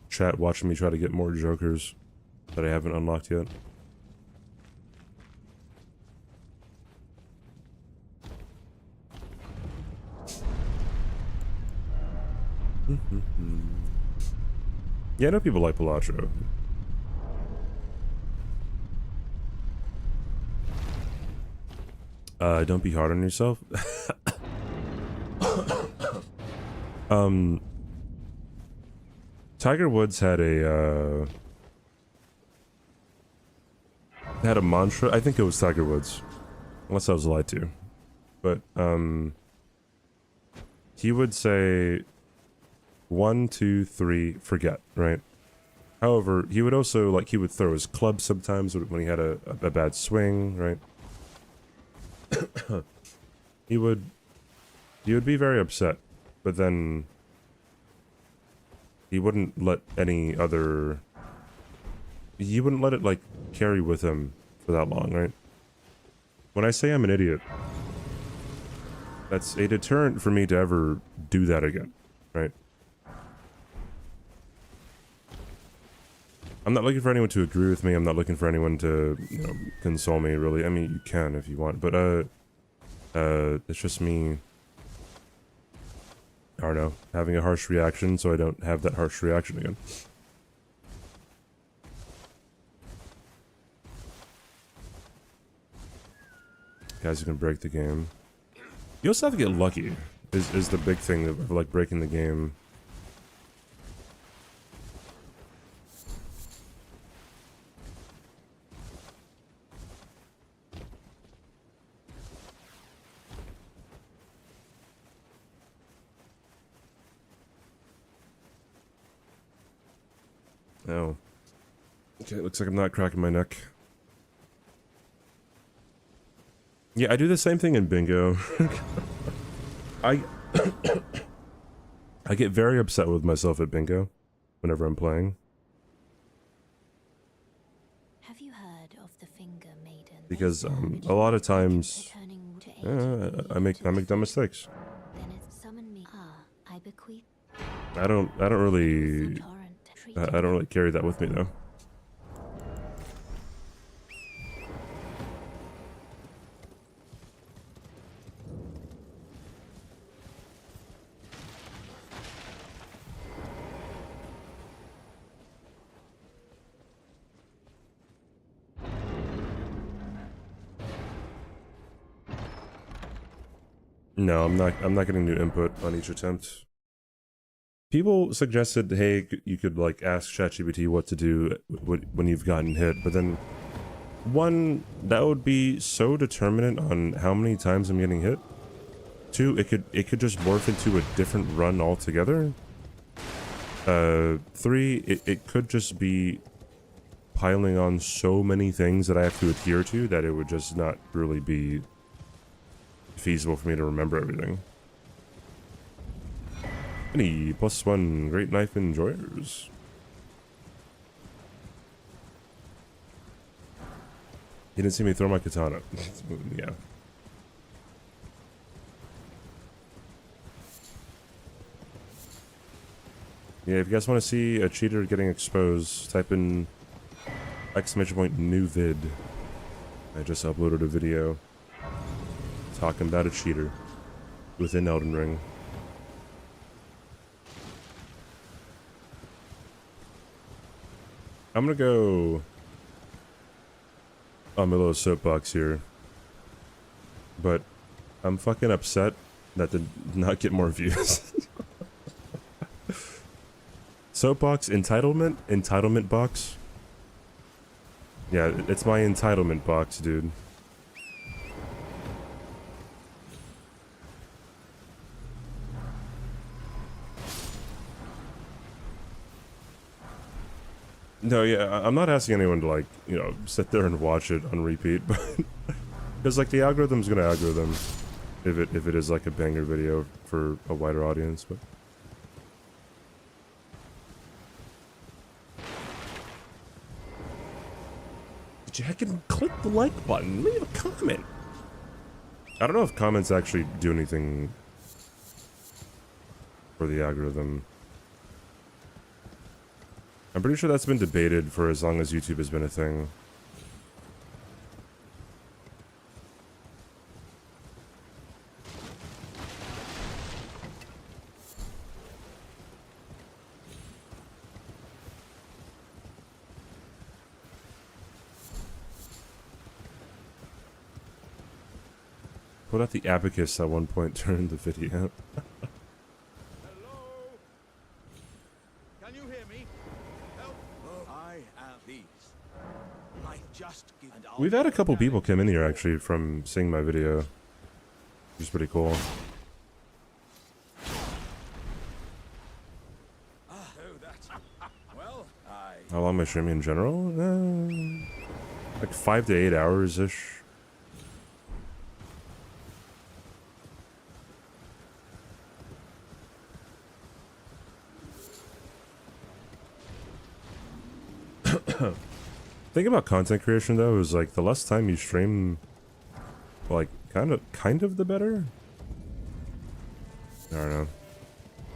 chat watching me try to get more jokers that I haven't unlocked yet. Yeah, I know people like Balatro. Don't be hard on yourself. Tiger Woods had a mantra. I think it was Tiger Woods, unless I was lied to. But he would say 1, 2, 3, forget, right? However, he would also, like, he would throw his club sometimes when he had a bad swing, right? he would be very upset, but then he wouldn't let any other, he wouldn't let it, like, carry with him for that long, right? When I say I'm an idiot, that's a deterrent for me to ever do that again, right? I'm not looking for anyone to agree with me. I'm not looking for anyone to, you know, console me, really. I mean, you can if you want, but, it's just me, I don't know, having a harsh reaction so I don't have that harsh reaction again. Guys who can break the game. You also have to get lucky, is the big thing of, like, breaking the game. Oh. Okay, it looks like I'm not cracking my neck. Yeah, I do the same thing in bingo. I get very upset with myself at bingo whenever I'm playing. Have you heard of the Finger Maiden? Because a lot of times I make dumb mistakes. Then it summoned me. I bequeath. I don't really carry that with me though. No, I'm not getting new input on each attempt. People suggested, hey, you could like ask ChatGPT what to do when you've gotten hit, but then one, that would be so determinant on how many times I'm getting hit. Two, it could just morph into a different run altogether. Three, it could just be piling on so many things that I have to adhere to that it would just not really be feasible for me to remember everything. Any +1 great knife enjoyers. You didn't see me throw my katana. Yeah. Yeah, if you guys want to see a cheater getting exposed, type in !new vid. I just uploaded a video talking about a cheater within Elden Ring. I'm gonna go on my little soapbox here, but I'm fucking upset that did not get more views. Soapbox entitlement box. Yeah, it's my entitlement box, dude. No, yeah, I'm not asking anyone to like, you know, sit there and watch it on repeat, but because like the algorithm's gonna algorithm if it is like a banger video for a wider audience, but. Jack and click the like button. Leave a comment. I don't know if comments actually do anything for the algorithm. I'm pretty sure that's been debated for as long as YouTube has been a thing. What about the abacus at one point during the video? Hello? Can you hear me? Help! I am these. I just give and I'll We've had a couple people come in here actually from seeing my video, which is pretty cool. Well, How long am I streaming in general? Like 5 to 8 hours ish. Thing about content creation though is like the less time you stream, like kind of the better. I don't know.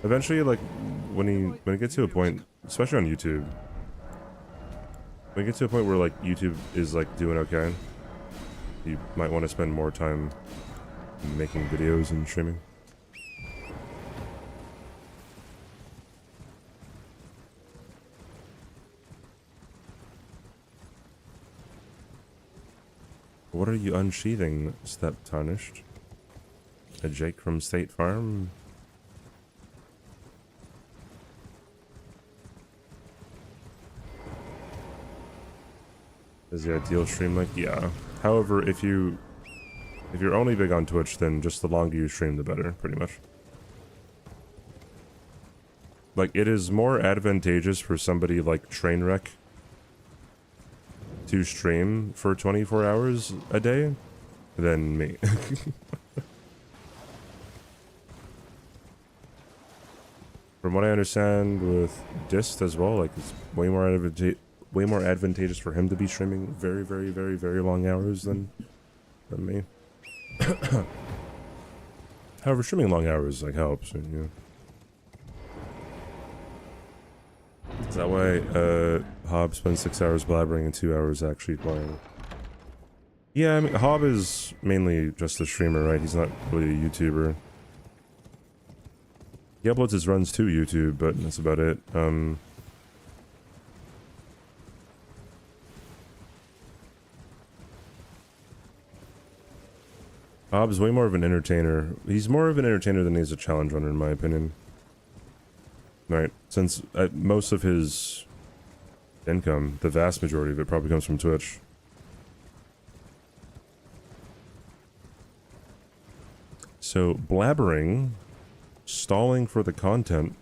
Eventually, like when you get to a point, especially on YouTube, when you get to a point where like YouTube is like doing okay, you might want to spend more time making videos and streaming. What are you unsheathing, Step Tarnished? A Jake from State Farm? Is the ideal stream like? Yeah. However, if you're only big on Twitch, then just the longer you stream, the better, pretty much. Like, it is more advantageous for somebody like Trainwreck to stream for 24 hours a day than me. From what I understand with Dist as well, like it's way more advantageous for him to be streaming very, very, very, very long hours than me. However, streaming long hours like helps, and you know. Is that why Hob spends 6 hours blabbering and 2 hours actually playing? Yeah, I mean, Hob is mainly just a streamer, right? He's not really a YouTuber. He uploads his runs to YouTube, but that's about it. Hob's way more of an entertainer. He's more of an entertainer than he's a challenge runner, in my opinion. Right, since most of his income, the vast majority of it, probably comes from Twitch. So, blabbering, stalling for the content,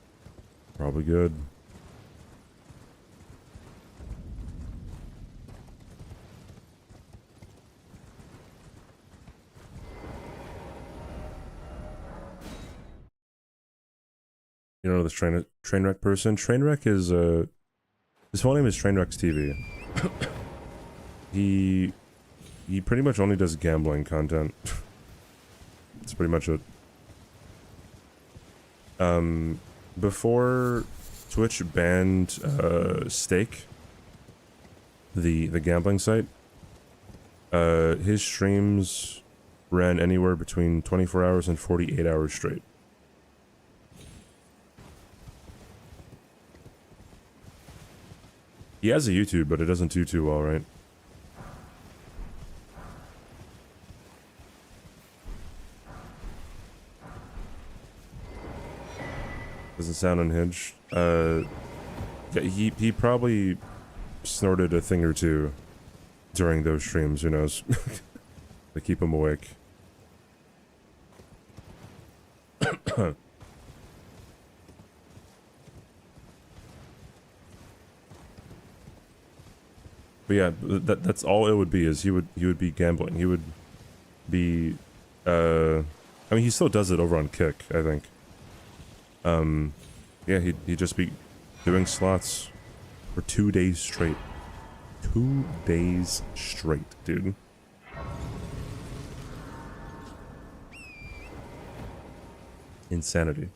probably good. You know this Trainwreck person? Trainwreck is, his full name is Trainwreck's TV. He pretty much only does gambling content. That's pretty much it. Before Twitch banned, Stake, the gambling site, his streams ran anywhere between 24 hours and 48 hours straight. He has a YouTube, but it doesn't do too well, right? Doesn't sound unhinged. Yeah, he probably snorted a thing or two during those streams, who knows? To keep him awake. But yeah, that's all it would be. Is he would be gambling. He would be. I mean, he still does it over on Kick, I think. Yeah, he'd just be doing slots for 2 days straight. 2 days straight, dude. Insanity.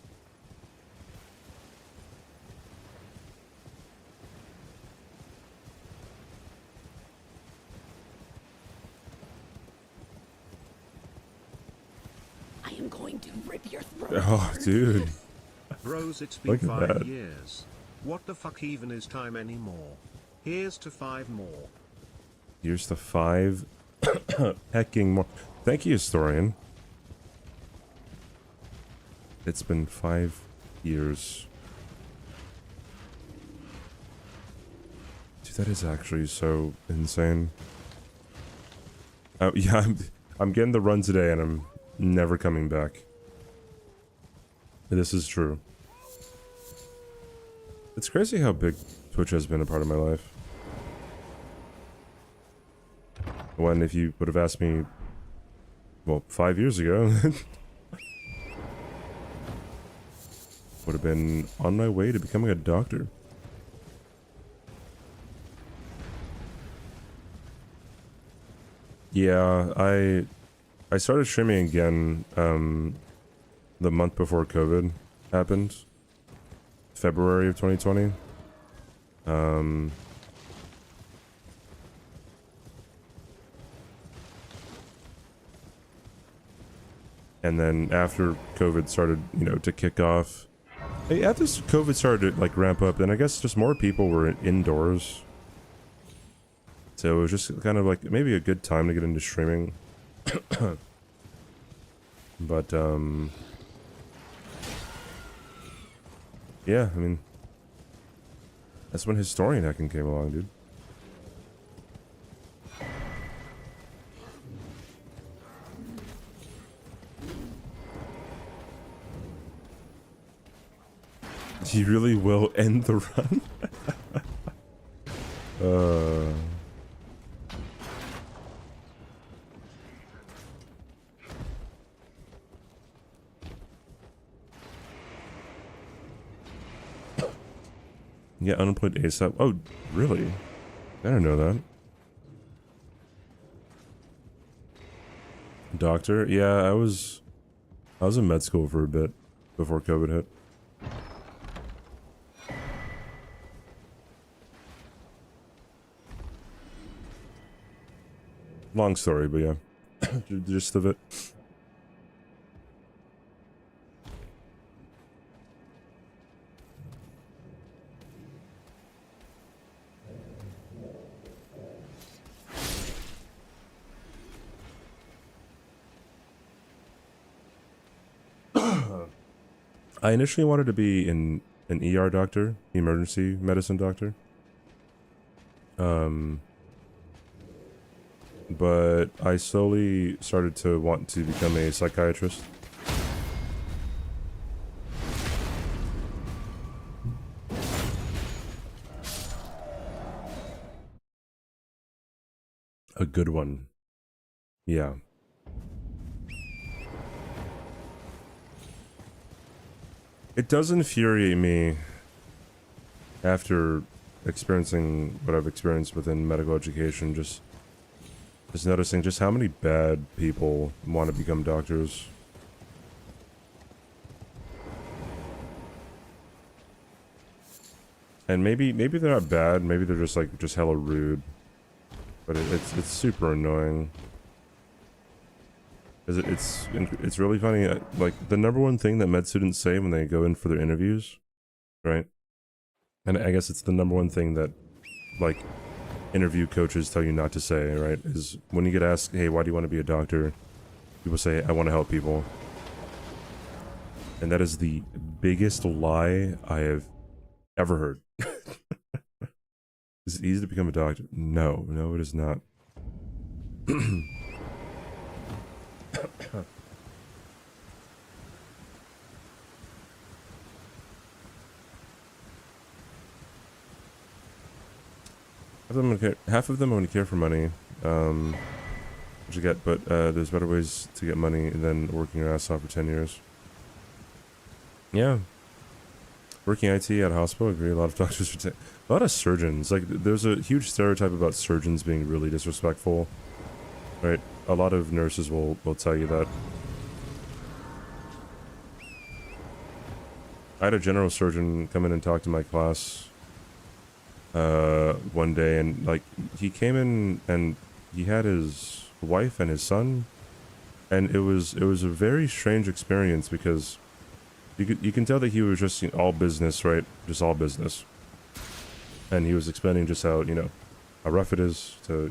I am going to rip your throat. Oh, dude. Bros, it's been Look at 5 that. years. What the fuck even is time anymore? Here's to 5 more. Here's to 5 hecking more. Thank you, historian. It's been 5 years. Dude, that is actually so insane. Yeah, I'm getting the run today and I'm never coming back. This is true. It's crazy how big Twitch has been a part of my life. When if you would have asked me, well, 5 years ago, would have been on my way to becoming a doctor. Yeah, I started streaming again the month before COVID happened. February of 2020. And then after COVID started, you know, to kick off, after COVID started to like ramp up, then I guess just more people were indoors. So it was just kind of like maybe a good time to get into streaming. But yeah, I mean, that's when Historian Hacking came along, dude. He really will end the run. Yeah, unemployed ASAP. Oh, really? I didn't know that. Doctor? Yeah, I was in med school for a bit before COVID hit. Long story, but yeah. The gist of it. I initially wanted to be an ER doctor, emergency medicine doctor. But I slowly started to want to become a psychiatrist. A good one. Yeah. It does infuriate me after experiencing what I've experienced within medical education, just noticing just how many bad people want to become doctors. And maybe they're not bad, maybe they're just like hella rude. But it's super annoying. It's really funny, like the number one thing that med students say when they go in for their interviews, right? And I guess it's the number one thing that like interview coaches tell you not to say, right? Is when you get asked, hey, why do you want to be a doctor? People say, I want to help people. And that is the biggest lie I have ever heard. Is it easy to become a doctor? No, it is not. Half of them only care for money, which you get, but there's better ways to get money than working your ass off for 10 years. Yeah. Working IT at a hospital, I agree. A lot of doctors a lot of surgeons. Like, there's a huge stereotype about surgeons being really disrespectful, right? A lot of nurses will tell you that. I had a general surgeon come in and talk to my class one day, and like he came in and he had his wife and his son, and it was a very strange experience because you can tell that he was just all business, right? Just all business, and he was explaining just how how rough it is to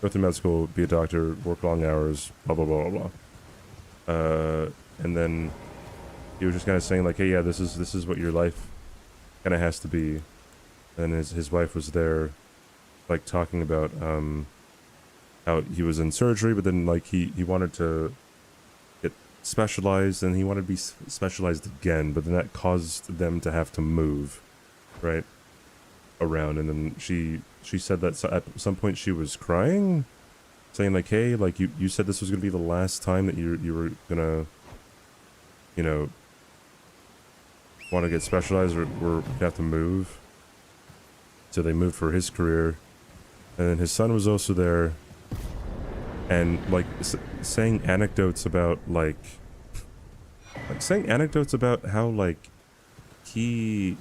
go through med school, be a doctor, work long hours, blah blah blah blah blah, and then he was just kind of saying like, hey, yeah, this is what your life kind of has to be. And his wife was there, like, talking about how he was in surgery, but then like he wanted to get specialized, and he wanted to be specialized again, but then that caused them to have to move, right, around. And then she said that at some point she was crying, saying like, hey, like you said this was gonna be the last time that you were gonna want to get specialized or you have to move. So they moved for his career, and then his son was also there, and like saying anecdotes about how like he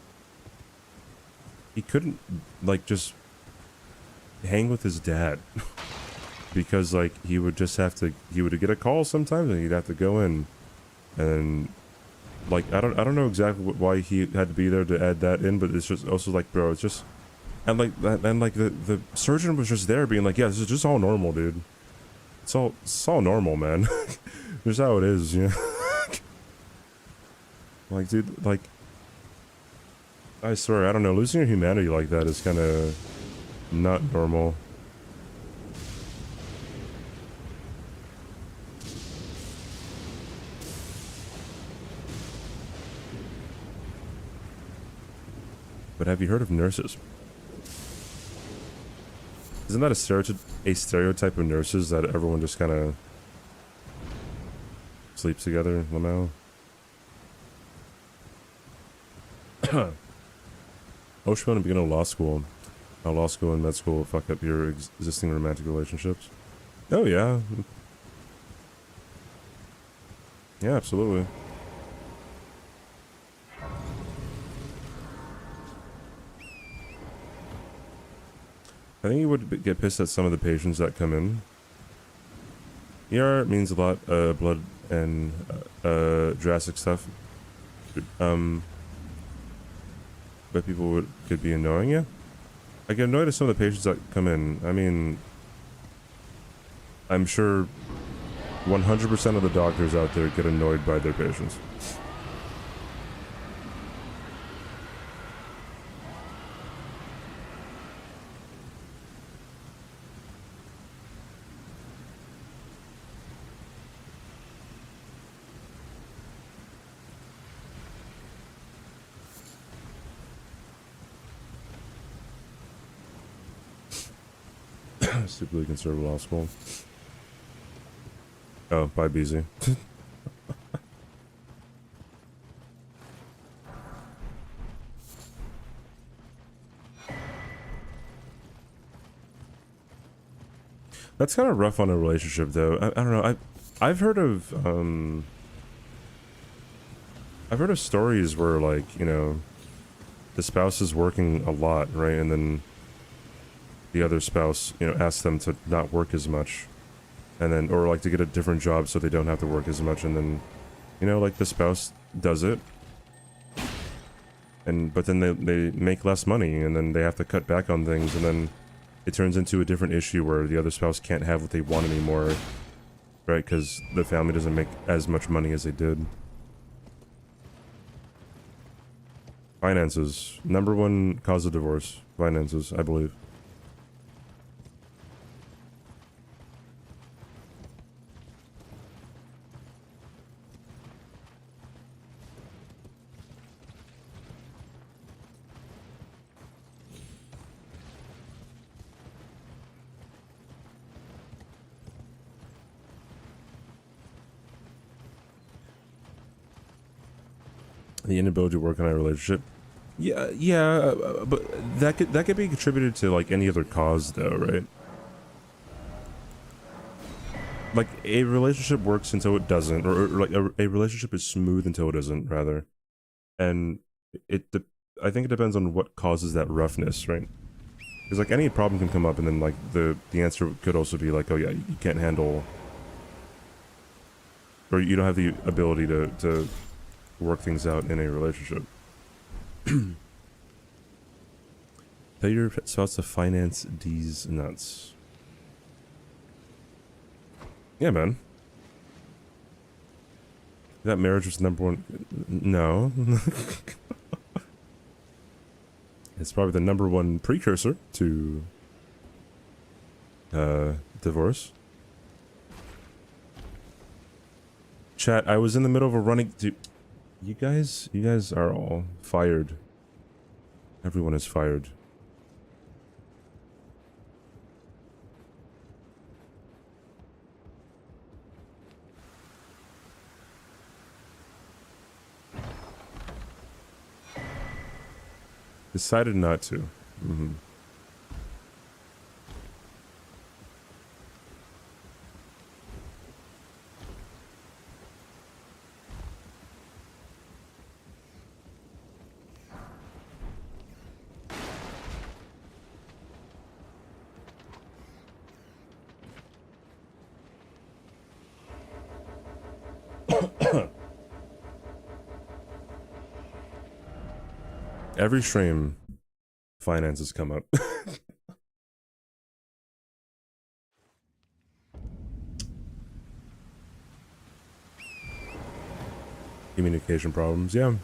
couldn't like just hang with his dad because like he would get a call sometimes and he'd have to go in, and like I don't know exactly why he had to be there to add that in, but it's just also like, bro, it's just. And like that, and like the surgeon was just there being like, yeah, this is just all normal, dude. It's all normal, man. Just how it is, you know. Like, dude, like, I swear, I don't know, losing your humanity like that is kind of not normal. But have you heard of nurses? Isn't that a stereotype of nurses that everyone just kind of sleeps together, Lamau? Oshman and beginning of law school. How law school and med school will fuck up your existing romantic relationships. Oh yeah. Yeah, absolutely. I think you would get pissed at some of the patients that come in. ER means a lot, blood and Jurassic stuff. But people could be annoying you. I get annoyed at some of the patients that come in. I mean, I'm sure 100% of the doctors out there get annoyed by their patients. Stupidly conservative law school. Oh, bye, BZ. That's kind of rough on a relationship, though. I don't know. I've heard of stories where, like, the spouse is working a lot, right, and then the other spouse, asks them to not work as much, and then, or like to get a different job so they don't have to work as much, and then, like the spouse does it, but then they make less money, and then they have to cut back on things, and then it turns into a different issue where the other spouse can't have what they want anymore, right? Because the family doesn't make as much money as they did. Finances. Number one cause of divorce. Finances, I believe. The inability to work on a relationship. Yeah, but that could be contributed to like any other cause though, right? Like a relationship works until it doesn't, or like a relationship is smooth until it isn't, rather. And I think it depends on what causes that roughness, right? Because like any problem can come up, and then like the answer could also be like, oh yeah, you can't handle, or you don't have the ability to work things out in a relationship. Pay your spouse to finance these nuts. Yeah, man. That marriage was #1. No. It's probably the #1 precursor to divorce. Chat, I was in the middle of a running. Dude, you guys are all fired. Everyone is fired. Decided not to. Mm-hmm. Every stream, finances come up. Communication problems, yeah.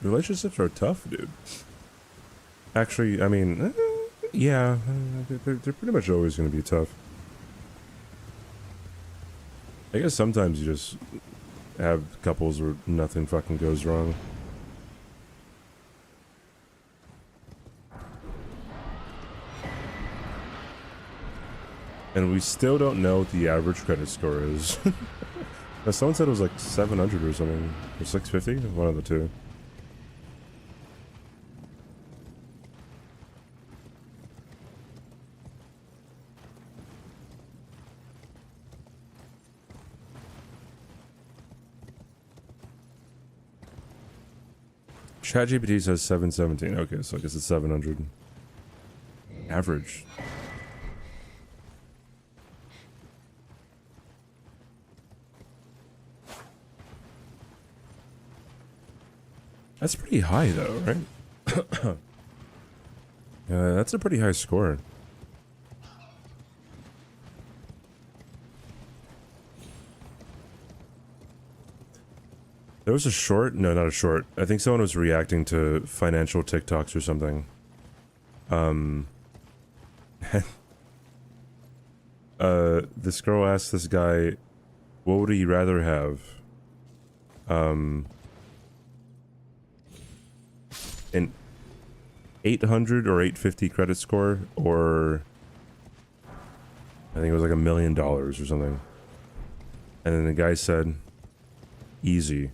Relationships are tough, dude. Actually, I mean, yeah, they're pretty much always going to be tough. I guess sometimes you just have couples where nothing fucking goes wrong. And we still don't know what the average credit score is. Now, someone said it was like 700 or something. Or 650? One of the two. ChatGPT says 717. Okay, so I guess it's 700. Average. That's pretty high, though, right? That's a pretty high score. There was a short? No, not a short. I think someone was reacting to financial TikToks or something. This girl asked this guy, what would he rather have? An 800 or 850 credit score, or I think it was like $1 million or something. And then the guy said, easy,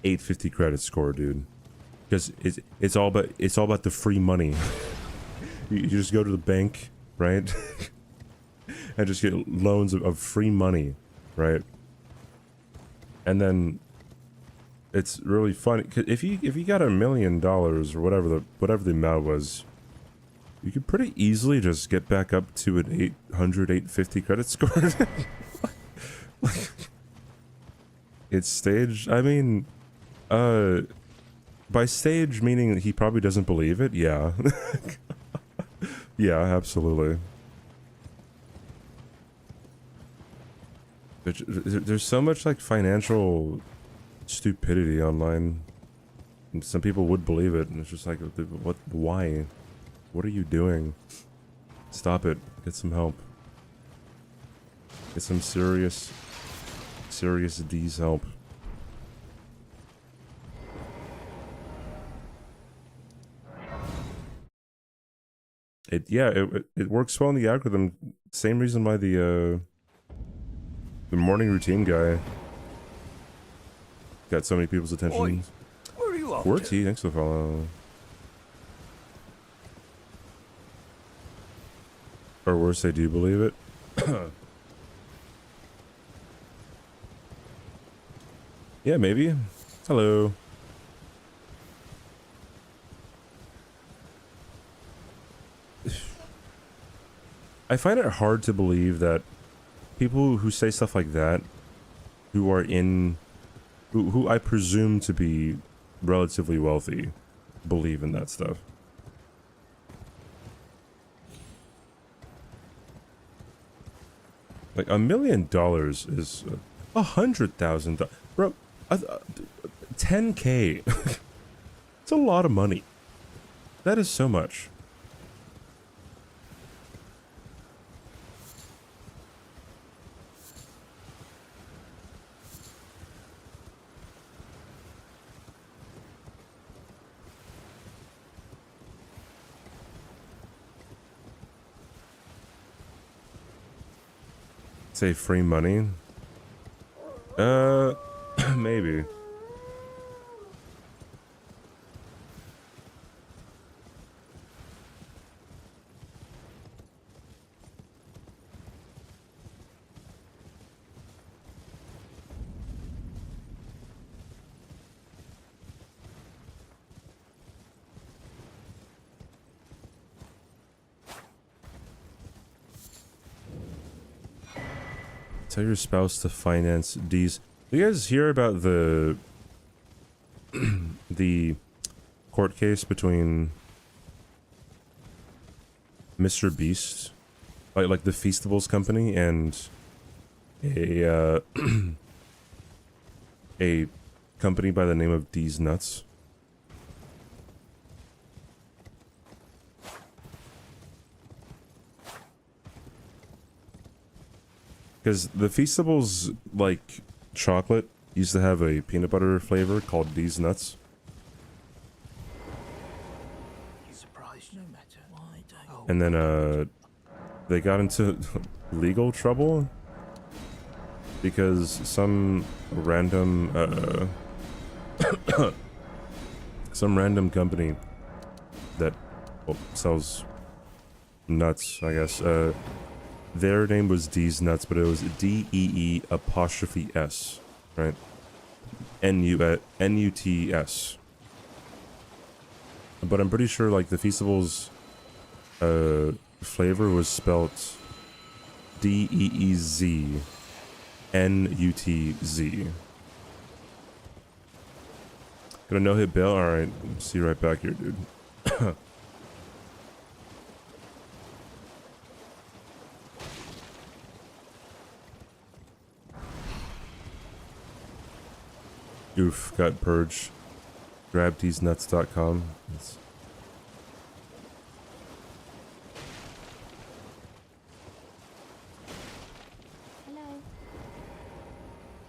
850 credit score, dude, because it's all about the free money. You just go to the bank, right? And just get loans of free money, right? And then it's really funny, cause if you got $1 million or whatever the amount was, you could pretty easily just get back up to an 800, 850 credit score. It's staged. I mean, by stage meaning he probably doesn't believe it. Yeah. Yeah, absolutely. There's so much like financial stupidity online, and some people would believe it, and it's just like, what? Why? What are you doing? Stop it. Get some help. Get some serious D's help. It works well in the algorithm. Same reason why the morning routine guy got so many people's attention. Oi, where are you Quarty, thanks for the follow. Or worse, I do believe it. Yeah, maybe. Hello. I find it hard to believe that people who say stuff like that, who are in, who I presume to be relatively wealthy, believe in that stuff. Like $1 million is $100,000, bro. 10K. It's a lot of money. That is so much. Say free money? Maybe. Tell your spouse to finance D's. Do you guys hear about the the court case between Mr. Beast, like the Feastables company, and a a company by the name of D's Nuts? Because the Feastables, like, chocolate used to have a peanut butter flavor called D's Nuts. And then, they got into legal trouble because some random, some random company that, well, sells nuts, I guess, their name was D's Nuts, but it was D-E-E', right? N-U-T-S. But I'm pretty sure, like, the Feastables flavor was spelt D-E-E-Z-N-U-T-Z. Got a no-hit bail? Alright, see you right back here, dude. Oof, got purged. GrabTheseNuts.com.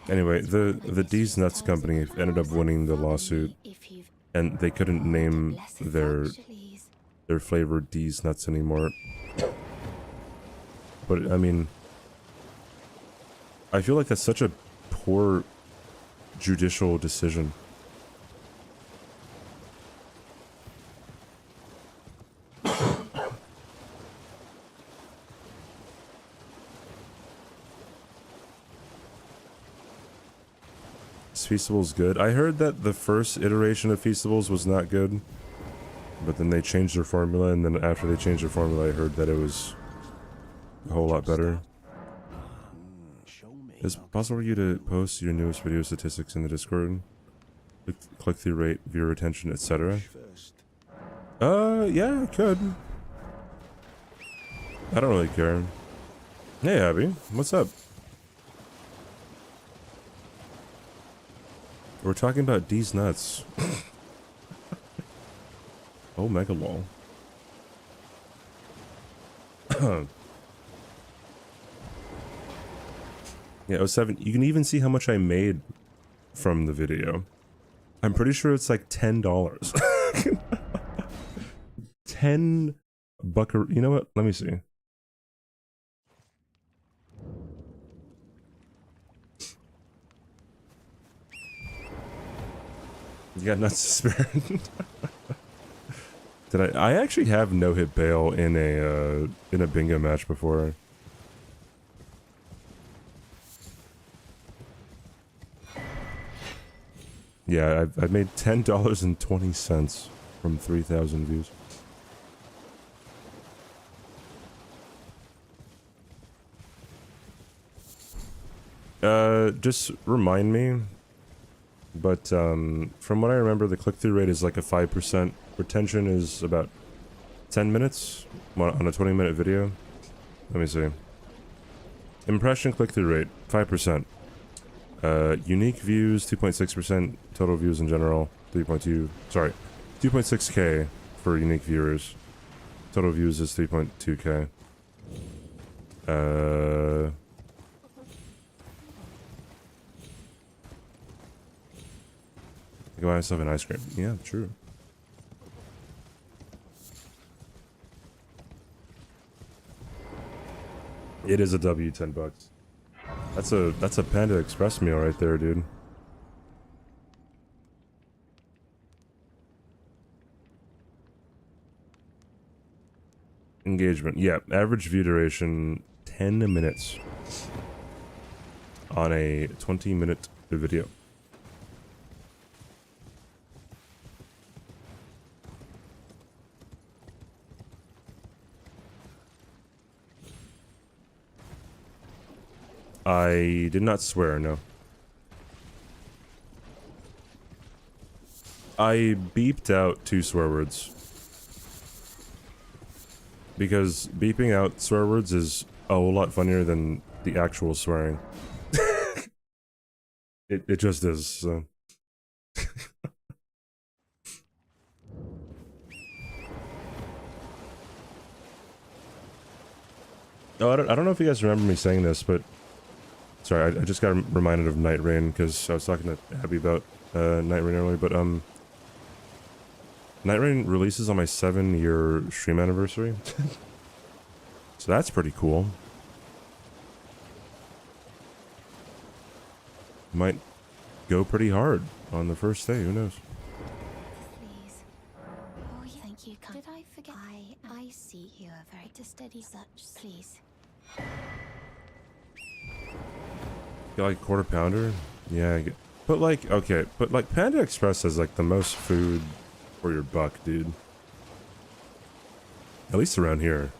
Anyway, the D's Nuts company ended up winning the lawsuit, and they couldn't name their flavor D's Nuts anymore. But I mean, I feel like that's such a poor judicial decision. Is Feastables good? I heard that the first iteration of Feastables was not good, but then they changed their formula, and then after they changed their formula, I heard that it was a whole lot better. Is it possible for you to post your newest video statistics in the Discord? Click-through rate, viewer retention, etc. Yeah, I could. I don't really care. Hey, Abby, what's up? We're talking about D's Nuts. Oh, mega lol. Yeah, 07. You can even see how much I made from the video. I'm pretty sure it's like $10. 10 buckaroo. You know what? Let me see. You got nuts to spare. Did I actually have no-hit bail in a bingo match before. Yeah, I've made $10.20 from 3,000 views. Just remind me. But from what I remember, the click-through rate is like a 5%. Retention is about 10 minutes on a 20-minute video. Let me see. Impression click-through rate, 5%. Unique views, 2.6%. Total views in general, 3.2. Sorry, 2.6K for unique viewers. Total views is 3.2K. I can buy myself an ice cream. Yeah, true. It is a W, $10. That's a Panda Express meal right there, dude. Engagement. Yeah, average view duration 10 minutes on a 20-minute video. I did not swear, no. I beeped out 2 swear words. Because beeping out swear words is a whole lot funnier than the actual swearing. It just is, so. Oh, I don't know if you guys remember me saying this, but sorry, I just got reminded of Night Rain because I was talking to Abby about Night Rain earlier, but Night Rain releases on my 7-year stream anniversary. So that's pretty cool. Might go pretty hard on the first day, who knows? Please. Oh, yeah. Thank you. Did I forget? I see you are very to steady such. Please. You like quarter pounder? Yeah, I get, but like, okay, but like Panda Express has like the most food for your buck, dude. At least around here.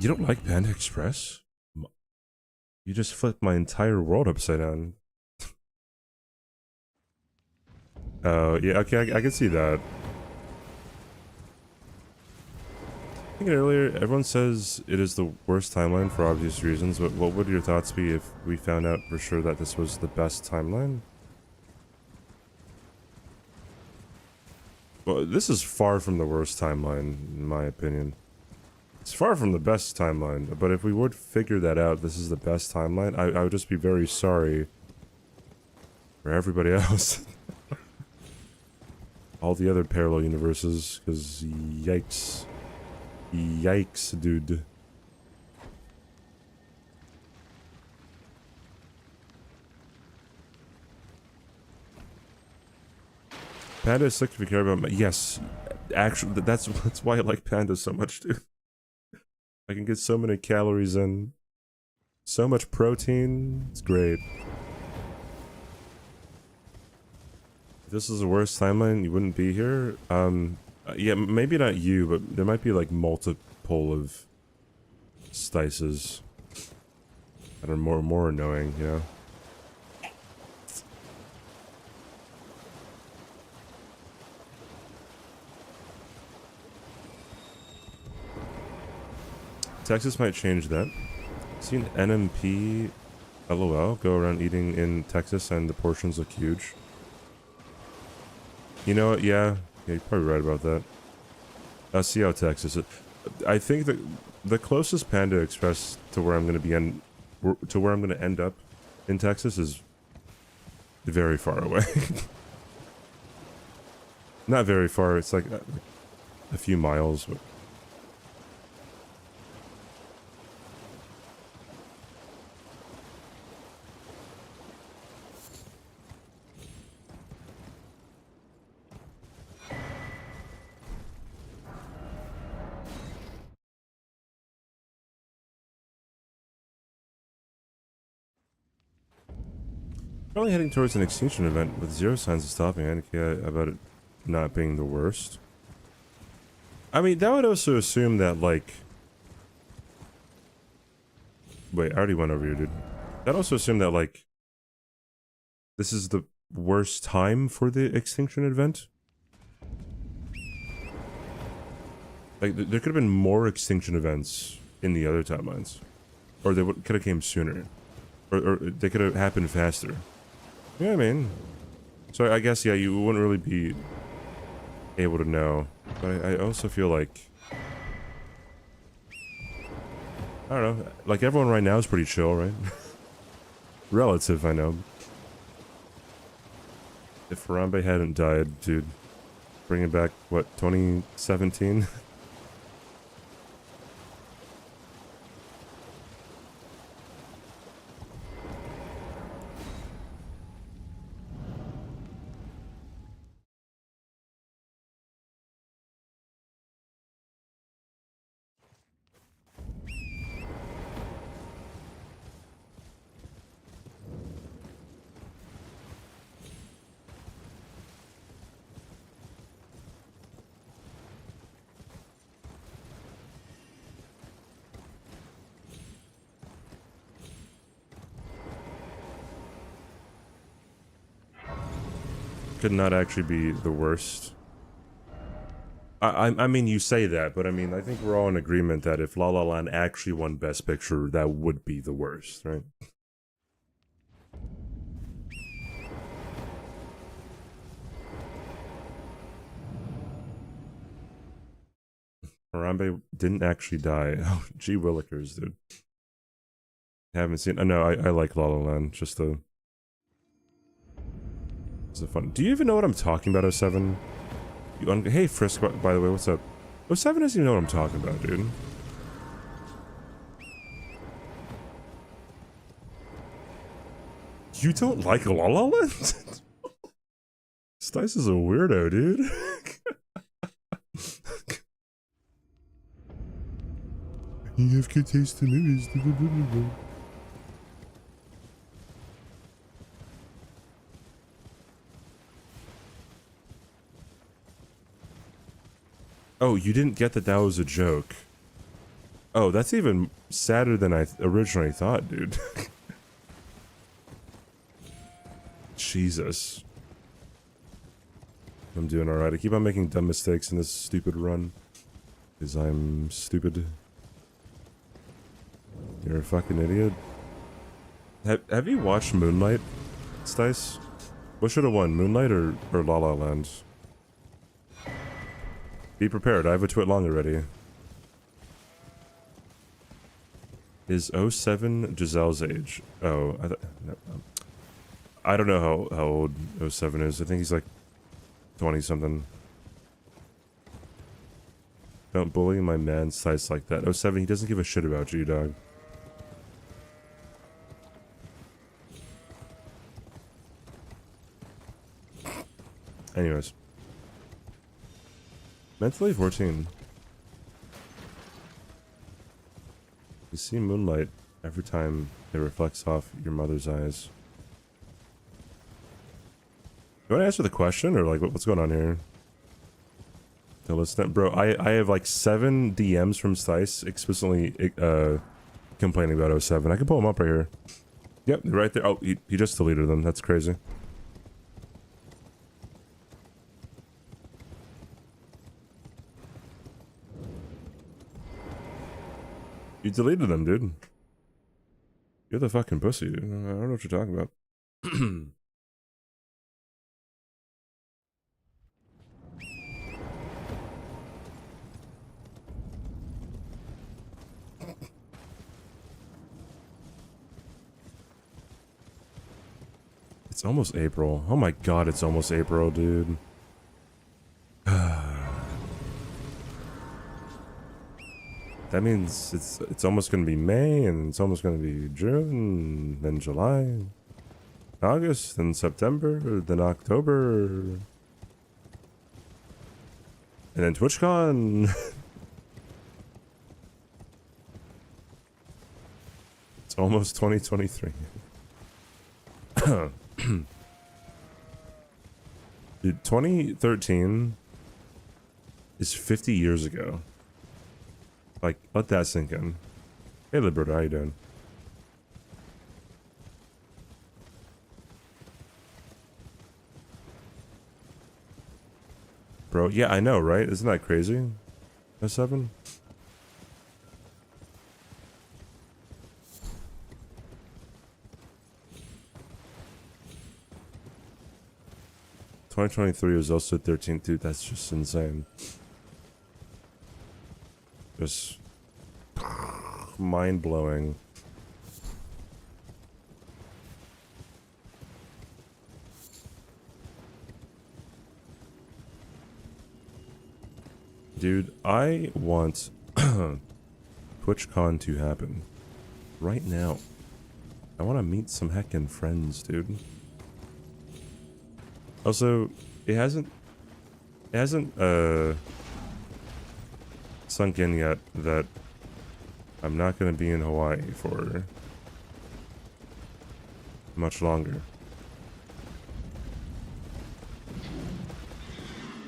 You don't like Panda Express? You just flipped my entire world upside down. Oh, yeah, okay, I can see that. I think earlier, everyone says it is the worst timeline for obvious reasons, but what would your thoughts be if we found out for sure that this was the best timeline? Well, this is far from the worst timeline, in my opinion. It's far from the best timeline, but if we would figure that out, this is the best timeline, I would just be very sorry for everybody else. All the other parallel universes, because yikes. Yikes, dude. Panda is sick if you care about yes, actually, that's why I like Panda so much, dude. I can get so many calories in. So much protein. It's great. If this is the worst timeline, you wouldn't be here. Yeah, maybe not you, but there might be like multiple of Stices that are more annoying, you know? Texas might change that. Seen NMP LOL go around eating in Texas and the portions look huge. You know what? Yeah, you're probably right about that. See how Texas. I think that the closest Panda Express to where I'm going to end up in Texas is very far away. Not very far. It's like a few miles. But Probably heading towards an extinction event with zero signs of stopping. I don't care about it not being the worst. I mean, that would also assume that, like... Wait, I already went over here, dude. That also assume that, like... This is the worst time for the extinction event? Like, there could have been more extinction events in the other timelines. Or they could have came sooner. Or they could have happened faster. Yeah, I mean... So I guess, yeah, you wouldn't really be able to know. But I also feel like... I don't know. Like, everyone right now is pretty chill, right? Relative, I know. If Harambe hadn't died, dude... Bring it back, what, 2017? Could not actually be the worst. I mean, you say that, but I mean, I think we're all in agreement that if La La Land actually won Best Picture, that would be the worst, right? Harambe didn't actually die. Oh, gee willikers, dude. Haven't seen... No, I like La La Land, just the... It's a fun... Do you even know what I'm talking about, 07? Hey, Frisk, by the way, what's up? 07 doesn't even know what I'm talking about, dude. You don't like La La Land? Stice is a weirdo, dude. You have good taste in movies. Oh, you didn't get that was a joke. Oh, that's even sadder than I originally thought, dude. Jesus. I'm doing alright. I keep on making dumb mistakes in this stupid run. Because I'm stupid. You're a fucking idiot. Have you watched Moonlight, Stice? What should have won, Moonlight or La La Land? Be prepared, I have a twit long already. Is 07 Giselle's age? Oh, I don't know how old 07 is. I think he's like 20-something. Don't bully my man's size like that. 07, he doesn't give a shit about you, dog. Anyways. Mentally 14. You see moonlight every time it reflects off your mother's eyes. You want to answer the question, or like what's going on here? To listen, bro. I have like 7 DMs from Stice explicitly complaining about 07. I can pull them up right here. Yep, they're right there. Oh, he just deleted them. That's crazy. You deleted them, dude. You're the fucking pussy, dude. I don't know what you're talking about. It's almost April. Oh my god, it's almost April, dude. That means it's almost gonna be May, and it's almost gonna be June, then July, August, then September, then October, and then TwitchCon. It's almost 2023. Dude, 2013 is 50 years ago. Like, let that sink in. Hey, Liberta, how you doing? Bro, yeah, I know, right? Isn't that crazy? S7? ...2023 was also 13th, dude. That's just insane. Just... mind-blowing. Dude, I want TwitchCon to happen right now. I want to meet some heckin' friends, dude. Also, it hasn't sunk in yet that I'm not gonna be in Hawaii for much longer.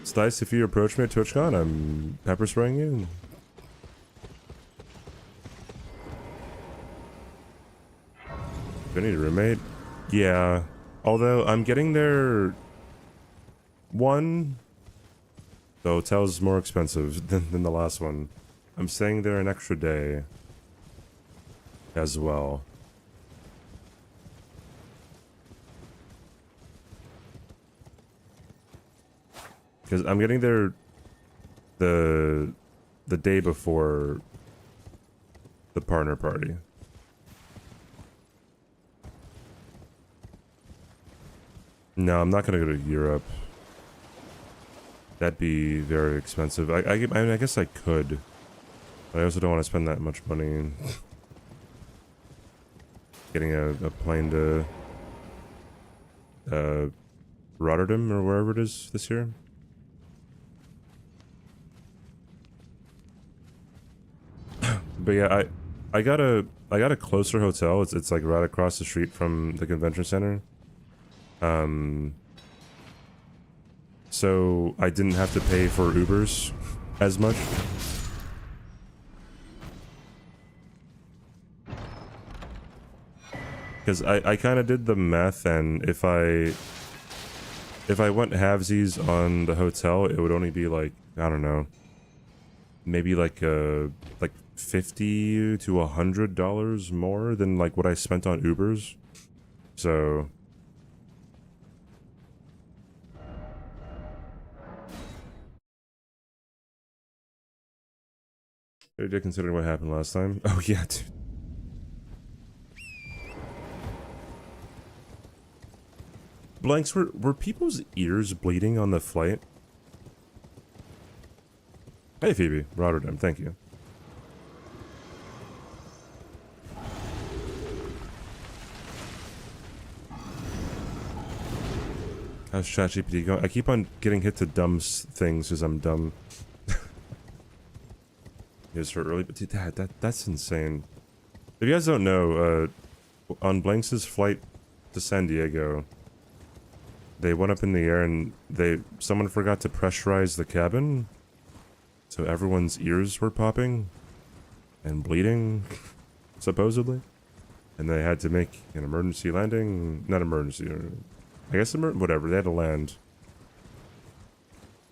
It's nice if you approach me at TwitchCon, I'm pepper spraying you. Do I need a roommate? Yeah. Although I'm getting there. One, the hotel's more expensive than the last one. I'm staying there an extra day as well. Because I'm getting there the day before the partner party. No, I'm not gonna go to Europe. That'd be very expensive. I mean, I guess I could, but I also don't want to spend that much money getting a plane to Rotterdam or wherever it is this year. But yeah, I got a closer hotel. It's like right across the street from the convention center. So I didn't have to pay for Ubers as much. Because I kind of did the math, and if I went halvesies on the hotel, it would only be like, I don't know, maybe like $50 to $100 more than like what I spent on Ubers. So did consider what happened last time? Oh yeah, dude. Blanks, were people's ears bleeding on the flight? Hey Phoebe, Rotterdam, thank you. How's ChatGPT going? I keep on getting hit to dumb things because I'm dumb. It's for early, but dude, that's insane. If you guys don't know, on Blanks' flight to San Diego, they went up in the air and someone forgot to pressurize the cabin, so everyone's ears were popping and bleeding, supposedly, and they had to make an emergency landing. Not emergency, I guess whatever. They had to land,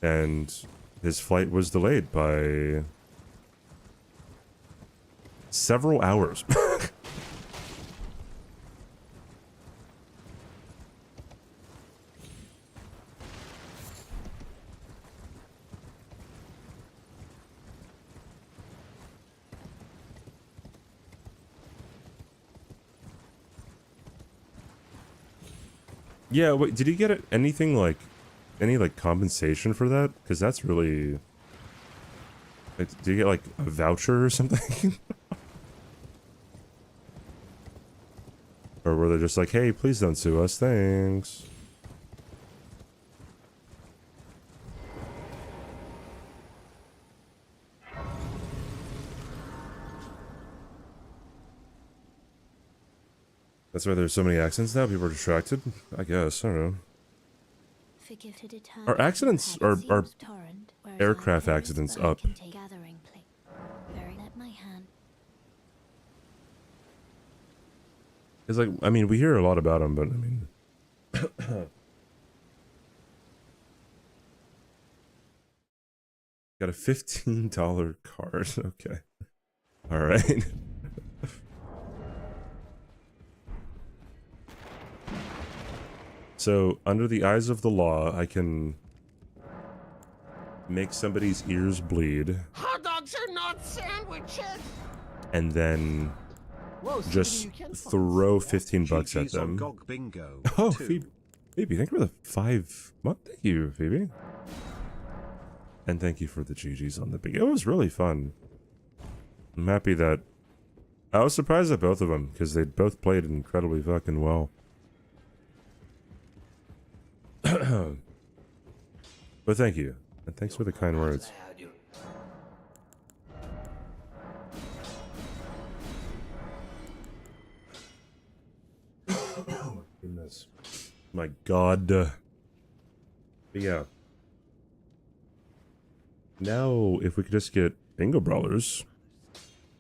and his flight was delayed by several hours. Yeah, wait, did he get anything like, any like compensation for that? Because that's really, like, did you get like a voucher or something? Or were they just like, hey, please don't sue us, thanks. That's why there's so many accidents now. People are distracted. I guess. I don't know. Forgive to determine Are accidents who had are seems torrent, whereas aircraft I accidents can up? take gathering place. Very let my hand. It's like, I mean, we hear a lot about them, but I mean, got a $15 card. Okay, all right. So, under the eyes of the law, I can make somebody's ears bleed. Hot dogs are not sandwiches! And then just throw $15 at GG's on them. GOG bingo. Oh, 2. Phoebe, thank you for the 5 month. Thank you, Phoebe. And thank you for the GG's on the big. It was really fun. I'm happy that I was surprised at both of them because they both played incredibly fucking well. But thank you, and thanks for the kind words. Oh my goodness. My god. But yeah. Now, if we could just get Bingo Brawlers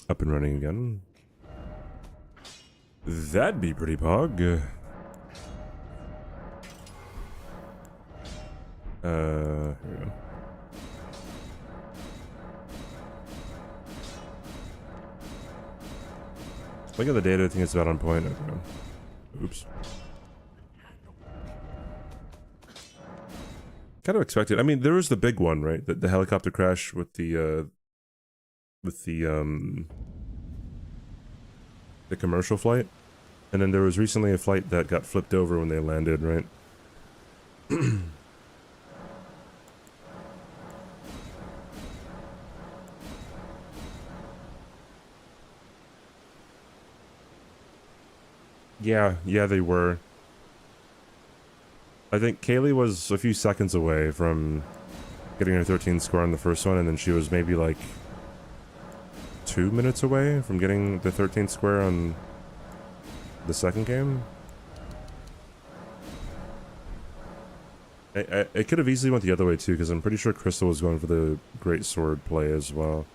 up and running again, that'd be pretty pog. Here we go. Look at the data, I think it's about on point. Okay. Oops. Kind of expected. I mean, there was the big one, right? The helicopter crash with the commercial flight. And then there was recently a flight that got flipped over when they landed, right? Yeah, they were. I think Kaylee was a few seconds away from getting her 13 score on the first one, and then she was maybe like 2 minutes away from getting the 13th square on the second game. It could have easily went the other way too, because I'm pretty sure Crystal was going for the great sword play as well.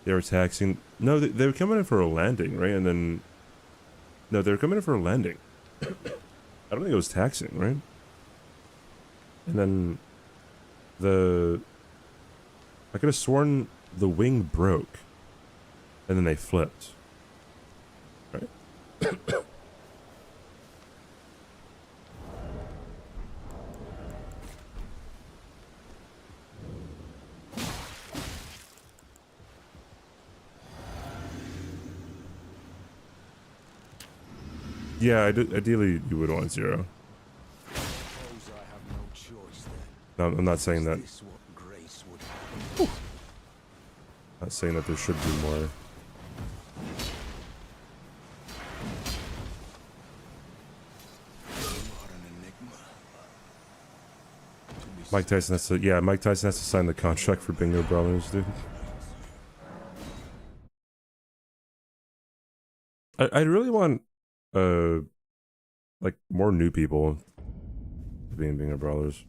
They were taxing. No, they were coming in for a landing, right? And then, no, they were coming in for a landing. I don't think it was taxing, right? And then I could have sworn the wing broke, and then they flipped, right? Yeah, ideally you would want 0. No, I'm not saying that. Not saying that there should be more. Mike Tyson has to, yeah, Mike Tyson has to sign the contract for Bingo Brothers, dude. I really want like more new people being Bingo Brothers.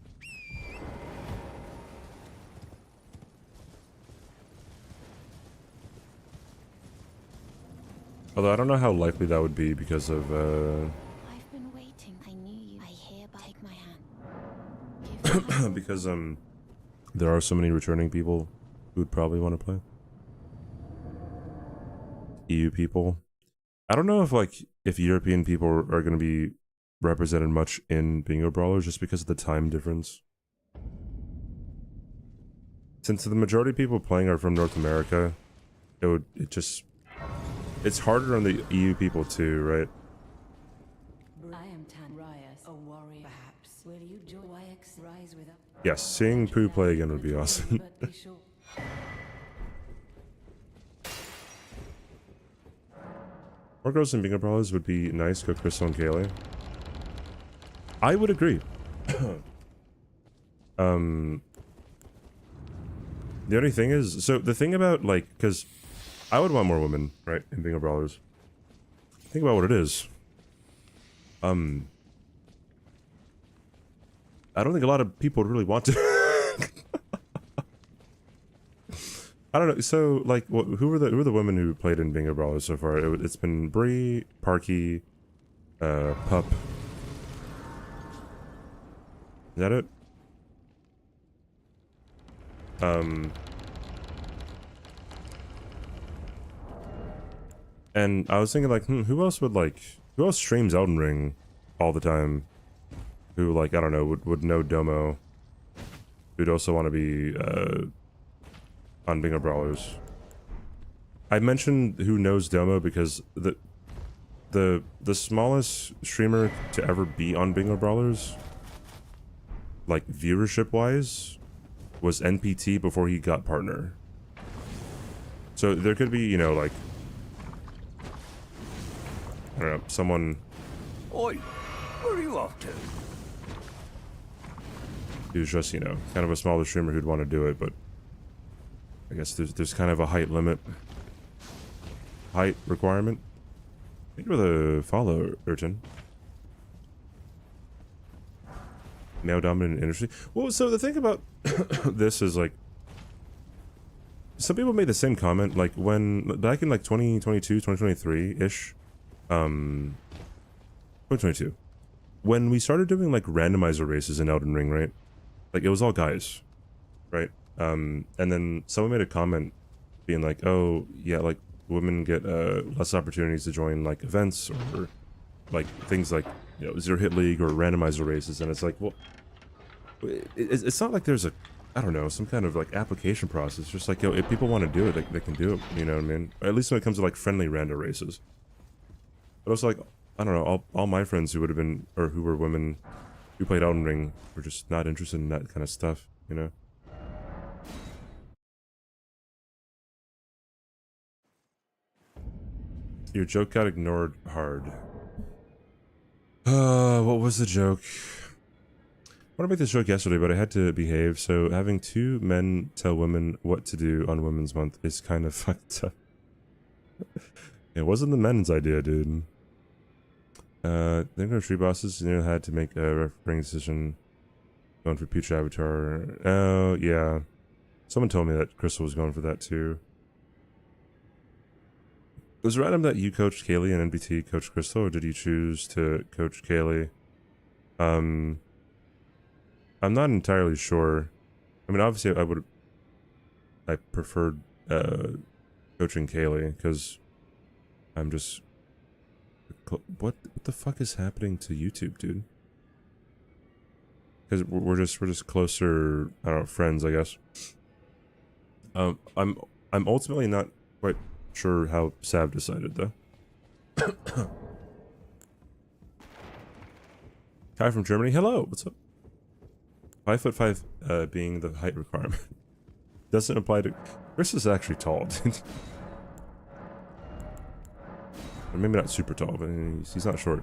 Although I don't know how likely that would be because of I've been waiting. I knew you. I hereby take my hand. because there are so many returning people who would probably want to play. EU people. I don't know if European people are going to be represented much in Bingo Brawlers just because of the time difference. Since the majority of people playing are from North America, it's harder on the EU people too, right? I am Tanrias, a warrior. Perhaps will you join YX rise with us? Yes, seeing Pooh play again would be awesome. But be sure. More girls in Bingo Brawlers would be nice. Go Crystal and Kaylee. I would agree. The only thing is, so the thing about, like, because I would want more women, right, in bingo brawlers. Think about what it is. I don't think a lot of people would really want to. I don't know. So, like, who were the women who played in bingo brawlers so far? It's been Bree, Parky, Pup. Is that it? And I was thinking, like, who else streams Elden Ring all the time? Who, like, I don't know, would know Domo. Who'd also want to be, on bingo brawlers. I mentioned who knows Domo because the smallest streamer to ever be on bingo brawlers, like, viewership-wise, was NPT before he got partner. So there could be, you know, like, I don't know, someone... Oi, where are you off to? who's just, you know, kind of a smaller streamer who'd want to do it, but I guess there's kind of a height limit. Height requirement. Thank you for the follow, Urchin. Male dominant industry. Well, so the thing about this is, like, some people made the same comment, like, when back in, like, 2022, 2023-ish, 2022, when we started doing, like, randomizer races in Elden Ring, right? Like, it was all guys, right? And then someone made a comment being like, oh, yeah, like, women get less opportunities to join, like, events or like things like, you know, zero hit league or randomizer races. And it's like, well, it's not like there's a, I don't know, some kind of, like, application process. It's just like, yo, if people want to do it, they can do it, you know what I mean? At least when it comes to, like, friendly rando races. But also, like, I don't know, all my friends who would have been, or who were women who played Elden Ring were just not interested in that kind of stuff, you know? Your joke got ignored hard. What was the joke? I want to make this joke yesterday, but I had to behave, so having two men tell women what to do on Women's Month is kind of fucked up. It wasn't the men's idea, dude. Think of tree bosses, you know, had to make a refereeing decision going for future avatar. Oh, yeah. Someone told me that Crystal was going for that too. Was it random that you coached Kaylee and NBT coached Crystal, or did you choose to coach Kaylee? I'm not entirely sure. I mean, obviously, I preferred coaching Kaylee because I'm just. What the fuck is happening to YouTube, dude? Because we're just closer, I don't know, friends, I guess. I'm ultimately not quite sure how Sav decided though. Kai from Germany, hello, what's up? 5'5", being the height requirement doesn't apply to. Chris is actually tall, dude. Or maybe not super tall, but he's not short.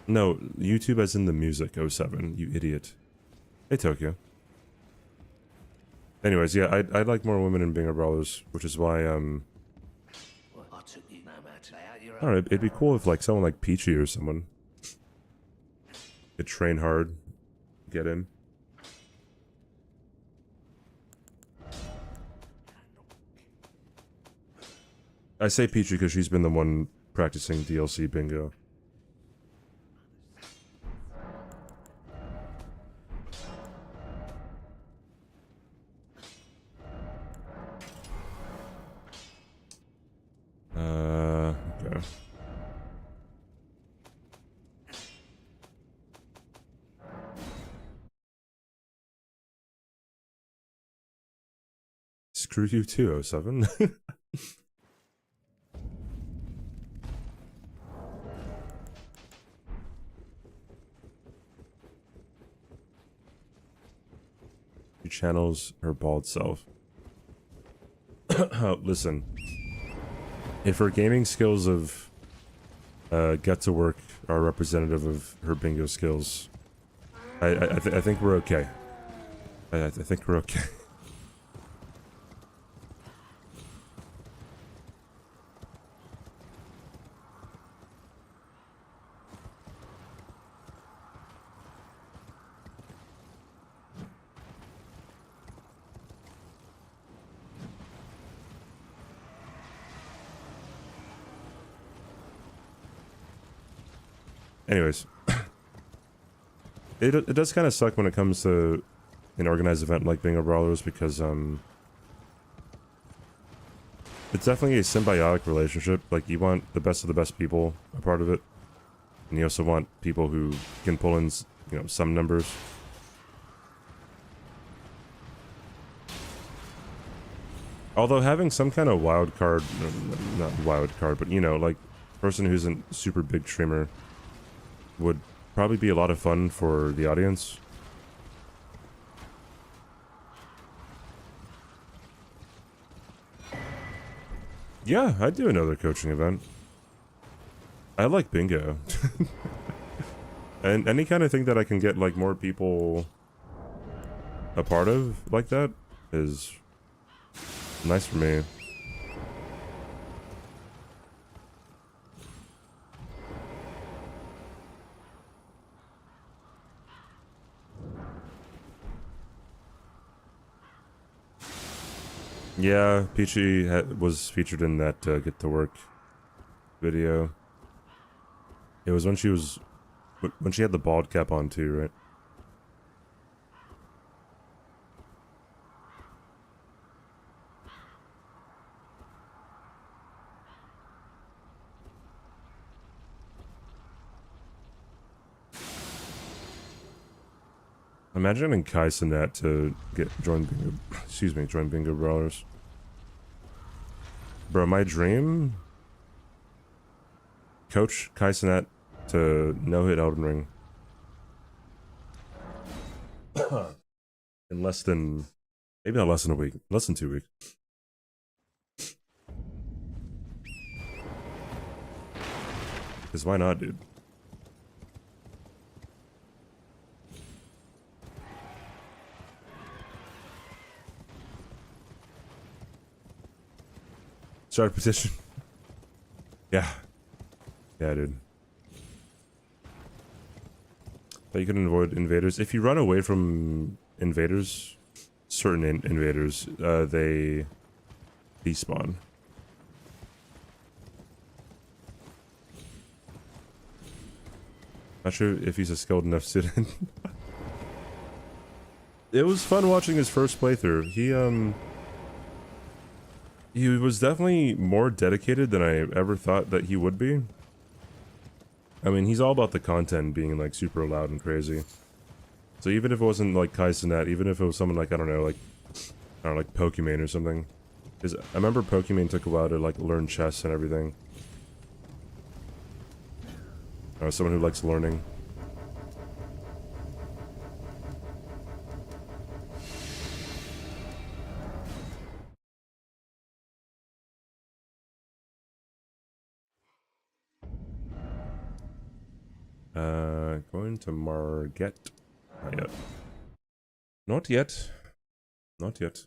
No, YouTube as in the music, 07, you idiot. Hey, Tokyo. Anyways, yeah, I'd like more women in bingo brawlers, which is why, I don't know, it'd be cool if, like, someone like Peachy or someone could train hard, get in. I say Peachy because she's been the one practicing DLC bingo. Okay. Screw you too, 07. She channels her bald self. Listen. If her gaming skills of Get to Work are representative of her bingo skills, I think we're okay. I think we're okay. Anyways, it does kind of suck when it comes to an organized event like Bingo Brawlers because it's definitely a symbiotic relationship. Like you want the best of the best people a part of it, and you also want people who can pull in, you know, some numbers. Although having some kind of wild card, not wild card, but you know, like person who's a super big streamer would probably be a lot of fun for the audience. Yeah, I'd do another coaching event. I like bingo. And any kind of thing that I can get like more people a part of like that is nice for me. Yeah, Peachy was featured in that Get to Work video. It was when she had the bald cap on too, right? Imagine having Kai Cenat to join Bingo, excuse me, join Bingo Brawlers. Bro, my dream, coach Kai Cenat to no-hit Elden Ring. In less than, maybe not less than a week, less than 2 weeks. Because why not, dude? Start a petition. Yeah. Yeah, dude. But you can avoid invaders. If you run away from invaders, certain invaders, they despawn. Not sure if he's a skilled enough student. It was fun watching his first playthrough. He was definitely more dedicated than I ever thought that he would be. I mean, he's all about the content being like super loud and crazy. So even if it wasn't like Kai Cenat, even if it was someone like, I don't know, like Pokimane or something. Because I remember Pokimane took a while to like learn chess and everything. Someone who likes learning. Going to Marget. Not yet. Not yet. Not yet.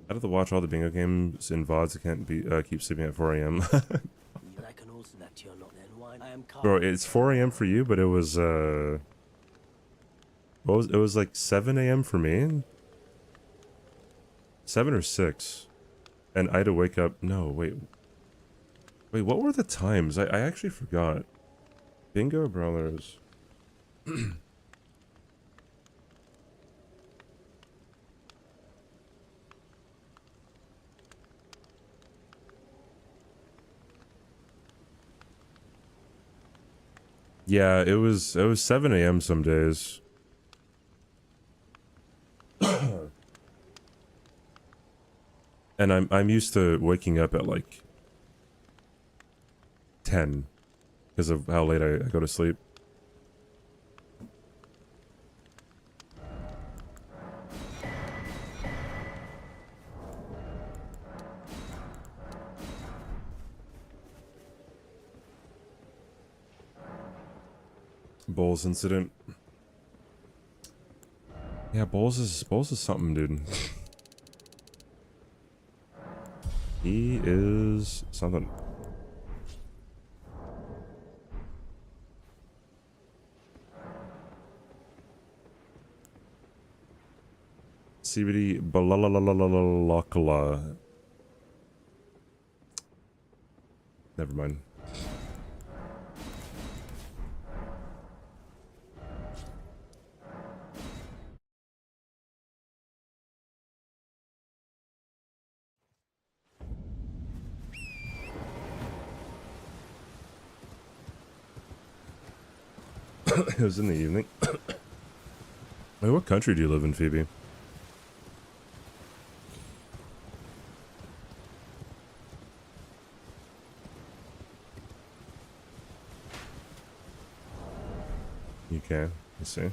Out of the watch all the bingo games in VODs, I can't keep sleeping at 4 a.m. I can also that you're not then why I am Bro, it's 4 a.m. for you, but it was it was like 7 a.m. for me? 7 or 6. And I had to wake up. No, wait. Wait, what were the times? I actually forgot. Bingo Brawlers. Yeah, it was 7 a.m. some days. And I'm used to waking up at like 10 because of how late I go to sleep. Bowles incident. Yeah, Bowles is something, dude. He is something. CBD balalalalalalakala. Never mind. It was in the evening. Wait, what country do you live in, Phoebe? UK, I see.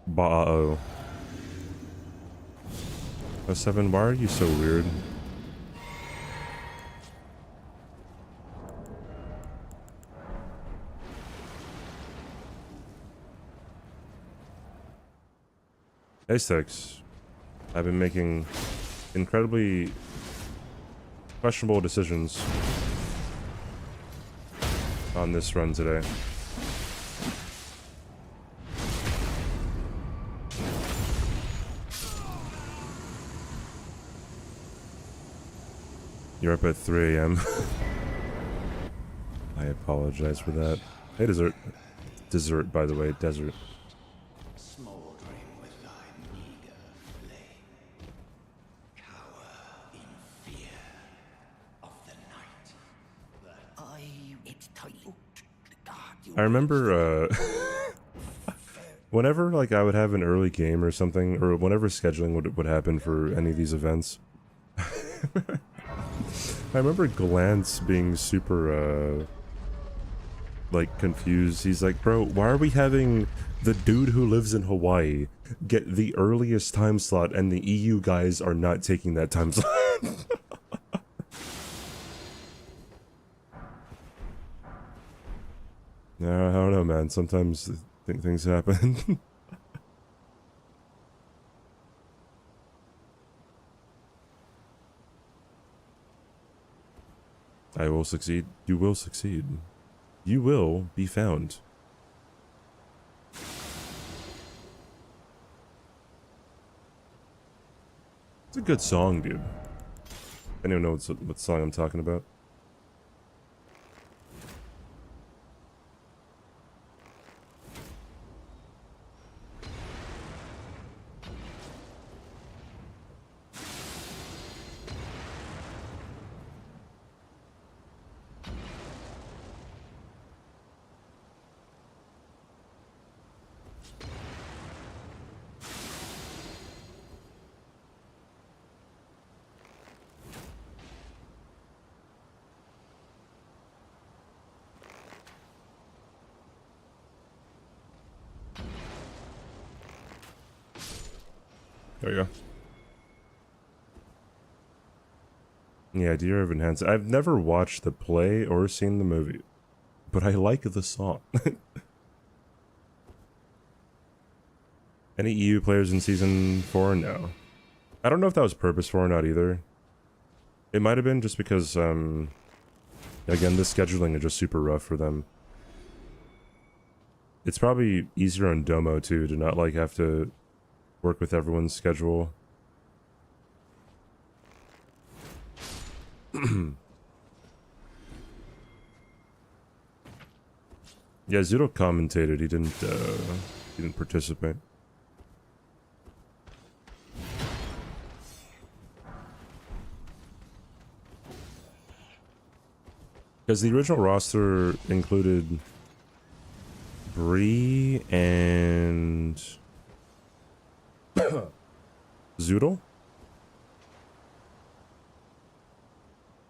Ba'o. Oh, 7, why are you so weird? Hey, Six. I've been making incredibly questionable decisions on this run today. You're up at 3 a.m. I apologize for that. Hey, dessert. Dessert, by the way, desert. Smoldering with thy meager flame. Cower in fear of the night. It's titled the God. I remember, whenever, like, I would have an early game or something, or whenever scheduling would happen for any of these events, I remember Glance being super, like, confused. He's like, bro, why are we having the dude who lives in Hawaii get the earliest time slot and the EU guys are not taking that time slot? Yeah, I don't know, man. Sometimes things happen. I will succeed. You will succeed. You will be found. It's a good song, dude. Anyone know what song I'm talking about? There you go. Yeah, Dear Evan Hansen. I've never watched the play or seen the movie, but I like the song. Any EU players in Season 4? No. I don't know if that was purposeful or not either. It might have been just because, again, this scheduling is just super rough for them. It's probably easier on Domo, too, to not, like, have to work with everyone's schedule. Yeah, Zudo commentated. He didn't participate. Because the original roster included Bree and Zoodle,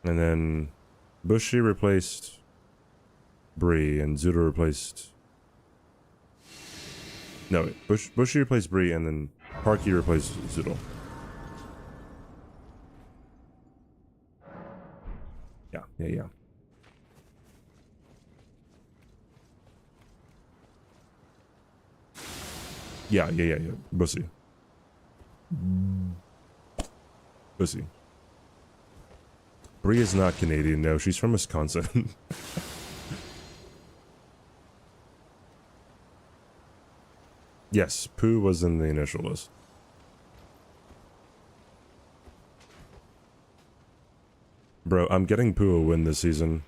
and then Bushi replaced Bree, and Zoodle replaced. No, wait, Bushi replaced Bree, and then Parky replaced Zoodle. Yeah. Yeah. Bussy. Bree is not Canadian, no, she's from Wisconsin. Yes, Pooh was in the initial list. Bro, I'm getting Pooh a win this season.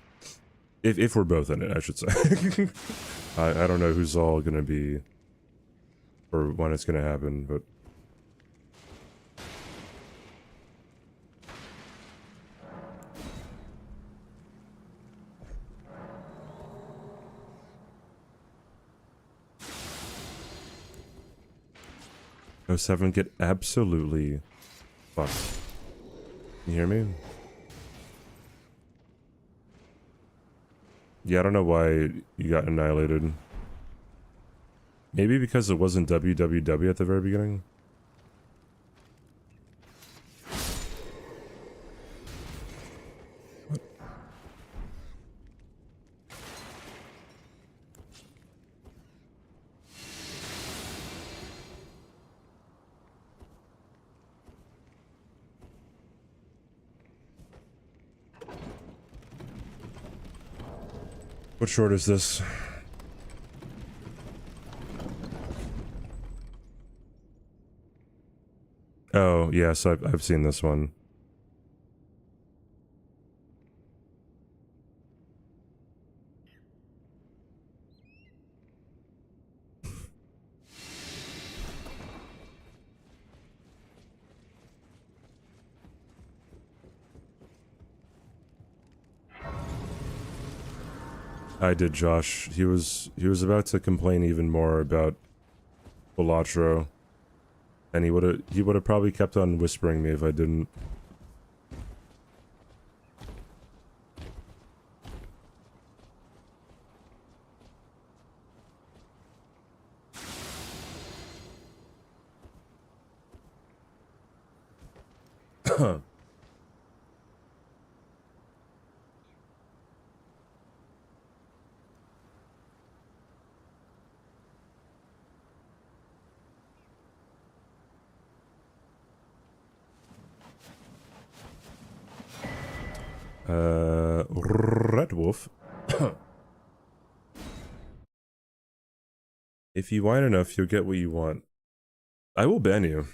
If we're both in it, I should say. I don't know who's all gonna be, or when it's gonna happen, but... Oh, 07 get absolutely fucked. You hear me? Yeah, I don't know why you got annihilated. Maybe because it wasn't WWW at the very beginning? What short is this? Oh, yes, I've seen this one. I did, Josh. He was about to complain even more about Bellatro, and he would have probably kept on whispering me if I didn't. Red Wolf. If you whine enough, you'll get what you want. I will ban you.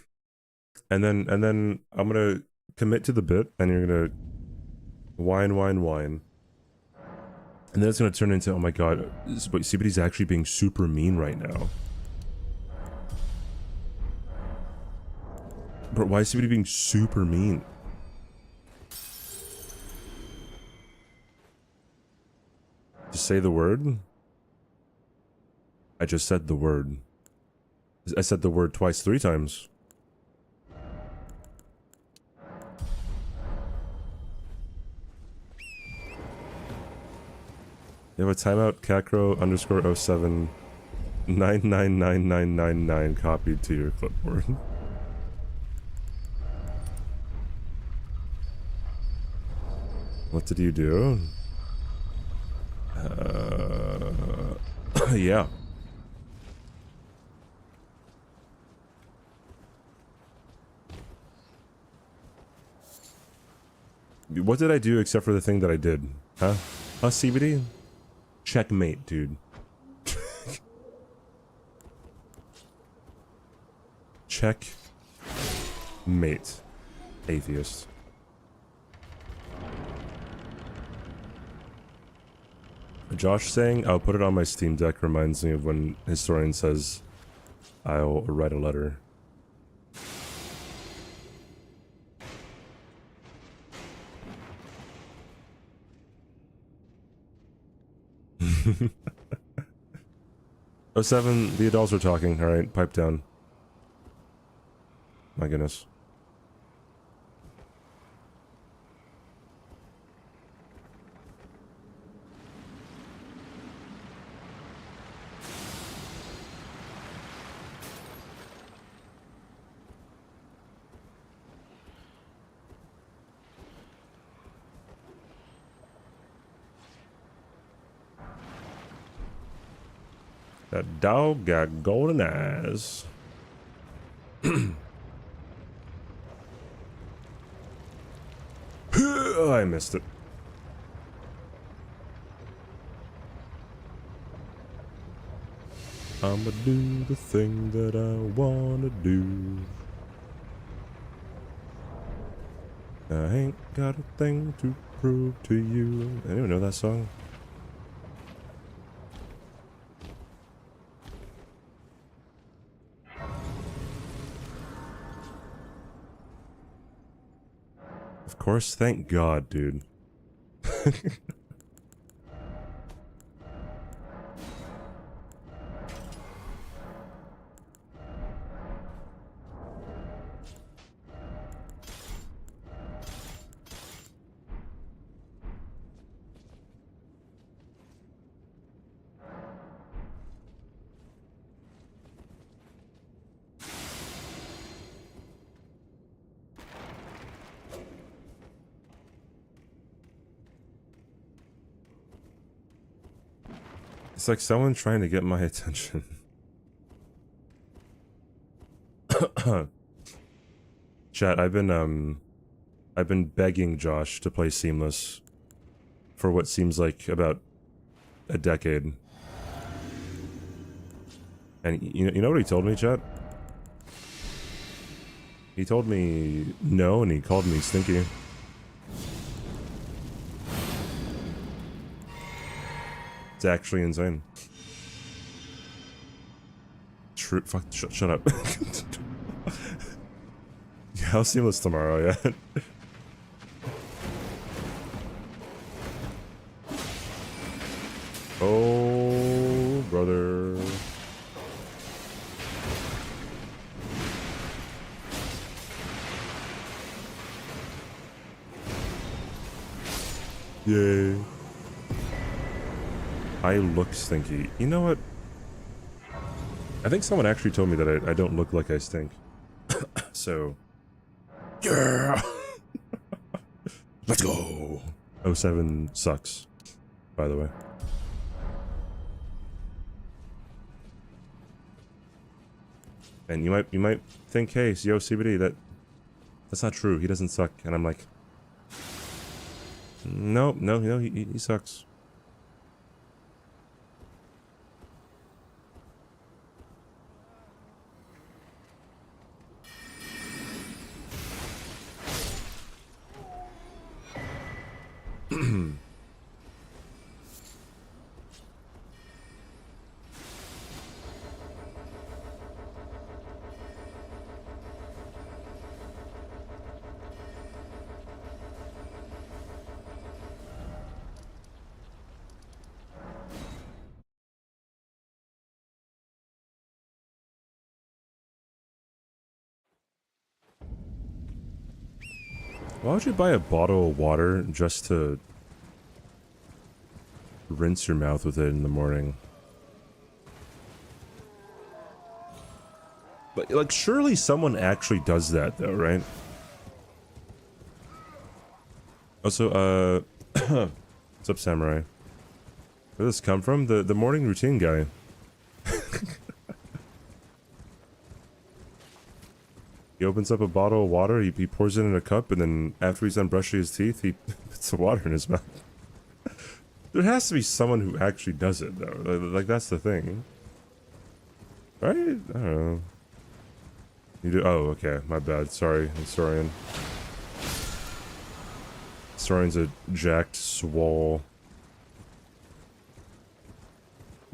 And then I'm gonna commit to the bit, and you're gonna whine. And then it's gonna turn into, oh my god, wait, CBD's actually being super mean right now. Bro, why is CBD being super mean? Just say the word? I just said the word. I said the word twice, 3 times. You have a timeout Cacro _ 07 999999 copied to your clipboard. What did you do? Yeah. What did I do except for the thing that I did? Huh? Huh, CBD? Checkmate, dude. Checkmate. Atheist. Josh saying, I'll put it on my Steam Deck reminds me of when Historian says, I'll write a letter. Oh, 07, the adults are talking. Alright, pipe down. My goodness. That dog got golden eyes. Oh, I missed it. I'ma do the thing that I wanna do. I ain't got a thing to prove to you. Anyone know that song? Of course, thank God, dude. It's like someone trying to get my attention. Chat, I've been begging Josh to play Seamless for what seems like about a decade. And you know what he told me, chat? He told me no, and he called me stinky. It's actually insane. True. Fuck. Shut up. Yeah, I'll Seamless tomorrow. Yeah. Oh, brother. Yay. I look stinky. You know what? I think someone actually told me that I don't look like I stink. So... Yeah! Let's go! '07 sucks, by the way. And you might think, hey, yo, CBD, that's not true. He doesn't suck. And I'm like, no, he sucks. Why would you buy a bottle of water just to rinse your mouth with it in the morning? But, like, surely someone actually does that, though, right? Also, what's up, Samurai? Where did this come from? The morning routine guy. He opens up a bottle of water, he pours it in a cup, and then after he's done brushing his teeth, he puts the water in his mouth. There has to be someone who actually does it, though. Like, that's the thing. Right? I don't know. You do? Oh, okay. My bad. Sorry, Historian. Historian's a jacked, swole...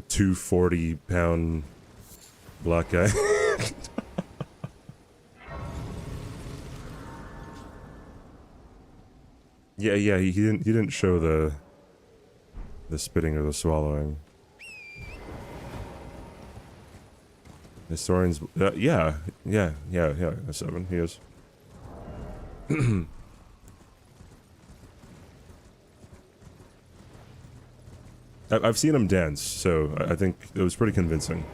240-pound black guy. Yeah, he didn't show the spitting or the swallowing. Historians, yeah, a 7, he is. I've seen him dance, so I think it was pretty convincing.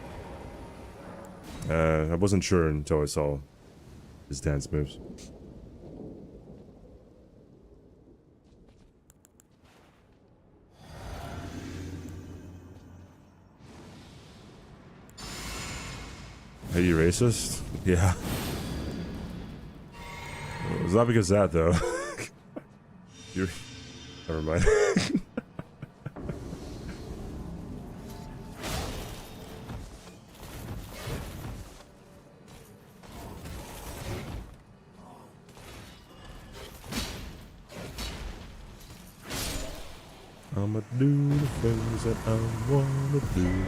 I wasn't sure until I saw his dance moves. Are you racist? Yeah. It's not because of that though. You're... Never mind. I'ma do the things that I wanna do.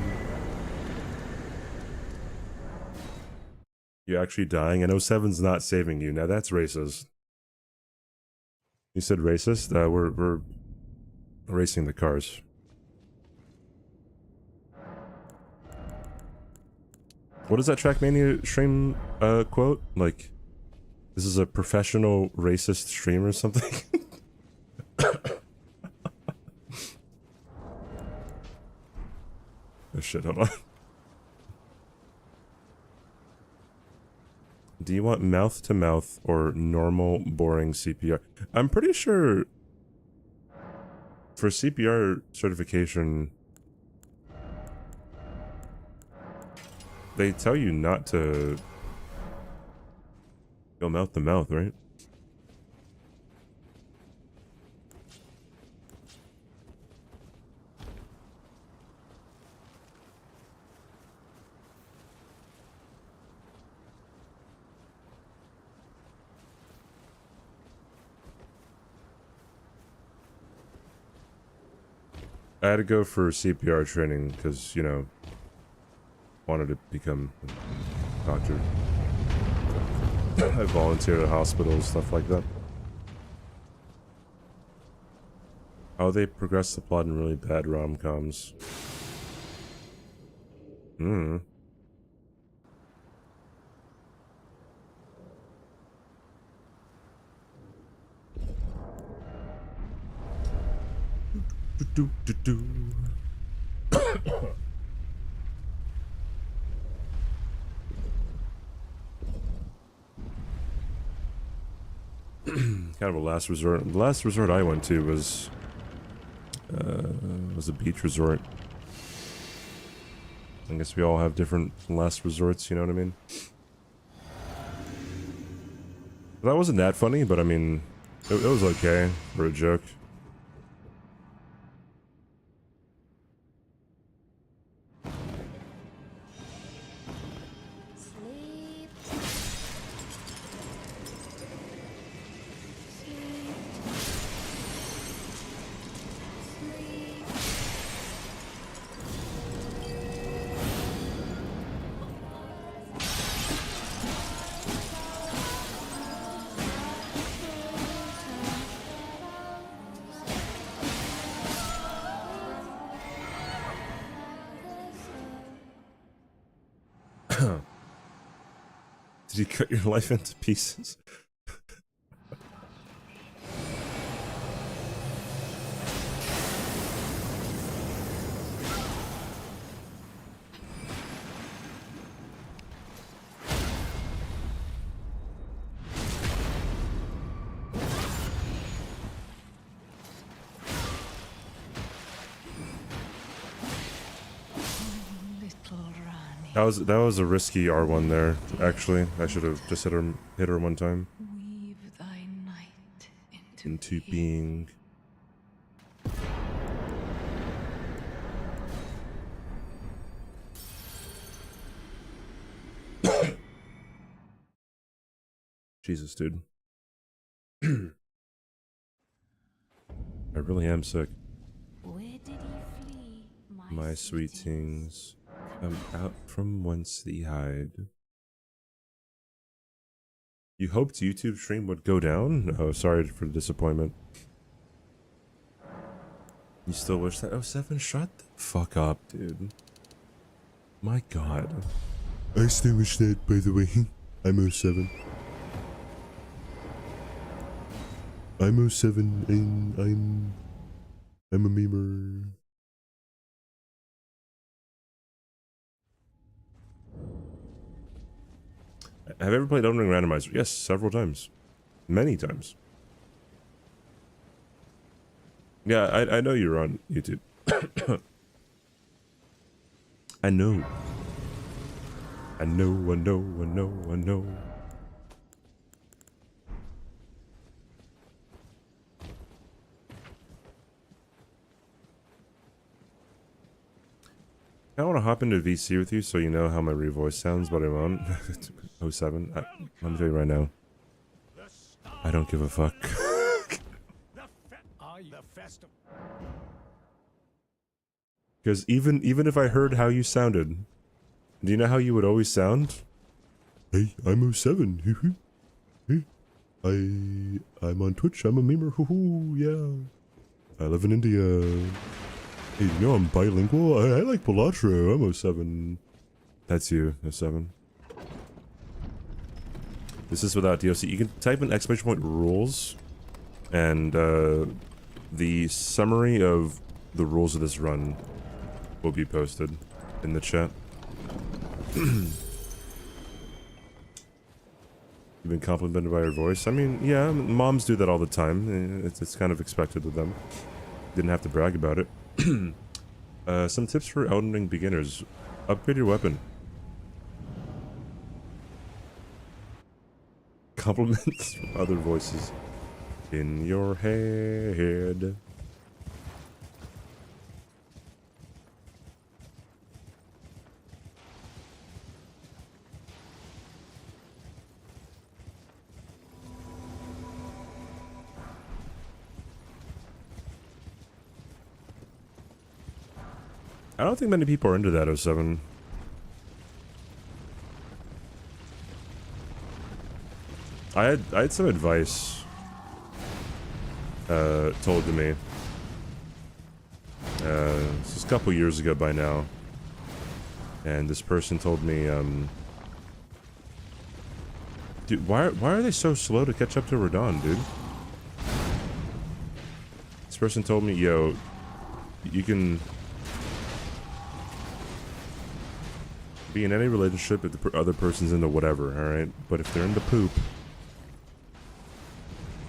You're actually dying, and 07's not saving you. Now that's racist. You said racist? We're racing the cars. What is that Trackmania stream quote? Like, this is a professional racist stream or something? Oh shit, hold on. Do you want mouth to mouth or normal boring CPR? I'm pretty sure for CPR certification they tell you not to go mouth to mouth, right? I had to go for CPR training because, you know, wanted to become a doctor. I volunteered at hospitals, stuff like that. How they progress the plot in really bad rom-coms. Hmm. Kind of a last resort. The last resort I went to was a beach resort. I guess we all have different last resorts, you know what I mean? That wasn't that funny, but I mean, it was okay for a joke. Sleep. Did you cut your life into pieces? That was a risky R1 there. Actually, I should have just hit her one time. Weave thy night Into being. Jesus, dude. I really am sick. Where did ye flee, My sweet things. Come out from whence thee hide. You hoped YouTube stream would go down? Oh, sorry for the disappointment. You still wish that? Oh, 7, shut the fuck up, dude. My god. I still wish that, by the way. I'm 07. I'm 07 and I'm a memer. Have you ever played Elden Ring Randomizer? Yes, several times. Many times. Yeah, I know you're on YouTube. I know. I know, I know, I know, I know. I want to hop into VC with you so you know how my revoice sounds, but I won't. Oh 07. Let me tell you right now. I don't give a fuck. Because even if I heard how you sounded, do you know how you would always sound? Hey, I'm 07. Hey, I'm on Twitch. I'm a memer. Hoo-hoo, yeah. I live in India. Hey, you know I'm bilingual? I like Pilatra. I'm 07. That's you, 07. This is without DLC. You can type in !point rules, and the summary of the rules of this run will be posted in the chat. You've been complimented by your voice. I mean, yeah, moms do that all the time. It's kind of expected of them. Didn't have to brag about it. Some tips for Elden Ring beginners. Upgrade your weapon. Compliments from other voices in your head. I don't think many people are into that 07. I had some advice told to me. This was a couple years ago by now. And this person told me, dude, why are they so slow to catch up to Radon, dude? This person told me, yo, you can be in any relationship if the other person's into whatever, alright? But if they're into poop,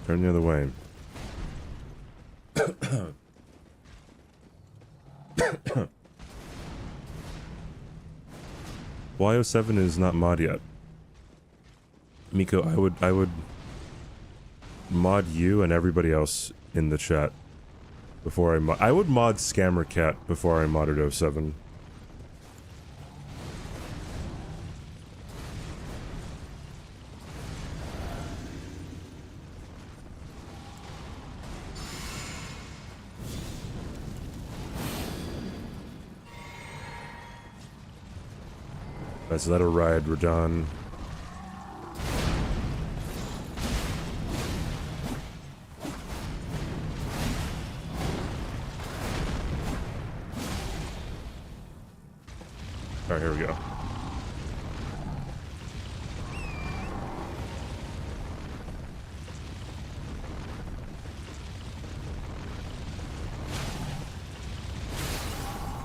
turn the other way. Y07 is not mod yet. Miko, I would mod you and everybody else in the chat before I would mod Scammer Cat before I modded 07. Let's let her ride, Radon. Alright, here we go.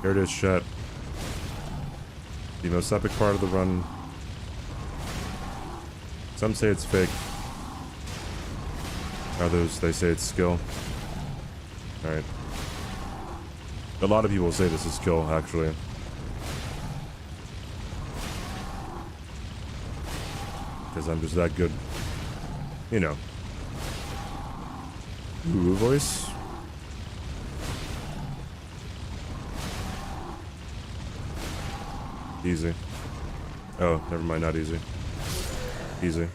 Here it is, chat. The most epic part of the run. Some say it's fake. Others, they say it's skill. Alright. A lot of people say this is skill, actually. Because I'm just that good. You know. Ooh, voice. Easy. Oh, never mind, not easy. Easy.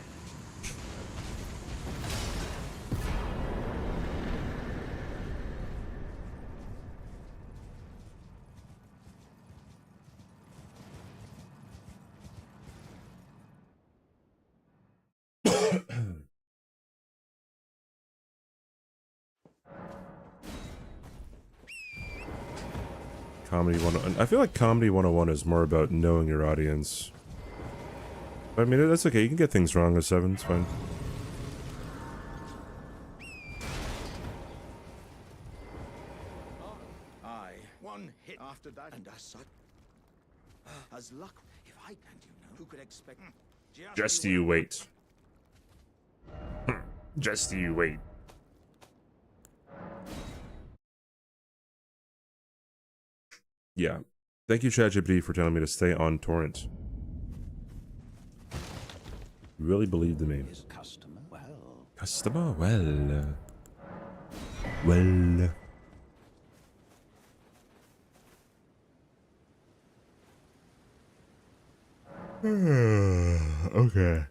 Comedy 101. I feel like Comedy 101 is more about knowing your audience. But I mean, that's okay. You can get things wrong with 7. It's fine. Aye, one hit after that, and as such, as luck. If I and you know, who could expect? Just you wait. Just you wait. Yeah. Thank you, ChatGPT, for telling me to stay on torrent. Really believed in me. His customer, well. Customer, well. Well. Okay.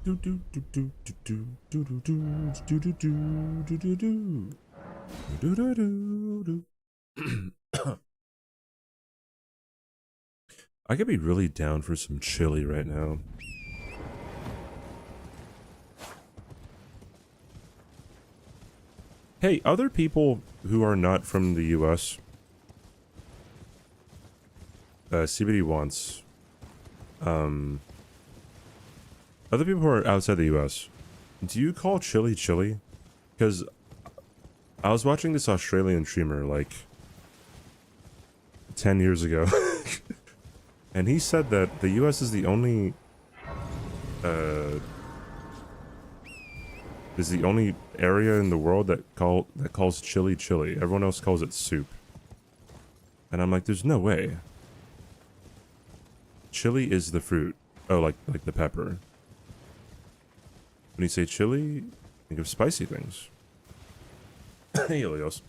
Do do do do do do do do do do do do do do do do do do. I could be really down for some chili right now. Hey, other people who are not from the US, CBD wants, other people who are outside the US, do you call chili chili? Because I was watching this Australian streamer like 10 years ago, and he said that the US is the only, area in the world that calls chili chili. Everyone else calls it soup. And I'm like, there's no way. Chili is the fruit. Oh, like the pepper. When you say chili, think of spicy things. Helios.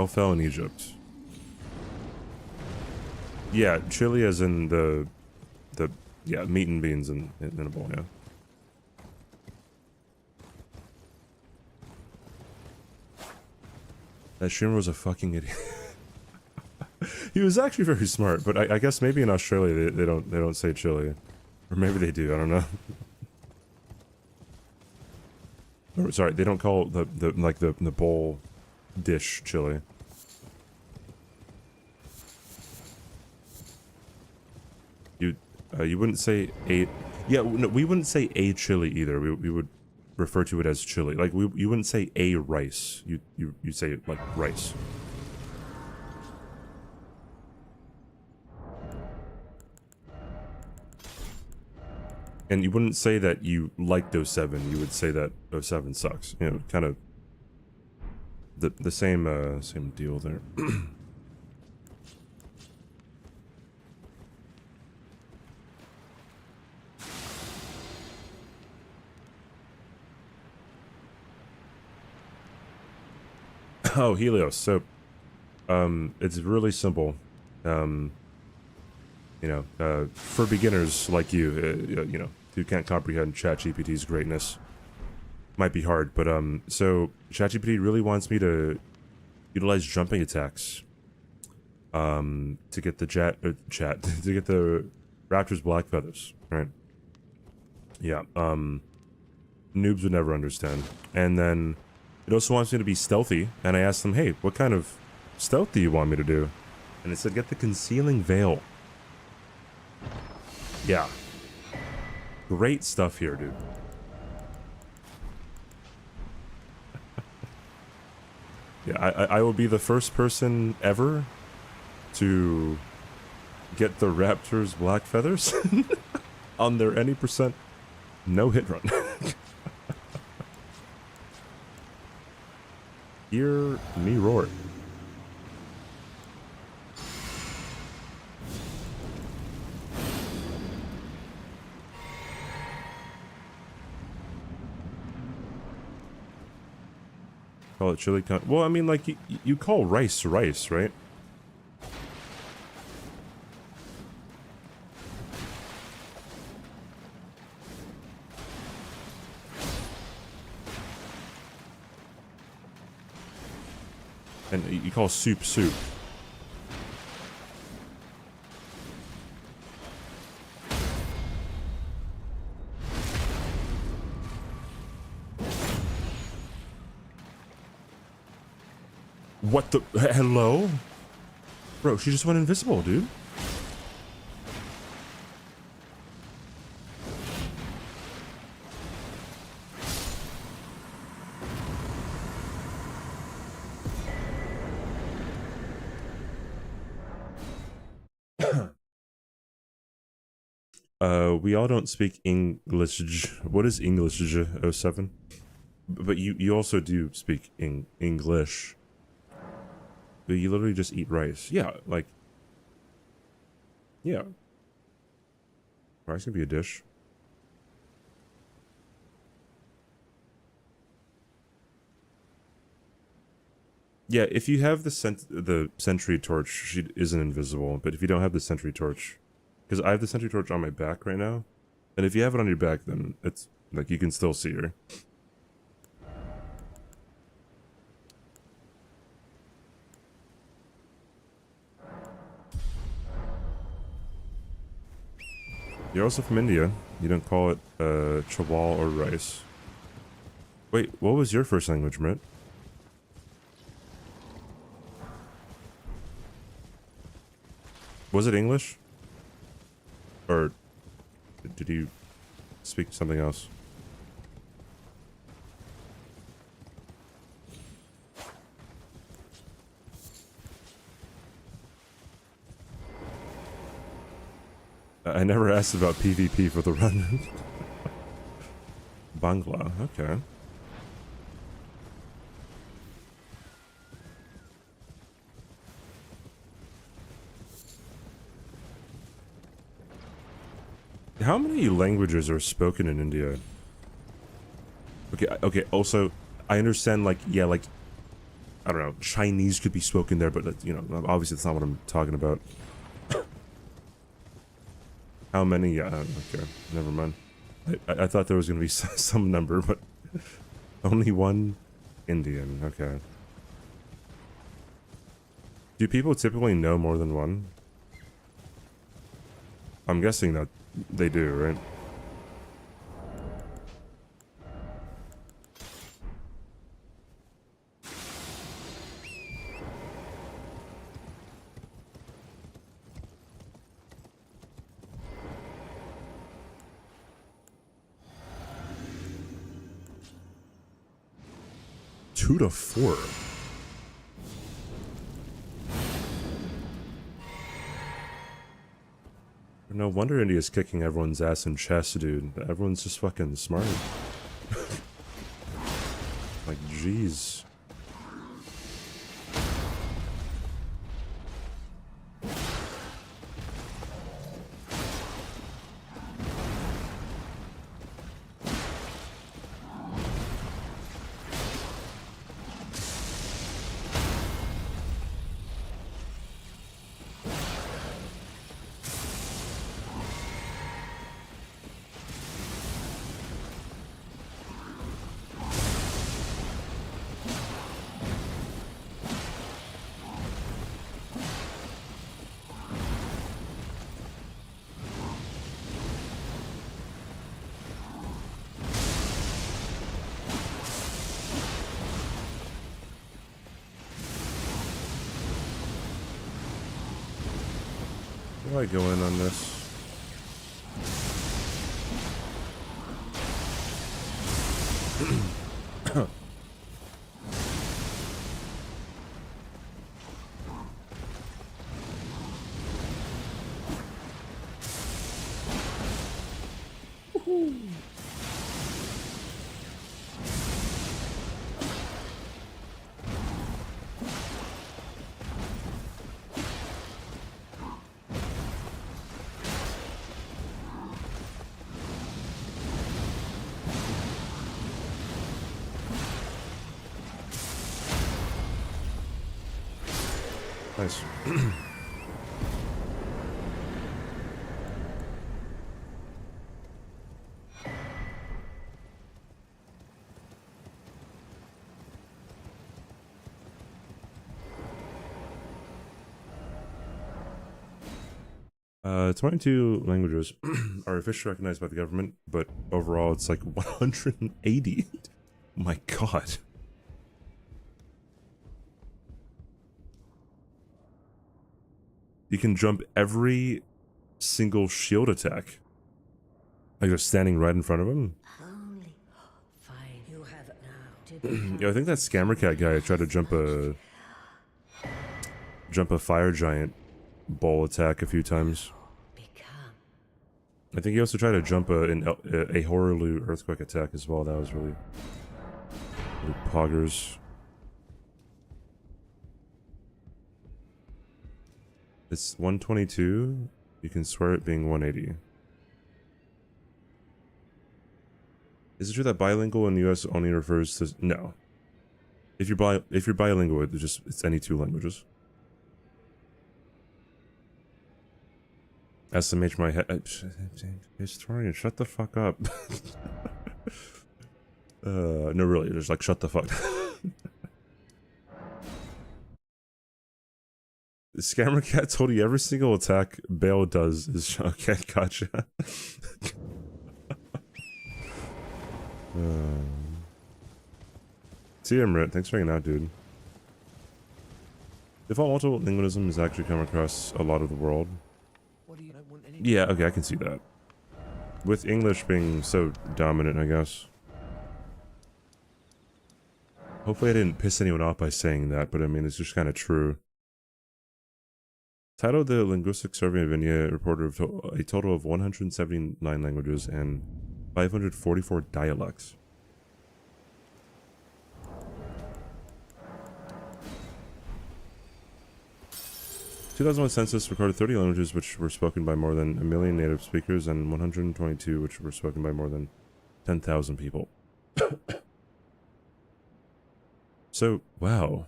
Fell in Egypt. Yeah, chili as in the meat and beans in a bowl, yeah. That streamer was a fucking idiot. He was actually very smart, but I guess maybe in Australia they don't say chili. Or maybe they do, I don't know. Or, sorry, they don't call the bowl dish chili. You wouldn't say a... Yeah, no, we wouldn't say a chili either. We would refer to it as chili. Like, you wouldn't say a rice. You say, like, rice. And you wouldn't say that you liked 07. You would say that 07 sucks. You know, kind of... The same deal there. Oh, Helios. So, it's really simple. You know, for beginners like you, you know, who can't comprehend ChatGPT's greatness, might be hard. But so ChatGPT really wants me to utilize jumping attacks, to get the to get the raptor's black feathers, right? Yeah. Noobs would never understand. And then it also wants me to be stealthy, and I asked them, hey, what kind of stealth do you want me to do? And it said, get the concealing veil. Yeah. Great stuff here, dude. Yeah, I will be the first person ever to get the raptor's black feathers on their any percent no hit run. Hear me roar. Call it chili con. Well, I mean, like, you call rice, right? And you call soup. What the... Hello? Bro, she just went invisible, dude. We all don't speak English. What is English? 07? But you also do speak English. But you literally just eat rice. Yeah, like... Yeah. Rice can be a dish. Yeah, if you have the sentry torch, she isn't invisible. But if you don't have the sentry torch... Because I have the sentry torch on my back right now. And if you have it on your back, then it's... Like, you can still see her. You're also from India. You don't call it, chawal or rice. Wait, what was your first language, Mitt? Was it English? Or did you speak something else? I never asked about PvP for the run. Bangla, okay. How many languages are spoken in India? Okay, also, I understand, like, yeah, like, I don't know, Chinese could be spoken there, but, you know, obviously that's not what I'm talking about. How many? Yeah, okay, never mind. I thought there was going to be some number, but only one Indian, okay. Do people typically know more than one? I'm guessing that they do, right? Two to four. No wonder India's kicking everyone's ass in chess, dude. Everyone's just fucking smart. Like, jeez. How do I go in on this? Nice. Uh, 22 languages are officially recognized by the government, but overall it's like 180. My god. You can jump every single shield attack. Like just standing right in front of him. Holy. Fine, you have it now. Yeah, I think that scammer cat guy tried to jump a fire giant bowl attack a few times. Become. I think he also tried to jump a Horrorlu earthquake attack as well. That was really poggers. It's 122. You can swear it being 180. Is it true that bilingual in the US only refers to no? If you're bilingual, it's any two languages. SMH my head. Historian, shut the fuck up. No, really, just like shut the fuck. The Scammer Cat told you every single attack Bale does is okay. Gotcha. See you, Mrit. Thanks for hanging out, dude. Default multilingualism has actually come across a lot of the world. Yeah, okay, I can see that. With English being so dominant, I guess. Hopefully I didn't piss anyone off by saying that, but I mean, it's just kind of true. Title of the Linguistic Survey of India reported a total of 179 languages and 544 dialects. The 2001 census recorded 30 languages which were spoken by more than 1 million native speakers and 122 which were spoken by more than 10,000 people. So, wow.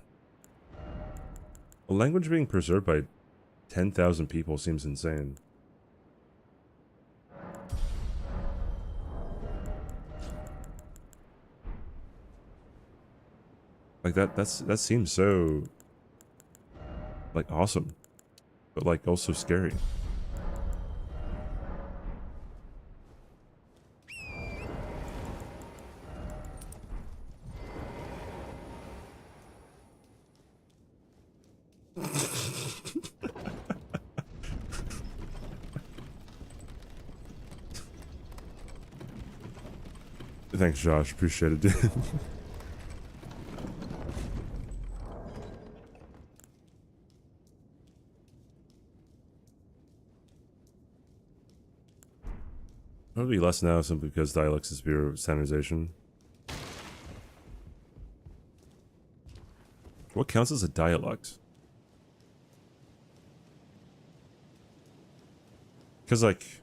A language being preserved by 10,000 people seems insane. Like that seems so like awesome, but like also scary. Thanks, Josh. Appreciate it, dude. It'll be less now simply because dialects is pure standardization. What counts as a dialect? Because, like...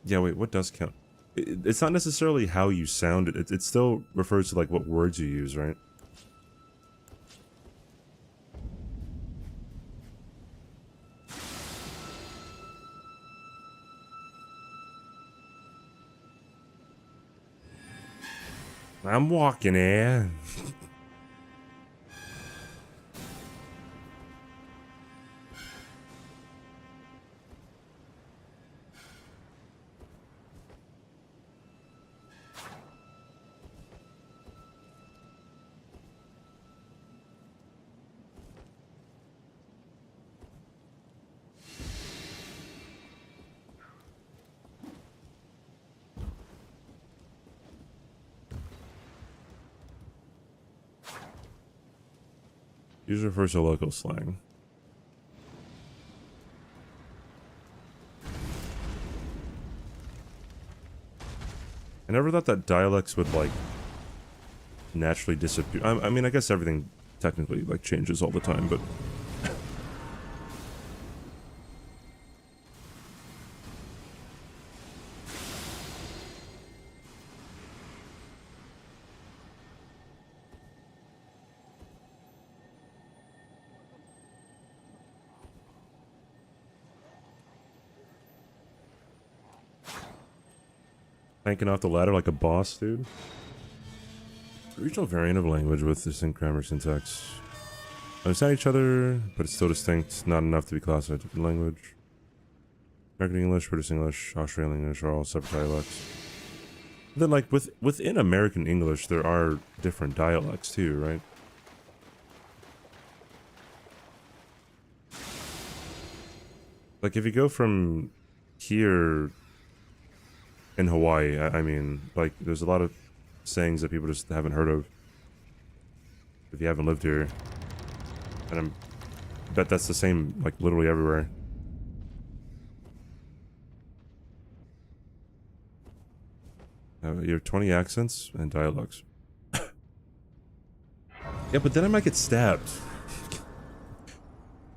Yeah, wait, what does count? It's not necessarily how you sound it. It still refers to, like, what words you use, right? I'm walking here. Usually refers to local slang. I never thought that dialects would, like, naturally disappear. I mean, I guess everything technically, like, changes all the time, but... Cranking off the ladder like a boss, dude. A regional variant of language with distinct grammar syntax. Understand each other, but it's still distinct, not enough to be classified as a different language. American English, British English, Australian English are all separate dialects. Then, like, within American English, there are different dialects too, right? Like, if you go from here in Hawaii, I mean, like, there's a lot of sayings that people just haven't heard of if you haven't lived here. And Bet that's the same, like, literally everywhere. You have 20 accents and dialogues. Yeah, but then I might get stabbed.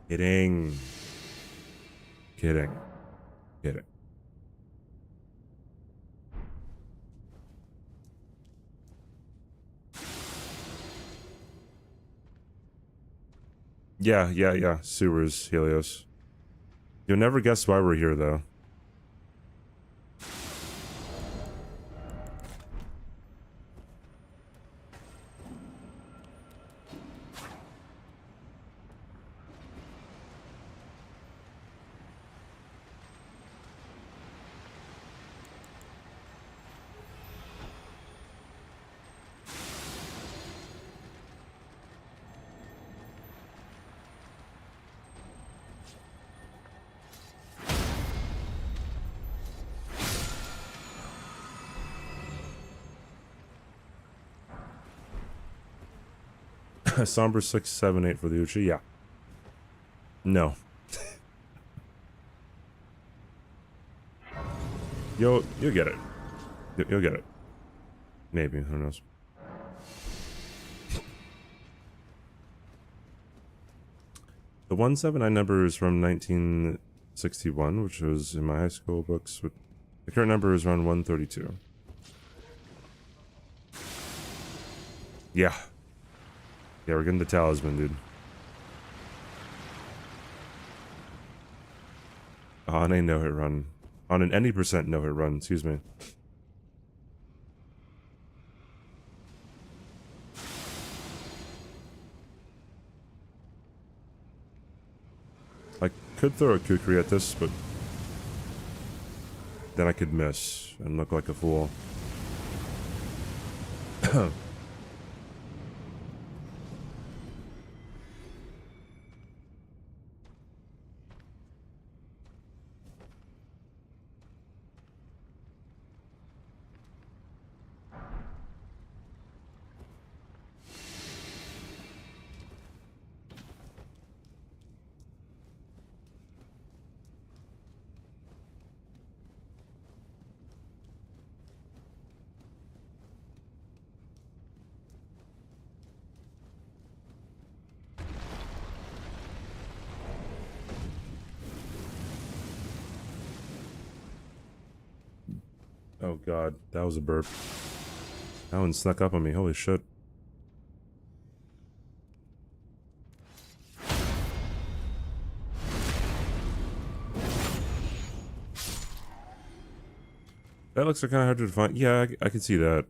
Kidding. Kidding. Kidding. Yeah. Sewers, Helios. You'll never guess why we're here, though. Somber 678 for the Uchi, yeah. No. You'll get it. You'll get it. Maybe, who knows. The 179 number is from 1961, which was in my high school books. The current number is around 132. Yeah. Yeah, we're getting the talisman, dude. On a no-hit run. On an any percent no-hit run, excuse me. I could throw a kukri at this, but then I could miss and look like a fool. Oh god, that was a burp. That one snuck up on me, holy shit. That looks kind of hard to find. Yeah, I can see that.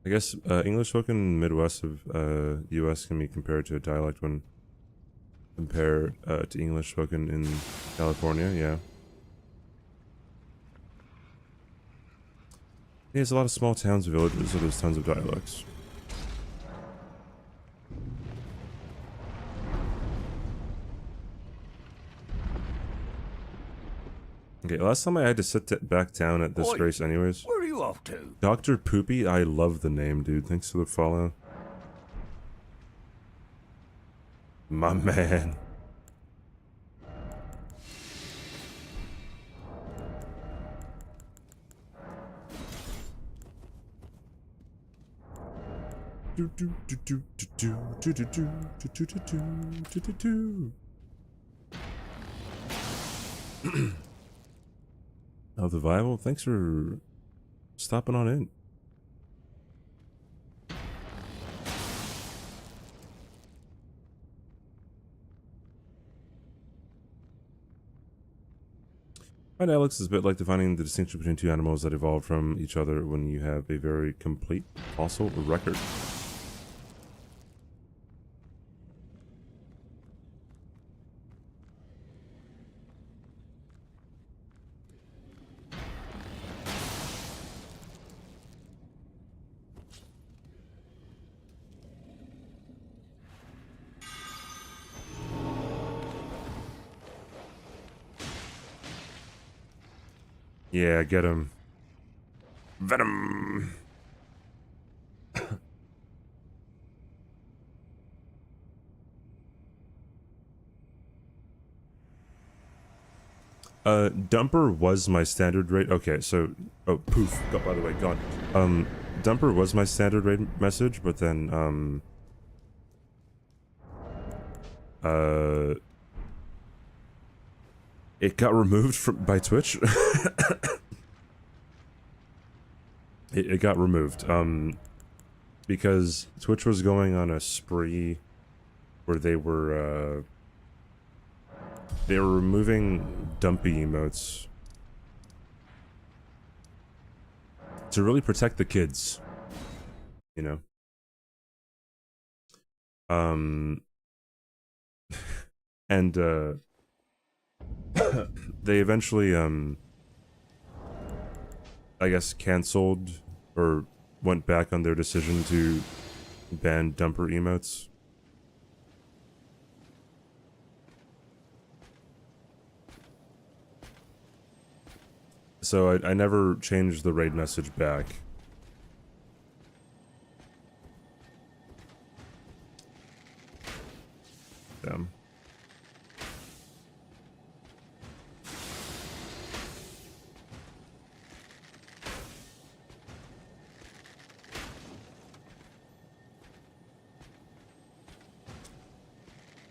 I guess English spoken in the Midwest of U.S. can be compared to a dialect when compared to English spoken in California, yeah. There's a lot of small towns and villages, so there's tons of dialects. Okay, last time I had to sit back down at this race anyways. Where are you off to? Dr. Poopy, I love the name, dude. Thanks for the follow. My man. Oh, the Bible? Thanks for stopping on in. My dialects is a bit like defining the distinction between two animals that evolved from each other when you have a very complete fossil record. Yeah, get him. Venom! Dumper was my standard rate. Okay, so oh poof. By the way, gone. Dumper was my standard rate message, but then it got removed by Twitch. it got removed. Because Twitch was going on a spree where they were removing dumpy emotes to really protect the kids, you know. And they eventually I guess canceled or went back on their decision to ban dumper emotes. So I never changed the raid message back. Damn.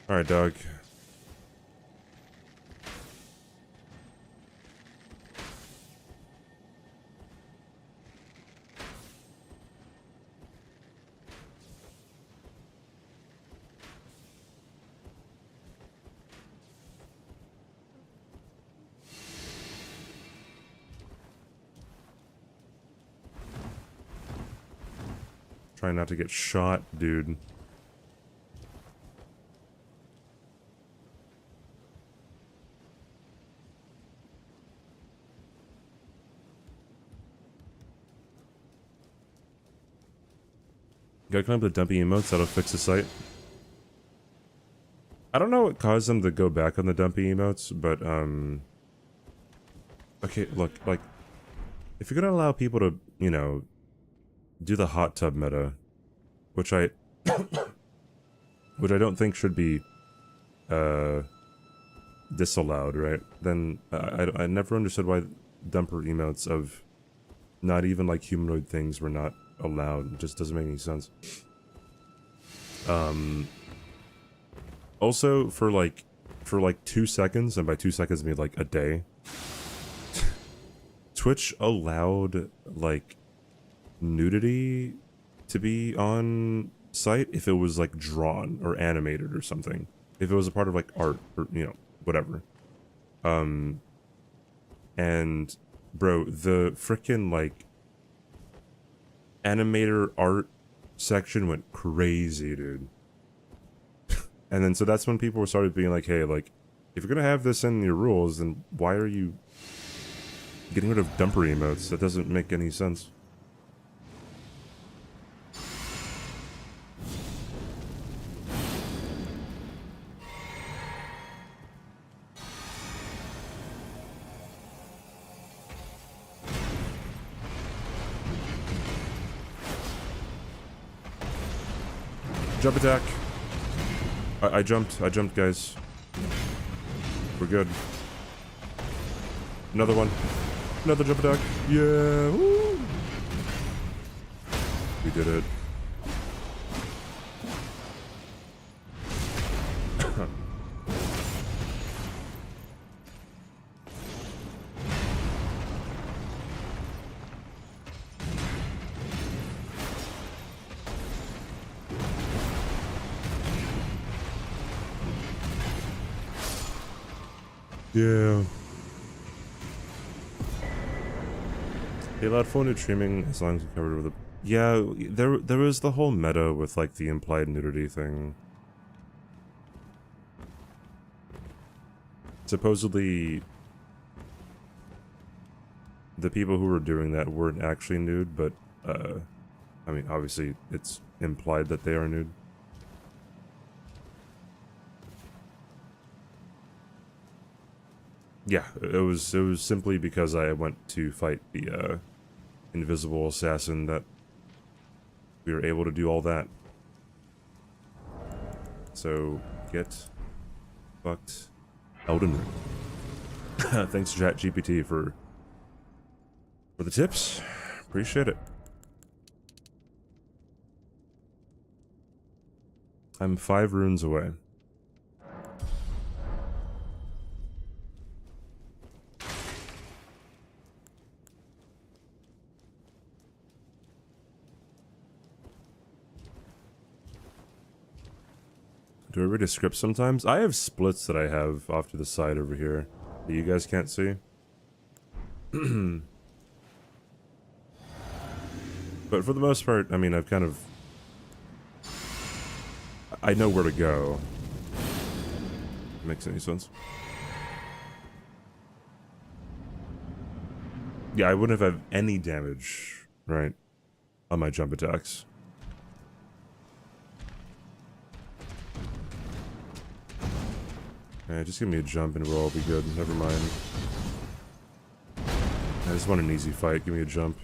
Alright, dog. Try not to get shot, dude. Gotta clean up the dumpy emotes, that'll fix the site. I don't know what caused them to go back on the dumpy emotes, but, okay, look, like, if you're gonna allow people to, you know, do the hot tub meta, which I don't think should be, disallowed, right? Then, I never understood why dumper emotes of not even, like, humanoid things were not allowed. It just doesn't make any sense. Also, for like 2 seconds, and by 2 seconds I mean like a day, Twitch allowed, like, nudity to be on site if it was, like, drawn or animated or something. If it was a part of, like, art or, you know, whatever. And, bro, the frickin', like, animator art section went crazy, dude. And then so that's when people started being like, hey, like, if you're gonna have this in your rules, then why are you getting rid of dumper emotes? That doesn't make any sense. Jump attack. I jumped, guys. We're good. Another one. Another jump attack. Yeah, woo! We did it. Yeah. They allowed full nude streaming as long as you covered with a... Yeah, there was the whole meta with, like, the implied nudity thing. Supposedly, the people who were doing that weren't actually nude, but, I mean, obviously, it's implied that they are nude. Yeah, it was simply because I went to fight the invisible assassin that we were able to do all that. So get fucked Elden Ring. Thanks ChatGPT for the tips. Appreciate it. I'm 5 runes away. Do I read a script sometimes? I have splits that I have off to the side over here that you guys can't see. But for the most part, I mean, I've kind of... I know where to go. Makes any sense? Yeah, I wouldn't have had any damage, right, on my jump attacks. Yeah, just give me a jump and we'll all be good. Never mind. I just want an easy fight. Give me a jump.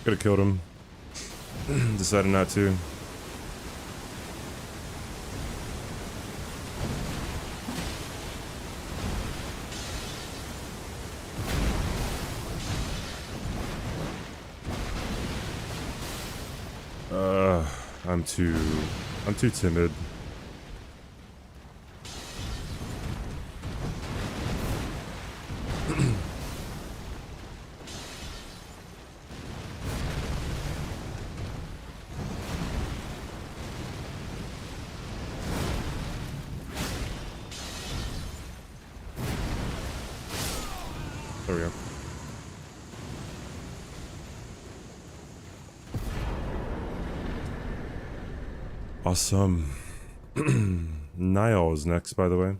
Could have killed him. Decided not to. I'm too timid. There we go. Awesome. Niall is next, by the way.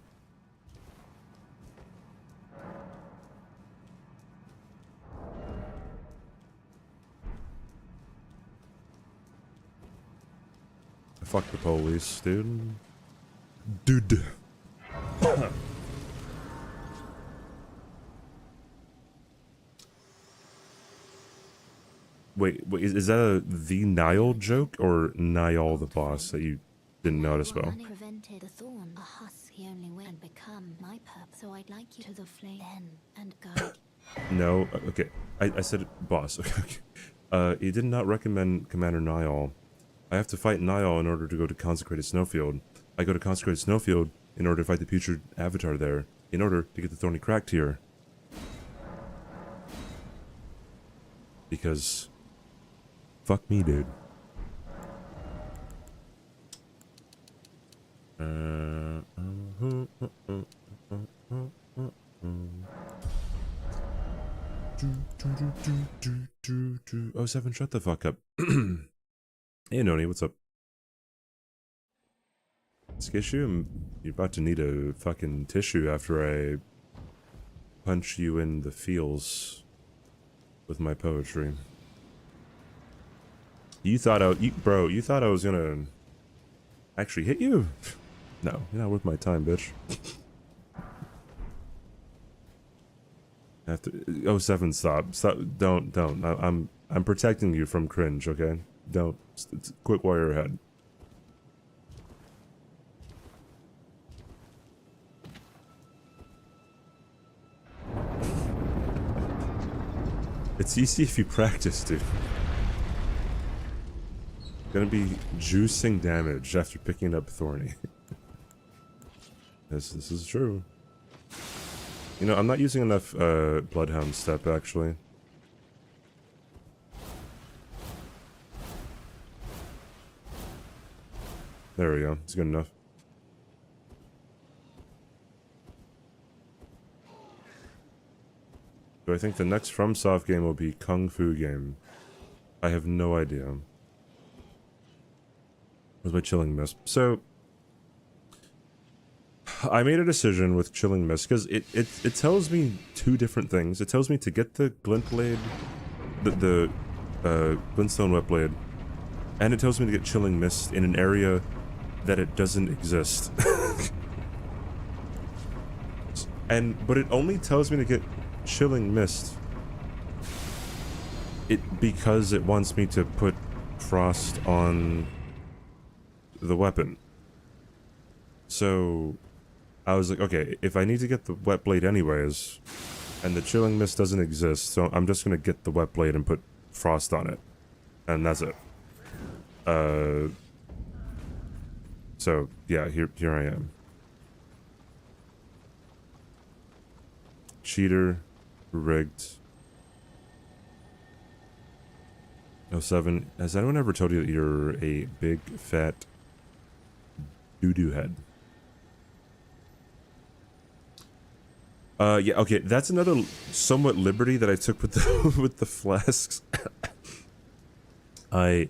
Fuck the police, dude. Dude. Wait, is that a the Niall joke or Niall the boss that you didn't notice about? Prevented the thorn. A husk, he only will become my purpose. So I'd like you to the flame then and guide. No, okay. I said boss. Okay. He did not recommend Commander Niall. I have to fight Niall in order to go to Consecrated Snowfield. I go to Consecrated Snowfield in order to fight the Putrid Avatar there, in order to get the Thorny Crack tier. Because... fuck me, dude. Oh, Seven, shut the fuck up. Hey, Noni, what's up? Skishu, you're about to need a fucking tissue after I punch you in the feels with my poetry. You thought you thought I was gonna actually hit you? No, you're not worth my time, bitch. Oh, Seven, stop, don't. I'm protecting you from cringe, okay? Don't. Quit while you're ahead. It's easy if you practice, dude. Gonna be juicing damage after picking up Thorny. This is true. You know, I'm not using enough Bloodhound Step, actually. There we go. It's good enough. So I think the next FromSoft game will be Kung Fu game. I have no idea. Where's my Chilling Mist? So I made a decision with Chilling Mist because it tells me two different things. It tells me to get the Glint Blade, the Glintstone Wet Blade, and it tells me to get Chilling Mist in an area that it doesn't exist. But it only tells me to get Chilling Mist because it wants me to put Frost on the weapon. So I was like, okay, if I need to get the Wet Blade anyways, and the Chilling Mist doesn't exist, so I'm just gonna get the Wet Blade and put Frost on it. And that's it. So, yeah, here I am. Cheater. Rigged. 07. Has anyone ever told you that you're a big, fat doo-doo head? Yeah, okay, that's another somewhat liberty that I took with the with the flasks. It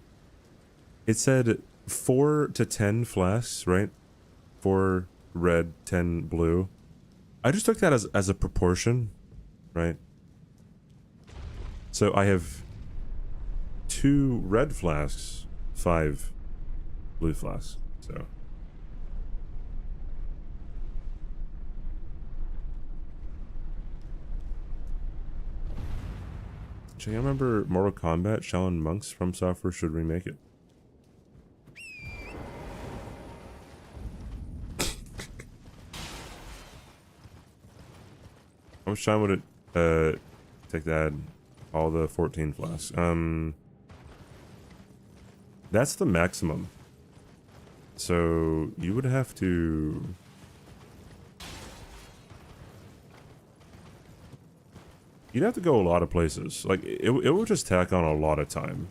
said 4 to 10 flasks, right? 4 red, 10 blue. I just took that as a proportion, right? So I have 2 red flasks, 5 blue flasks, so. I remember Mortal Kombat, Shaolin Monks from Software should remake it. How much time would it take to add all the 14 flasks? That's the maximum. So you would have to... You'd have to go a lot of places. Like, it would just tack on a lot of time.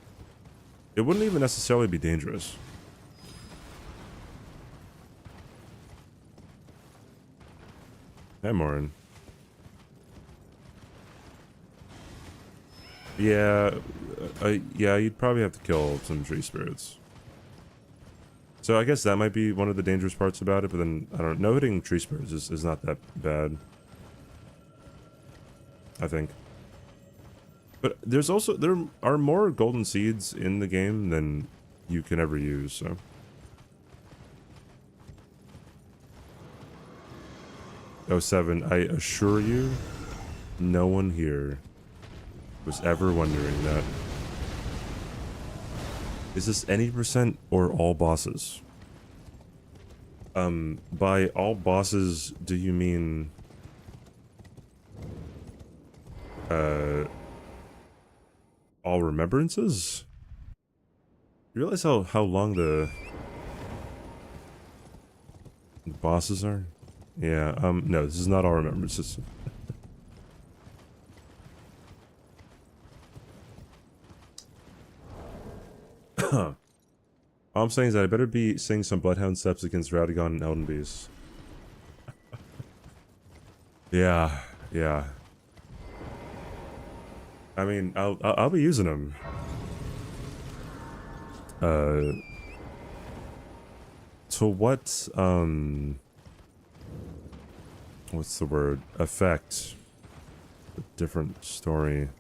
It wouldn't even necessarily be dangerous. Hey, Morin. Yeah, yeah, you'd probably have to kill some tree spirits. So I guess that might be one of the dangerous parts about it, but then, I don't know, hitting tree spirits is not that bad. I think. But there are more golden seeds in the game than you can ever use, so. Oh, 07, I assure you, no one here was ever wondering that. Is this any percent or all bosses? By all bosses, do you mean... all remembrances? You realize how long the bosses are? Yeah, no, this is not all remembrances. All I'm saying is that I better be seeing some Bloodhound Steps against Rowdygon and Elden Beast. Yeah, yeah. I mean, I'll be using them. To what, what's the word? Effect. A different story.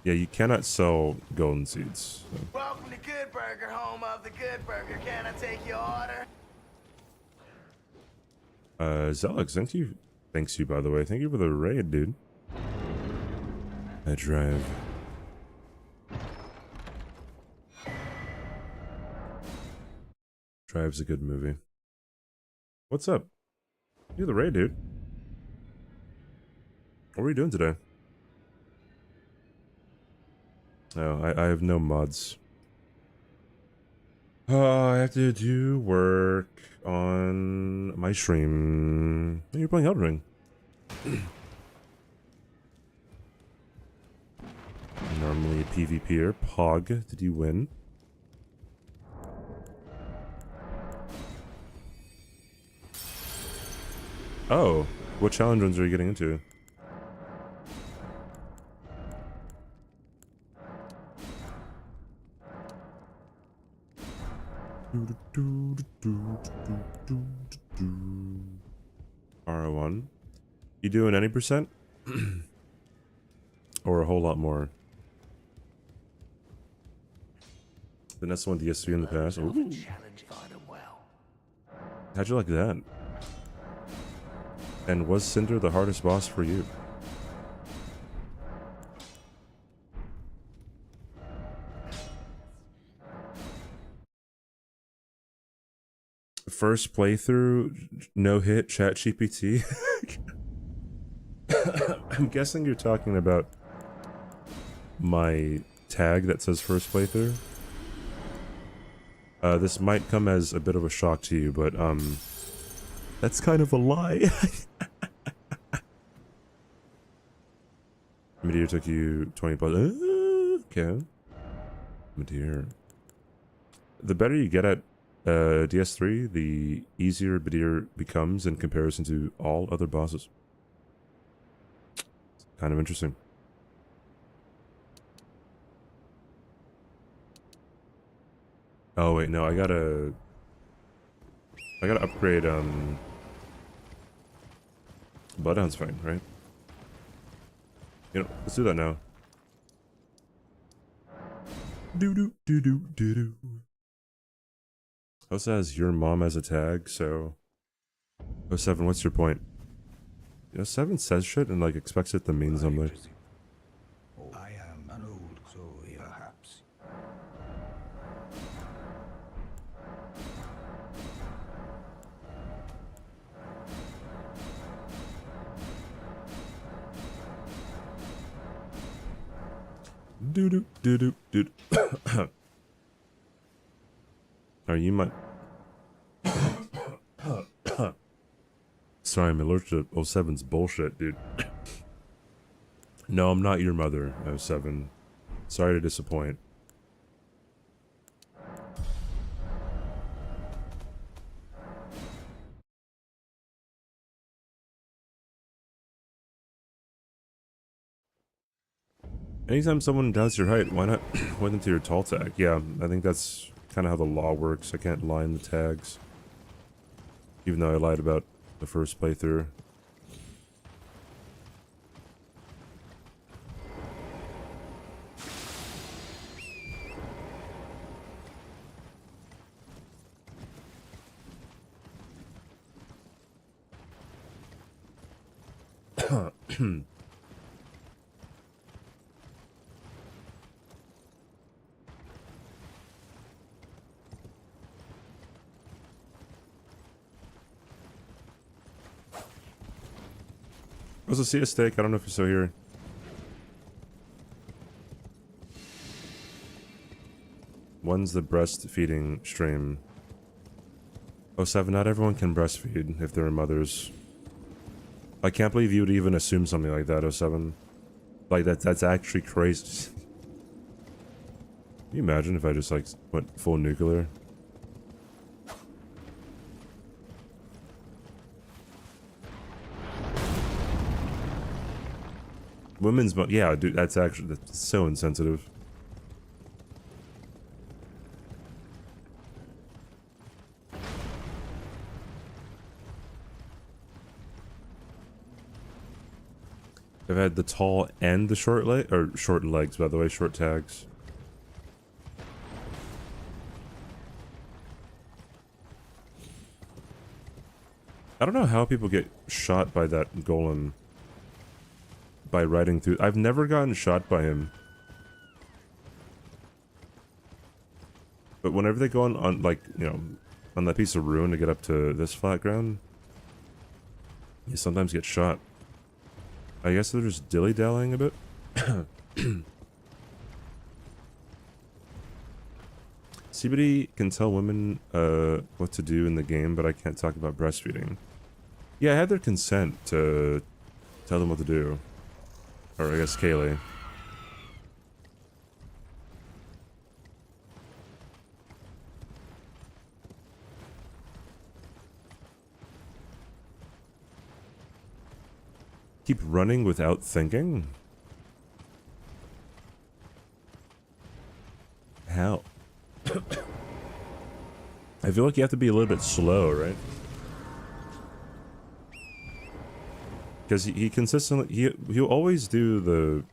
Yeah, you cannot sell golden seeds. So. Welcome to Good Burger, home of the Good Burger. Can I take your order? Zelix, thanks you, by the way. Thank you for the raid, dude. I drive. Drive's a good movie. What's up? You the raid, dude. What are we doing today? No, I have no mods. I have to do work on my stream. Oh, you're playing Elden Ring. Normally a PvPer. Pog, did you win? Oh, what challenge runs are you getting into? R1. You doing any percent? Or a whole lot more? Vanessa won DS3 in the past. Ooh. How'd you like that? And was Cinder the hardest boss for you? First playthrough, no hit, ChatGPT. I'm guessing you're talking about my tag that says first playthrough. This might come as a bit of a shock to you, but that's kind of a lie. Meteor took you 20 plus. Okay. Meteor. The better you get at DS3, the easier Meteor becomes in comparison to all other bosses. Kind of interesting. Oh wait, no, I gotta upgrade Bloodhound's fine, right? You know, let's do that now. Do. Also has your mom as a tag, so 07, what's your point? You know, 7 says shit and like expects it to mean something. I am an old Chloe, perhaps. Do. Are you my... Sorry, I'm allergic to 07's bullshit, dude. No, I'm not your mother, 07. Sorry to disappoint. Anytime someone doubts your height, why not point them to your tall tag? Yeah, I think that's kind of how the law works. I can't lie in the tags. Even though I lied about the first playthrough. Also, see a steak. I don't know if you're still here. When's the breastfeeding stream? 07, not everyone can breastfeed if they're mothers. I can't believe you would even assume something like that, 07. Like, that's actually crazy. Can you imagine if I just, like, went full nuclear? Women's, yeah, dude, that's so insensitive. I've had the tall and the short leg, or short legs, by the way, short tags. I don't know how people get shot by that golem. By riding through. I've never gotten shot by him. But whenever they go on like, you know, on that piece of ruin to get up to this flat ground, you sometimes get shot. I guess they're just dilly-dallying a bit. CBD can tell women what to do in the game, but I can't talk about breastfeeding. Yeah, I had their consent to tell them what to do. Or I guess Kaylee. Keep running without thinking? How? I feel like you have to be a little bit slow, right? Because he consistently he'll always do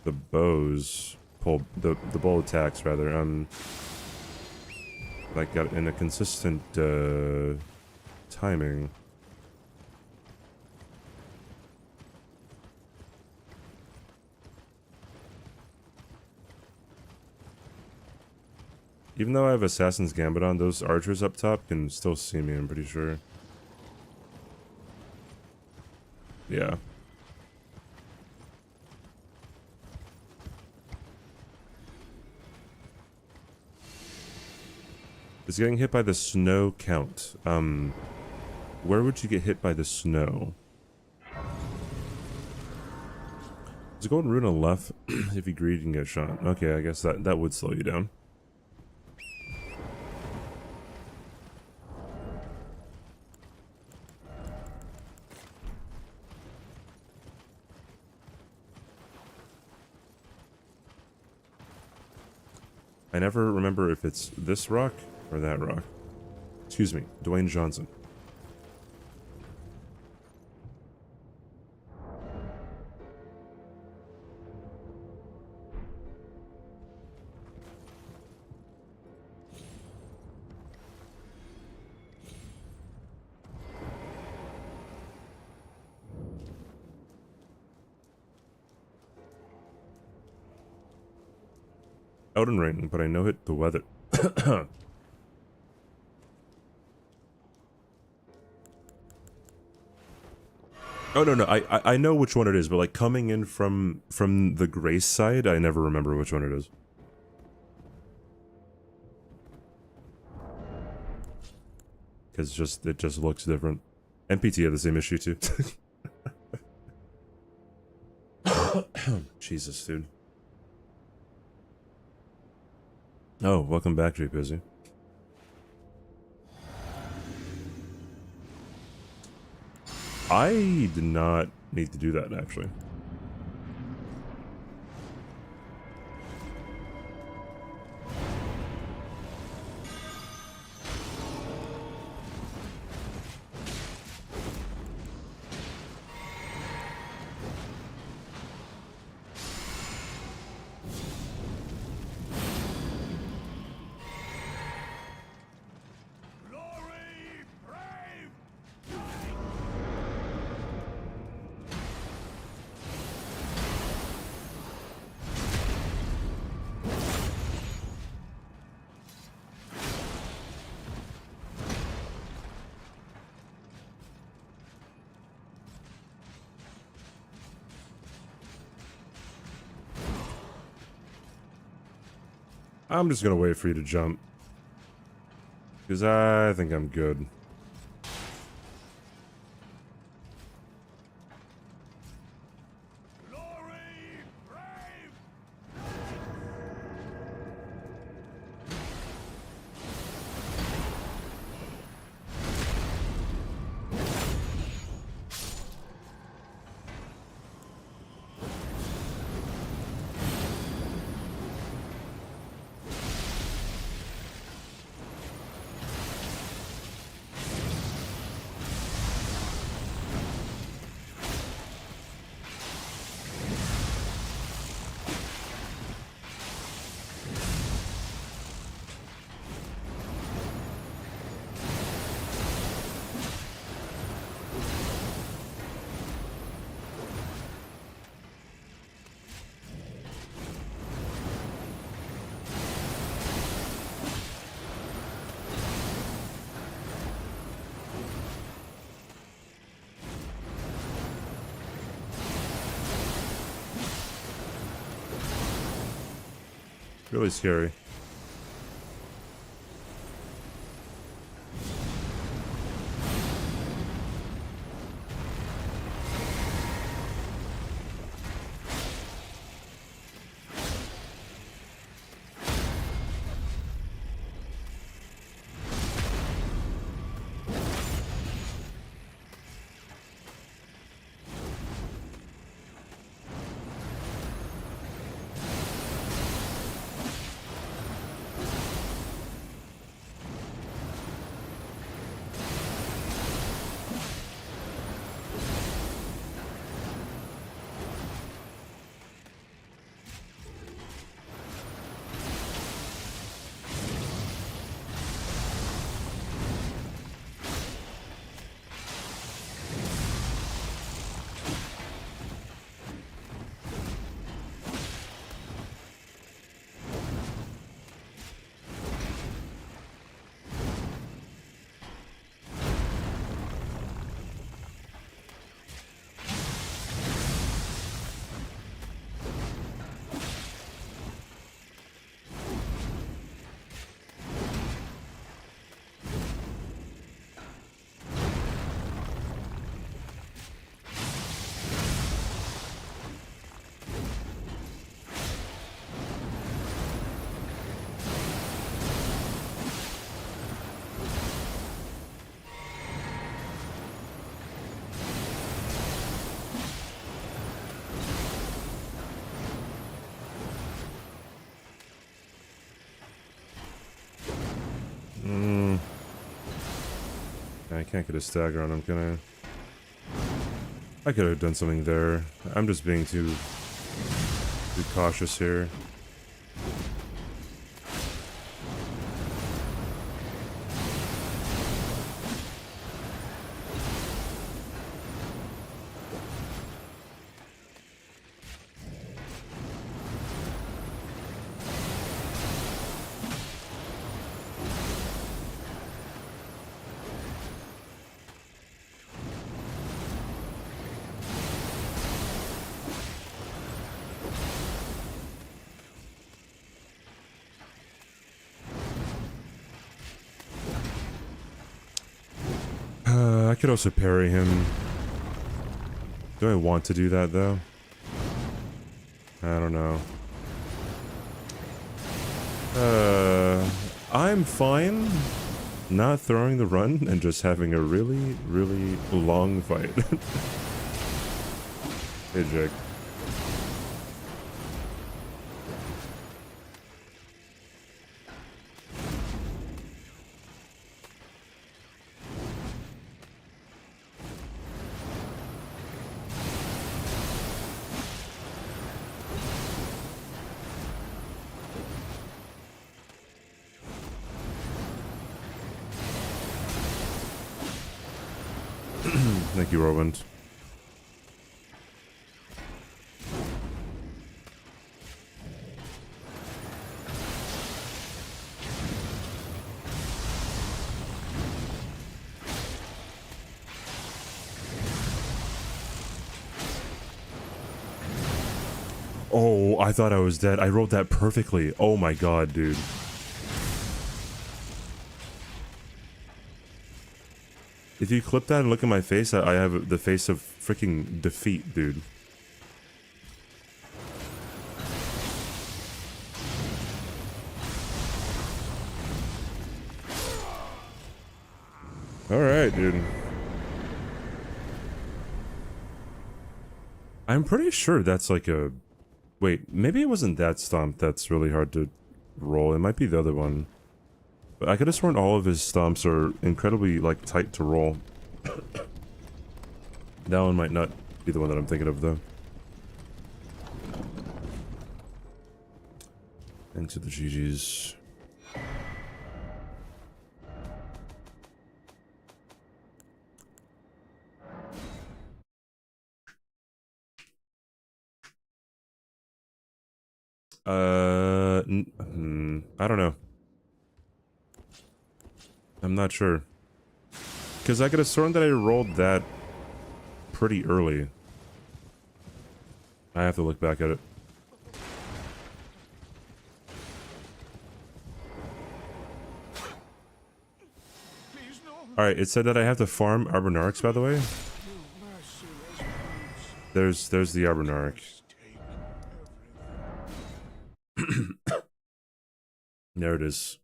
the bows pull the bow attacks rather like in a consistent timing. Even though I have Assassin's Gambit on, those archers up top can still see me, I'm pretty sure. Yeah. Is getting hit by the snow count? Where would you get hit by the snow? There's a golden rune on the left. If you greed, you can get shot. Okay, I guess that would slow you down. I never remember if it's this rock or that rock. Excuse me, Dwayne Johnson. Elden Ring, but I know it the weather. Oh no, I know which one it is, but like coming in from the Grace side, I never remember which one it is. Because it just looks different. NPT had the same issue too. Jesus, dude. Oh, welcome back, Jay Busy. I did not need to do that, actually. I'm just gonna wait for you to jump. Because I think I'm good. Really scary. can't get a stagger on him, can I? I could have done something there. I'm just being too cautious here. I could also parry him. Do I want to do that, though? I don't know. I'm fine not throwing the run and just having a really, really long fight. Hey, Jake. Thank you, Roland. Oh, I thought I was dead. I rolled that perfectly. Oh my god, dude. If you clip that and look at my face, I have the face of freaking defeat, dude. Alright, dude. I'm pretty sure that's like a... Wait, maybe it wasn't that stomp that's really hard to roll. It might be the other one. But I could have sworn all of his stomps are incredibly, like, tight to roll. That one might not be the one that I'm thinking of, though. Into the GG's. I don't know. I'm not sure. Because I could have sworn that I rolled that pretty early. I have to look back at it. Alright, it said that I have to farm Arbonarix, by the way. There's the Arbonarix. There it is.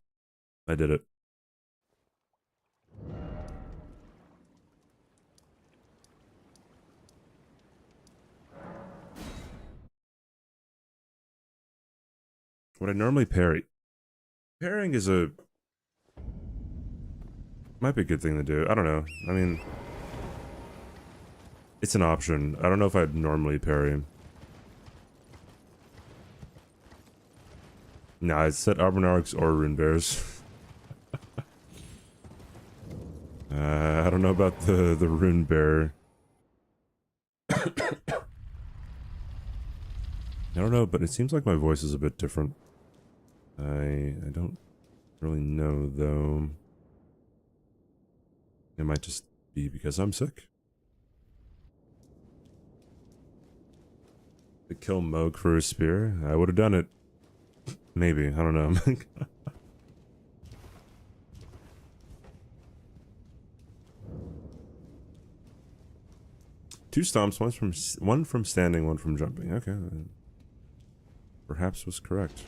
I did it. What I normally parry. Parrying is a... Might be a good thing to do. I don't know. I mean... It's an option. I don't know if I'd normally parry him. Nah, I said Arbonarix or Rune Bears. I don't know about the Rune Bear. I don't know, but it seems like my voice is a bit different. I don't really know, though. It might just be because I'm sick. To kill Moog for a spear? I would have done it. Maybe. I don't know. Two stomps, one from standing, one from jumping. Okay. Perhaps was correct.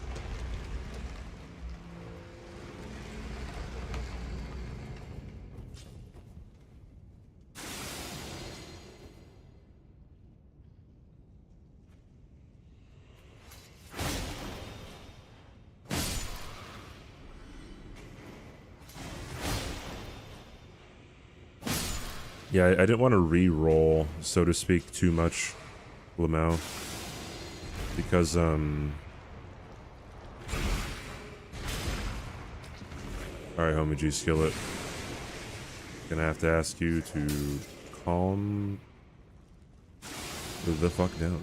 Yeah, I didn't want to re-roll, so to speak, too much, Lamau. Because, Alright, homie G, Skillet. Gonna have to ask you to calm the fuck down.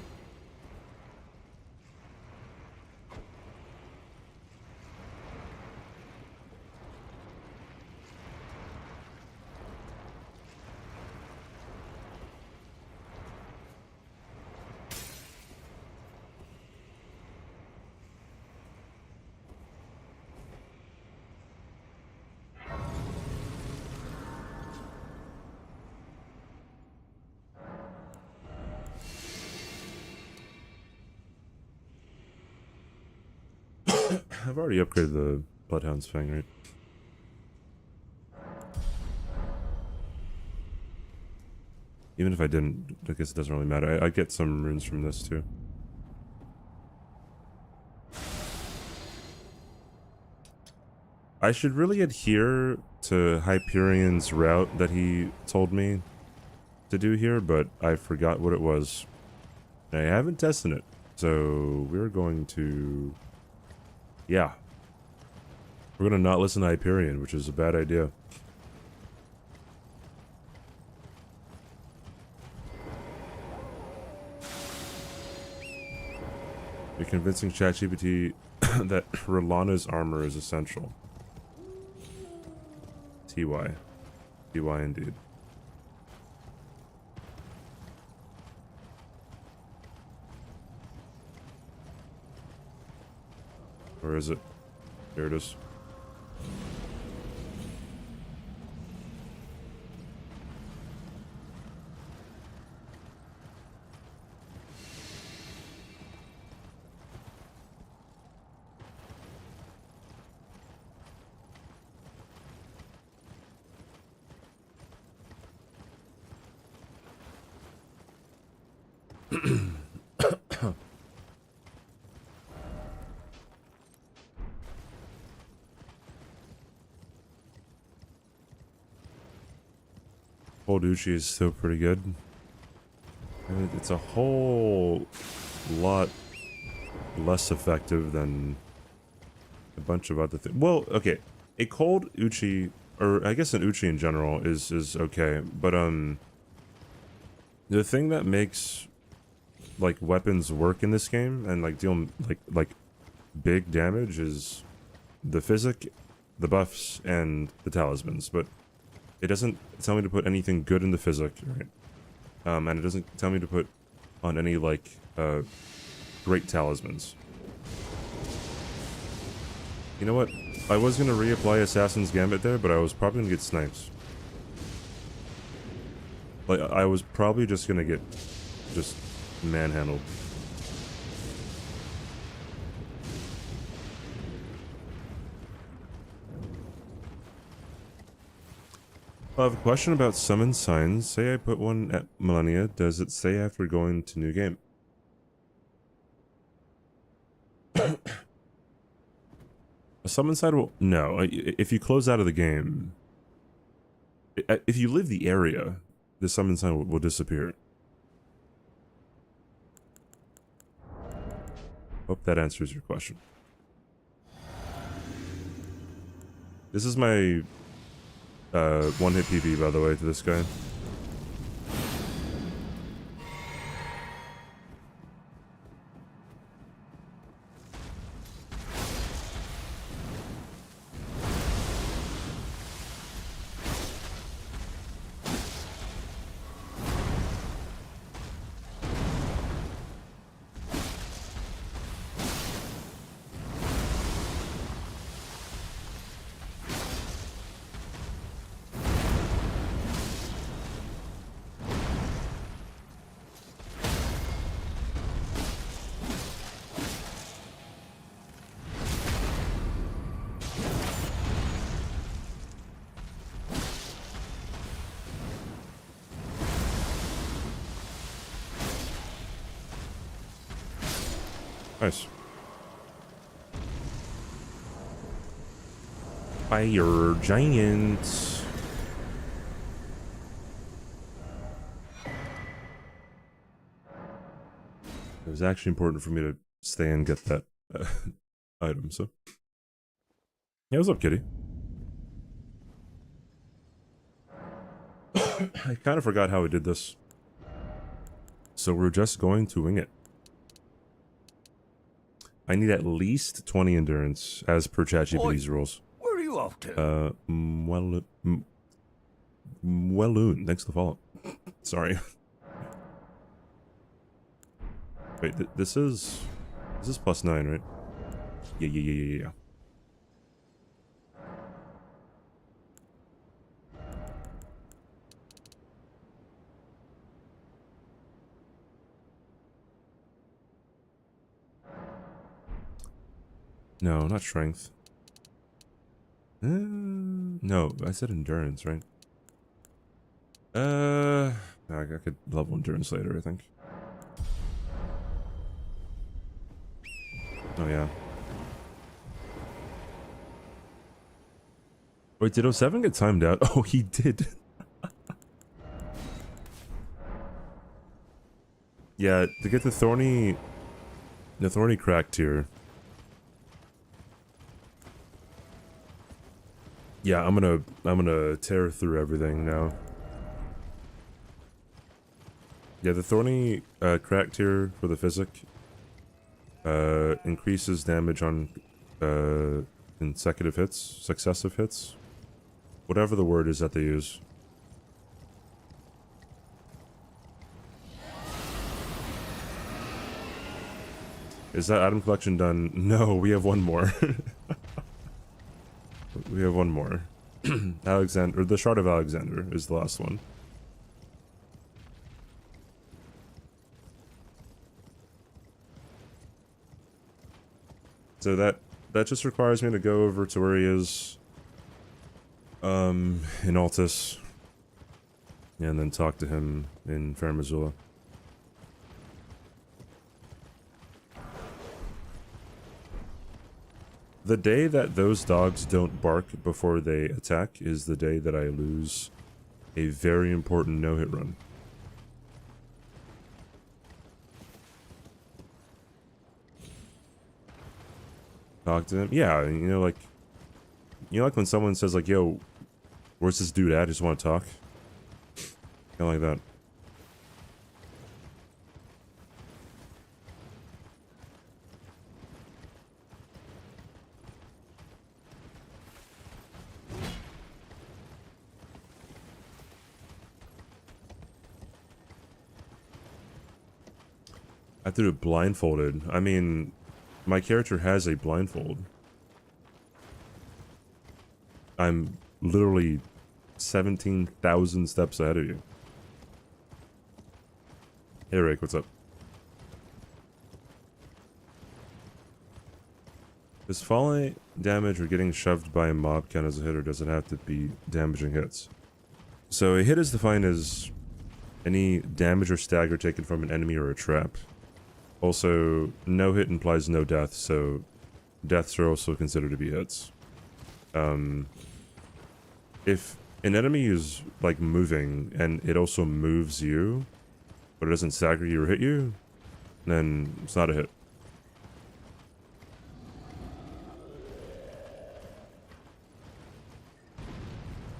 I've already upgraded the Bloodhound's Fang, right? Even if I didn't, I guess it doesn't really matter. I get some runes from this too. I should really adhere to Hyperion's route that he told me to do here, but I forgot what it was. I haven't tested it, so we're going to... Yeah. We're going to not listen to Hyperion, which is a bad idea. You're convincing ChatGPT that Rolana's armor is essential. TY. TY indeed. Where is it? Here it is. Old Uchi is still pretty good. And it's a whole lot less effective than a bunch of other things. Well, okay, a cold Uchi, or I guess an Uchi in general, is okay, but the thing that makes like weapons work in this game and like deal like big damage is the physic, the buffs, and the talismans. But it doesn't tell me to put anything good in the physic, right? And it doesn't tell me to put on any like great talismans. You know what? I was gonna reapply Assassin's Gambit there, but I was probably gonna get snipes. Like I was probably just gonna get just manhandled. I have a question about summon signs. Say I put one at Millennia, does it say after going to new game? A summon sign will... No, if you close out of the game... If you leave the area, the summon sign will disappear. Hope that answers your question. This is my... one-hit PV, by the way, to this guy. Nice. Fire giant. was actually important for me to stay and get that item, so. Yeah, what's up, kitty? I kind of forgot how we did this. So we're just going to wing it. I need at least 20 endurance, as per ChatGPT's rules. Where are you off to? Welloon, thanks for the follow. Sorry. Wait, this is +9, right? Yeah. No, not strength. No, I said endurance, right? I could level endurance later, I think. Oh, yeah. Wait, did 07 get timed out? Oh, he did. Yeah, to get the thorny crack tier. Yeah, I'm gonna tear through everything now. Yeah, the thorny crack tier for the physic increases damage on successive hits, whatever the word is that they use. Is that item collection done? No, we have one more. We have one more. Alexander, or the Shard of Alexander is the last one. So that just requires me to go over to where he is in Altus and then talk to him in Fair Missoula. The day that those dogs don't bark before they attack is the day that I lose a very important no-hit run. Talk to him? Yeah, you know, like when someone says like, yo, where's this dude at? I just want to talk. Kind of like that. I have to do it blindfolded. I mean, my character has a blindfold. I'm literally 17,000 steps ahead of you. Hey Rick, what's up? Does falling damage or getting shoved by a mob count as a hit, or does it have to be damaging hits? So a hit is defined as any damage or stagger taken from an enemy or a trap. Also, no hit implies no death, so deaths are also considered to be hits. If an enemy is like moving and it also moves you, but it doesn't stagger you or hit you, then it's not a hit.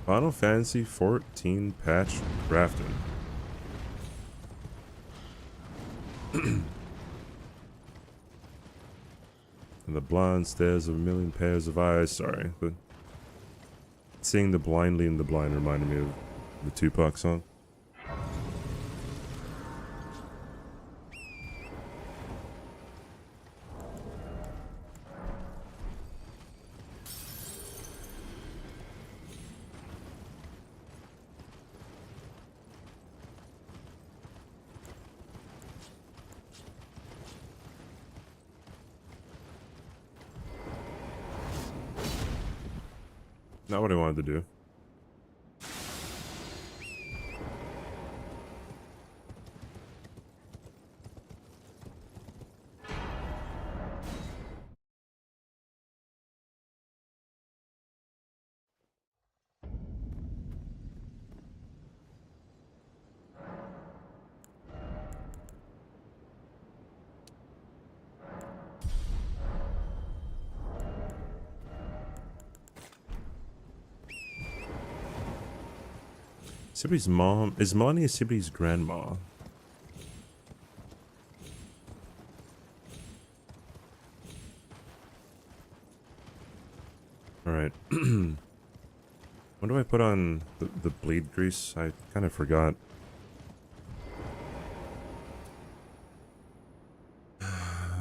Final Fantasy 14 patch crafting. And the blind stares of a million pairs of eyes. Sorry, but seeing the blind leading the blind reminded me of the Tupac song. Not what I wanted to do. Sibi's mom is Melania Sibi's grandma. Alright. When do I put on the bleed grease? I kind of forgot.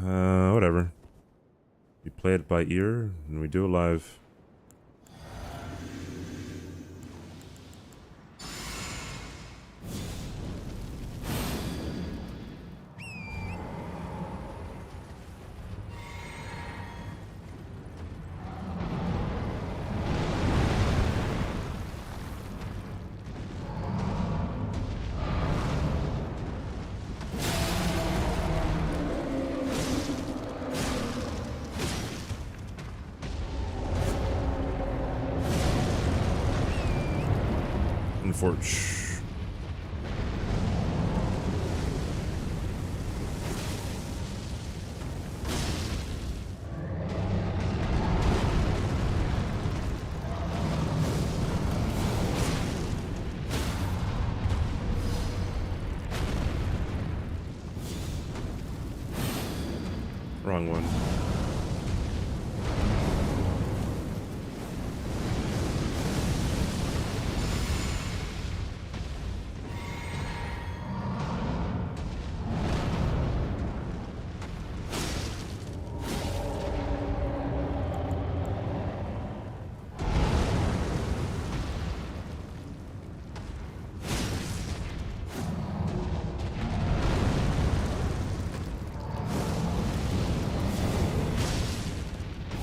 Whatever. We play it by ear, and we do it live. Unfortunate. Wrong one.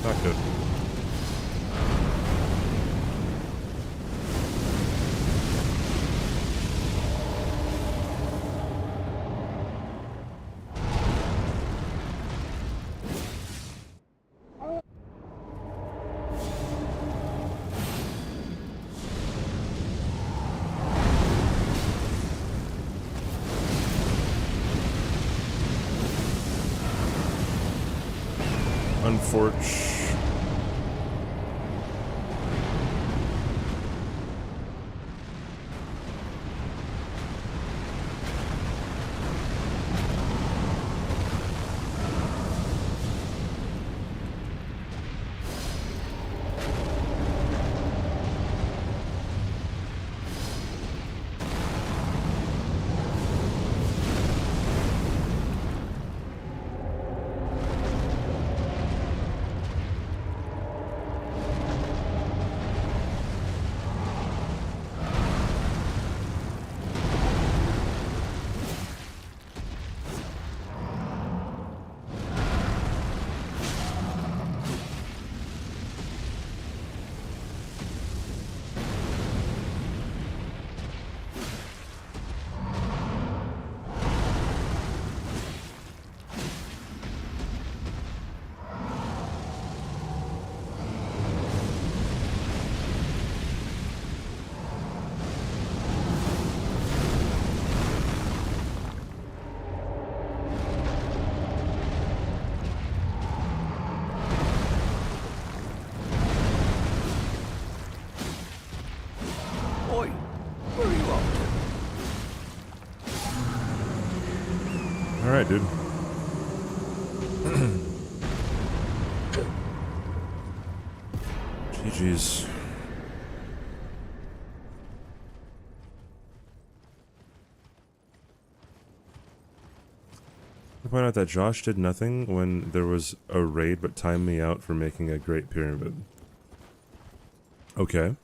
Not good. Unfortunate. Oi, where are you off Alright, dude. GG's. I point out that Josh did nothing when there was a raid but timed me out for making a great pyramid. Okay.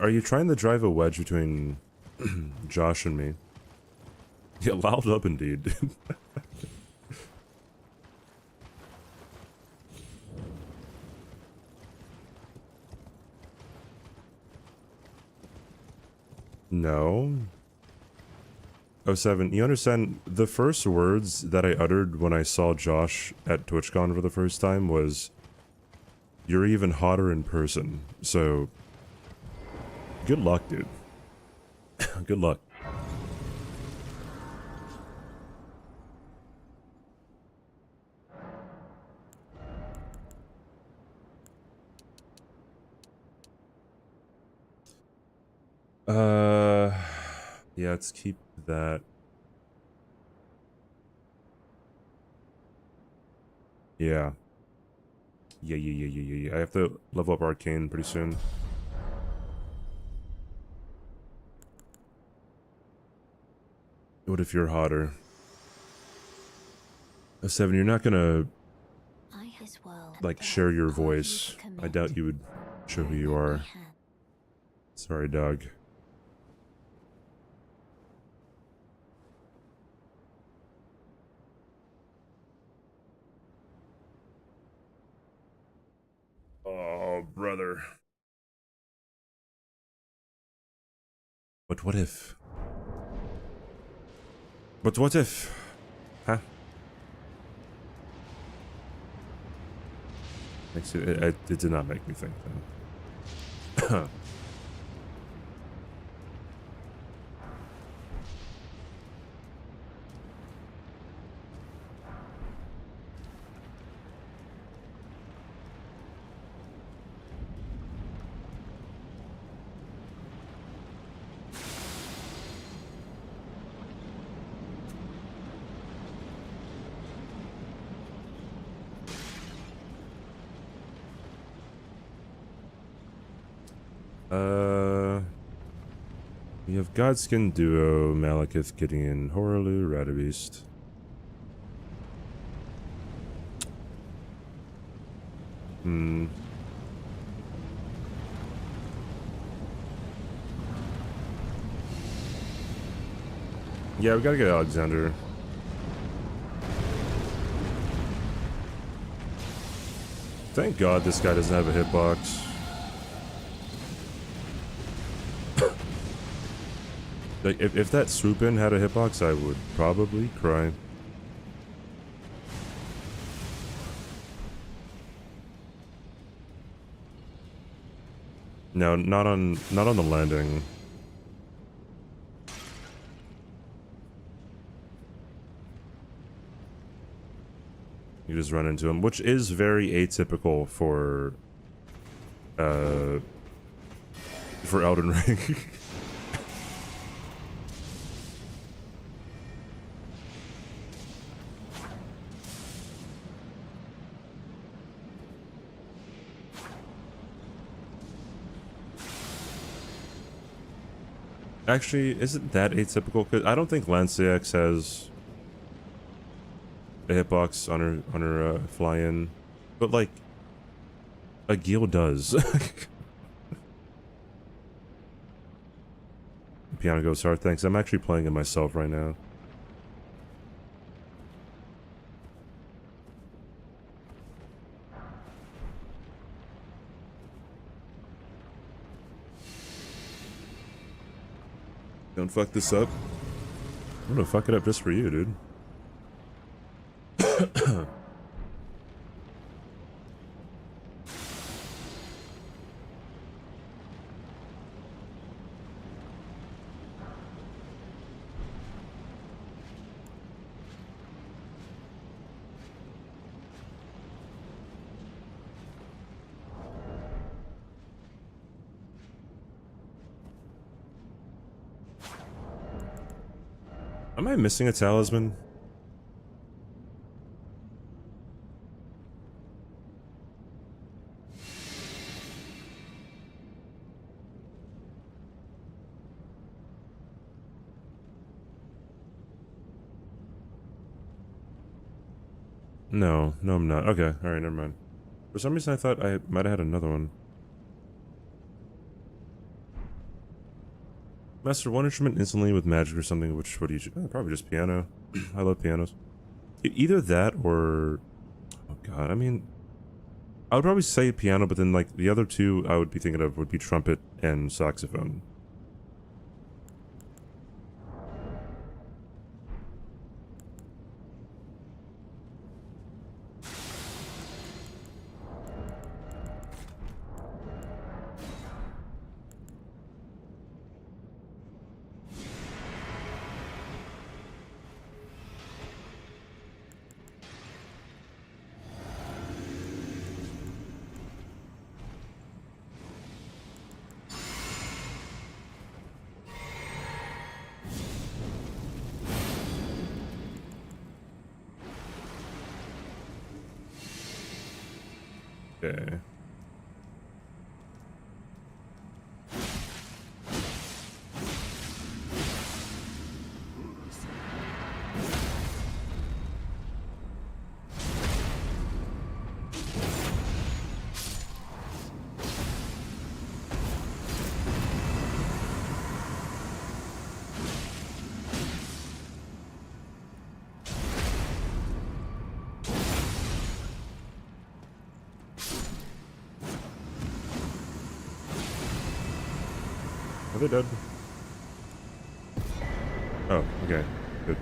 Are you trying to drive a wedge between Josh and me? Yeah, loud up indeed. No. Oh, 7, you understand, the first words that I uttered when I saw Josh at TwitchCon for the first time was, "You're even hotter in person," so... Good luck, dude. Good luck. Yeah, let's keep that. Yeah. Yeah. I have to level up Arcane pretty soon. What if you're hotter? A 7, you're not gonna, like, share your voice. I doubt you would show who you are. Sorry, dog. Oh, brother. But what if? But what if? Huh? It did not make me think, though. We have Godskin Duo, Malekith, Gideon, Horaloo, Radabeast. Yeah, we gotta get Alexander. Thank God this guy doesn't have a hitbox. Like, if that swoop in had a hitbox, I would probably cry. No, not on the landing. You just run into him, which is very atypical for Elden Ring. Actually, isn't that atypical? Cause I don't think Lanciex has a hitbox on her fly-in, but like a Gil does. Piano goes hard. Thanks. I'm actually playing it myself right now. Don't fuck this up. I'm gonna fuck it up just for you, dude. Am I missing a talisman? No, I'm not. Okay, alright, never mind. For some reason I thought I might have had another one. Master one instrument instantly with magic or something, which, what do you choose? Oh, probably just piano. I love pianos. Either that or... Oh god, I mean... I would probably say piano, but then like the other two I would be thinking of would be trumpet and saxophone. Okay. Are they dead? Oh, okay. Good.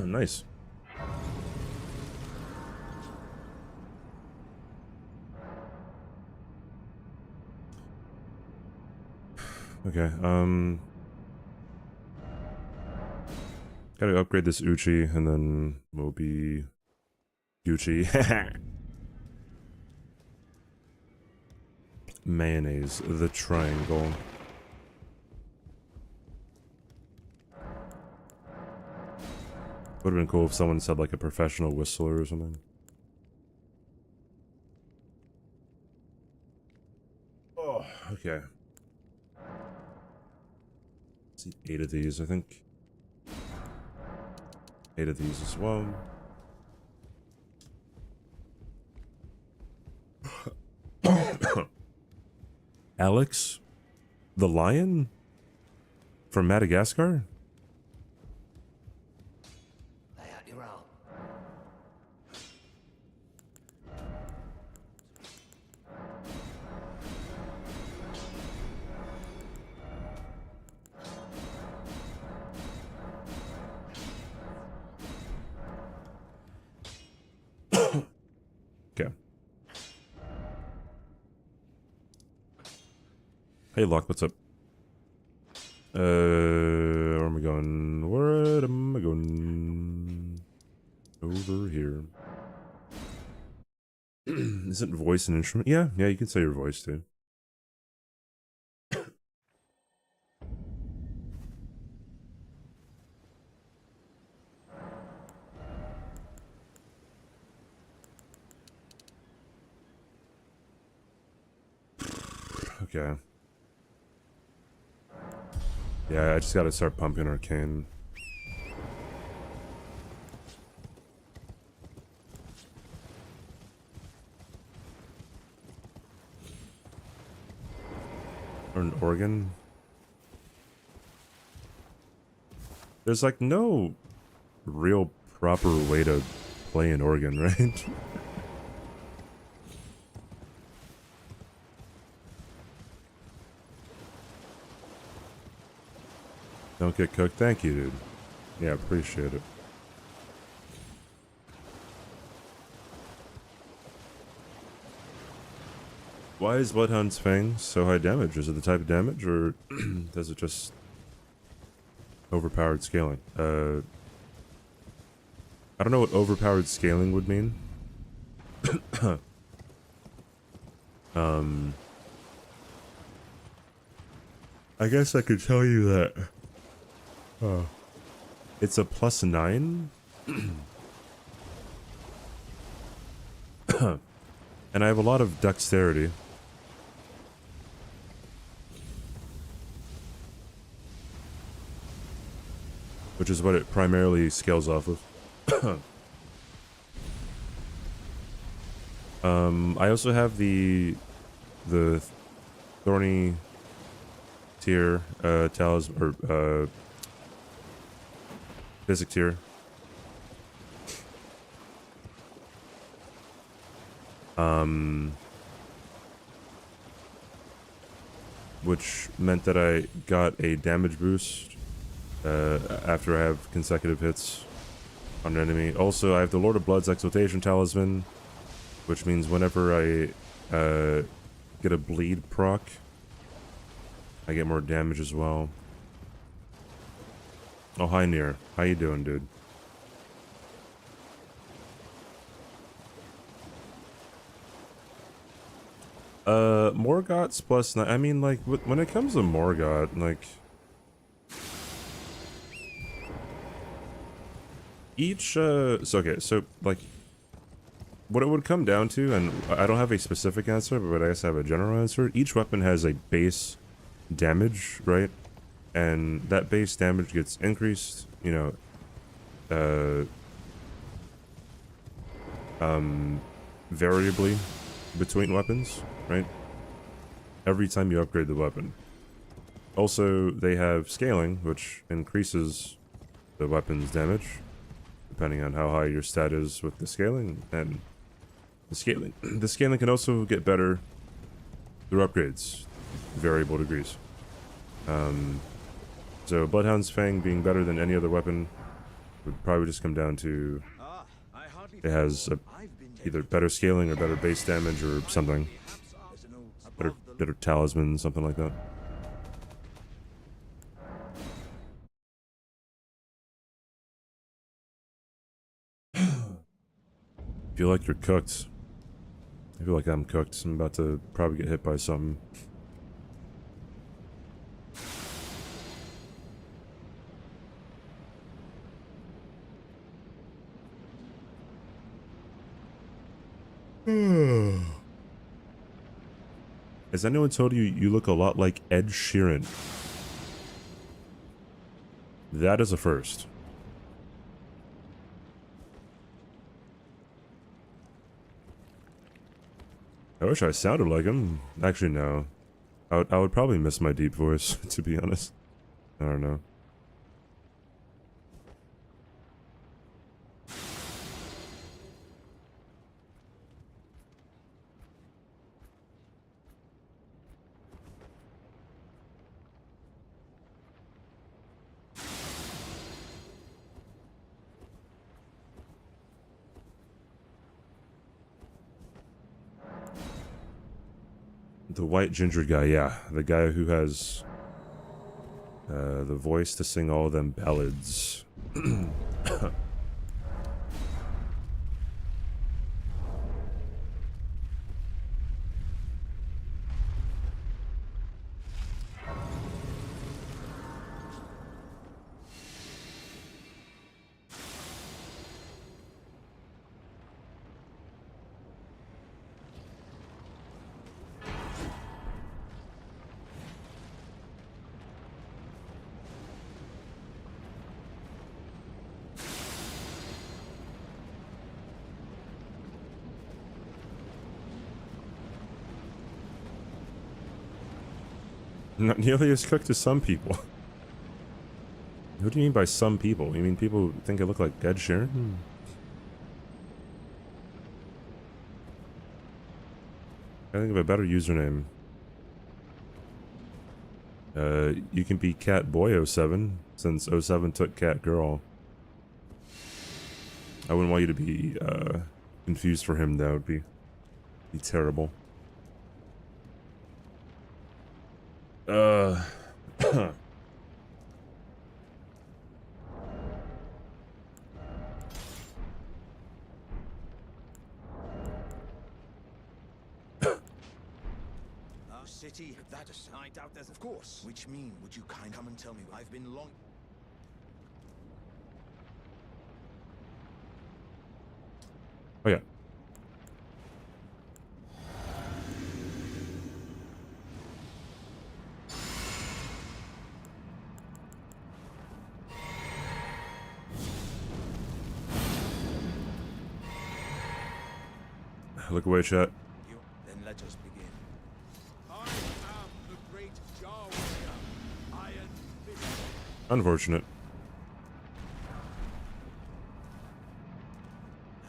Nice. Okay, gotta upgrade this Uchi, and then we'll be Gucci. Mayonnaise, the triangle. Would have been cool if someone said like a professional whistler or something. Oh, okay. Let's see, 8 of these, I think. 8 of these as well. Alex? The lion? From Madagascar? Lay out your roll. Okay. Hey, Locke, what's up? Where am I going? Where am I going? Over here. Isn't voice an instrument? Yeah, you can say your voice too. Okay. Yeah, I just gotta start pumping arcane. Or an organ. There's like no real proper way to play an organ, right? Don't get cooked. Thank you, dude. Yeah, appreciate it. Why is Bloodhound's Fang so high damage? Is it the type of damage, or does it just overpowered scaling? I don't know what overpowered scaling would mean. I guess I could tell you that it's a +9. And I have a lot of dexterity. Which is what it primarily scales off of. I also have the thorny tier talisman, or physic tier. Which meant that I got a damage boost after I have consecutive hits on an enemy. Also, I have the Lord of Blood's Exaltation Talisman, which means whenever I get a bleed proc, I get more damage as well. Oh, hi, Nier. How you doing, dude? Morgoth's +9. I mean, like, when it comes to Morgoth, like, each, so, okay, so, like, what it would come down to, and I don't have a specific answer, but I guess I have a general answer. Each weapon has a base damage, right? And that base damage gets increased, you know, variably between weapons, right? Every time you upgrade the weapon. Also, they have scaling, which increases the weapon's damage, depending on how high your stat is with the scaling, and the scaling can also get better through upgrades, variable degrees. So Bloodhound's Fang being better than any other weapon would probably just come down to it has either better scaling or better base damage or something. Better talisman, something like that. I feel like you're cooked. I feel like I'm cooked. I'm about to probably get hit by something. Has anyone told you you look a lot like Ed Sheeran? That is a first. I wish I sounded like him. Actually, no. I would probably miss my deep voice, to be honest. I don't know. The white ginger guy, yeah. The guy who has the voice to sing all them ballads. Not nearly as cooked as some people. What do you mean by some people? You mean people who think I look like Ed Sheeran? I think of a better username. You can be Catboy07, since 07 took Catgirl. I wouldn't want you to be confused for him. That would be terrible. City, that is, I doubt there's, of course. Which mean, would you kind come and tell me? I've been long. Oh yeah. Look away, chat. Then let us begin. I am the great Jar Warrior, Iron Fist. Unfortunate.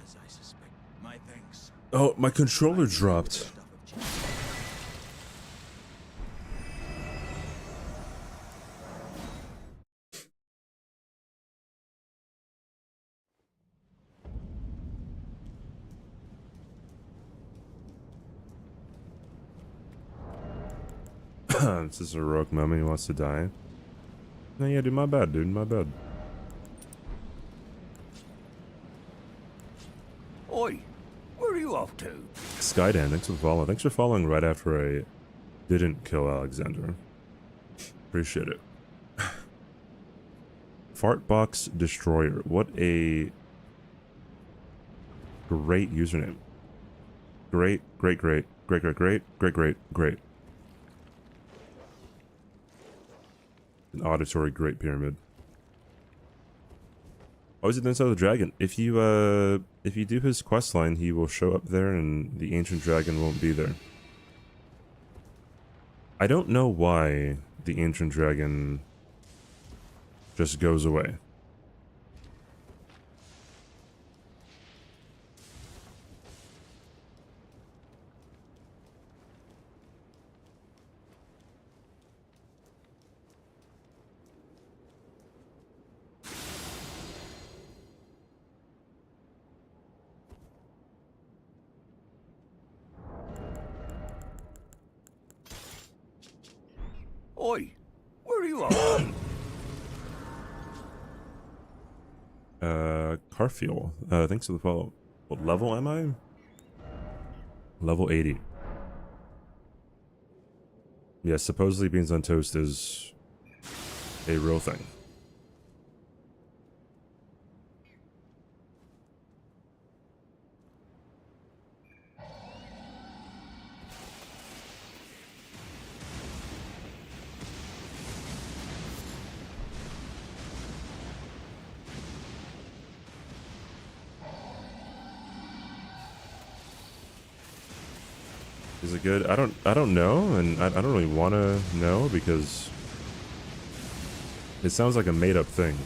As I suspect, my thanks. Oh, my controller dropped. This is a heroic moment. He wants to die. No, yeah, dude, my bad, dude. My bad. Oi, where are you off to? Skydan, thanks for following. Thanks for following right after I didn't kill Alexander. Appreciate it. Fartbox Destroyer. What a great username. Great, great, great, great, great, great, great, great, great. An auditory great pyramid. Oh, is it inside the dragon? If you do his quest line, he will show up there and the ancient dragon won't be there. I don't know why the ancient dragon just goes away. Oi, where are you off? Carfuel. Thanks for the follow. What level am I? Level 80. Yeah, supposedly beans on toast is a real thing. Is it good? I don't know, and I don't really want to know because it sounds like a made-up thing.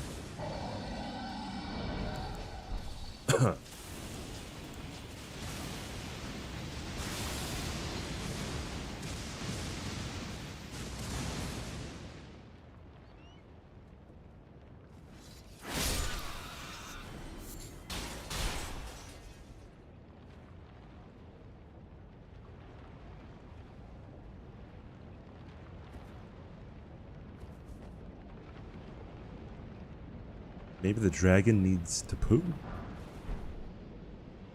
Maybe the dragon needs to poo?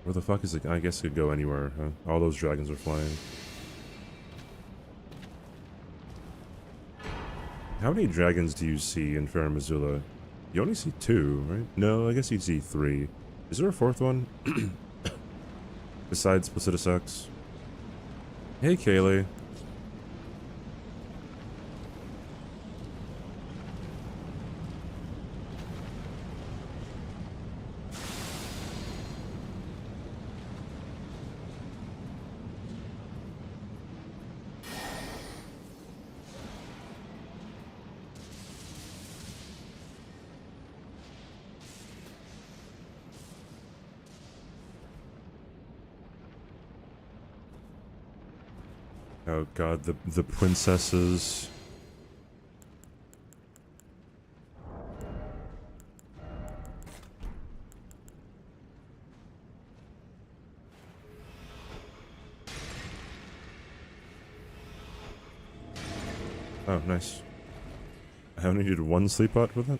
Where the fuck is it? I guess it could go anywhere, huh? All those dragons are flying. How many dragons do you see in Farum Azula? You only see 2, right? No, I guess you'd see 3. Is there a 4th one? Besides Placidusax? Hey, Kaylee. Oh god, the princesses. Oh, nice. I only needed 1 sleep pot with it.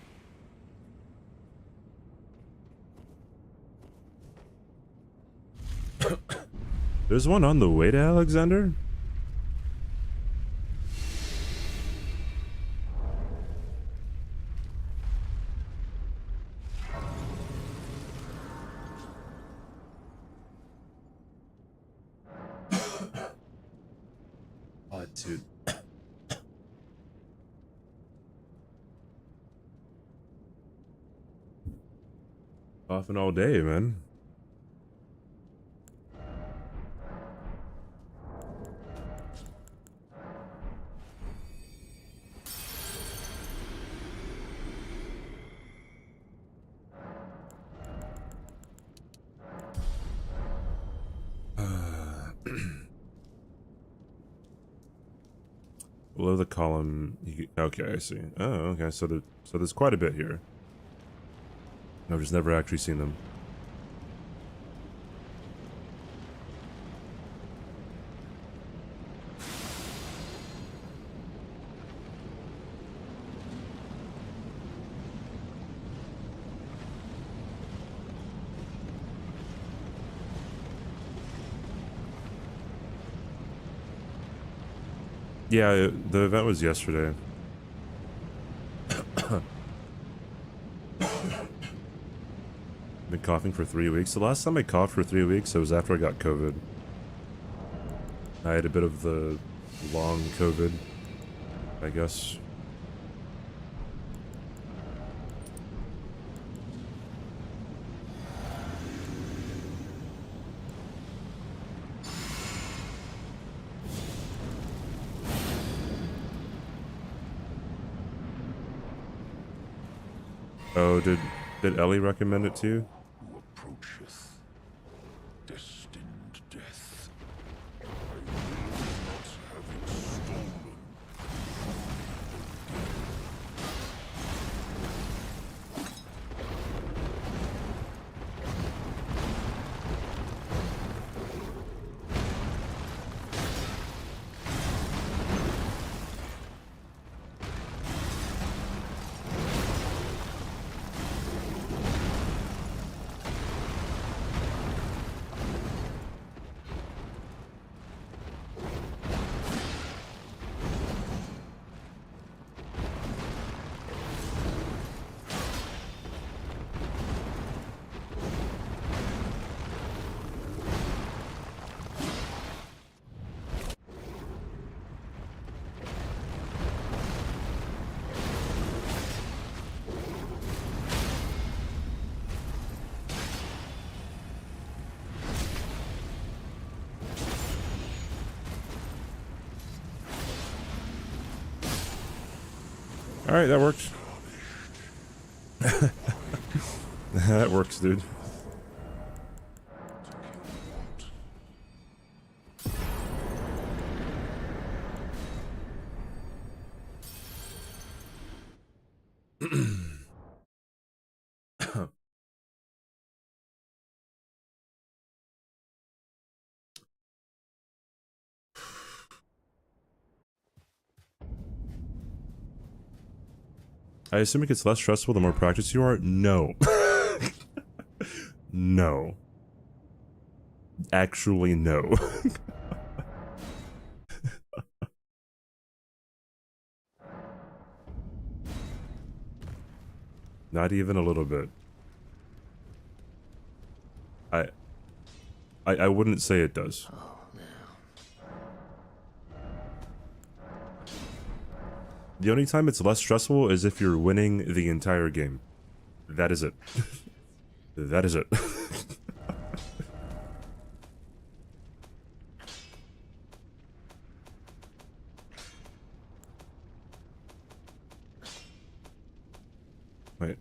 There's one on the way to Alexander? Oh, dude. Coughing all day, man. Below the column, okay, I see. Oh, okay, so there's quite a bit here. I've just never actually seen them. Yeah, the event was yesterday. Been coughing for 3 weeks. The last time I coughed for 3 weeks, it was after I got COVID. I had a bit of the long COVID, I guess. Oh, did Ellie recommend it to you? Who approacheth destined death. I will not have it stolen. Alright, that works. That works, dude. I assume it gets less stressful the more practiced you are? No. No. Actually, no. Not even a little bit. I wouldn't say it does. The only time it's less stressful is if you're winning the entire game. That is it. That is it. Wait.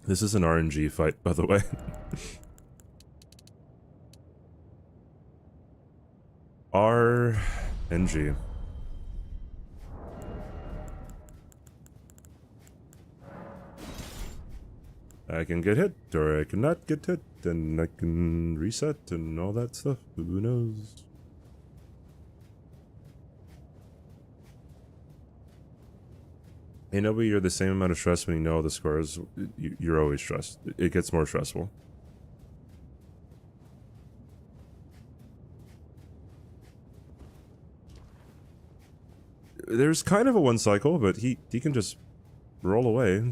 This is an RNG fight, by the way. RNG. I can get hit, or I cannot get hit, and I can reset and all that stuff. Who knows? Hey, nobody, you're the same amount of stress when you know all the scores. You're always stressed. It gets more stressful. There's kind of a one cycle, but he can just roll away.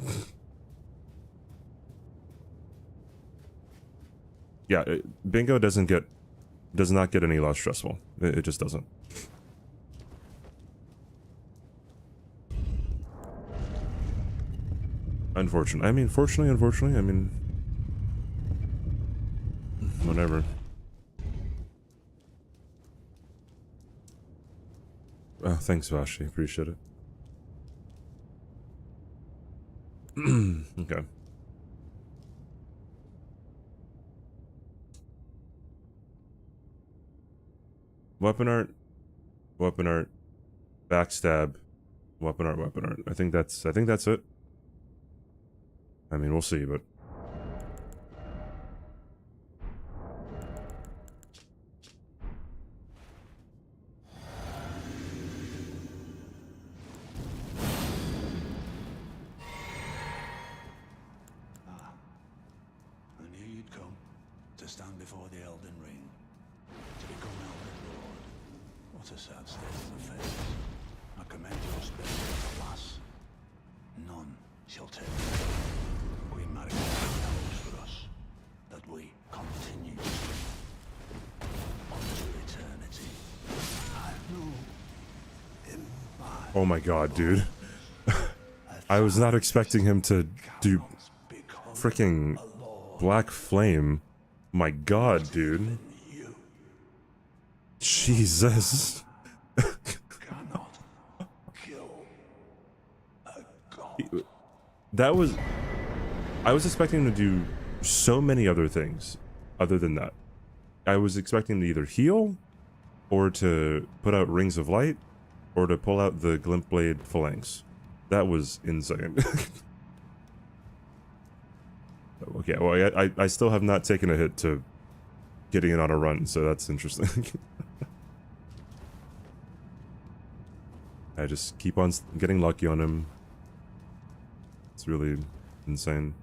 Yeah, bingo does not get any less stressful. It just doesn't. Unfortunately. I mean, fortunately, unfortunately, I mean... Whatever. Oh, thanks, Vashi. Appreciate it. Okay. Weapon art, backstab, weapon art. I think that's it. I mean, we'll see, but before the Elden Ring. To become Elden Lord. What a sad state of affairs. I commend your spirit, alas. None shall take it. Queen Marika knows for us that we continue unto eternity. I know in my Oh my god, dude. I was not expecting him to do freaking Black Flame. My god, dude. Jesus. cannot kill a god. That was... I was expecting him to do so many other things other than that. I was expecting him to either heal, or to put out Rings of Light, or to pull out the Glint Blade Phalanx. That was insane. Okay, well, I still have not taken a hit to getting it on a run, so that's interesting. I just keep on getting lucky on him. It's really insane.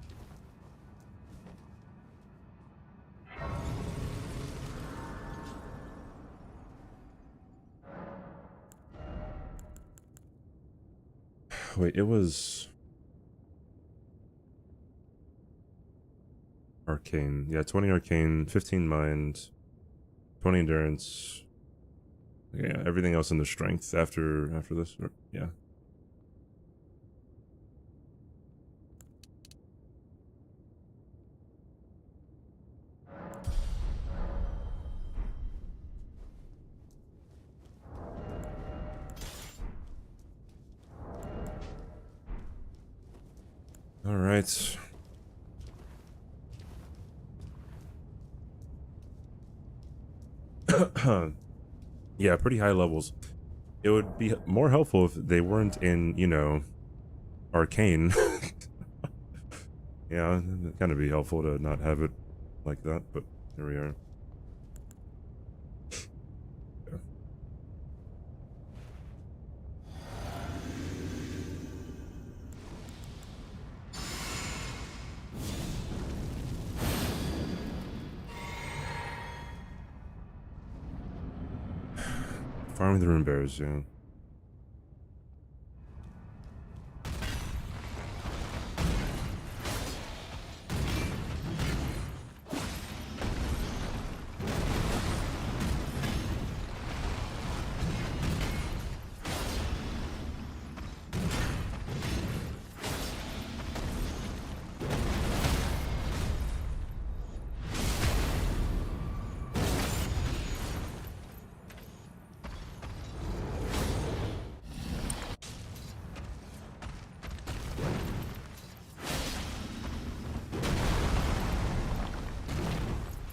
Wait, it was... Arcane. Yeah, 20 Arcane, 15 Mind, 20 Endurance. Yeah, everything else in the Strength after this. Yeah. All right. Yeah, pretty high levels. It would be more helpful if they weren't in, you know, Arcane. Yeah, it'd kind of be helpful to not have it like that, but here we are. Yeah. Farming the Rune Bears, yeah.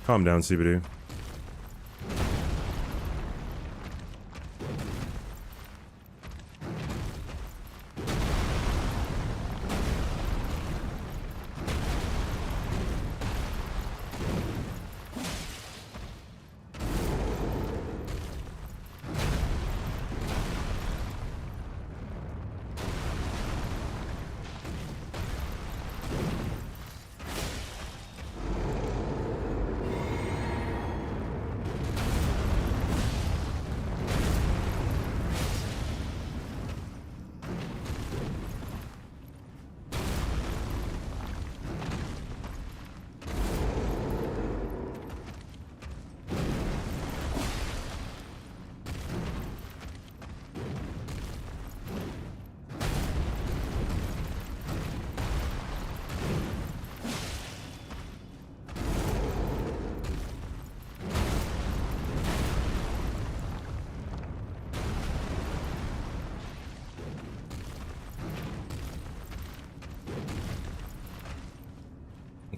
Calm down, CBD.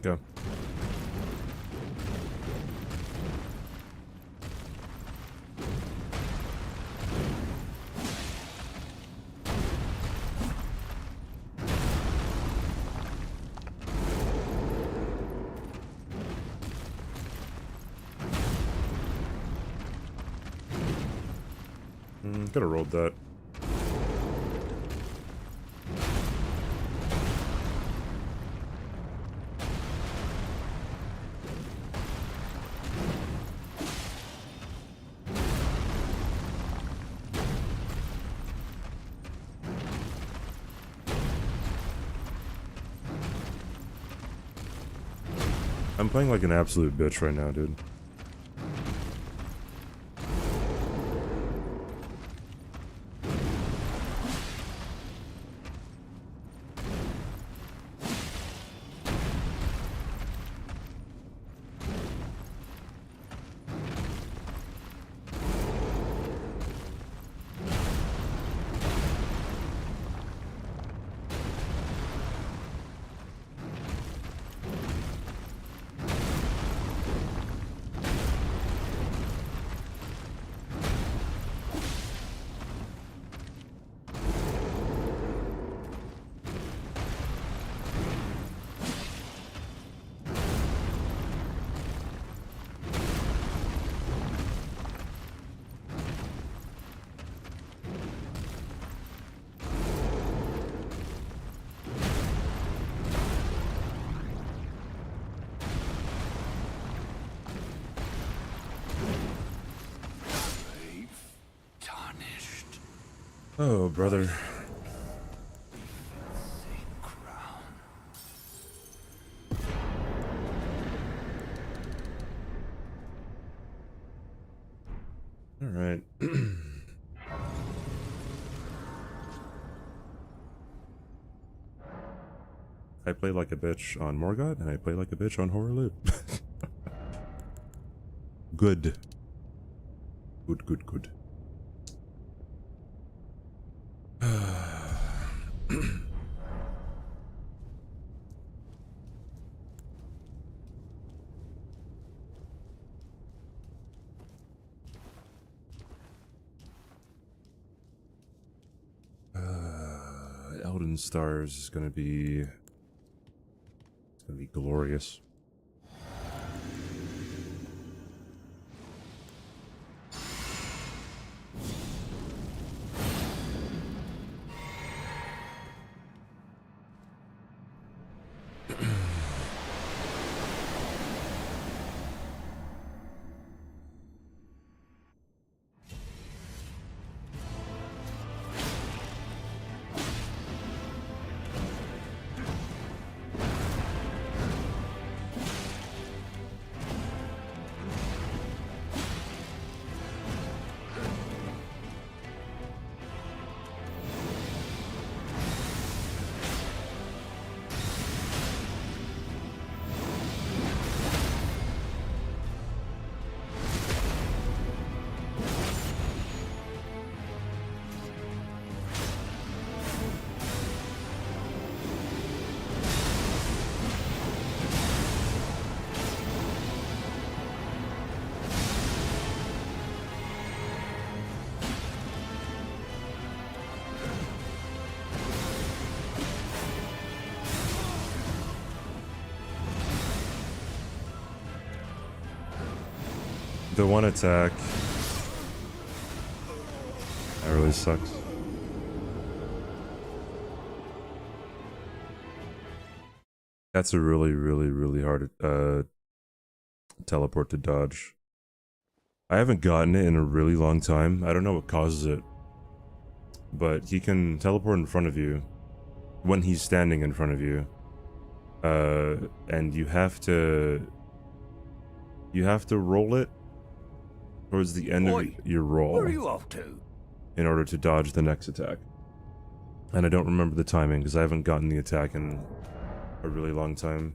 Okay. Could have rolled that. I'm playing like an absolute bitch right now, dude. Oh, brother. All right. I play like a bitch on Morgoth, and I play like a bitch on Horror Loop. Good. Good, good, good. Elden Stars is gonna be... It's gonna be glorious. The one attack. That really sucks. That's a really, really, really hard teleport to dodge. I haven't gotten it in a really long time. I don't know what causes it. But he can teleport in front of you when he's standing in front of you. And you have to roll it towards the end of your roll. Where are you off to? In order to dodge the next attack. And I don't remember the timing because I haven't gotten the attack in a really long time.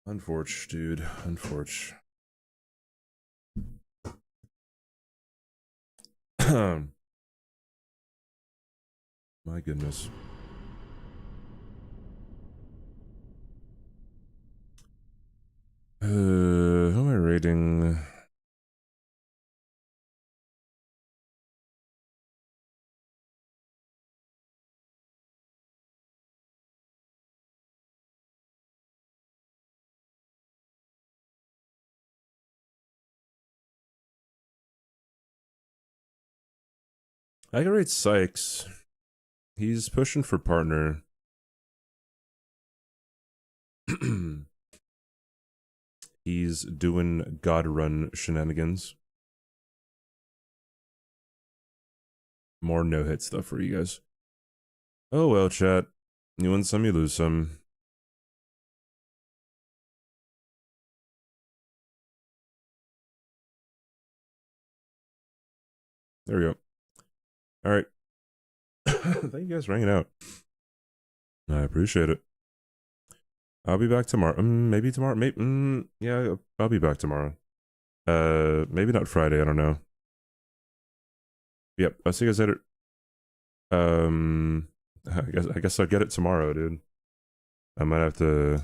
Unfortunate, dude. Unfortunate. My goodness. Who am I rating? I can rate Sykes. He's pushing for partner. He's doing God Run shenanigans. More no-hit stuff for you guys. Oh well, chat. You win some, you lose some. There we go. All right. Thank you guys for hanging out. I appreciate it. I'll be back tomorrow. Maybe tomorrow. Maybe. Yeah, I'll be back tomorrow. Maybe not Friday. I don't know. Yep. I'll see you guys later. I guess I'll get it tomorrow, dude. I might have to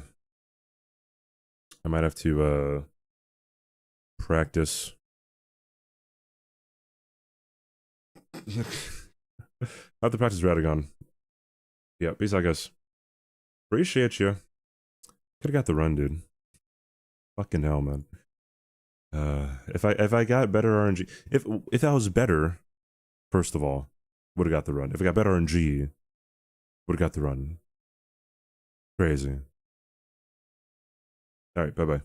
practice. I have to practice Radagon. Yeah, peace out, guys. Appreciate you. Could've got the run, dude. Fucking hell, man. If I got better RNG, if I was better, first of all, would have got the run. If I got better RNG, would have got the run. Crazy. All right, bye bye.